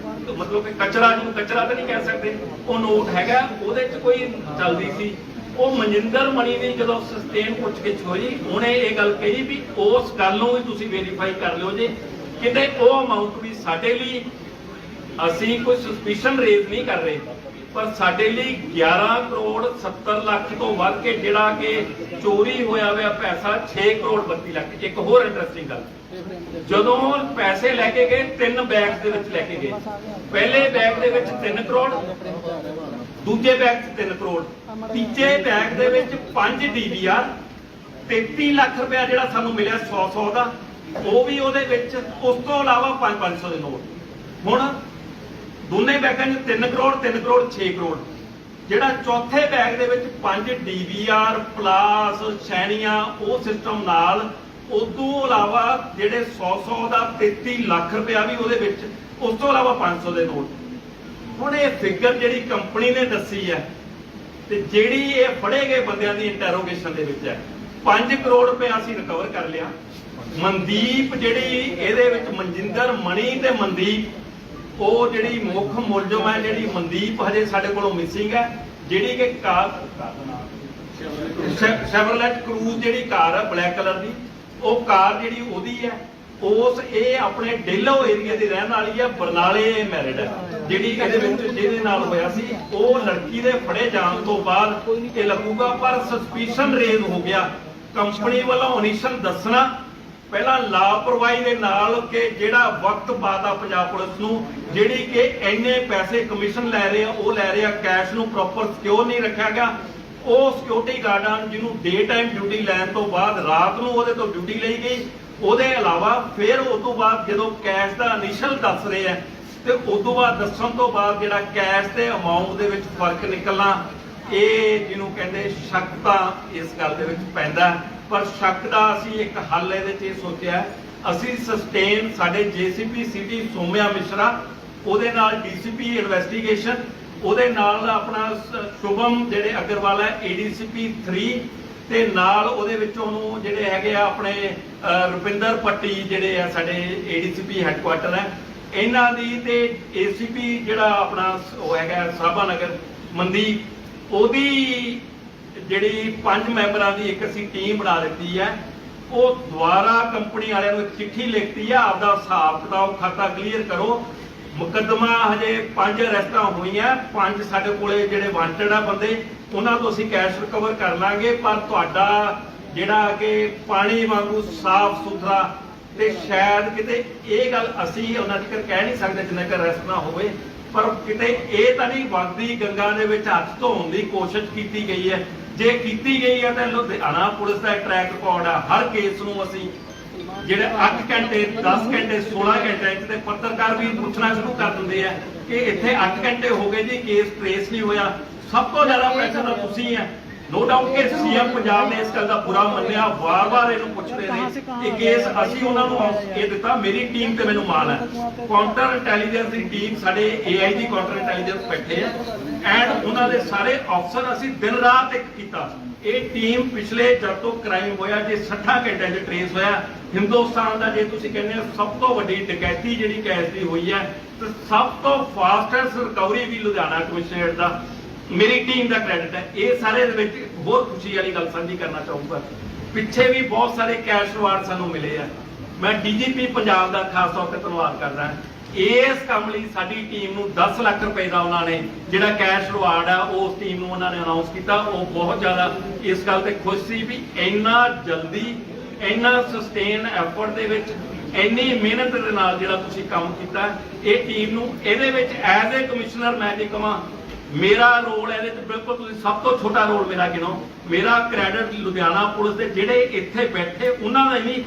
ਮਤਲਬ ਕਿ ਕਚਰਾ, ਜਿਹਨੂੰ ਕਚਰਾ ਤਾਂ ਨਹੀਂ ਕਹਿ ਸਕਦੇ, ਉਹ ਨੋਟ ਹੈਗਾ ਉਹਦੇ 'ਚ ਕੋਈ ਚੱਲਦੀ ਸੀ। ਉਹ ਮਨਜਿੰਦਰ ਮਣੀ ਦੀ ਜਦੋਂ ਸਸਟੇਨ ਪੁੱਛਗਿੱਛ ਹੋਈ, ਉਹਨੇ ਇਹ ਗੱਲ ਕਹੀ ਵੀ ਉਸ ਗੱਲ ਨੂੰ ਵੀ ਤੁਸੀਂ ਵੈਰੀਫਾਈ ਕਰ ਲਿਓ ਜੇ ਕਿਤੇ ਉਹ ਅਮਾਉਂਟ ਵੀ ਸਾਡੇ ਲਈ, ਅਸੀਂ ਕੋਈ ਸਸਪੀਸ਼ਨ ਰੇਜ਼ ਨਹੀਂ ਕਰ ਰਹੇ, ਪਰ ਸਾਡੇ ਲਈ 11 ਕਰੋੜ 70 ਲੱਖ ਤੋਂ ਵੱਧ ਕੇ ਜਿਹੜਾ ਕਿ ਚੋਰੀ ਹੋਇਆ ਪੈਸਾ 6 ਕਰੋੜ 32 ਲੱਖ। ਇੱਕ ਹੋਰ ਇੰਟਰਸਟਿੰਗ ਗੱਲ, ਜਦੋਂ ਪੈਸੇ ਲੈ ਕੇ ਗਏ 3 ਬੈਗ ਦੇ ਵਿੱਚ ਲੈ ਕੇ ਗਏ। ਪਹਿਲੇ ਬੈਗ ਦੇ ਵਿੱਚ 3 ਕਰੋੜ, ਦੂਜੇ ਬੈਗ 'ਚ 3 ਕਰੋੜ, ਤੀਜੇ ਬੈਗ ਦੇ ਵਿੱਚ 5 DVR, 33 ਲੱਖ ਰੁਪਇਆ ਜਿਹੜਾ ਸਾਨੂੰ ਮਿਲਿਆ 100 ਦਾ, ਉਹ ਵੀ ਉਹਦੇ ਵਿੱਚ। ਉਸ ਤੋਂ ਇਲਾਵਾ 500 ਦੇ ਨੋਟ। ਹੁਣ ਦੋਨੇ ਬੈਗਾਂ 'ਚ 3 ਕਰੋੜ 3 ਕਰੋੜ 6 ਕਰੋੜ। ਜਿਹੜਾ ਚੌਥੇ ਬੈਗ ਦੇ ਵਿੱਚ 5 DVR ਪਲਾਸ ਛੈਣੀਆਂ ਉਹ ਸਿਸਟਮ ਨਾਲ, ਉਦੋਂ ਇਲਾਵਾ ਜਿਹੜੇ 100 ਦਾ 33 ਲੱਖ ਰੁਪਇਆ ਵੀ ਉਹਦੇ ਵਿੱਚ, ਉਸ ਤੋਂ ਇਲਾਵਾ 500 ਦੇ ਨੋਟ। ਹੁਣ ਇਹ ਫਿਗਰ ਜਿਹੜੀ ਕੰਪਨੀ ਨੇ ਦੱਸੀ ਹੈ ਤੇ ਜਿਹੜੀ ਇਹ ਫੜੇ ਗਏ ਬੰਦਿਆਂ ਦੀ ਇੰਟਰੋਗੇਸ਼ਨ ਦੇ ਵਿੱਚ ਹੈ, 5 ਕਰੋੜ ਰੁਪਇਆ ਅਸੀਂ ਰਿਕਵਰ ਕਰ ਲਿਆ। ਮਨਦੀਪ ਜਿਹੜੀ ਇਹਦੇ ਵਿੱਚ ਮਨਜਿੰਦਰ ਮਣੀ ਤੇ ਮਨਦੀਪ, ਉਹ ਜਿਹੜੀ ਮੁੱਖ ਮੁਲਜ਼ਮ ਹੈ, ਜਿਹੜੀ ਮਨਦੀਪ ਹਜੇ ਸਾਡੇ ਕੋਲੋਂ ਮਿਸਿੰਗ ਹੈ, ਜਿਹੜੀ ਕਿ ਕਾਰ ਸ਼ੈਵਰਲੇਟ ਕਰੂਜ਼ ਜਿਹੜੀ ਕਾਰ ਹੈ ਬਲੈਕ ਕਲਰ ਦੀ, ਉਹ ਕਾਰ ਜਿਹੜੀ ਉਹਦੀ ਹੈ, ਇਹ ਆਪਣੇ ਡੇਲੋ ਏਰੀਆ ਦੀ ਰਹਿਣ ਵਾਲੀ ਹੈ, ਬਰਨਾਲੇ ਮੈਰਿਡ ਹੈ, ਜਿਹੜੀ ਇਹਦੇ ਵਿੱਚ ਜਿਹਦੇ ਨਾਲ ਹੋਇਆ ਸੀ। ਉਹ ਲੜਕੀ ਦੇ ਫੜੇ ਜਾਣ ਤੋਂ ਬਾਅਦ ਇਹ ਲੱਗੂਗਾ, ਪਰ ਸਸਪੀਸ਼ਨ ਰੇਜ਼ ਹੋ ਗਿਆ। ਕੰਪਨੀ ਵੱਲੋਂ ਓਨੀਸ਼ਨ ਦੱਸਣਾ ਪਹਿਲਾਂ ਲਾਪਰਵਾਹੀ ਦੇ ਨਾਲ ਕਿ ਜਿਹੜਾ ਵਕਤ ਪਾਤਾ ਪੰਜਾਬ ਪੁਲਿਸ ਨੂੰ, ਜਿਹੜੀ ਕਿ ਇੰਨੇ ਪੈਸੇ ਕਮਿਸ਼ਨ ਲੈ ਰਹੇ ਆ, ਉਹ ਲੈ ਰਹੇ ਆ, ਕੈਸ਼ ਨੂੰ ਪ੍ਰੋਪਰ ਸਿਕਿਉਰ ਨਹੀਂ ਰੱਖਿਆ ਗਿਆ। ਉਹ ਸਿਕਿਉਰਿਟੀ ਗਾਰਡਾਂ ਜਿਹਨੂੰ ਡੇ ਟਾਈਮ ਡਿਊਟੀ ਲੈਣ ਤੋਂ ਬਾਅਦ ਰਾਤ ਨੂੰ ਉਹਦੇ ਤੋਂ ਡਿਊਟੀ ਲਈ ਗਈ। ਉਹਦੇ ਇਲਾਵਾ ਫਿਰ ਉਸ ਤੋਂ ਬਾਅਦ ਜਦੋਂ ਕੈਸ਼ ਦਾ ਇਨੀਸ਼ੀਅਲ ਦੱਸ ਰਹੇ ਆ ਤੇ ਉਸ ਤੋਂ ਬਾਅਦ ਦੱਸਣ ਤੋਂ ਬਾਅਦ ਜਿਹੜਾ ਕੈਸ਼ ਤੇ ਅਮਾਉਂਟ ਦੇ ਵਿੱਚ ਫਰਕ ਨਿਕਲਣਾ, ਇਹ ਜਿਹਨੂੰ ਕਹਿੰਦੇ ਸ਼ੱਕ ਤਾਂ ਇਸ ਗੱਲ ਦੇ ਵਿੱਚ ਪੈਂਦਾ। ਪਰ ਸ਼ੱਕ ਦਾ ਅਸੀਂ ਇੱਕ ਹੱਲ ਇਹਦੇ 'ਚ ਇਹ ਸੋਚਿਆ, ਅਸੀਂ ਸਸਟੇਨ ਸਾਡੇ ਜੇਸੀਪੀ ਸਿਟੀ ਸੋਮਿਆ ਮਿਸ਼ਰਾ, ਉਹਦੇ ਨਾਲ ਡੀਸੀਪੀ ਇਨਵੈਸਟੀਗੇਸ਼ਨ, ਉਹਦੇ ਨਾਲ ਆਪਣਾ ਸ਼ੁਭਮ ਜਿਹੜੇ ਅਗਰਵਾਲ ਹੈ ADCP 3, ਤੇ ਨਾਲ ਉਹਦੇ ਵਿੱਚ ਉਹਨੂੰ ਜਿਹੜੇ ਹੈਗੇ ਆ ਆਪਣੇ ਰੁਪਿੰਦਰ ਪੱਟੀ ਜਿਹੜੇ ਆ ਸਾਡੇ ADCP ਹੈੱਡਕੁਆਟਰ ਹੈ, ਇਹਨਾਂ ਦੀ ਤੇ ACP ਜਿਹੜਾ ਆਪਣਾ ਉਹ ਹੈਗਾ ਸਾਬਾ ਨਗਰ ਮਨਦੀਪ, ਉਹਦੀ ਜਿਹੜੀ 5 ਮੈਂਬਰਾਂ ਦੀ ਇੱਕ ਅਸੀਂ ਟੀਮ ਬਣਾ ਦਿੱਤੀ ਹੈ। ਉਹ ਦੁਆਰਾ ਕੰਪਨੀ ਵਾਲਿਆਂ ਨੂੰ ਇੱਕ ਚਿੱਠੀ ਲਿਖਤੀ ਹੈ, ਆਪਦਾ ਹਿਸਾਬ ਕਿਤਾਬ ਖਾਤਾ ਕਲੀਅਰ ਕਰੋ। ਮੁਕੱਦਮਾ ਹਜੇ 5 ਅਰੈਸਟਾਂ ਹੋਈਆਂ, 5 ਸਾਡੇ ਕੋਲੇ ਜਿਹੜੇ ਵਾਂਟਡ ਆ ਬੰਦੇ, ਉਹਨਾਂ ਤੋਂ ਅਸੀਂ ਕੈਸ਼ ਰਿਕਵਰ ਕਰ ਲਾਂਗੇ। ਪਰ ਤੁਹਾਡਾ ਜਿਹੜਾ ਕਿ ਪਾਣੀ ਵਾਂਗੂ ਸਾਫ਼ ਸੁਥਰਾ, ਤੇ ਸ਼ਾਇਦ ਕਿਤੇ ਇਹ ਗੱਲ ਅਸੀਂ ਉਹਨਾਂ ਤੱਕ ਕਹਿ ਨਹੀਂ ਸਕਦੇ ਜਿੰਨਾ ਕਿ ਅਰੈਸਟ ਨਾ ਹੋਵੇ, ਪਰ ਕਿਤੇ ਇਹ ਤਾਂ ਨਹੀਂ ਵਗਦੀ ਗੰਗਾ ਦੇ ਵਿੱਚ ਹੱਥ ਧੋਣ ਦੀ ਕੋਸ਼ਿਸ਼ ਕੀਤੀ ਗਈ ਹੈ। ਜੇ ਕੀਤੀ ਗਈ ਹੈ ਤਾਂ ਲੁਧਿਆਣਾ ਪੁਲਿਸ ਦਾ ਟਰੈਕ ਰਿਕਾਰਡ ਆ, ਹਰ ਕੇਸ ਨੂੰ ਅਸੀਂ ਜਿਹੜੇ 8 ਘੰਟੇ 10 ਘੰਟੇ 16 ਘੰਟੇ ਤੇ ਪੱਤਰਕਾਰ ਵੀ ਪੁੱਛਣਾ ਸ਼ੁਰੂ ਕਰ ਦਿੰਦੇ ਆ ਕਿ ਇੱਥੇ 8 ਘੰਟੇ ਹੋ ਗਏ ਜੀ, ਕੇਸ ਟ੍ਰੇਸ ਨਹੀਂ ਹੋਇਆ। ਸਭ ਤੋਂ ਜ਼ਿਆਦਾ ਪ੍ਰੈਸ਼ਰ ਤਾਂ ਤੁਸੀਂ ਹੈ। ਨੋ ਡਾਊਟ ਕਿ CM ਪੰਜਾਬ ਨੇ ਇਸ ਗੱਲ ਦਾ ਬੁਰਾ ਮੰਨਿਆ, ਵਾਰ-ਵਾਰ ਇਹਨੂੰ ਪੁੱਛਦੇ ਨੇ। ਇਹ ਕੇਸ ਅਸੀਂ ਉਹਨਾਂ ਨੂੰ ਇਹ ਦਿੱਤਾ, ਮੇਰੀ ਟੀਮ ਤੇ ਮੈਨੂੰ ਮਾਣ ਹੈ। ਕਾਊਂਟਰ ਇੰਟੈਲੀਜੈਂਸ ਦੀ ਟੀਮ ਸਾਡੇ AIG ਕਾਊਂਟਰ ਇੰਟੈਲੀਜੈਂਸ ਬੈਠੇ ਆ, ਐਂਡ ਉਹਨਾਂ ਦੇ ਸਾਰੇ ਅਫਸਰ ਅਸੀਂ ਦਿਨ ਰਾਤ ਇੱਕ ਕੀਤਾ। ਇਹ ਟੀਮ ਪਿਛਲੇ ਜਦ ਤੋਂ ਕ੍ਰਾਈਮ ਹੋਇਆ ਜੇ 60 ਘੰਟਿਆਂ 'ਚ ਟ੍ਰੇਸ ਹੋਇਆ। ਹਿੰਦੁਸਤਾਨ ਦਾ ਜੇ ਤੁਸੀਂ ਕਹਿੰਦੇ ਹੋ ਸਭ ਤੋਂ ਵੱਡੀ ਡਕੈਤੀ ਜਿਹੜੀ ਕੈਸ਼ ਦੀ ਹੋਈ ਹੈ, ਤੇ ਸਭ ਤੋਂ ਫਾਸਟੈਸਟ ਰਿਕਵਰੀ ਵੀ ਲੁਧਿਆਣਾ ਕਮਿਸ਼ਨਰੇਟ ਦਾ ਮੇਰੀ ਟੀਮ ਦਾ ਕ੍ਰੈਡਿਟ ਹੈ। ਇਹ ਸਾਰੇ ਦੇ ਵਿੱਚ ਬਹੁਤ ਖੁਸ਼ੀ ਵਾਲੀ ਗੱਲ ਸਾਂਝੀ ਕਰਨਾ ਚਾਹੂੰਗਾ। ਪਿੱਛੇ ਵੀ ਬਹੁਤ ਸਾਰੇ ਕੈਸ਼ ਰਿਵਾਰਡ ਸਾਨੂੰ ਮਿਲੇ ਆ। ਮੈਂ DGP ਪੰਜਾਬ ਦਾ ਖਾਸ ਤੌਰ ਤੇ ਧੰਨਵਾਦ ਕਰਦਾ। ਇਸ ਕੰਮ ਲਈ ਸਾਡੀ ਟੀਮ ਨੂੰ 10 ਲੱਖ ਰੁਪਏ ਦਾ ਉਹਨਾਂ ਨੇ ਜਿਹੜਾ ਕੈਸ਼ ਰਿਵਾਰਡ ਆ ਉਸ ਟੀਮ ਨੂੰ ਉਹਨਾਂ ਨੇ ਅਨਾਉਂਸ ਕੀਤਾ। ਉਹ ਬਹੁਤ ਜ਼ਿਆਦਾ ਇਸ ਗੱਲ ਤੇ ਖੁਸ਼ ਸੀ ਵੀ ਇੰਨਾ ਜਲਦੀ ਇੰਨਾ ਸਸਟੇਨ ਐਫਰਟ ਦੇ ਵਿੱਚ ਇੰਨੀ ਮਿਹਨਤ ਦੇ ਨਾਲ ਜਿਹੜਾ ਤੁਸੀਂ ਕੰਮ ਕੀਤਾ। ਇਹ ਟੀਮ ਨੂੰ ਇਹਦੇ ਵਿੱਚ ਐਜ਼ ਏ ਕਮਿਸ਼ਨਰ ਮੈਂ ਜੇ ਕਹਾਂ ਮੇਰਾ ਰੋਲ ਇਹਦੇ ਵਿੱਚ ਬਿਲਕੁਲ ਤੁਸੀਂ ਸਭ ਤੋਂ ਛੋਟਾ ਰੋਲ ਮੇਰਾ ਗਿਣੋ। ਮੇਰਾ ਕ੍ਰੈਡਿਟ ਲੁਧਿਆਣਾ ਪੁਲਿਸ ਦੇ ਜਿਹੜੇ ਇੱਥੇ ਬੈਠੇ ਉਹਨਾਂ ਦਾ ਨਹੀਂ,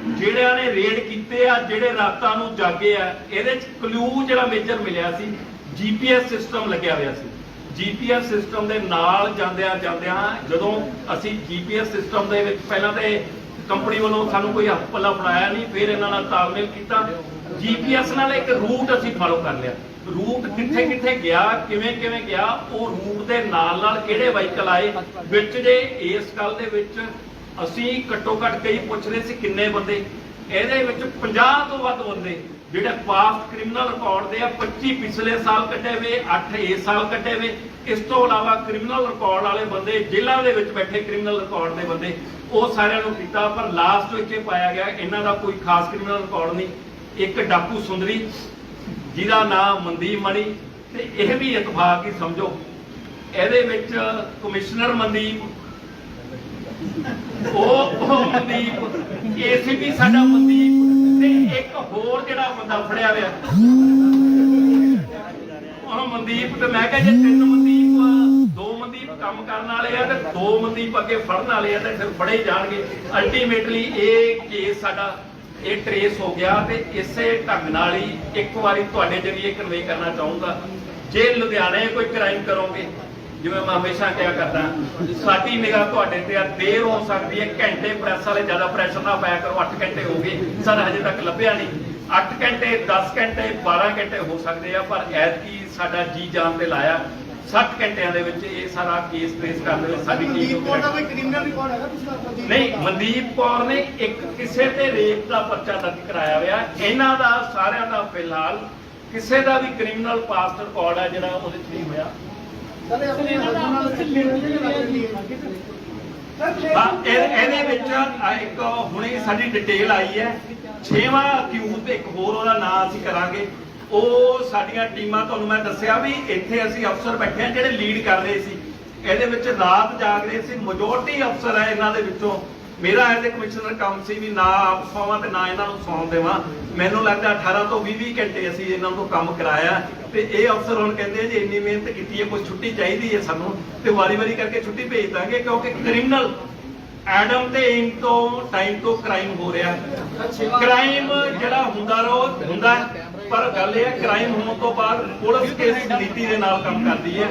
ਜਿਹੜਿਆਂ ਨੇ ਰੇਡ ਕੀਤੇ ਆ, ਜਿਹੜੇ ਰਾਤਾਂ ਨੂੰ ਜਾਗੇ ਆ। ਇਹਦੇ ਚ ਕਲੂ ਜਿਹੜਾ ਮੇਜਰ ਮਿਲਿਆ ਸੀ, GPS ਸਿਸਟਮ ਲੱਗਿਆ ਹੋਇਆ ਸੀ। GPS ਸਿਸਟਮ ਦੇ ਨਾਲ ਜਾਂਦਿਆਂ ਜਦੋਂ ਅਸੀਂ GPS ਸਿਸਟਮ ਦੇ ਵਿੱਚ ਪਹਿਲਾਂ ਤੇ ਕੰਪਨੀ ਵੱਲੋਂ ਸਾਨੂੰ ਕੋਈ ਹੱਥ ਪੱਲਾ ਫੜਾਇਆ ਨਹੀਂ, ਫਿਰ ਇਹਨਾਂ ਨਾਲ ਤਾਲਮੇਲ ਕੀਤਾ। GPS ਨਾਲ ਇੱਕ ਰੂਟ ਅਸੀਂ ਫਾਲੋ ਕਰ ਲਿਆ। ਰੂਟ ਕਿੱਥੇ ਕਿੱਥੇ ਗਿਆ, ਕਿਵੇਂ ਕਿਵੇਂ ਗਿਆ, ਉਹ ਰੂਟ ਦੇ ਨਾਲ ਨਾਲ ਕਿਹੜੇ ਵਾਹੀਕਲ ਆਏ ਵਿੱਚ। ਜੇ ਇਸ ਗੱਲ ਦੇ ਵਿੱਚ ਅਸੀਂ ਘੱਟੋ ਘੱਟ ਕਈ ਪੁੱਛਦੇ ਸੀ ਕਿੰਨੇ ਬੰਦੇ, ਇਹਦੇ ਵਿੱਚ 50 ਤੋਂ ਵੱਧ ਬੰਦੇ ਜਿਹੜੇ ਪਾਸਟ ਕ੍ਰਿਮੀਨਲ ਰਿਕਾਰਡ ਦੇ ਆ। 25 ਪਿਛਲੇ ਸਾਲ ਕੱਢੇ ਵੇ, 8 ਇਸ ਸਾਲ ਕੱਢੇ ਵੇ। ਇਸ ਤੋਂ ਇਲਾਵਾ ਕ੍ਰਿਮੀਨਲ ਰਿਕਾਰਡ ਵਾਲੇ ਬੰਦੇ, ਜੇਲ੍ਹਾਂ ਦੇ ਵਿੱਚ ਬੈਠੇ ਕ੍ਰਿਮੀਨਲ ਰਿਕਾਰਡ ਦੇ ਬੰਦੇ, ਉਹ ਸਾਰਿਆਂ ਨੂੰ ਕੀਤਾ। ਪਰ ਲਾਸਟ ਵਿੱਚ ਇਹ ਪਾਇਆ ਗਿਆ ਇਹਨਾਂ ਦਾ ਕੋਈ ਖਾਸ ਕ੍ਰਿਮੀਨਲ ਰਿਕਾਰਡ ਨਹੀਂ। ਇੱਕ ਡਾਕੂ ਸੁੰਦਰੀ ਜਿਹਦਾ ਨਾਮ ਮਨਦੀਪ ਮਣੀ, ਤੇ ਇਹ ਵੀ ਇਤਫਾਕ ਹੀ ਸਮਝੋ ਇਹਦੇ ਵਿੱਚ ਕਮਿਸ਼ਨਰ ਮਨਦੀਪ, ਉਹ ਮਨਦੀਪ, ACP ਸਾਡਾ ਮਨਦੀਪ, ਤੇ ਇੱਕ ਹੋਰ ਜਿਹੜਾ ਬੰਦਾ ਫੜਿਆ ਹੋਇਆ ਉਹ ਮਨਦੀਪ। ਤੇ ਮੈਂ ਕਿਹਾ ਜੇ 3 ਮਨਦੀਪ, 2 ਮਨਦੀਪ ਕੰਮ ਕਰਨ ਵਾਲੇ ਆ ਤੇ 2 ਮਨਦੀਪ ਅੱਗੇ ਫੜਨ ਵਾਲੇ ਆ, ਤੇ ਫਿਰ ਫੜੇ ਜਾਣਗੇ। ਅਲਟੀਮੇਟਲੀ ਇਹ ਕੇਸ ਸਾਡਾ ਇਹ ਟ੍ਰੇਸ ਹੋ ਗਿਆ। ਤੇ ਇਸੇ ਢੰਗ ਨਾਲ ਹੀ ਇੱਕ ਵਾਰੀ ਤੁਹਾਡੇ ਜਰੀਏ ਕਨਵੇ ਕਰਨਾ ਚਾਹੂੰਗਾ, ਜੇ ਲੁਧਿਆਣੇ ਕੋਈ ਕ੍ਰਾਈਮ ਕਰੋਗੇ, ਜਿਵੇਂ ਮੈਂ ਹਮੇਸ਼ਾ ਕਿਹਾ ਕਰਦਾ, ਸਾਡੀ ਨਿਗਾਹ ਤੁਹਾਡੇ ਤੇ ਆ। ਦੇਰ ਹੋ ਸਕਦੀ ਹੈ, ਘੰਟੇ ਪ੍ਰੈਸ ਵਾਲੇ ਜ਼ਿਆਦਾ ਪ੍ਰੈਸ਼ਰ ਨਾ ਪਾਇਆ ਕਰੋ। 8 ਘੰਟੇ ਹੋ ਗਏ, ਸਰ ਹਜੇ ਤੱਕ ਲੱਭਿਆ ਨਹੀਂ। 8 ਘੰਟੇ 10 ਘੰਟੇ 12 ਘੰਟੇ ਹੋ ਸਕਦੇ ਆ, ਪਰ ਐਤਕੀ ਸਾਡਾ ਜੀ ਜਾਨ ਤੇ ਲਾਇਆ। 60 ਘੰਟਿਆਂ ਦੇ ਵਿੱਚ ਇਹ ਸਾਰਾ ਕੇਸ ਟ੍ਰੇਸ ਕਰਨ ਦੇ ਵਿੱਚ ਸਾਡੀ ਟੀਮ ਮਨਦੀਪ ਕੌਰ ਦਾ ਕੋਈ ਕ੍ਰਿਮੀਨਲ ਰਿਕਾਰਡ ਹੈਗਾ ਤੁਸੀਂ? ਨਹੀਂ, ਮਨਦੀਪ ਕੌਰ ਨੇ ਇੱਕ ਕਿਸੇ ਤੇ ਰੇਪ ਦਾ ਪਰਚਾ ਦਰਜ ਕਰਾਇਆ ਹੋਇਆ। ਇਹਨਾਂ ਦਾ ਸਾਰਿਆਂ ਦਾ ਫਿਲਹਾਲ ਕਿਸੇ ਦਾ ਵੀ ਕ੍ਰਿਮੀਨਲ ਪਾਸਟ ਰਿਕਾਰਡ ਹੈ ਜਿਹੜਾ ਉਹਦੇ 'ਚ ਨਹੀਂ ਹੋਇਆ। ਹਾਂ ਇਹਦੇ ਵਿੱਚ ਇੱਕ ਹੁਣੇ ਸਾਡੀ ਡਿਟੇਲ ਆਈ ਹੈ 6ਵਾਂ ਅਕਿਊਜ਼ ਤੇ ਇੱਕ ਹੋਰ ਉਹਦਾ ਨਾਂ ਅਸੀਂ ਕਰਾਂਗੇ। ਉਹ ਸਾਡੀਆਂ ਟੀਮਾਂ ਤੁਹਾਨੂੰ ਮੈਂ ਦੱਸਿਆ ਵੀ ਇੱਥੇ ਅਸੀਂ ਅਫਸਰ ਬੈਠੇ ਆ ਜਿਹੜੇ ਲੀਡ ਕਰ ਰਹੇ ਸੀ, ਇਹਦੇ ਵਿੱਚ ਰਾਤ ਜਾਗ ਰਹੇ ਸੀ। ਮੈਜੋਰਟੀ ਅਫਸਰ ਹੈ ਇਹਨਾਂ ਦੇ ਵਿੱਚੋਂ। ਮੇਰਾ ਐਜ਼ ਏ ਕਮਿਸ਼ਨਰ ਕੰਮ ਸੀ ਵੀ ਨਾ ਆਪ ਸੌਵਾਂ ਤੇ ਨਾ ਇਹਨਾਂ ਨੂੰ ਸੌਣ ਦੇਵਾਂ। ਮੈਨੂੰ ਲੱਗਦਾ 18 ਤੋਂ 20 ਘੰਟੇ ਅਸੀਂ ਇਹਨਾਂ ਨੂੰ ਕੰਮ ਕਰਾਇਆ ਤੇ ਇਹ ਅਫਸਰ ਹੁਣ ਕਹਿੰਦੇ ਜੀ ਇੰਨੀ ਮਿਹਨਤ ਕੀਤੀ ਹੈ ਕੋਈ ਛੁੱਟੀ ਚਾਹੀਦੀ ਹੈ ਸਾਨੂੰ ਤੇ ਵਾਰੀ-ਵਾਰੀ ਕਰਕੇ ਛੁੱਟੀ ਭੇਜ ਦਾਂਗੇ, ਕਿਉਂਕਿ ਕ੍ਰਿਮੀਨਲ ਐਡਮ ਤੇ ਇਨ ਤੋਂ ਟਾਈਮ ਤੋਂ ਕ੍ਰਾਈਮ ਹੋ ਰਿਹਾ। ਕ੍ਰਾਈਮ ਜਿਹੜਾ ਹੁੰਦਾ ਪਰ ਗੱਲ ਇਹ ਹੈ ਕ੍ਰਾਈਮ ਹੋਣ ਤੋਂ ਬਾਅਦ ਪੁਲਿਸ ਕਿਸ ਨੀਤੀ ਦੇ ਨਾਲ ਕੰਮ ਕਰਦੀ ਹੈ,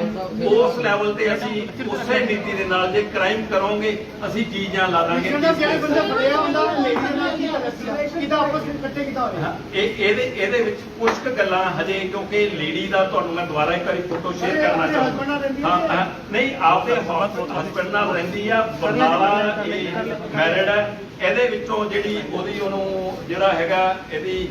ਉਸ ਲੈਵਲ ਤੇ ਅਸੀਂ ਉਸੇ ਨੀਤੀ ਦੇ ਨਾਲ ਜੇ ਕ੍ਰਾਈਮ ਕਰੋਗੇ ਅਸੀਂ ਚੀਜ਼ਾਂ ਲਾ ਦਾਂਗੇ। ਜਿਹੜੇ ਬੰਦਾ ਫੜਿਆ ਹੁੰਦਾ ਲੇਡੀ ਦੇ ਨਾਲ ਕੀ ਕਨੈਕਸ਼ਨ ਕਿਦਾ ਆਪਸ ਵਿੱਚ ਇਕੱਠੇ ਕਿਦਾ ਹੋਇਆ? ਇਹਦੇ ਵਿੱਚ ਕੁਝ ਕੁ ਗੱਲਾਂ ਹਜੇ, ਕਿਉਂਕਿ ਲੇਡੀ ਦਾ ਤੁਹਾਨੂੰ ਮੈਂ ਦੁਬਾਰਾ ਇੱਕ ਵਾਰੀ ਫੋਟੋ ਸ਼ੇਅਰ ਕਰਨਾ ਚਾਹੁੰਦਾ। ਹਾਂ ਨਹੀਂ ਆਪਦੇ ਹਸਬੈਂਡ ਨਾਲ ਰਹਿੰਦੀ ਆ, ਬਰਨਾਲਾ ਇਹ ਮੈਰਿਡ ਹੈ। ਇਹਦੇ ਵਿੱਚੋਂ ਜਿਹੜੀ ਉਹਨੂੰ ਜਿਹੜਾ ਹੈਗਾ ਇਹਦੀ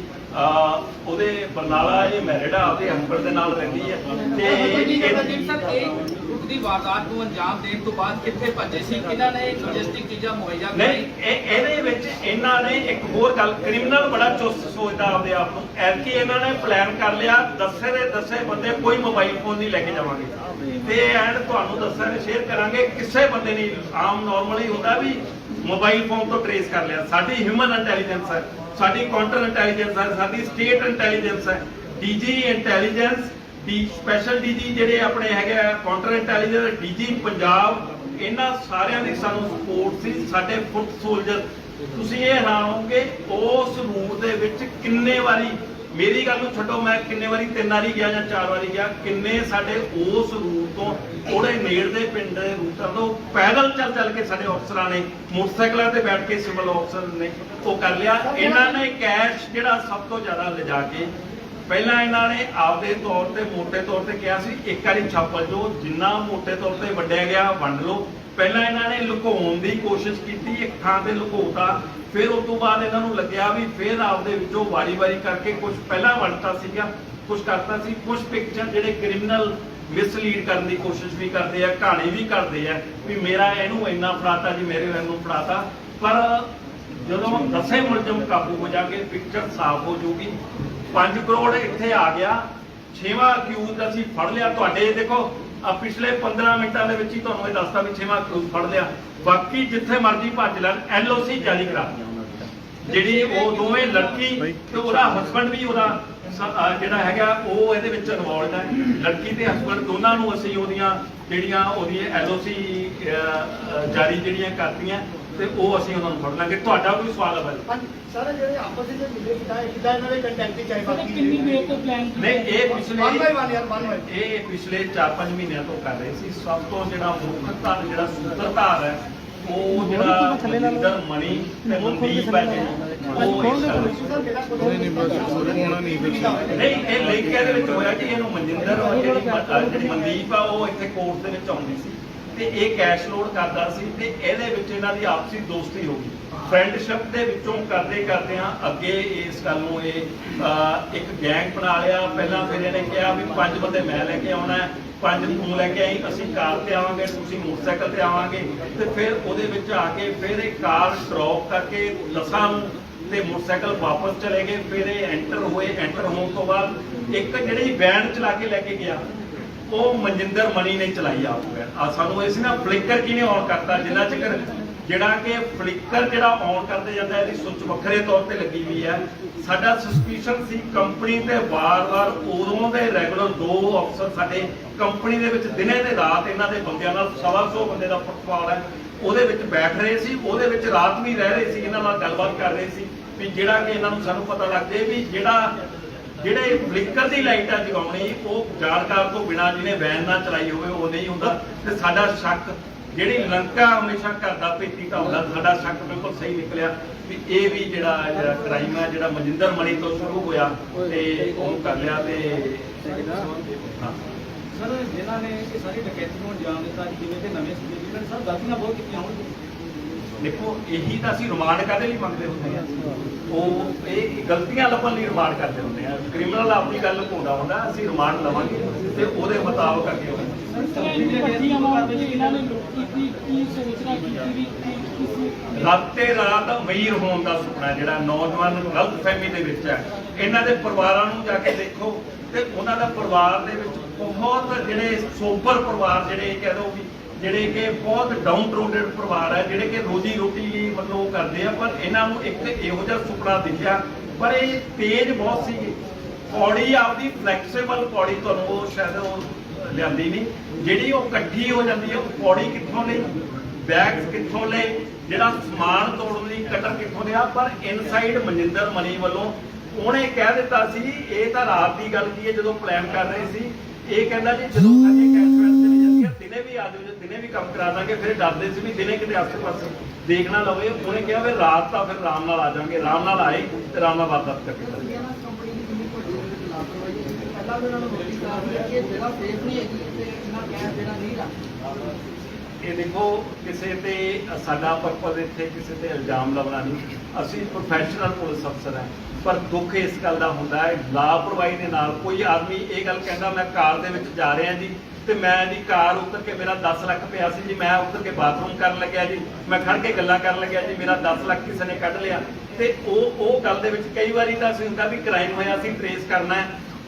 ਉਹਦੇ ਬਰਨਾਲਾ ਇਹ ਮੈਰਿਡ ਆ, ਆਪਦੇ ਹਸਬੈਂਡ ਦੇ ਨਾਲ ਰਹਿੰਦੀ ਹੈ ਤੇ ਸਰ ਇਹ ਲੁੱਟ ਦੀ ਵਾਰਦਾਤ ਨੂੰ ਅੰਜਾਮ ਦੇਣ ਤੋਂ ਬਾਅਦ ਕਿੱਥੇ ਭੱਜੇ ਸੀ, ਕਿਹਨਾਂ ਨੇ ਲੌਜਿਸਟਿਕ ਚੀਜ਼ਾਂ ਮੁਹੱਈਆ ਨਹੀਂ ਇਹਦੇ ਵਿੱਚ ਇਹਨਾਂ ਨੇ ਇੱਕ ਹੋਰ ਗੱਲ, ਕ੍ਰਿਮੀਨਲ ਬੜਾ ਚੁਸਤ ਸੋਚਦਾ ਆਪਦੇ ਆਪ ਨੂੰ। ਐਤਕੀ ਇਹਨਾਂ ਨੇ ਪਲਾਨ ਕਰ ਲਿਆ, ਦੱਸੇ ਦੇ ਦੱਸੇ ਬੰਦੇ ਕੋਈ ਮੋਬਾਈਲ ਫੋਨ ਨਹੀਂ ਲੈ ਕੇ ਜਾਵਾਂਗੇ ਤੇ ਐਂਡ ਤੁਹਾਨੂੰ ਦੱਸਾਂਗੇ ਸ਼ੇਅਰ ਕਰਾਂਗੇ ਕਿਸੇ ਬੰਦੇ ਨਹੀਂ। ਆਮ ਨਾਰਮਲੀ ਹੁੰਦਾ ਵੀ ਮੋਬਾਈਲ ਫੋਨ ਤੋਂ ਟ੍ਰੇਸ ਕਰ ਲਿਆ। ਸਾਡੀ ਹਿਊਮਨ ਇੰਟੈਲੀਜੈਂਸ ਹੈ, ਸਾਡੀ ਕਾਊਂਟਰ ਇੰਟੈਲੀਜੈਂਸ ਹੈ, ਸਾਡੀ ਸਟੇਟ ਇੰਟੈਲੀਜੈਂਸ ਹੈ, ਡੀਜੀ ਇੰਟੈਲੀਜੈਂਸ ਸਪੈਸ਼ਲ ਡੀਜੀ ਜਿਹੜੇ ਆਪਣੇ ਹੈਗੇ ਆ ਕਾਊਂਟਰ ਇੰਟੈਲੀਜੈਂਸ, ਡੀਜੀ ਪੰਜਾਬ, ਇਹਨਾਂ ਸਾਰਿਆਂ ਦੀ ਸਾਨੂੰ ਸਪੋਰਟ ਸੀ। ਸਾਡੇ ਫੁੱਟ ਸੋਲਜਰ, ਤੁਸੀਂ ਇਹ ਹੈਰਾਨ ਹੋਵੋਗੇ ਉਸ ਰੂਟ ਦੇ ਵਿੱਚ ਕਿੰਨੇ ਵਾਰੀ, ਮੇਰੀ ਗੱਲ ਨੂੰ ਛੱਡੋ ਮੈਂ ਕਿੰਨੇ ਵਾਰੀ 3 ਵਾਰੀ ਗਿਆ ਜਾਂ 4 ਵਾਰੀ ਗਿਆ, ਕਿੰਨੇ ਸਾਡੇ ਉਸ ਰੂਟ ਤੋਂ ਥੋੜੇ ਨੇੜਦੇ ਪਿੰਡ ਦੇ ਰੂਟਾਂ ਤੋਂ ਪੈਦਲ ਚੱਲ ਕੇ ਸਾਡੇ ਅਫਸਰਾਂ ਨੇ ਮੋਟਰਸਾਈਕਲਾਂ ਤੇ ਬੈਠ ਕੇ ਸਿਵਲ ਅਫਸਰ ਨੇ ਉਹ ਕਰ ਲਿਆ। ਇਹਨਾਂ ਨੇ ਕੈਸ਼ ਜਿਹੜਾ ਸਭ ਤੋਂ ਜ਼ਿਆਦਾ ਲਿਜਾ ਕੇ ਪਹਿਲਾਂ ਇਹਨਾਂ ਨੇ ਆਪਦੇ ਤੌਰ ਤੇ ਮੋਟੇ ਤੌਰ ਤੇ ਕਿਹਾ ਸੀ ਇੱਕ ਵਾਰੀ ਛਾਪ ਜੋ ਜਿੰਨਾ ਮੋਟੇ ਤੌਰ ਤੇ ਵੰਡਿਆ ਗਿਆ ਵੰਡ ਲਓ। ਪਹਿਲਾਂ ਇਹਨਾਂ ਨੇ ਲੁਕਾਉਣ ਦੀ ਕੋਸ਼ਿਸ਼ ਕੀਤੀ, ਇੱਕ ਥਾਂ ਤੇ ਲੁਕਾਉਤਾ, ਫਿਰ ਉਸ ਤੋਂ ਬਾਅਦ ਇਹਨਾਂ ਨੂੰ ਲੱਗਿਆ ਵੀ ਫਿਰ ਆਪਦੇ ਵਿੱਚੋਂ ਵਾਰੀ-ਵਾਰੀ ਕਰਕੇ ਕੁਝ ਪਹਿਲਾਂ ਵੰਡਤਾ ਸੀਗਾ, ਕੁਝ ਕਰਤਾ ਸੀ। ਕੁਝ ਪਿਕਚਰ ਜਿਹੜੇ ਕ੍ਰਿਮੀਨਲ ਮਿਸਲੀਡ ਕਰਨ ਦੀ ਕੋਸ਼ਿਸ਼ ਵੀ ਕਰਦੇ ਆ, ਕਹਾਣੀ ਵੀ ਕਰਦੇ ਆ ਵੀ ਮੇਰਾ ਇਹਨੂੰ ਇੰਨਾ ਫੜਾਤਾ ਜੀ, ਮੇਰੇ ਇਹਨੂੰ ਫੜਾਤਾ। ਪਰ ਜਦੋਂ 10 ਮੁਲਜ਼ਮ ਕਾਬੂ ਹੋ ਜਾਣਗੇ ਪਿਕਚਰ ਸਾਫ਼ ਹੋ ਜਾਊਗੀ। 5 ਕਰੋੜ ਇੱਥੇ ਆ ਗਿਆ, 6ਵਾਂ ਅਕਿਊਜ਼ ਅਸੀਂ ਫੜ ਲਿਆ। ਤੁਹਾਡੇ ਦੇਖੋ ਪਿਛਲੇ 15 ਮਿੰਟਾਂ ਦੇ ਵਿੱਚ ਹੀ ਤੁਹਾਨੂੰ ਇਹ ਦੱਸਦਾ ਵੀ 6ਵਾਂ ਅਕਿਊਜ਼ ਫੜ ਲਿਆ। ਬਾਕੀ ਜਿੱਥੇ ਮਰਜ਼ੀ ਭੱਜ ਲੈਣ, LOC ਜਾਰੀ ਕਰਾ ਜਿਹੜੀ ਉਹ ਦੋਵੇਂ ਲੜਕੀ ਤੇ ਉਹਦਾ ਹਸਬੰਡ ਵੀ ਉਹਦਾ ਜਿਹੜਾ ਹੈਗਾ ਉਹ ਇਹਦੇ ਵਿੱਚ ਇਨਵੋਲਡ ਹੈ। ਲੜਕੀ ਤੇ ਹਸਬੰਡ ਦੋਨਾਂ ਨੂੰ ਅਸੀਂ ਉਹਦੀਆਂ LOC ਜਾਰੀ ਜਿਹੜੀਆਂ ਕਰਤੀਆਂ ਤੇ ਉਹ ਅਸੀਂ ਉਹਨਾਂ ਨੂੰ ਫੜ ਲਾਂਗੇ। ਤੁਹਾਡਾ ਕੋਈ ਸਵਾਲ ਹੈ ਭਾਈ? ਸਾਰੇ ਜਿਹੜੇ ਆਪਸ ਵਿੱਚ ਮਿਲੇ ਕਿਦਾਂ ਇਹਨਾਂ ਦੇ ਕੰਟੈਕਟ ਚਾਹੀ ਬਾਕੀ ਕਿੰਨੀ ਦੇਰ ਤੋਂ ਪਲਾਨ ਨਹੀਂ ਇਹ ਪਿਛਲੇ 1 ਬਾਈ 1 ਯਾਰ 1 ਬਾਈ ਇਹ ਪਿਛਲੇ 4-5 ਮਹੀਨਿਆਂ ਤੋਂ ਕਰ ਰਹੇ ਸੀ। ਸਭ ਤੋਂ ਜਿਹੜਾ ਮੁੱਖ ਧਾਰ ਜਿਹੜਾ ਸੂਤਰਧਾਰ ਹੈ ਉਹ ਜਿਹੜਾ ਮਨਿੰਦਰ ਮਣੀ ਤੇ ਮਨਦੀਪ ਹੈ ਉਹ ਨਹੀਂ ਇਹ ਲਿੰਕ ਇਹਦੇ ਵਿੱਚ ਹੋਇਆ ਕਿ ਇਹਨੂੰ ਮਨਿੰਦਰ ਜਿਹੜੀ ਮਨਦੀਪ ਆ ਉਹ ਇੱਥੇ ਕੋਰਟ ਦੇ ਵਿੱਚ ਆਉਂਦੀ ਸੀ ਤੇ ਇਹ ਕੈਸ਼ ਲੋਡ ਕਰਦਾ ਸੀ ਤੇ ਇਹਦੇ ਵਿੱਚ ਇਹਨਾਂ ਦੀ ਆਪਸੀ ਦੋਸਤੀ ਹੋ ਗਈ। ਫਰੈਂਡਸ਼ਿਪ ਦੇ ਵਿੱਚੋਂ ਕਰਦੇ ਆ ਅੱਗੇ ਇਸ ਗੱਲ ਨੂੰ ਇਹ ਇੱਕ ਗੈਂਗ ਬਣਾ ਲਿਆ। ਪਹਿਲਾਂ ਫਿਰ ਇਹਨੇ ਕਿਹਾ ਵੀ 5 ਬੰਦੇ ਮੈਂ ਲੈ ਕੇ ਆਉਣਾ, 5 ਤੂੰ ਲੈ ਕੇ ਆਈ, ਅਸੀਂ ਕਾਰ ਤੇ ਆਵਾਂਗੇ, ਤੁਸੀਂ ਮੋਟਰਸਾਈਕਲ ਤੇ ਆਵਾਂਗੇ। ਤੇ ਫਿਰ ਉਹਦੇ ਵਿੱਚ ਆ ਕੇ ਫਿਰ ਇਹ ਕਾਰ ਡ੍ਰੌਪ ਕਰਕੇ 10 ਨੂੰ ਤੇ ਮੋਟਰਸਾਈਕਲ ਵਾਪਸ ਚਲੇ ਗਏ। ਫਿਰ ਇਹ ਐਂਟਰ ਹੋਏ। ਐਂਟਰ ਹੋਣ ਤੋਂ ਬਾਅਦ ਇੱਕ ਜਿਹੜੀ ਵੈਨ ਚਲਾ ਕੇ ਲੈ ਕੇ ਗਿਆ ਉਹ ਮਨਜਿੰਦਰ ਮਣੀ ਨੇ ਚਲਾਈ ਆਪ। ਸਾਨੂੰ ਇਹ ਸੀ ਨਾ ਫਲਿੱਕਰ ਕਿਹਨੇ ਔਨ ਕਰਤਾ, ਜਿੰਨਾ ਚਿਰ ਜਿਹੜਾ ਕਿ ਫਲਿੱਕਰ ਜਿਹੜਾ ਔਨ ਕਰਦੇ ਜਾਂਦਾ ਇਹਦੀ ਸੁੱਚ ਵੱਖਰੇ ਤੌਰ ਤੇ ਲੱਗੀ ਹੋਈ ਹੈ। ਸਾਡਾ ਸਸਪੀਸ਼ਨ ਸੀ ਕੰਪਨੀ ਤੇ ਵਾਰ-ਵਾਰ ਉਦੋਂ ਦੇ ਰੈਗੂਲਰ 2 ਅਫਸਰ ਸਾਡੇ ਕੰਪਨੀ ਦੇ ਵਿੱਚ ਦਿਨੇ ਤੇ ਰਾਤ ਇਹਨਾਂ ਦੇ ਬੰਦਿਆਂ ਨਾਲ 125 ਬੰਦੇ ਦਾ ਫੁੱਟਬਾਲ ਹੈ ਉਹਦੇ ਵਿੱਚ ਬੈਠ ਰਹੇ ਸੀ, ਉਹਦੇ ਵਿੱਚ ਰਾਤ ਵੀ ਰਹਿ ਰਹੇ ਸੀ, ਇਹਨਾਂ ਨਾਲ ਗੱਲਬਾਤ ਕਰ ਰਹੇ ਸੀ ਵੀ ਜਿਹੜਾ ਕਿ ਇਹਨਾਂ ਨੂੰ ਸਾਨੂੰ ਪਤਾ ਲੱਗ ਜਾਏ ਵੀ ਜਿਹੜੇ ਫਲਿੱਕਰ ਦੀ ਲਾਈਟ ਆ ਜਗਾਉਣੀ ਉਹ ਜਾਣਕਾਰ ਤੋਂ ਬਿਨਾਂ ਜਿਹਨੇ ਵੈਨ ਨਾ ਚਲਾਈ ਹੋਵੇ ਉਹ ਨਹੀਂ ਹੁੰਦਾ। ਤੇ ਸਾਡਾ ਸ਼ੱਕ ਜਿਹੜੀ ਲੰਕਾ ਹਮੇਸ਼ਾ ਕਰਦਾ ਭੇਤੀ ਤਾਂ ਹੁੰਦਾ, ਸਾਡਾ ਸ਼ੱਕ ਬਿਲਕੁਲ ਸਹੀ ਨਿਕਲਿਆ ਵੀ ਇਹ ਵੀ ਜਿਹੜਾ ਕ੍ਰਾਈਮ ਹੈ ਜਿਹੜਾ ਮਨਜਿੰਦਰ ਮਣੀ ਤੋਂ ਸ਼ੁਰੂ ਹੋਇਆ ਤੇ ਉਹ ਕਰ ਲਿਆ। ਤੇ ਸਰ ਜਿਨ੍ਹਾਂ ਨੇ ਇਹ ਸਾਰੀ ਡਕੈਤੀ ਨੂੰ ਅੰਜਾਮ ਦਿੱਤਾ ਜਿਵੇਂ ਕਿ ਨਵੇਂ ਸੀਗੇ ਸਰ ਗਲਤੀਆਂ ਬਹੁਤ ਕੀਤੀਆਂ ਹੋਣਗੀਆਂ। ਦੇਖੋ ਇਹੀ ਤਾਂ ਅਸੀਂ ਰਿਮਾਂਡ ਕਾਹਦੇ ਲਈ ਮੰਗਦੇ ਹੁੰਦੇ ਆ, ਉਹ ਇਹ ਗਲਤੀਆਂ ਲੱਭਣ ਲਈ ਰਿਮਾਂਡ ਕਰਦੇ ਹੁੰਦੇ ਆ। ਕ੍ਰਿਮੀਨਲ ਆਪਣੀ ਗੱਲ ਘੋੜਾ ਹੁੰਦਾ, ਅਸੀਂ ਰਿਮਾਂਡ ਲਵਾਂਗੇ ਤੇ ਉਹਦੇ ਮੁਤਾਬਕ ਅੱਗੇ ਹੋਵੇਗਾ। ਰਾਤੇ ਰਾਤ ਅਮੀਰ ਹੋਣ ਦਾ ਸੁਪਨਾ ਜਿਹੜਾ ਨੌਜਵਾਨ ਗਲਤਫਹਿਮੀ ਦੇ ਵਿੱਚ ਹੈ, ਇਹਨਾਂ ਦੇ ਪਰਿਵਾਰਾਂ ਨੂੰ ਜਾ ਕੇ ਦੇਖੋ ਤੇ ਉਹਨਾਂ ਦਾ ਪਰਿਵਾਰ ਦੇ ਵਿੱਚ ਬਹੁਤ ਜਿਹੜੇ ਸੋਬਰ ਪਰਿਵਾਰ, ਜਿਹੜੇ ਕਹਿ ਦੋ ਵੀ ਜਿਹੜੇ ਕਿ ਬਹੁਤ ਡਾਊਨ ਰੋਡਡ ਪਰਿਵਾਰ ਹੈ, ਜਿਹੜੇ ਕਿ ਰੋਜੀ ਰੋਟੀ ਲਈ ਮਤਲਬ ਉਹ ਕਰਦੇ ਆ, ਪਰ ਇਹਨਾਂ ਨੂੰ ਇੱਕ ਇਹੋ ਜਿਹਾ ਸੁਪਨਾ ਦਿਖਿਆ। ਪਰ ਇਹ ਤੇਜ਼ ਬਹੁਤ ਸੀਗੇ, ਪੌੜੀ ਆਪਦੀ ਫਲੈਕਸੀਬਲ ਪੌੜੀ ਤੁਹਾਨੂੰ ਉਹ ਸ਼ਾਇਦ ਉਹ ਲਿਆਂਦੀ ਨਹੀਂ, ਜਿਹੜੀ ਉਹ ਇਕੱਠੀ ਹੋ ਜਾਂਦੀ ਹੈ। ਉਹ ਪੌੜੀ ਕਿੱਥੋਂ ਲਈ, ਬੈਗਸ ਕਿੱਥੋਂ ਲਏ, ਜਿਹੜਾ ਸਮਾਨ ਤੋੜਨ ਲਈ ਕਟਰ ਕਿੱਥੋਂ ਲਿਆ। ਪਰ ਇਨਸਾਈਡ ਮਨਿੰਦਰ ਮਨੀ ਵੱਲੋਂ ਉਹਨੇ ਕਹਿ ਦਿੱਤਾ ਸੀ, ਇਹ ਤਾਂ ਰਾਤ ਦੀ ਗੱਲ ਕੀ ਹੈ ਜਦੋਂ ਪਲਾਨ ਕਰ ਰਹੇ ਸੀ, ਇਹ ਕਹਿੰਦਾ ਜੀ ਜਦੋਂ ਸਾਡੀ ਕੈਸ਼ਵੈਲ ਚਲੀ ਜਾਂਦੀ ਹੈ ਦਿਨੇ ਵੀ ਆ ਜਾਓ, ਦਿਨੇ ਵੀ ਕੰਮ ਕਰਾ ਦਾਂਗੇ। ਫਿਰ ਡਰਦੇ ਸੀ ਵੀ ਦਿਨੇ ਕਿਤੇ ਆਸੇ ਪਾਸੇ ਦੇਖਣਾ ਲਵੇ, ਉਹਨੇ ਕਿਹਾ ਵੀ ਰਾਤ ਤਾਂ ਫਿਰ ਆਰਾਮ ਨਾਲ ਆ ਜਾਵਾਂਗੇ। ਆਰਾਮ ਨਾਲ ਆਏ ਤੇ ਆਰਾਮ ਨਾਲ ਵਾਰਦਾਤ ਕਰਕੇ ਚਲੇ ਗਏ। ਇਹ ਦੇਖੋ ਕਿਸੇ ਤੇ ਸਾਡਾ ਪਰਪਸ ਇੱਥੇ ਕਿਸੇ ਤੇ ਇਲਜ਼ਾਮ ਲਾਉਣਾ ਨਹੀਂ, ਅਸੀਂ ਪ੍ਰੋਫੈਸ਼ਨਲ ਪੁਲਿਸ ਅਫਸਰ ਹਾਂ। ਪਰ ਦੁੱਖ ਇਸ ਗੱਲ ਦਾ ਹੁੰਦਾ ਹੈ ਲਾਪਰਵਾਹੀ ਦੇ ਨਾਲ ਕੋਈ ਆਦਮੀ ਇਹ ਗੱਲ ਕਹਿੰਦਾ ਮੈਂ ਕਾਰ ਦੇ ਵਿੱਚ ਜਾ ਰਿਹਾ ਜੀ ਤੇ ਮੈਂ ਜੀ ਕਾਰ ਉੱਤਰ ਕੇ ਮੇਰਾ 10 ਲੱਖ ਪਿਆ ਸੀ ਜੀ, ਮੈਂ ਉੱਤਰ ਕੇ ਬਾਥਰੂਮ ਕਰਨ ਲੱਗਿਆ ਜੀ, ਮੈਂ ਖੜ ਕੇ ਗੱਲਾਂ ਕਰਨ ਲੱਗਿਆ ਜੀ, ਮੇਰਾ 10 ਲੱਖ ਕਿਸੇ ਨੇ ਕੱਢ ਲਿਆ। ਤੇ ਉਹ ਗੱਲ ਦੇ ਵਿੱਚ ਕਈ ਵਾਰੀ ਤਾਂ ਅਸੀਂ ਹੁੰਦਾ ਵੀ ਕ੍ਰਾਈਮ ਹੋਇਆ, ਅਸੀਂ ਟ੍ਰੇਸ ਕਰਨਾ ਹੈ।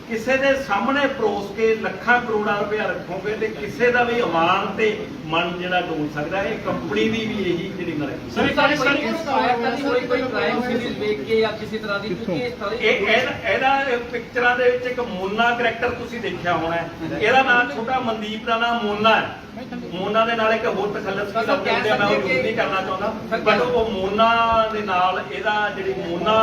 ਕਿਸੇ ਦੇ ਸਾਹਮਣੇ ਪਰੋਸ ਕੇ ਲੱਖਾਂ ਕਰੋੜਾਂ ਰੁਪਇਆ ਰੱਖੋਗੇ ਤੇ ਕਿਸੇ ਦਾ ਵੀ ਇਮਾਨ ਤੇ ਮਨ ਜਿਹੜਾ ਡੋਲ ਸਕਦਾ ਹੈ। ਇਹ ਕੰਪਨੀ ਦੀ ਵੀ ਇਹੀ ਜਿਹੜੀ ਮਰੇ ਕੋਈ ਕ੍ਰਾਈਮ ਸੀਰੀਜ਼ ਦੇਖ ਕੇ ਜਾਂ ਕਿਸੇ ਤਰ੍ਹਾਂ ਦੀ, ਕਿਉਂਕਿ ਇਸ ਤਰ੍ਹਾਂ ਇਹਦਾ ਪਿਕਚਰਾਂ ਦੇ ਵਿੱਚ ਇੱਕ ਮੋਨਾ ਕਰੈਕਟਰ ਤੁਸੀਂ ਦੇਖਿਆ ਹੋਣਾ ਹੈ। ਇਹਦਾ ਨਾਮ ਛੋਟਾ ਮਨਦੀਪ ਦਾ ਨਾਮ ਮੋਨਾ ਹੈ। ਮੋਨਾ ਦੇ ਨਾਲ ਇੱਕ ਹੋਰ ਤਖੱਲਸ ਵੀ ਲੱਗਦੇ ਹੁੰਦੇ ਆ, ਮੈਂ ਉਹ ਯੂਜ਼ ਨਹੀਂ ਕਰਨਾ ਚਾਹੁੰਦਾ, ਬਟ ਉਹ ਮੋਨਾ ਦੇ ਨਾਲ ਇਹਦਾ ਜਿਹੜੀ ਮੋਨਾ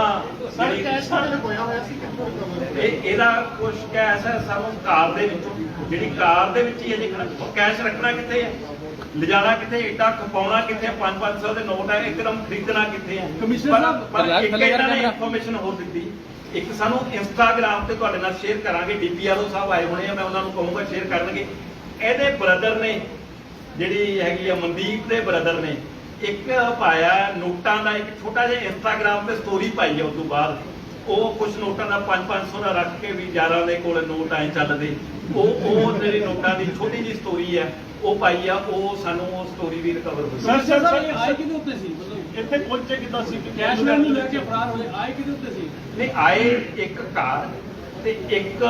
ਇਹਦਾ ਕੁਛ ਕੈਸ਼ ਹੈ ਸਾਨੂੰ ਕਾਰ ਦੇ ਵਿੱਚੋਂ, ਜਿਹੜੀ ਕਾਰ ਦੇ ਵਿੱਚ ਹੀ ਅਜੇ ਕੈਸ਼ ਰੱਖਣਾ ਕਿੱਥੇ ਹੈ, ਲਿਜਾਣਾ ਕਿੱਥੇ, ਏਡਾ ਖਪਾਉਣਾ ਕਿੱਥੇ, 500 ਦੇ ਨੋਟ ਹੈ, ਇੱਕਦਮ ਖਰੀਦਣਾ ਕਿੱਥੇ ਹੈ। ਪਰ ਇੱਕ ਇਹਨਾਂ ਨੇ ਇਨਫੋਰਮੇਸ਼ਨ ਹੋਰ ਦਿੱਤੀ, ਇੱਕ ਸਾਨੂੰ ਇੰਸਟਾਗ੍ਰਾਮ ਤੇ ਤੁਹਾਡੇ ਨਾਲ ਸ਼ੇਅਰ ਕਰਾਂਗੇ, DPRO ਸਾਹਿਬ ਆਏ ਹੋਣੇ ਆ, ਮੈਂ ਉਹਨਾਂ ਨੂੰ ਕਹੂੰਗਾ ਸ਼ੇਅਰ ਕਰਨਗੇ। ਇਹਦੇ ਬ੍ਰਦਰ ਨੇ ਜਿਹੜੀ ਹੈਗੀ ਆ ਮਨਦੀਪ ਦੇ ਬ੍ਰਦਰ ਨੇ ਇੱਕ ਪਾਇਆ ਨੋਟਾਂ ਦਾ, ਇੱਕ ਛੋਟਾ ਜਿਹਾ ਇੰਸਟਾਗ੍ਰਾਮ ਤੇ ਸਟੋਰੀ ਪਾਈ ਆ। ਉਸ ਤੋਂ ਬਾਅਦ ਉਹ ਕੁਝ ਨੋਟਾਂ ਦਾ 500 ਦਾ ਰੱਖ ਕੇ ਵੀ ਯਾਰਾਂ ਦੇ ਕੋਲ ਨੋਟ ਆਏ ਚੱਲਦੇ, ਉਹ ਜਿਹੜੀ ਨੋਟਾਂ ਦੀ ਛੋਟੀ ਜਿਹੀ ਸਟੋਰੀ ਹੈ ਉਹ ਪਾਈ ਆ। ਉਹ ਸਾਨੂੰ ਉਹ ਸਟੋਰੀ ਵੀ ਰਿਕਵਰ ਹੋਈ। ਸਰ ਆਏ ਕਿਹਦੇ ਉੱਤੇ ਸੀ, ਮਤਲਬ ਇੱਥੇ ਪਹੁੰਚੇ ਕਿੱਦਾਂ ਸੀ, ਕੈਸ਼ਮੈਨ ਨੂੰ ਲੈ ਕੇ ਫਰਾਰ ਹੋਏ, ਆਏ ਕਿਹਦੇ ਉੱਤੇ ਸੀ? ਨਹੀਂ, ਆਏ ਇੱਕ ਕਾਰ ਤੇ ਇੱਕ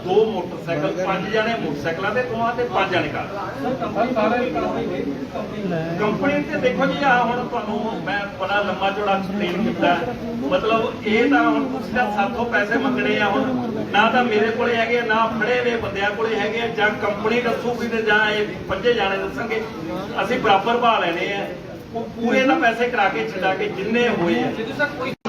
ਦੋ ਮੋਟਰਸਾਈਕਲ, 5 ਜਣੇ ਮੋਟਰਸਾਈਕਲਾਂ ਤੇ ਤੋਂ ਆ ਤੇ 5 ਜਣੇ ਕਾਰ। ਕੰਪਨੀ ਤੇ ਦੇਖੋ ਜੀ, ਆ ਹੁਣ ਤੁਹਾਨੂੰ ਮੈਂ ਬੜਾ ਲੰਮਾ ਚੌੜਾ ਐਕਸਪਲੇਨ ਕੀਤਾ, ਮਤਲਬ ਇਹ ਤਾਂ ਹੁਣ ਤੁਸੀਂ ਤਾਂ ਸਾਥੋਂ ਪੈਸੇ ਮੰਗਣੇ ਆ, ਹੁਣ ਨਾ ਤਾਂ ਮੇਰੇ ਕੋਲੇ ਹੈਗੇ, ਨਾ ਫੜੇ ਹੋਏ ਬੰਦਿਆਂ ਕੋਲੇ ਹੈਗੇ, ਜਾਂ ਕੰਪਨੀ ਦੱਸੂਗੀ ਤੇ ਜਾਂ ਇਹ 5 ਜਾਣੇ ਦੱਸਣਗੇ। ਅਸੀਂ ਬਰਾਬਰ ਭਾਅ ਲੈਣੇ ਆ, ਉਹ ਪੂਰੇ ਦਾ ਪੈਸੇ ਕਰਾ ਕੇ ਛੱਡਾ ਕੇ ਜਿੰਨੇ ਹੋਏ ਆ।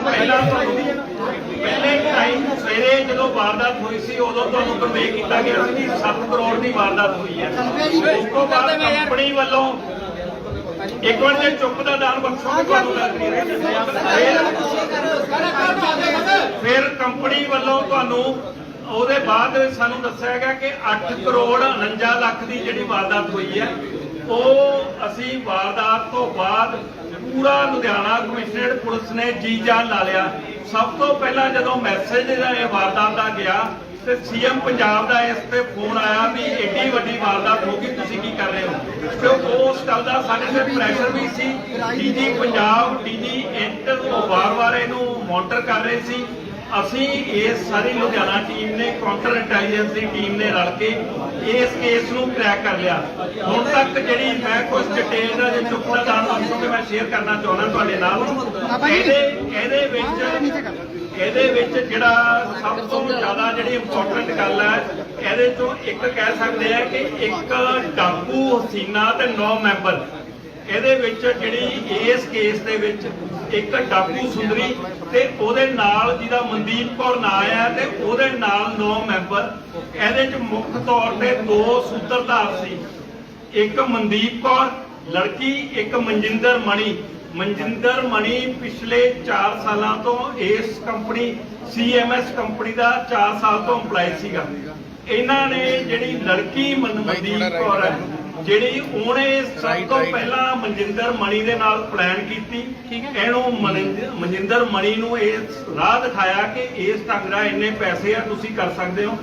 ਪਹਿਲਾਂ ਪਹਿਲੇ ਟਾਈਮ ਸਵੇਰੇ ਜਦੋਂ ਵਾਰਦਾਤ ਹੋਈ ਸੀ ਉਦੋਂ ਤੁਹਾਨੂੰ ਕਨਵੇ ਕੀਤਾ ਗਿਆ ਸੀ ਕਿ 7 ਕਰੋੜ ਦੀ ਵਾਰਦਾਤ ਹੋਈ ਹੈ। ਉਸ ਤੋਂ ਬਾਅਦ ਕੰਪਨੀ ਵੱਲੋਂ ਇੱਕ ਵਾਰ ਜੇ ਚੁੱਪ ਦਾ ਦਾਨ ਬਖਸ਼ੋਗੇ ਤੁਹਾਨੂੰ ਲੱਗ ਨਹੀਂ ਫਿਰ ਕੰਪਨੀ ਵੱਲੋਂ ਤੁਹਾਨੂੰ ਉਹਦੇ ਬਾਅਦ ਵਿੱਚ ਸਾਨੂੰ ਦੱਸਿਆ ਗਿਆ ਕਿ 8 ਕਰੋੜ 49 ਲੱਖ ਦੀ ਜਿਹੜੀ ਵਾਰਦਾਤ ਹੋਈ ਹੈ, ਉਹ ਅਸੀਂ ਵਾਰਦਾਤ ਤੋਂ ਬਾਅਦ ਪੂਰਾ ਲੁਧਿਆਣਾ ਕਮਿਸ਼ਨਰੇਟ ਪੁਲਿਸ ਨੇ ਜੀ ਜਾਨ ਲਾ ਲਿਆ। ਸਭ ਤੋਂ ਪਹਿਲਾਂ ਜਦੋਂ ਮੈਸੇਜ ਜਿਹੜਾ ਇਹ ਵਾਰਦਾਤ ਦਾ ਗਿਆ ਤੇ CM ਪੰਜਾਬ ਦਾ ਇਸ ਤੇ ਫੋਨ ਆਇਆ ਵੀ ਏਡੀ ਵੱਡੀ ਵਾਰਦਾਤ ਹੋ ਗਈ, ਤੁਸੀਂ ਕੀ ਕਰ ਰਹੇ ਹੋ? ਤੇ ਉਸ ਗੱਲ ਦਾ ਸਾਡੇ ਤੇ ਪ੍ਰੈਸ਼ਰ ਵੀ ਸੀ। DG ਪੰਜਾਬ, DG ਇੰਟਰ ਉਹ ਵਾਰ-ਵਾਰ ਇਹਨੂੰ ਮੋਨੀਟਰ ਕਰ ਰਹੇ ਸੀ। ਅਸੀਂ ਇਸ ਸਾਰੀ ਲੁਧਿਆਣਾ ਟੀਮ ਨੇ, ਕਾਊਂਟਰ ਇੰਟੈਲੀਜੈਂਸ ਦੀ ਟੀਮ ਨੇ ਰਲ ਕੇ ਇਸ ਕੇਸ ਨੂੰ ਕਰੈਕ ਕਰ ਲਿਆ। ਹੁਣ ਤੱਕ ਜਿਹੜੀ ਮੈਂ ਕੁਝ ਡਿਟੇਲ ਦਾ ਜੇ ਚੁੱਪ ਦਾ ਦਾਨ ਬਖਸ਼ੋਗੇ ਮੈਂ ਸ਼ੇਅਰ ਕਰਨਾ ਚਾਹੁੰਦਾ ਤੁਹਾਡੇ ਨਾਲ। ਇਹਦੇ ਵਿੱਚ ਜਿਹੜਾ ਸਭ ਤੋਂ ਜ਼ਿਆਦਾ ਜਿਹੜੀ ਇੰਪੋਰਟੈਂਟ ਗੱਲ ਹੈ, ਇਹਦੇ ਤੋਂ ਇੱਕ ਕਹਿ ਸਕਦੇ ਆ ਕਿ ਇੱਕ ਡਾਕੂ ਹਸੀਨਾ ਤੇ 9 ਮੈਂਬਰ। ਇਹਦੇ ਵਿੱਚ ਜਿਹੜੀ ਇਸ ਕੇਸ ਦੇ ਵਿੱਚ ਇੱਕ ਡਾਕੂ ਸੁੰਦਰੀ ਤੇ ਉਹਦੇ ਨਾਲ ਜਿਹਦਾ ਮਨਦੀਪ ਕੌਰ ਨਾਂ ਆ ਤੇ ਉਹਦੇ ਨਾਲ 9 ਮੈਂਬਰ। ਇਹਦੇ ਚ ਮੁੱਖ ਤੌਰ ਤੇ 2 ਸੂਤਰਧਾਰ ਸੀ, ਇੱਕ ਮਨਦੀਪ ਕੌਰ ਲੜਕੀ, ਇੱਕ ਮਨਜਿੰਦਰ ਮਣੀ। ਮਨਜਿੰਦਰ ਮਣੀ ਪਿਛਲੇ 4 ਸਾਲਾਂ ਤੋਂ ਇਸ ਕੰਪਨੀ CMS ਕੰਪਨੀ ਦਾ 4 ਸਾਲ ਤੋਂ EMPLOYE ਸੀਗਾ। ਇਹਨਾਂ ਨੇ ਜਿਹੜੀ ਲੜਕੀ ਮਨਦੀਪ ਕੌਰ ਹੈ ਜਿਹੜੀ ਉਹਨੇ ਸਭ ਤੋਂ ਪਹਿਲਾਂ ਮਨਜਿੰਦਰ ਮਣੀ ਦੇ ਨਾਲ ਪਲਾਨ ਕੀਤੀ। ਇਹਨੂੰ ਮਨਜਿੰਦਰ ਮਣੀ ਨੂੰ ਇਹ ਰਾਹ ਦਿਖਾਇਆ ਕਿ ਇਸ ਢੰਗ ਨਾਲ ਇੰਨੇ ਪੈਸੇ ਆ ਤੁਸੀਂ ਕਰ ਸਕਦੇ ਹੋ।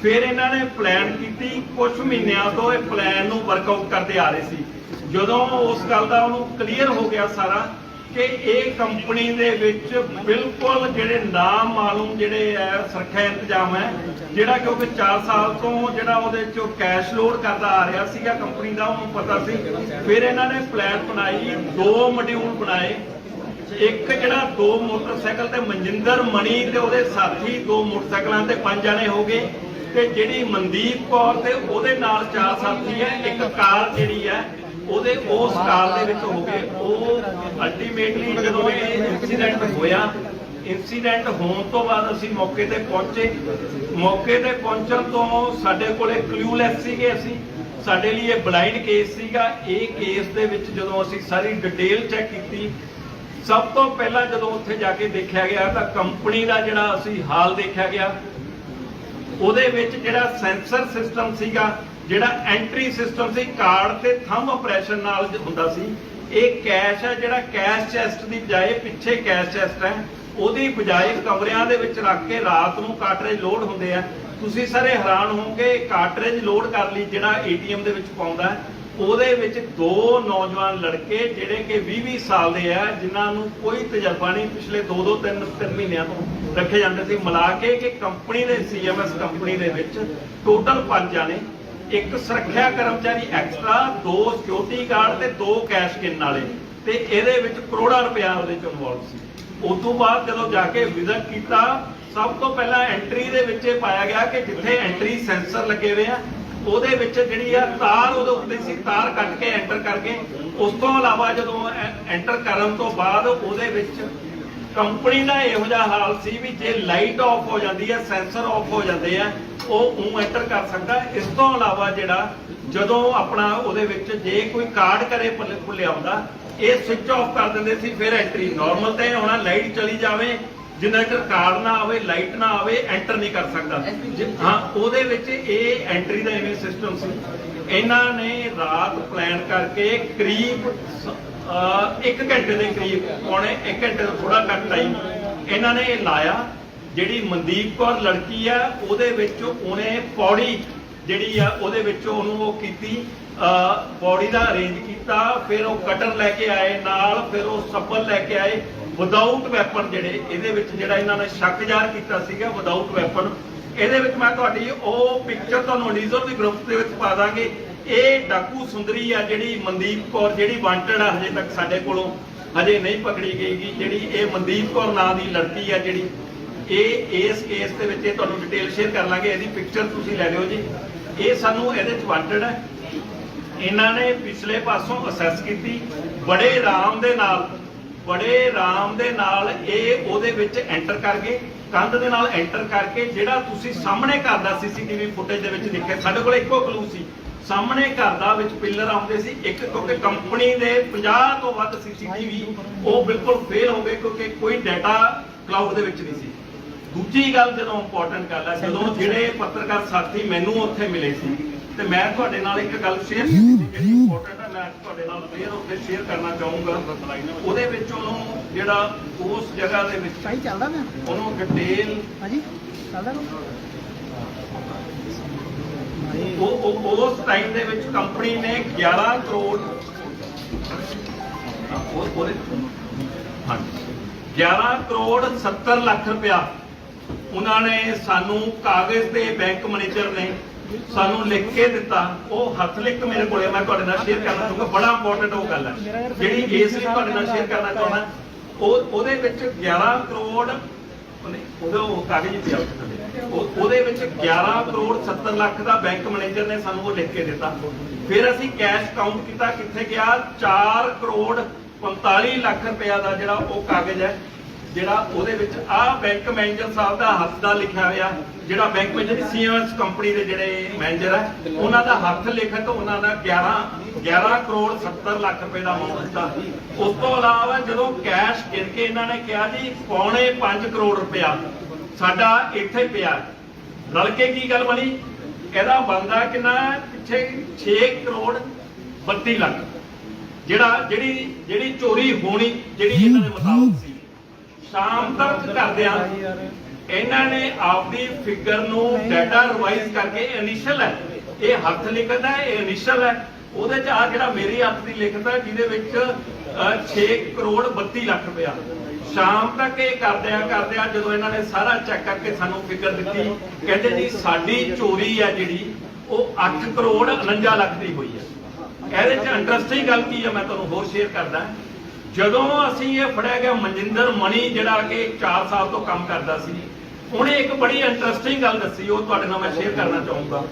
ਫਿਰ ਇਹਨਾਂ ਨੇ ਪਲਾਨ ਕੀਤੀ, ਕੁਝ ਮਹੀਨਿਆਂ ਤੋਂ ਇਹ ਪਲਾਨ ਨੂੰ ਵਰਕਆਊਟ ਕਰਦੇ ਆ ਰਹੇ ਸੀ। ਜਦੋਂ ਉਸ ਗੱਲ ਦਾ ਉਹਨੂੰ ਕਲੀਅਰ ਹੋ ਗਿਆ ਸਾਰਾ ਕਿ ਇਹ ਕੰਪਨੀ ਦੇ ਵਿੱਚ ਬਿਲਕੁਲ ਜਿਹੜੇ ਨਾਮ ਮਾਲੂਮ ਜਿਹੜੇ ਹੈ ਸੁਰੱਖਿਆ ਇੰਤਜ਼ਾਮ ਹੈ, ਜਿਹੜਾ ਕਿਉਂਕਿ 4 ਸਾਲ ਤੋਂ ਜਿਹੜਾ ਉਹਦੇ ਚੋਂ ਕੈਸ਼ ਲੋਡ ਕਰਦਾ ਆ ਰਿਹਾ ਸੀਗਾ ਕੰਪਨੀ ਦਾ, ਉਹਨੂੰ ਪਤਾ ਸੀ। ਫਿਰ ਇਹਨਾਂ ਨੇ ਪਲਾਨ ਬਣਾਈ, 2 ਮੋਡਿਊਲ ਬਣਾਏ। ਇੱਕ ਜਿਹੜਾ 2 ਮੋਟਰਸਾਈਕਲ ਤੇ ਮਨਜਿੰਦਰ ਮਣੀ ਤੇ ਉਹਦੇ ਸਾਥੀ 2 ਮੋਟਰਸਾਈਕਲਾਂ ਤੇ 5 ਜਣੇ ਹੋ ਗਏ, ਤੇ ਜਿਹੜੀ ਮਨਦੀਪ ਕੌਰ ਤੇ ਉਹਦੇ ਨਾਲ 4 ਸਾਥੀ ਹੈ। ਇੱਕ ਕਾਰ ਜਿਹੜੀ ਹੈ ਉਹਦੇ ਉਸ ਕਾਰ ਦੇ ਵਿੱਚ ਹੋ ਗਏ। ਉਹ ਅਲਟੀਮੇਟਲੀ ਜਦੋਂ ਇਹ ਇਨਸੀਡੈਂਟ ਹੋਇਆ, ਇਨਸੀਡੈਂਟ ਹੋਣ ਤੋਂ ਬਾਅਦ ਅਸੀਂ ਮੌਕੇ ਤੇ ਪਹੁੰਚੇ। ਮੌਕੇ ਤੇ ਪਹੁੰਚਣ ਤੋਂ ਸਾਡੇ ਕੋਲੇ ਕਲੂਲੈਸ ਸੀਗੇ ਅਸੀਂ, ਸਾਡੇ ਲਈ ਇਹ ਬਲਾਈਂਡ ਕੇਸ ਸੀਗਾ। ਇਹ ਕੇਸ ਦੇ ਵਿੱਚ ਜਦੋਂ ਅਸੀਂ ਸਾਰੀ ਡਿਟੇਲ ਚੈੱਕ ਕੀਤੀ, ਸਭ ਤੋਂ ਪਹਿਲਾਂ ਜਦੋਂ ਉੱਥੇ ਜਾ ਕੇ ਦੇਖਿਆ ਗਿਆ ਤਾਂ ਕੰਪਨੀ ਦਾ ਜਿਹੜਾ ਅਸੀਂ ਹਾਲ ਦੇਖਿਆ ਗਿਆ, ਉਹਦੇ ਵਿੱਚ ਜਿਹੜਾ ਸੈਂਸਰ ਸਿਸਟਮ ਸੀਗਾ, ਜਿਹੜਾ ਐਂਟਰੀ ਸਿਸਟਮ ਸੀ, ਕਾਰਡ ਤੇ ਥੰਬ ਆਪਰੇਸ਼ਨ ਨਾਲ ਹੁੰਦਾ ਸੀ। ਇਹ ਕੈਸ਼ ਹੈ ਜਿਹੜਾ ਕੈਸ਼ ਚੈਸਟ ਦੀ ਬਜਾਏ ਪਿੱਛੇ ਕੈਸ਼ ਚੈਸਟ ਹੈ, ਉਹਦੀ ਬਜਾਏ ਕਮਰਿਆਂ ਦੇ ਵਿੱਚ ਰੱਖ ਕੇ ਰਾਤ ਨੂੰ ਕਾਰਟਰੇਜ ਲੋਡ ਹੁੰਦੇ ਆ। ਤੁਸੀਂ ਸਾਰੇ ਹੈਰਾਨ ਹੋਵੋਗੇ, ਕਾਰਟਰੇਜ ਲੋਡ ਕਰ ਲਈ ਜਿਹੜਾ ਏਟੀਐਮ ਦੇ ਵਿੱਚ ਪਾਉਂਦਾ, ਉਹਦੇ ਵਿੱਚ 2 ਨੌਜਵਾਨ ਲੜਕੇ ਜਿਹੜੇ ਕਿ 20-20 ਸਾਲ ਦੇ ਆ, ਜਿਨ੍ਹਾਂ ਨੂੰ ਕੋਈ ਤਜਰਬਾ ਨਹੀਂ, ਪਿਛਲੇ 2-3 ਮਹੀਨਿਆਂ ਤੋਂ ਰੱਖੇ ਜਾਂਦੇ ਸੀ। ਮਿਲਾ ਕੇ ਕਿ ਕੰਪਨੀ ਦੇ CMS ਕੰਪਨੀ ਦੇ ਵਿੱਚ ਟੋਟਲ 5 ਜਾਣੇ, ਇੱਕ ਸੁਰੱਖਿਆ ਕਰਮਚਾਰੀ ਐਕਸਟਰਾ, 2 ਸਿਕਿਉਰਿਟੀ ਗਾਰਡ ਤੇ 2 ਕੈਸ਼ ਗਿਣਨ ਵਾਲੇ, ਤੇ ਇਹਦੇ ਵਿੱਚ ਕਰੋੜਾਂ ਰੁਪਇਆ ਉਹਦੇ ਚ ਇਨਵੋਲਵ ਸੀ। ਉਸ ਤੋਂ ਬਾਅਦ ਜਦੋਂ ਜਾ ਕੇ ਵਿਜ਼ਿਟ ਕੀਤਾ, ਸਭ ਤੋਂ ਪਹਿਲਾਂ ਐਂਟਰੀ ਦੇ ਵਿੱਚ ਇਹ ਪਾਇਆ ਗਿਆ ਕਿ ਜਿੱਥੇ ਐਂਟਰੀ ਸੈਂਸਰ ਲੱਗੇ ਹੋਏ ਆ, ਉਹਦੇ ਵਿੱਚ ਜਿਹੜੀ ਆ ਤਾਰ ਉਹਦੇ ਉੱਤੇ ਸੀ, ਤਾਰ ਕੱਟ ਕੇ ਐਂਟਰ ਕਰਕੇ। ਉਸ ਤੋਂ ਇਲਾਵਾ ਜਦੋਂ ਐਂਟਰ ਕਰਨ ਤੋਂ ਬਾਅਦ ਉਹਦੇ ਵਿੱਚ ਕੰਪਨੀ ਦਾ ਇਹੋ ਜਿਹਾ ਹਾਲ ਸੀ ਵੀ ਜੇ ਲਾਈਟ ਆਫ ਹੋ ਜਾਂਦੀ ਹੈ, ਸੈਂਸਰ ਆਫ ਹੋ ਜਾਂਦੇ ਆ, ਉਹ ਐਂਟਰ ਕਰ ਸਕਦਾ। ਇਸ ਤੋਂ ਇਲਾਵਾ ਜਿਹੜਾ ਜਦੋਂ ਆਪਣਾ ਉਹਦੇ ਵਿੱਚ ਜੇ ਕੋਈ ਕਾਰਡ ਕਰੇ ਭੁੱਲਿਆ ਹੁੰਦਾ, ਇਹ ਸਵਿਚ ਆਫ ਕਰ ਦਿੰਦੇ ਸੀ। ਫਿਰ ਐਂਟਰੀ ਨਾਰਮਲ ਤੇ ਹੋਣਾ, ਲਾਈਟ ਚਲੀ ਜਾਵੇ, ਜਿੰਨਾ ਚਿਰ ਕਾਰਡ ਨਾ ਆਵੇ, ਲਾਈਟ ਨਾ ਆਵੇ, ਐਂਟਰ ਨਹੀਂ ਕਰ ਸਕਦਾ। ਹਾਂ, ਉਹਦੇ ਵਿੱਚ ਇਹ ਐਂਟਰੀ ਦਾ ਇਵੇਂ ਸਿਸਟਮ ਸੀ। ਇਹਨਾਂ ਨੇ ਰਾਤ ਪਲਾਨ ਕਰਕੇ ਕਰੀਬ 1 ਘੰਟੇ ਦੇ ਕਰੀਬ, ਪੌਣੇ 1 ਘੰਟੇ ਤੋਂ ਥੋੜਾ ਘੱਟ ਟਾਈਮ ਇਹਨਾਂ ਨੇ ਇਹ ਲਾਇਆ। ਜਿਹੜੀ ਮਨਦੀਪ ਕੌਰ ਲੜਕੀ ਆ, ਉਹਦੇ ਵਿੱਚ ਉਹਨੇ ਪੌੜੀ ਜਿਹੜੀ ਆ ਉਹਦੇ ਵਿੱਚ ਉਹਨੂੰ ਉਹ ਕੀਤੀ, ਪੌੜੀ ਦਾ ਅਰੇਂਜ ਕੀਤਾ। ਫਿਰ ਉਹ ਕਟਰ ਲੈ ਕੇ ਆਏ ਨਾਲ, ਫਿਰ ਉਹ ਸੱਬਲ ਲੈ ਕੇ ਆਏ ਵਿਦਆਊਟ ਵੈਪਨ। ਜਿਹੜੇ ਇਹਦੇ ਵਿੱਚ ਜਿਹੜਾ ਇਹਨਾਂ ਨੇ ਸ਼ੱਕ ਜ਼ਾਹਰ ਕੀਤਾ ਸੀਗਾ ਵਿਦਆਊਟ ਵੈਪਨ, ਇਹਦੇ ਵਿੱਚ ਮੈਂ ਤੁਹਾਡੀ ਉਹ ਪਿਕਚਰ ਤੁਹਾਨੂੰ ਲੀਜ਼ਰ ਦੀ ਗਰੁੱਪ ਦੇ ਵਿੱਚ ਪਾ ਦਾਂਗੇ। ਇਹ ਡਾਕੂ ਸੁੰਦਰੀ ਆ ਜਿਹੜੀ ਮਨਦੀਪ ਕੌਰ, ਜਿਹੜੀ ਵਾਂਟਡ ਆ, ਹਜੇ ਤੱਕ ਸਾਡੇ ਕੋਲੋਂ ਹਜੇ ਨਹੀਂ ਪਕੜੀ ਗਈ। ਜਿਹੜੀ ਇਹ ਮਨਦੀਪ ਕੌਰ ਨਾਂ ਦੀ ਲੜਕੀ ਆ, ਜਿਹੜੀ ਇਹ ਇਸ ਕੇਸ ਦੇ ਵਿੱਚ ਇਹ ਤੁਹਾਨੂੰ ਡਿਟੇਲ ਸ਼ੇਅਰ ਕਰ ਲਾਂਗੇ। ਇਹਦੀ ਪਿਕਚਰ ਤੁਸੀਂ ਲੈ ਲਿਓ ਜੀ। ਇਹ ਸਾਨੂੰ ਇਹਦੇ ਚ ਵਾਂਟਡ ਹੈ। ਇਹਨਾਂ ਨੇ ਪਿਛਲੇ ਪਾਸੋਂ ਅਸੈਸ ਕੀਤੀ, ਬੜੇ ਆਰਾਮ ਦੇ ਨਾਲ ਇਹ ਉਹਦੇ ਵਿੱਚ ਐਂਟਰ ਕਰ ਗਏ, ਕੰਧ ਦੇ ਨਾਲ ਐਂਟਰ ਕਰਕੇ। ਜਿਹੜਾ ਤੁਸੀਂ ਸਾਹਮਣੇ ਘਰ ਦਾ CCTV ਫੁਟੇਜ ਦੇ ਵਿੱਚ ਦੇਖਿਆ, ਸਾਡੇ ਕੋਲ ਇੱਕੋ ਕਲੂ ਸੀ, ਸਾਹਮਣੇ ਘਰ ਦਾ ਵਿੱਚ ਪਿੱਲਰ ਆਉਂਦੇ ਸੀ ਇੱਕ, ਕਿਉਂਕਿ ਕੰਪਨੀ ਦੇ 50 ਤੋਂ ਵੱਧ CCTV ਉਹ ਬਿਲਕੁਲ ਫੇਲ ਹੋ ਗਏ ਕਿਉਂਕਿ ਕੋਈ ਡਾਟਾ ਕਲਾਊਡ ਦੇ ਵਿੱਚ ਨਹੀਂ ਸੀ। ਦੂਜੀ ਗੱਲ ਜਦੋਂ ਇੰਪੋਰਟੈਂਟ ਗੱਲ ਹੈ, ਜਦੋਂ ਜਿਹੜੇ ਪੱਤਰਕਾਰ ਸਾਥੀ ਮੈਨੂੰ ਉੱਥੇ ਮਿਲੇ ਸੀ ਤੇ ਮੈਂ ਤੁਹਾਡੇ ਨਾਲ ਇੱਕ ਗੱਲ ਸ਼ੇਅਰ ਕੀਤੀ ਸੀ ਜਿਹੜੀ ਇੰਪੋਰਟੈਂਟ ਹੈ, ਮੈਂ ਤੁਹਾਡੇ ਨਾਲ ਫੇਰ ਉੱਥੇ ਸ਼ੇਅਰ ਕਰਨਾ ਚਾਹੂੰਗਾ। ਉਹਦੇ ਵਿੱਚ ਉਹਨੂੰ ਜਿਹੜਾ ਉਸ ਜਗ੍ਹਾ ਦੇ ਵਿੱਚ ਸਹੀ ਚੱਲਦਾ ਮੈਂ ਉਹਨੂੰ ਡਿਟੇਲ ਹਾਂਜੀ ਚੱਲਦਾ ਉਸ ਟਾਈਮ ਦੇ ਵਿੱਚ ਕੰਪਨੀ ਨੇ 11 ਕਰੋੜ 11 ਕਰੋੜ 70 ਲੱਖ ਰੁਪਇਆ ਉਹਨਾਂ ਨੇ ਸਾਨੂੰ ਕਾਗਜ਼ ਤੇ ਬੈਂਕ ਮੈਨੇਜਰ ਨੇ ਸਾਨੂੰ ਲਿਖ ਕੇ ਦਿੱਤਾ। ਉਹ ਹੱਥ ਲਿਖ ਮੇਰੇ ਕੋਲੇ, ਮੈਂ ਤੁਹਾਡੇ ਨਾਲ ਸ਼ੇਅਰ ਕਰਨਾ ਚਾਹੂੰਗਾ। ਬੜਾ ਇੰਪੋਰਟੈਂਟ ਉਹ ਗੱਲ ਹੈ ਜਿਹੜੀ ਇਸ ਲਈ ਤੁਹਾਡੇ ਨਾਲ ਸ਼ੇਅਰ ਕਰਨਾ ਚਾਹੁੰਦਾ। ਉਹਦੇ ਵਿੱਚ 11 ਕਰੋੜ ਉਹਦੇ ਕਾਗਜ਼ ਪਿਆ, ਉਹਦੇ ਵਿੱਚ 11 ਕਰੋੜ 70 ਲੱਖ ਦਾ ਬੈਂਕ ਮੈਨੇਜਰ ਨੇ ਸਾਨੂੰ ਉਹ ਲਿਖ ਕੇ ਦਿੱਤਾ। ਫਿਰ ਅਸੀਂ ਕੈਸ਼ ਕਾਊਂਟ ਕੀਤਾ, ਕਿੱਥੇ ਗਿਆ, 4 ਕਰੋੜ 45 ਲੱਖ ਰੁਪਇਆ ਦਾ ਜਿਹੜਾ ਉਹ ਕਾਗਜ਼ ਹੈ, ਜਿਹੜਾ ਉਹਦੇ ਵਿੱਚ ਆਹ ਬੈਂਕ ਮੈਨੇਜਰ ਸਾਹਿਬ ਦਾ ਹੱਥ ਦਾ ਲਿਖਿਆ ਹੋਇਆ, ਜਿਹੜਾ ਬੈਂਕ ਮੈਨੇਜਰ CMS ਕੰਪਨੀ ਦੇ ਜਿਹੜੇ ਮੈਨੇਜਰ ਹੈ, ਉਹਨਾਂ ਦਾ ਹੱਥ ਲਿਖਤ, ਉਹਨਾਂ ਦਾ 11 ਕਰੋੜ 70 ਲੱਖ ਰੁਪਏ ਦਾ ਅਮਾਉਂਟ ਦਿੱਤਾ। ਉਸ ਤੋਂ ਇਲਾਵਾ ਜਦੋਂ ਕੈਸ਼ ਗਿਣ ਕੇ ਇਹਨਾਂ ਨੇ ਕਿਹਾ ਜੀ 5.25 ਕਰੋੜ ਰੁਪਇਆ ਸਾਡਾ ਇੱਥੇ ਪਿਆ, ਰਲ ਕੇ ਕੀ ਗੱਲ ਬਣੀ, ਇਹਦਾ ਬਣਦਾ ਕਿੰਨਾ ਪਿੱਛੇ 6 ਕਰੋੜ 32 ਲੱਖ ਜਿਹੜੀ ਚੋਰੀ ਹੋਣੀ ਜਿਹੜੀ ਇਹਨਾਂ ਦੇ ਮੁਤਾਬਕ ਸੀ। ਸ਼ਾਮ ਤੱਕ ਕਰਦਿਆਂ ਇਹਨਾਂ ਨੇ ਆਪਦੀ ਫਿਗਰ ਨੂੰ ਡਾਟਾ ਰਿਵਾਈਜ਼ ਕਰਕੇ ਇਨੀਸ਼ੀਅਲ ਹੈ, ਇਹ ਹੱਥ ਲਿਖਤ ਹੈ, ਇਹ ਇਨੀਸ਼ੀਅਲ ਹੈ, ਉਹਦੇ ਚ ਆ ਜਿਹੜਾ ਮੇਰੀ ਹੱਥ ਦੀ ਲਿਖਤ ਹੈ ਜਿਹਦੇ ਵਿੱਚ 6 ਕਰੋੜ 32 ਲੱਖ ਰੁਪਇਆ। ਸ਼ਾਮ ਤੱਕ ਇਹ ਕਰਦਿਆਂ ਜਦੋਂ ਇਹਨਾਂ ਨੇ ਸਾਰਾ ਚੈੱਕ ਕਰਕੇ ਸਾਨੂੰ ਫਿਗਰ ਦਿੱਤੀ, ਕਹਿੰਦੇ ਜੀ ਸਾਡੀ ਚੋਰੀ ਹੈ ਜਿਹੜੀ ਉਹ 8 ਕਰੋੜ 49 ਲੱਖ ਦੀ ਹੋਈ ਹੈ। ਇਹਦੇ ਚ ਇੰਟਰਸਟਿੰਗ ਗੱਲ ਕੀ ਹੈ ਮੈਂ ਤੁਹਾਨੂੰ ਹੋਰ ਸ਼ੇਅਰ ਕਰਦਾ। ਜਦੋਂ ਅਸੀਂ ਇਹ ਫੜਿਆ ਗਿਆ ਮਨਜਿੰਦਰ ਮਣੀ ਜਿਹੜਾ ਕਿ 4 ਸਾਲ ਤੋਂ ਕੰਮ ਕਰਦਾ ਸੀ, ਉਹਨੇ ਇੱਕ ਬੜੀ ਇੰਟਰਸਟਿੰਗ ਗੱਲ ਦੱਸੀ, ਉਹ ਤੁਹਾਡੇ ਨਾਲ ਮੈਂ ਸ਼ੇਅਰ ਕਰਨਾ ਚਾਹੂੰਗਾ।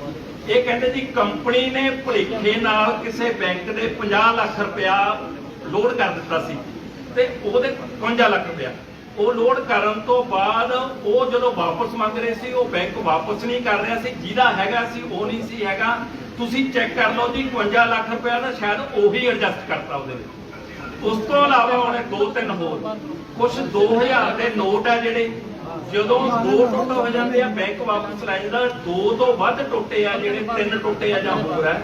ਇਹ ਕਹਿੰਦੇ ਜੀ ਕੰਪਨੀ ਨੇ ਭੁਲੇਖੇ ਨਾਲ ਕਿਸੇ ਬੈਂਕ ਦੇ 50 ਲੱਖ ਰੁਪਇਆ ਲੋਡ ਕਰ ਦਿੱਤਾ ਸੀ ਤੇ ਉਹਦੇ 52 ਲੱਖ ਰੁਪਇਆ ਉਹ ਲੋਡ ਕਰਨ ਤੋਂ ਬਾਅਦ ਉਹ ਜਦੋਂ ਵਾਪਸ ਮੰਗ ਰਹੇ ਸੀ ਉਹ ਬੈਂਕ ਵਾਪਸ ਨਹੀਂ ਕਰ ਰਿਹਾ ਸੀ, ਜਿਹਦਾ ਹੈਗਾ ਸੀ ਉਹ ਨਹੀਂ ਸੀ ਹੈਗਾ। ਤੁਸੀਂ ਚੈੱਕ ਕਰ ਲਓ ਜੀ 52 ਲੱਖ ਰੁਪਇਆ ਤਾਂ ਸ਼ਾਇਦ ਉਹੀ ਐਡਜਸਟ ਕਰਤਾ ਉਹਦੇ ਵਿੱਚ। ਉਸ ਤੋਂ ਇਲਾਵਾ ਉਹਨੇ 2-3 ਹੋਰ ਕੁਝ 2000 ਦੇ ਨੋਟ ਆ ਜਿਹੜੇ ਜਦੋਂ 2 ਟੁੱਟ ਹੋ ਜਾਂਦੇ ਆ ਬੈਂਕ ਵਾਪਸ ਲੈ ਜਾਂਦਾ, 2 ਤੋਂ ਵੱਧ ਟੁੱਟੇ ਆ ਜਿਹੜੇ 3 ਟੁੱਟੇ ਆ ਜਾਂ ਹੋਰ ਹੈ,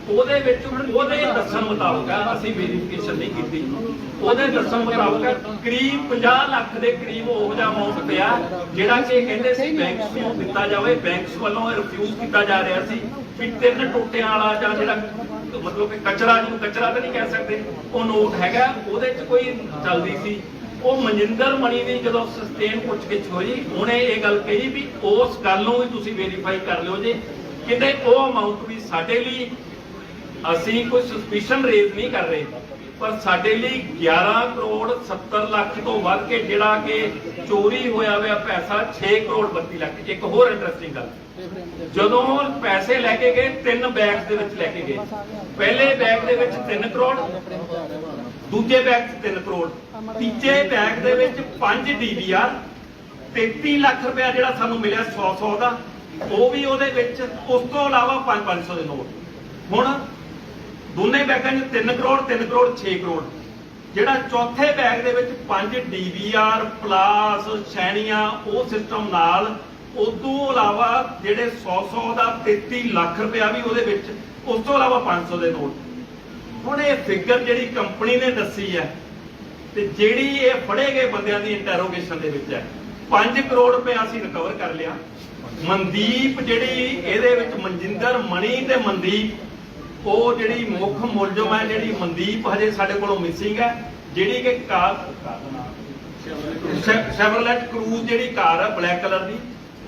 ਉਹਦੇ ਵਿੱਚ ਉਹਦੇ ਦੱਸਣ ਮੁਤਾਬਕ ਅਸੀਂ ਵੈਰੀਫਿਕੇਸ਼ਨ ਨਹੀਂ ਕੀਤੀ, ਉਹਦੇ ਦੱਸਣ ਮੁਤਾਬਕ ਕਰੀਬ 50 ਲੱਖ ਦੇ ਕਰੀਬ ਉਹ ਜਿਹਾ ਅਮਾਉਂਟ ਪਿਆ ਜਿਹੜਾ ਕਿ ਕਹਿੰਦੇ ਸੀ ਬੈਂਕਸ ਨੂੰ ਦਿੱਤਾ ਜਾਵੇ, ਬੈਂਕਸ ਵੱਲੋਂ ਰਿਫਿਊਜ਼ ਕੀਤਾ ਜਾ ਰਿਹਾ ਸੀ ਵੀ 3 ਟੁੱਟਿਆਂ ਵਾਲਾ ਜਾਂ ਜਿਹੜਾ ਮਤਲਬ ਕਿ ਕਚਰਾ, ਜਿਹਨੂੰ ਕਚਰਾ ਤਾਂ ਨਹੀਂ ਕਹਿ ਸਕਦੇ, ਉਹ ਨੋਟ ਹੈਗਾ ਉਹਦੇ 'ਚ ਕੋਈ ਚੱਲਦੀ ਸੀ। ਉਹ ਮਨਜਿੰਦਰ ਮਣੀ ਦੀ ਜਦੋਂ ਸਸਟੇਨ ਪੁੱਛਗਿੱਛ ਹੋਈ, ਉਹਨੇ ਇਹ ਗੱਲ ਕਹੀ ਵੀ ਉਸ ਗੱਲ ਨੂੰ ਵੀ ਤੁਸੀਂ ਵੈਰੀਫਾਈ ਕਰ ਲਿਓ ਜੀ, ਕਿਤੇ ਉਹ ਅਮਾਉਂਟ ਵੀ ਸਾਡੇ ਲਈ, ਅਸੀਂ ਕੋਈ ਸਸਪੀਸ਼ਨ ਰੇਜ਼ ਨਹੀਂ ਕਰ ਰਹੇ, ਪਰ ਸਾਡੇ ਲਈ 11 ਕਰੋੜ 70 ਲੱਖ ਤੋਂ ਵੱਧ ਕੇ ਜਿਹੜਾ ਕਿ ਚੋਰੀ ਹੋਇਆ ਪੈਸਾ 6 ਕਰੋੜ 32 ਲੱਖ। ਇੱਕ ਹੋਰ ਇੰਟਰਸਟਿੰਗ ਗੱਲ, ਜਦੋਂ ਪੈਸੇ ਲੈ ਕੇ ਗਏ 3 ਬੈਗ ਦੇ ਵਿੱਚ ਲੈ ਕੇ ਗਏ, ਪਹਿਲੇ ਬੈਗ ਦੇ ਵਿੱਚ 3 ਕਰੋੜ, ਦੂਜੇ ਬੈਗ 'ਚ 3 ਕਰੋੜ, ਤੀਜੇ ਬੈਗ ਦੇ ਵਿੱਚ 5 DVR, 33 ਲੱਖ ਰੁਪਇਆ ਜਿਹੜਾ ਸਾਨੂੰ ਮਿਲਿਆ 100 ਦਾ, ਉਹ ਵੀ ਉਹਦੇ ਵਿੱਚ, ਉਸ ਤੋਂ ਇਲਾਵਾ 500 ਦੇ ਨੋਟ। ਹੁਣ ਦੋਨੇ ਬੈਗਾਂ 'ਚ 3 ਕਰੋੜ 6 ਕਰੋੜ, ਜਿਹੜਾ ਚੌਥੇ ਬੈਗ ਦੇ ਵਿੱਚ 5 DVR ਪਲਾਸ ਛੈਣੀਆਂ ਉਹ ਸਿਸਟਮ ਨਾਲ, ਉਦੋਂ ਇਲਾਵਾ ਜਿਹੜੇ 100 ਦਾ 33 ਲੱਖ ਰੁਪਇਆ ਵੀ ਉਹਦੇ ਵਿੱਚ, ਉਸ ਤੋਂ ਇਲਾਵਾ 500 ਦੇ ਨੋਟ। ਹੁਣ ਇਹ ਫਿਗਰ ਜਿਹੜੀ ਕੰਪਨੀ ਨੇ ਦੱਸੀ ਹੈ ਤੇ ਜਿਹੜੀ ਇਹ ਫੜੇ ਗਏ ਬੰਦਿਆਂ ਦੀ ਇੰਟਰੋਗੇਸ਼ਨ ਦੇ ਵਿੱਚ ਹੈ, 5 ਕਰੋੜ ਰੁਪਇਆ ਅਸੀਂ ਰਿਕਵਰ ਕਰ ਲਿਆ। ਮਨਦੀਪ ਜਿਹੜੀ ਇਹਦੇ ਵਿੱਚ ਮਨਜਿੰਦਰ ਮਣੀ ਤੇ ਮਨਦੀਪ, ਉਹ ਜਿਹੜੀ ਮੁੱਖ ਮੁਲਜ਼ਮ ਹੈ, ਜਿਹੜੀ ਮਨਦੀਪ ਹਜੇ ਸਾਡੇ ਕੋਲੋਂ ਮਿਸਿੰਗ ਹੈ, ਜਿਹੜੀ ਕਿ ਕਾਰ ਸ਼ੈਵਰਲੇਟ ਕਰੂਜ਼ ਜਿਹੜੀ ਕਾਰ ਹੈ ਬਲੈਕ ਕਲਰ ਦੀ,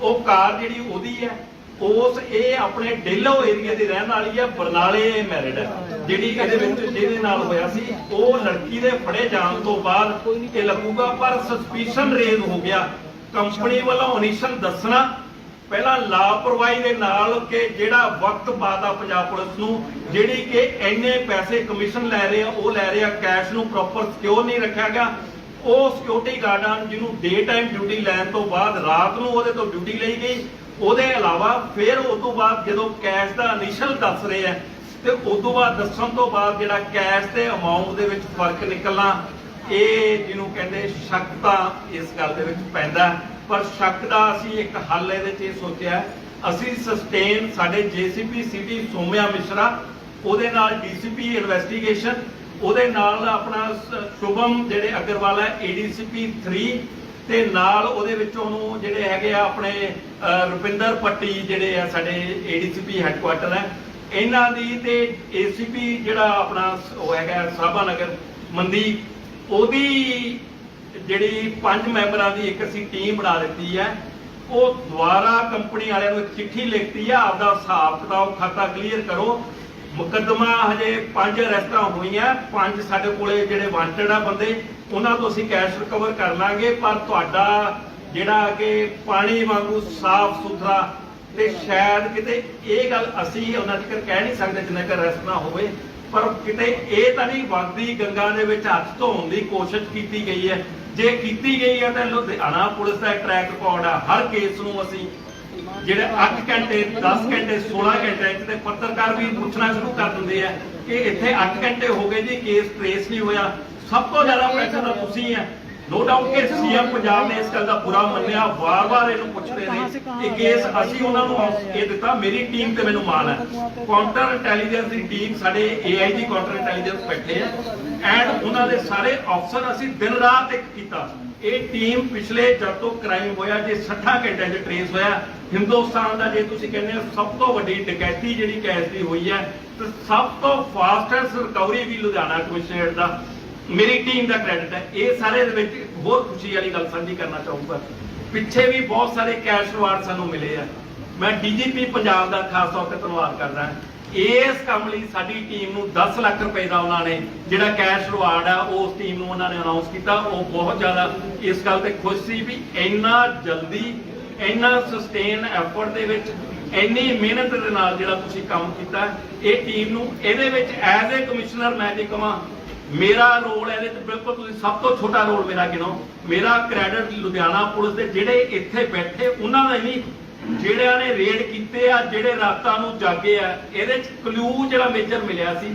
ਉਹ ਕਾਰ ਜਿਹੜੀ ਉਹਦੀ ਹੈ, ਉਸ ਇਹ ਆਪਣੇ ਡੇਲੋ ਏਰੀਆ ਦੀ ਰਹਿਣ ਵਾਲੀ ਹੈ, ਬਰਨਾਲੇ ਮੈਰਿਡ ਹੈ, ਜਿਹੜੀ ਇਹਦੇ ਵਿੱਚ ਜਿਹਦੇ ਨਾਲ ਹੋਇਆ ਸੀ ਉਹ ਲੜਕੀ ਦੇ ਫੜੇ ਜਾਣ ਤੋਂ ਬਾਅਦ ਇਹ ਲੱਗੂਗਾ, ਪਰ ਸਸਪੀਸ਼ਨ ਰੇਜ਼ ਹੋ ਗਿਆ। ਕੰਪਨੀ ਵੱਲੋਂ ਇਨੀਸ਼ੀਅਲ ਦੱਸਣਾ ਪਹਿਲਾਂ ਲਾਪਰਵਾਹੀ ਦੇ ਨਾਲ ਕਿ ਜਿਹੜਾ ਵਕਤ ਪਾਤਾ ਪੰਜਾਬ ਪੁਲਿਸ ਨੂੰ, ਜਿਹੜੀ ਕਿ ਇੰਨੇ ਪੈਸੇ ਕਮਿਸ਼ਨ ਲੈ ਰਹੇ ਆ, ਉਹ ਲੈ ਰਹੇ ਆ, ਕੈਸ਼ ਨੂੰ ਪ੍ਰੋਪਰ ਸਿਕਿਉਰ ਨਹੀਂ ਰੱਖਿਆ ਗਿਆ। ਉਹ ਸਿਕਿਉਰਿਟੀ ਗਾਰਡਾਂ ਜਿਹਨੂੰ ਡੇ ਟਾਈਮ ਡਿਊਟੀ ਲੈਣ ਤੋਂ ਬਾਅਦ ਰਾਤ ਨੂੰ ਉਹਦੇ ਤੋਂ ਡਿਊਟੀ ਲਈ ਗਈ, ਉਹਦੇ ਇਲਾਵਾ ਫਿਰ ਉਸ ਤੋਂ ਬਾਅਦ ਜਦੋਂ ਕੈਸ਼ ਦਾ ਇਨੀਸ਼ੀਅਲ ਦੱਸ ਰਹੇ ਆ ਤੇ ਉਸ ਤੋਂ ਬਾਅਦ ਦੱਸਣ ਤੋਂ ਬਾਅਦ ਜਿਹੜਾ ਕੈਸ਼ ਤੇ ਅਮਾਉਂਟ ਦੇ ਵਿੱਚ ਫਰਕ ਨਿਕਲਣਾ, ਇਹ ਜਿਹਨੂੰ ਕਹਿੰਦੇ ਸ਼ੱਕ ਤਾਂ ਇਸ ਗੱਲ ਦੇ ਵਿੱਚ ਪੈਂਦਾ। ਪਰ ਸ਼ੱਕ ਦਾ ਅਸੀਂ ਇੱਕ ਹੱਲ ਇਹਦੇ 'ਚ ਇਹ ਸੋਚਿਆ, ਅਸੀਂ ਸਸਟੇਨ ਸਾਡੇ JCP ਸਿਟੀ ਸੋਮਿਆ ਮਿਸ਼ਰਾ, ਉਹਦੇ ਨਾਲ DCP ਇਨਵੈਸਟੀਗੇਸ਼ਨ, ਉਹਦੇ ਨਾਲ ਆਪਣਾ ਸ਼ੁਭਮ ਜਿਹੜੇ ਅਗਰਵਾਲ ਹੈ ADCP 3 ਤੇ ਨਾਲ ਉਹਦੇ ਵਿੱਚ ਉਹਨੂੰ ਜਿਹੜੇ ਹੈਗੇ ਆ ਆਪਣੇ ਰੁਪਿੰਦਰ ਪੱਟੀ ਜਿਹੜੇ ਆ ਸਾਡੇ ADCP ਹੈੱਡਕੁਆਟਰ ਹੈ, ਇਹਨਾਂ ਦੀ ਤੇ ACP ਜਿਹੜਾ ਆਪਣਾ ਉਹ ਹੈਗਾ ਸਾਬਾ ਨਗਰ ਮਨਦੀਪ, ਉਹਦੀ ਜਿਹੜੀ 5 ਮੈਂਬਰਾਂ ਦੀ ਇੱਕ ਅਸੀਂ ਟੀਮ ਬਣਾ ਦਿੱਤੀ ਹੈ। ਉਹ ਦੁਆਰਾ ਕੰਪਨੀ ਵਾਲਿਆਂ ਨੂੰ ਇੱਕ ਚਿੱਠੀ ਲਿਖਤੀ ਆ, ਆਪਦਾ ਹਿਸਾਬ ਕਿਤਾਬ ਖਾਤਾ ਕਲੀਅਰ ਕਰੋ। ਮੁਕੱਦਮਾ ਹਜੇ 5 ਅਰੈਸਟਾਂ ਹੋਈਆਂ, 5 ਸਾਡੇ ਕੋਲੇ ਜਿਹੜੇ ਵਾਂਟਡ ਆ ਬੰਦੇ, ਉਹਨਾਂ ਤੋਂ ਅਸੀਂ ਕੈਸ਼ ਰਿਕਵਰ ਕਰ ਲਾਂਗੇ, ਪਰ ਤੁਹਾਡਾ ਜਿਹੜਾ ਕਿ ਪਾਣੀ ਵਾਂਗੂ ਸਾਫ਼ ਸੁਥਰਾ, ਤੇ ਸ਼ਾਇਦ ਕਿਤੇ ਇਹ ਗੱਲ ਅਸੀਂ ਉਹਨਾਂ ਤੱਕ ਕਹਿ ਨਹੀਂ ਸਕਦੇ ਜਿੰਨਾ ਕਿ ਅਰੈਸਟ ਨਾ ਹੋਵੇ, ਪਰ ਕਿਤੇ ਇਹ ਤਾਂ ਨਹੀਂ ਵਗਦੀ ਗੰਗਾ ਦੇ ਵਿੱਚ ਹੱਥ ਧੋਣ ਦੀ ਕੋਸ਼ਿਸ਼ ਕੀਤੀ ਗਈ ਹੈ। ਜੇ ਕੀਤੀ ਗਈ ਹੈ ਤਾਂ ਲੁਧਿਆਣਾ ਪੁਲਿਸ ਦਾ ਟਰੈਕ ਰਿਕਾਰਡ ਆ, ਹਰ ਕੇਸ ਨੂੰ ਅਸੀਂ ਜਿਹੜੇ 8 ਘੰਟੇ 10 ਘੰਟੇ 16 ਘੰਟੇ ਤੇ ਪੱਤਰਕਾਰ ਵੀ ਪੁੱਛਣਾ ਸ਼ੁਰੂ ਕਰ ਦਿੰਦੇ ਆ ਕਿ ਇੱਥੇ 8 ਘੰਟੇ ਹੋ ਗਏ ਜੀ, ਕੇਸ ਟ੍ਰੇਸ ਨਹੀਂ ਹੋਇਆ। ਸਭ ਤੋਂ ਜ਼ਿਆਦਾ ਪ੍ਰੈਸ਼ਰ ਤਾਂ ਤੁਸੀਂ ਹੈ, ਨੋ ਡਾਊਟ ਕਿ ਸੀਐਮ ਪੰਜਾਬ ਨੇ ਇਸ ਗੱਲ ਦਾ ਬੁਰਾ ਮੰਨਿਆ, ਵਾਰ-ਵਾਰ ਇਹਨੂੰ ਪੁੱਛਦੇ ਨੇ ਕਿ ਕੇਸ ਅਸੀਂ ਉਹਨਾਂ ਨੂੰ ਇਹ ਦਿੱਤਾ। ਮੇਰੀ ਟੀਮ ਤੇ ਮੈਨੂੰ ਮਾਣ ਹੈ, ਕਾਊਂਟਰ ਇੰਟੈਲੀਜੈਂਸ ਦੀ ਟੀਮ ਸਾਡੇ AIG ਕਾਊਂਟਰ ਇੰਟੈਲੀਜੈਂਸ ਬੈਠੇ ਆ ਐਂਡ ਉਹਨਾਂ ਦੇ ਸਾਰੇ ਅਫਸਰ ਅਸੀਂ ਦਿਨ ਰਾਤ ਇੱਕ ਕੀਤਾ। ਇਹ ਟੀਮ ਪਿਛਲੇ ਜਦ ਤੋਂ ਕ੍ਰਾਈਮ ਹੋਇਆ ਜੇ 60 ਘੰਟਿਆਂ 'ਚ ਟ੍ਰੇਸ ਹੋਇਆ। ਹਿੰਦੁਸਤਾਨ ਦਾ ਜੇ ਤੁਸੀਂ ਕਹਿੰਦੇ ਹੋ ਸਭ ਤੋਂ ਵੱਡੀ ਡਕੈਤੀ ਜਿਹੜੀ ਕੈਸ਼ ਦੀ ਹੋਈ ਹੈ ਤੇ ਸਭ ਤੋਂ ਫਾਸਟੈਸਟ ਰਿਕਵਰੀ ਵੀ ਲੁਧਿਆਣਾ ਕਮਿਸ਼ਨਰੇਟ ਦਾ ਮੇਰੀ ਟੀਮ ਦਾ ਕ੍ਰੈਡਿਟ ਹੈ। ਇਹ ਸਾਰੇ ਦੇ ਵਿੱਚ ਇੱਕ ਹੋਰ ਖੁਸ਼ੀ ਵਾਲੀ ਗੱਲ ਸਾਂਝੀ ਕਰਨਾ ਚਾਹੂੰਗਾ, ਪਿੱਛੇ ਵੀ ਬਹੁਤ ਸਾਰੇ ਕੈਸ਼ ਰਿਵਾਰਡ ਸਾਨੂੰ ਮਿਲੇ ਆ। ਮੈਂ DGP ਪੰਜਾਬ ਦਾ ਖਾਸ ਤੌਰ ਤੇ ਧੰਨਵਾਦ ਕਰਦਾ। ਇਸ ਕੰਮ ਲਈ ਸਾਡੀ ਟੀਮ ਨੂੰ 10 ਲੱਖ ਰੁਪਏ ਦਾ ਉਹਨਾਂ ਨੇ ਜਿਹੜਾ ਕੈਸ਼ ਰਿਵਾਰਡ ਆ ਉਸ ਟੀਮ ਨੂੰ ਉਹਨਾਂ ਨੇ ਅਨਾਉਂਸ ਕੀਤਾ। ਉਹ ਬਹੁਤ ਜ਼ਿਆਦਾ ਇਸ ਗੱਲ ਤੇ ਖੁਸ਼ ਸੀ ਵੀ ਇੰਨਾ ਜਲਦੀ ਇੰਨਾ ਸਸਟੇਨ ਐਫਰਟ ਦੇ ਵਿੱਚ ਇੰਨੀ ਮਿਹਨਤ ਦੇ ਨਾਲ ਜਿਹੜਾ ਤੁਸੀਂ ਕੰਮ ਕੀਤਾ। ਇਹ ਟੀਮ ਨੂੰ ਇਹਦੇ ਵਿੱਚ ਐਜ਼ ਏ ਕਮਿਸ਼ਨਰ ਮੈਂ ਜੇ ਕਹਾਂ ਮੇਰਾ ਰੋਲ ਇਹਦੇ ਚ ਬਿਲਕੁਲ ਤੁਸੀਂ ਸਭ ਤੋਂ ਛੋਟਾ ਰੋਲ ਮੇਰਾ ਗਿਣੋ। ਮੇਰਾ ਕ੍ਰੈਡਿਟ ਲੁਧਿਆਣਾ ਪੁਲਿਸ ਦੇ ਜਿਹੜੇ ਇੱਥੇ ਬੈਠੇ ਉਹਨਾਂ ਦਾ ਨਹੀਂ, ਜਿਹੜਿਆਂ ਨੇ ਰੇਡ ਕੀਤੇ ਆ, ਜਿਹੜੇ ਰਾਤਾਂ ਨੂੰ ਜਾਗੇ ਆ। ਇਹਦੇ ਚ ਕਲੂ ਜਿਹੜਾ ਮੇਜਰ ਮਿਲਿਆ ਸੀ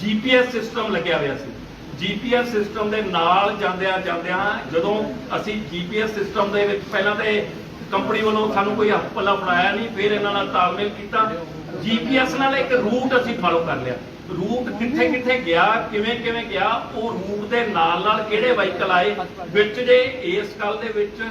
GPS ਸਿਸਟਮ ਲੱਗਿਆ ਹੋਇਆ ਸੀ। GPS ਸਿਸਟਮ ਦੇ ਨਾਲ ਜਾਂਦਿਆਂ ਜਦੋਂ ਅਸੀਂ GPS ਸਿਸਟਮ ਦੇ ਵਿੱਚ ਪਹਿਲਾਂ ਤੇ ਕੰਪਨੀ ਵੱਲੋਂ ਸਾਨੂੰ ਕੋਈ ਹੱਥ ਪੱਲਾ ਫੜਾਇਆ ਨਹੀਂ, ਫਿਰ ਇਹਨਾਂ ਨਾਲ ਤਾਲਮੇਲ ਕੀਤਾ। GPS ਨਾਲ ਇੱਕ ਰੂਟ ਅਸੀਂ ਫਾਲੋ ਕਰ ਲਿਆ। ਰੂਟ ਕਿੱਥੇ ਕਿੱਥੇ ਗਿਆ, ਕਿਵੇਂ ਗਿਆ, ਉਹ ਰੂਟ ਦੇ ਨਾਲ ਕਿਹੜੇ ਵਾਹੀਕਲ ਆਏ ਵਿੱਚ। ਜੇ ਇਸ ਗੱਲ ਦੇ ਵਿੱਚ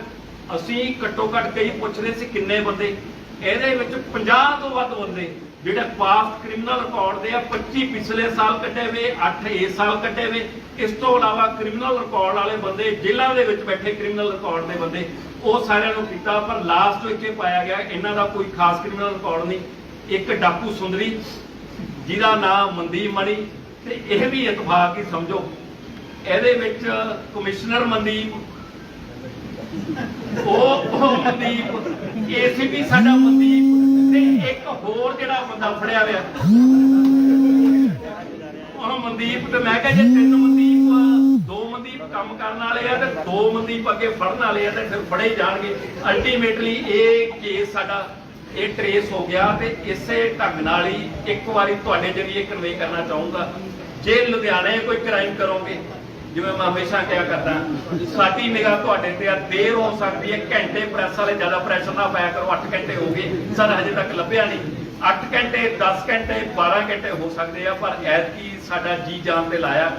ਅਸੀਂ ਘੱਟੋ ਘੱਟ ਕਈ ਪੁੱਛਦੇ ਸੀ ਕਿੰਨੇ ਬੰਦੇ, ਇਹਦੇ ਵਿੱਚ 50 ਤੋਂ ਵੱਧ ਬੰਦੇ ਜਿਹੜੇ ਪਾਸਟ ਕ੍ਰਿਮੀਨਲ ਰਿਕਾਰਡ ਦੇ ਆ। 25 ਪਿਛਲੇ ਸਾਲ ਕੱਢੇ ਹੋਏ, 8 ਇਸ ਸਾਲ ਕੱਢੇ ਹੋਏ। ਇਸ ਤੋਂ ਇਲਾਵਾ ਕ੍ਰਿਮੀਨਲ ਰਿਕਾਰਡ ਵਾਲੇ ਬੰਦੇ ਜੇਲ੍ਹਾਂ ਦੇ ਵਿੱਚ ਬੈਠੇ ਕ੍ਰਿਮੀਨਲ ਰਿਕਾਰਡ ਦੇ ਬੰਦੇ ਉਹ ਸਾਰਿਆਂ ਨੂੰ ਕੀਤਾ। ਪਰ ਲਾਸਟ ਵਿੱਚ ਇਹ ਪਾਇਆ ਗਿਆ ਇਹਨਾਂ ਦਾ ਕੋਈ ਖਾਸ ਕ੍ਰਿਮੀਨਲ ਰਿਕਾਰਡ ਨਹੀਂ। ਇੱਕ ਡਾਕੂ ਸੁੰਦਰੀ ਜਿਹਦਾ ਨਾਮ ਮਨਦੀਪ ਮਣੀ, ਤੇ ਇਹ ਵੀ ਇਤਫਾਕ ਹੀ ਸਮਝੋ ਇਹਦੇ ਵਿੱਚ ਕਮਿਸ਼ਨਰ ਮਨਦੀਪ, ਉਹ ਮਨਦੀਪ, ACP ਸਾਡਾ ਮਨਦੀਪ, ਤੇ ਇੱਕ ਹੋਰ ਜਿਹੜਾ ਬੰਦਾ ਫੜਿਆ ਹੋਇਆ ਉਹ ਮਨਦੀਪ। ਤੇ ਮੈਂ ਕਿਹਾ ਜੇ 3 ਮਨਦੀਪ 2 ਮਨਦੀਪ ਕੰਮ ਕਰਨ ਵਾਲੇ ਆ ਤੇ 2 ਮਨਦੀਪ ਅੱਗੇ ਫੜਨ ਵਾਲੇ ਆ ਤੇ ਫਿਰ ਫੜੇ ਜਾਣਗੇ। ਅਲਟੀਮੇਟਲੀ ਇਹ ਕੇਸ ਸਾਡਾ ਇਹ ਟ੍ਰੇਸ ਹੋ ਗਿਆ। ਤੇ ਇਸੇ ਢੰਗ ਨਾਲ ਹੀ ਇੱਕ ਵਾਰੀ ਤੁਹਾਡੇ ਜਰੀਏ ਕਨਵੇ ਕਰਨਾ ਚਾਹੂੰਗਾ, ਜੇ ਲੁਧਿਆਣੇ ਕੋਈ ਕ੍ਰਾਈਮ ਕਰੋਗੇ, ਜਿਵੇਂ ਮੈਂ ਹਮੇਸ਼ਾ ਕਿਹਾ ਕਰਦਾ, ਸਾਡੀ ਨਿਗਾਹ ਤੁਹਾਡੇ ਤੇ ਆ। ਦੇਰ ਹੋ ਸਕਦੀ ਹੈ, ਘੰਟੇ ਪ੍ਰੈਸ ਵਾਲੇ ਜ਼ਿਆਦਾ ਪ੍ਰੈਸ਼ਰ ਨਾ ਪਾਇਆ ਕਰੋ। 8 ਘੰਟੇ ਹੋ ਗਏ, ਸਰ ਹਜੇ ਤੱਕ ਲੱਭਿਆ ਨਹੀਂ। 8 ਘੰਟੇ 10 ਘੰਟੇ 12 ਘੰਟੇ ਹੋ ਸਕਦੇ ਆ, ਪਰ ਐਤਕੀ ਸਾਡਾ ਜੀ ਜਾਨ ਤੇ ਲਾਇਆ।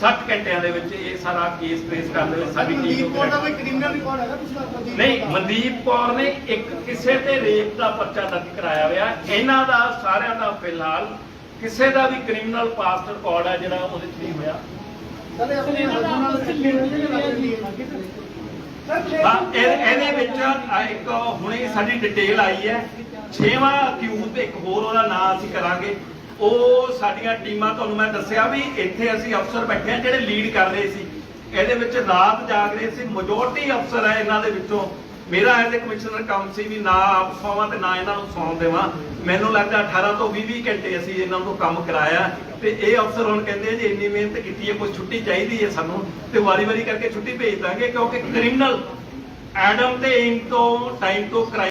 60 ਘੰਟਿਆਂ ਦੇ ਵਿੱਚ ਇਹ ਸਾਰਾ ਕੇਸ ਟ੍ਰੇਸ ਕਰਨ ਦੇ ਵਿੱਚ ਸਾਡੀ ਟੀਮ ਮਨਦੀਪ ਕੌਰ ਦਾ ਕੋਈ ਕ੍ਰਿਮੀਨਲ ਰਿਕਾਰਡ ਹੈਗਾ ਤੁਸੀਂ? ਨਹੀਂ, ਮਨਦੀਪ ਕੌਰ ਨੇ ਇੱਕ ਕਿਸੇ ਤੇ ਰੇਪ ਦਾ ਪਰਚਾ ਦਰਜ ਕਰਾਇਆ ਹੋਇਆ। ਇਹਨਾਂ ਦਾ ਸਾਰਿਆਂ ਦਾ ਫਿਲਹਾਲ ਕਿਸੇ ਦਾ ਵੀ ਕ੍ਰਿਮੀਨਲ ਪਾਸਟ ਰਿਕਾਰਡ ਹੈ ਜਿਹੜਾ ਉਹਦੇ ਚ ਨਹੀਂ ਹੋਇਆ। ਇਹਦੇ ਵਿੱਚ ਇੱਕ ਹੁਣੇ ਸਾਡੀ ਡਿਟੇਲ ਆਈ ਹੈ। 6ਵਾਂ ਅਕਿਊਜ਼ ਇੱਕ ਹੋਰ ਉਹਦਾ ਨਾਮ ਅਸੀਂ ਕਰਾਂਗੇ। ਉਹ ਸਾਡੀਆਂ ਟੀਮਾਂ ਤੁਹਾਨੂੰ ਮੈਂ ਦੱਸਿਆ ਵੀ ਇੱਥੇ ਅਸੀਂ ਅਫਸਰ ਬੈਠੇ ਆ ਜਿਹੜੇ ਲੀਡ ਕਰ ਰਹੇ ਸੀ। ਇਹਦੇ ਵਿੱਚ ਰਾਤ ਜਾਗ ਰਹੇ ਸੀ, ਮੈਜੋਰਟੀ ਅਫਸਰ ਹੈ ਇਹਨਾਂ ਦੇ ਵਿੱਚੋਂ। ਮੇਰਾ ਐਜ਼ ਏ ਕਮਿਸ਼ਨਰ ਕੰਮ ਸੀ ਵੀ ਨਾ ਆਪ ਸੌਵਾਂ ਤੇ ਨਾ ਇਹਨਾਂ ਨੂੰ ਸੌਣ ਦੇਵਾਂ। ਮੈਨੂੰ ਲੱਗਦਾ 18 ਤੋਂ 20 ਘੰਟੇ ਅਸੀਂ ਇਹਨਾਂ ਤੋਂ ਕੰਮ ਕਰਾਇਆ। ਤੇ ਇਹ ਅਫਸਰ ਹੁਣ ਕਹਿੰਦੇ ਜੀ ਇੰਨੀ ਮਿਹਨਤ ਕੀਤੀ ਹੈ, ਕੁਝ ਛੁੱਟੀ ਚਾਹੀਦੀ ਹੈ ਸਾਨੂੰ, ਤੇ ਵਾਰੀ ਕਰਕੇ ਛੁੱਟੀ ਭੇਜ ਦਾਂਗੇ, ਕਿਉਂਕਿ ਕ੍ਰਿਮੀਨਲ ਐਡਮ ਤੇ ਇੰਕ ਤੋਂ ਟਾਈਮ ਤੋਂ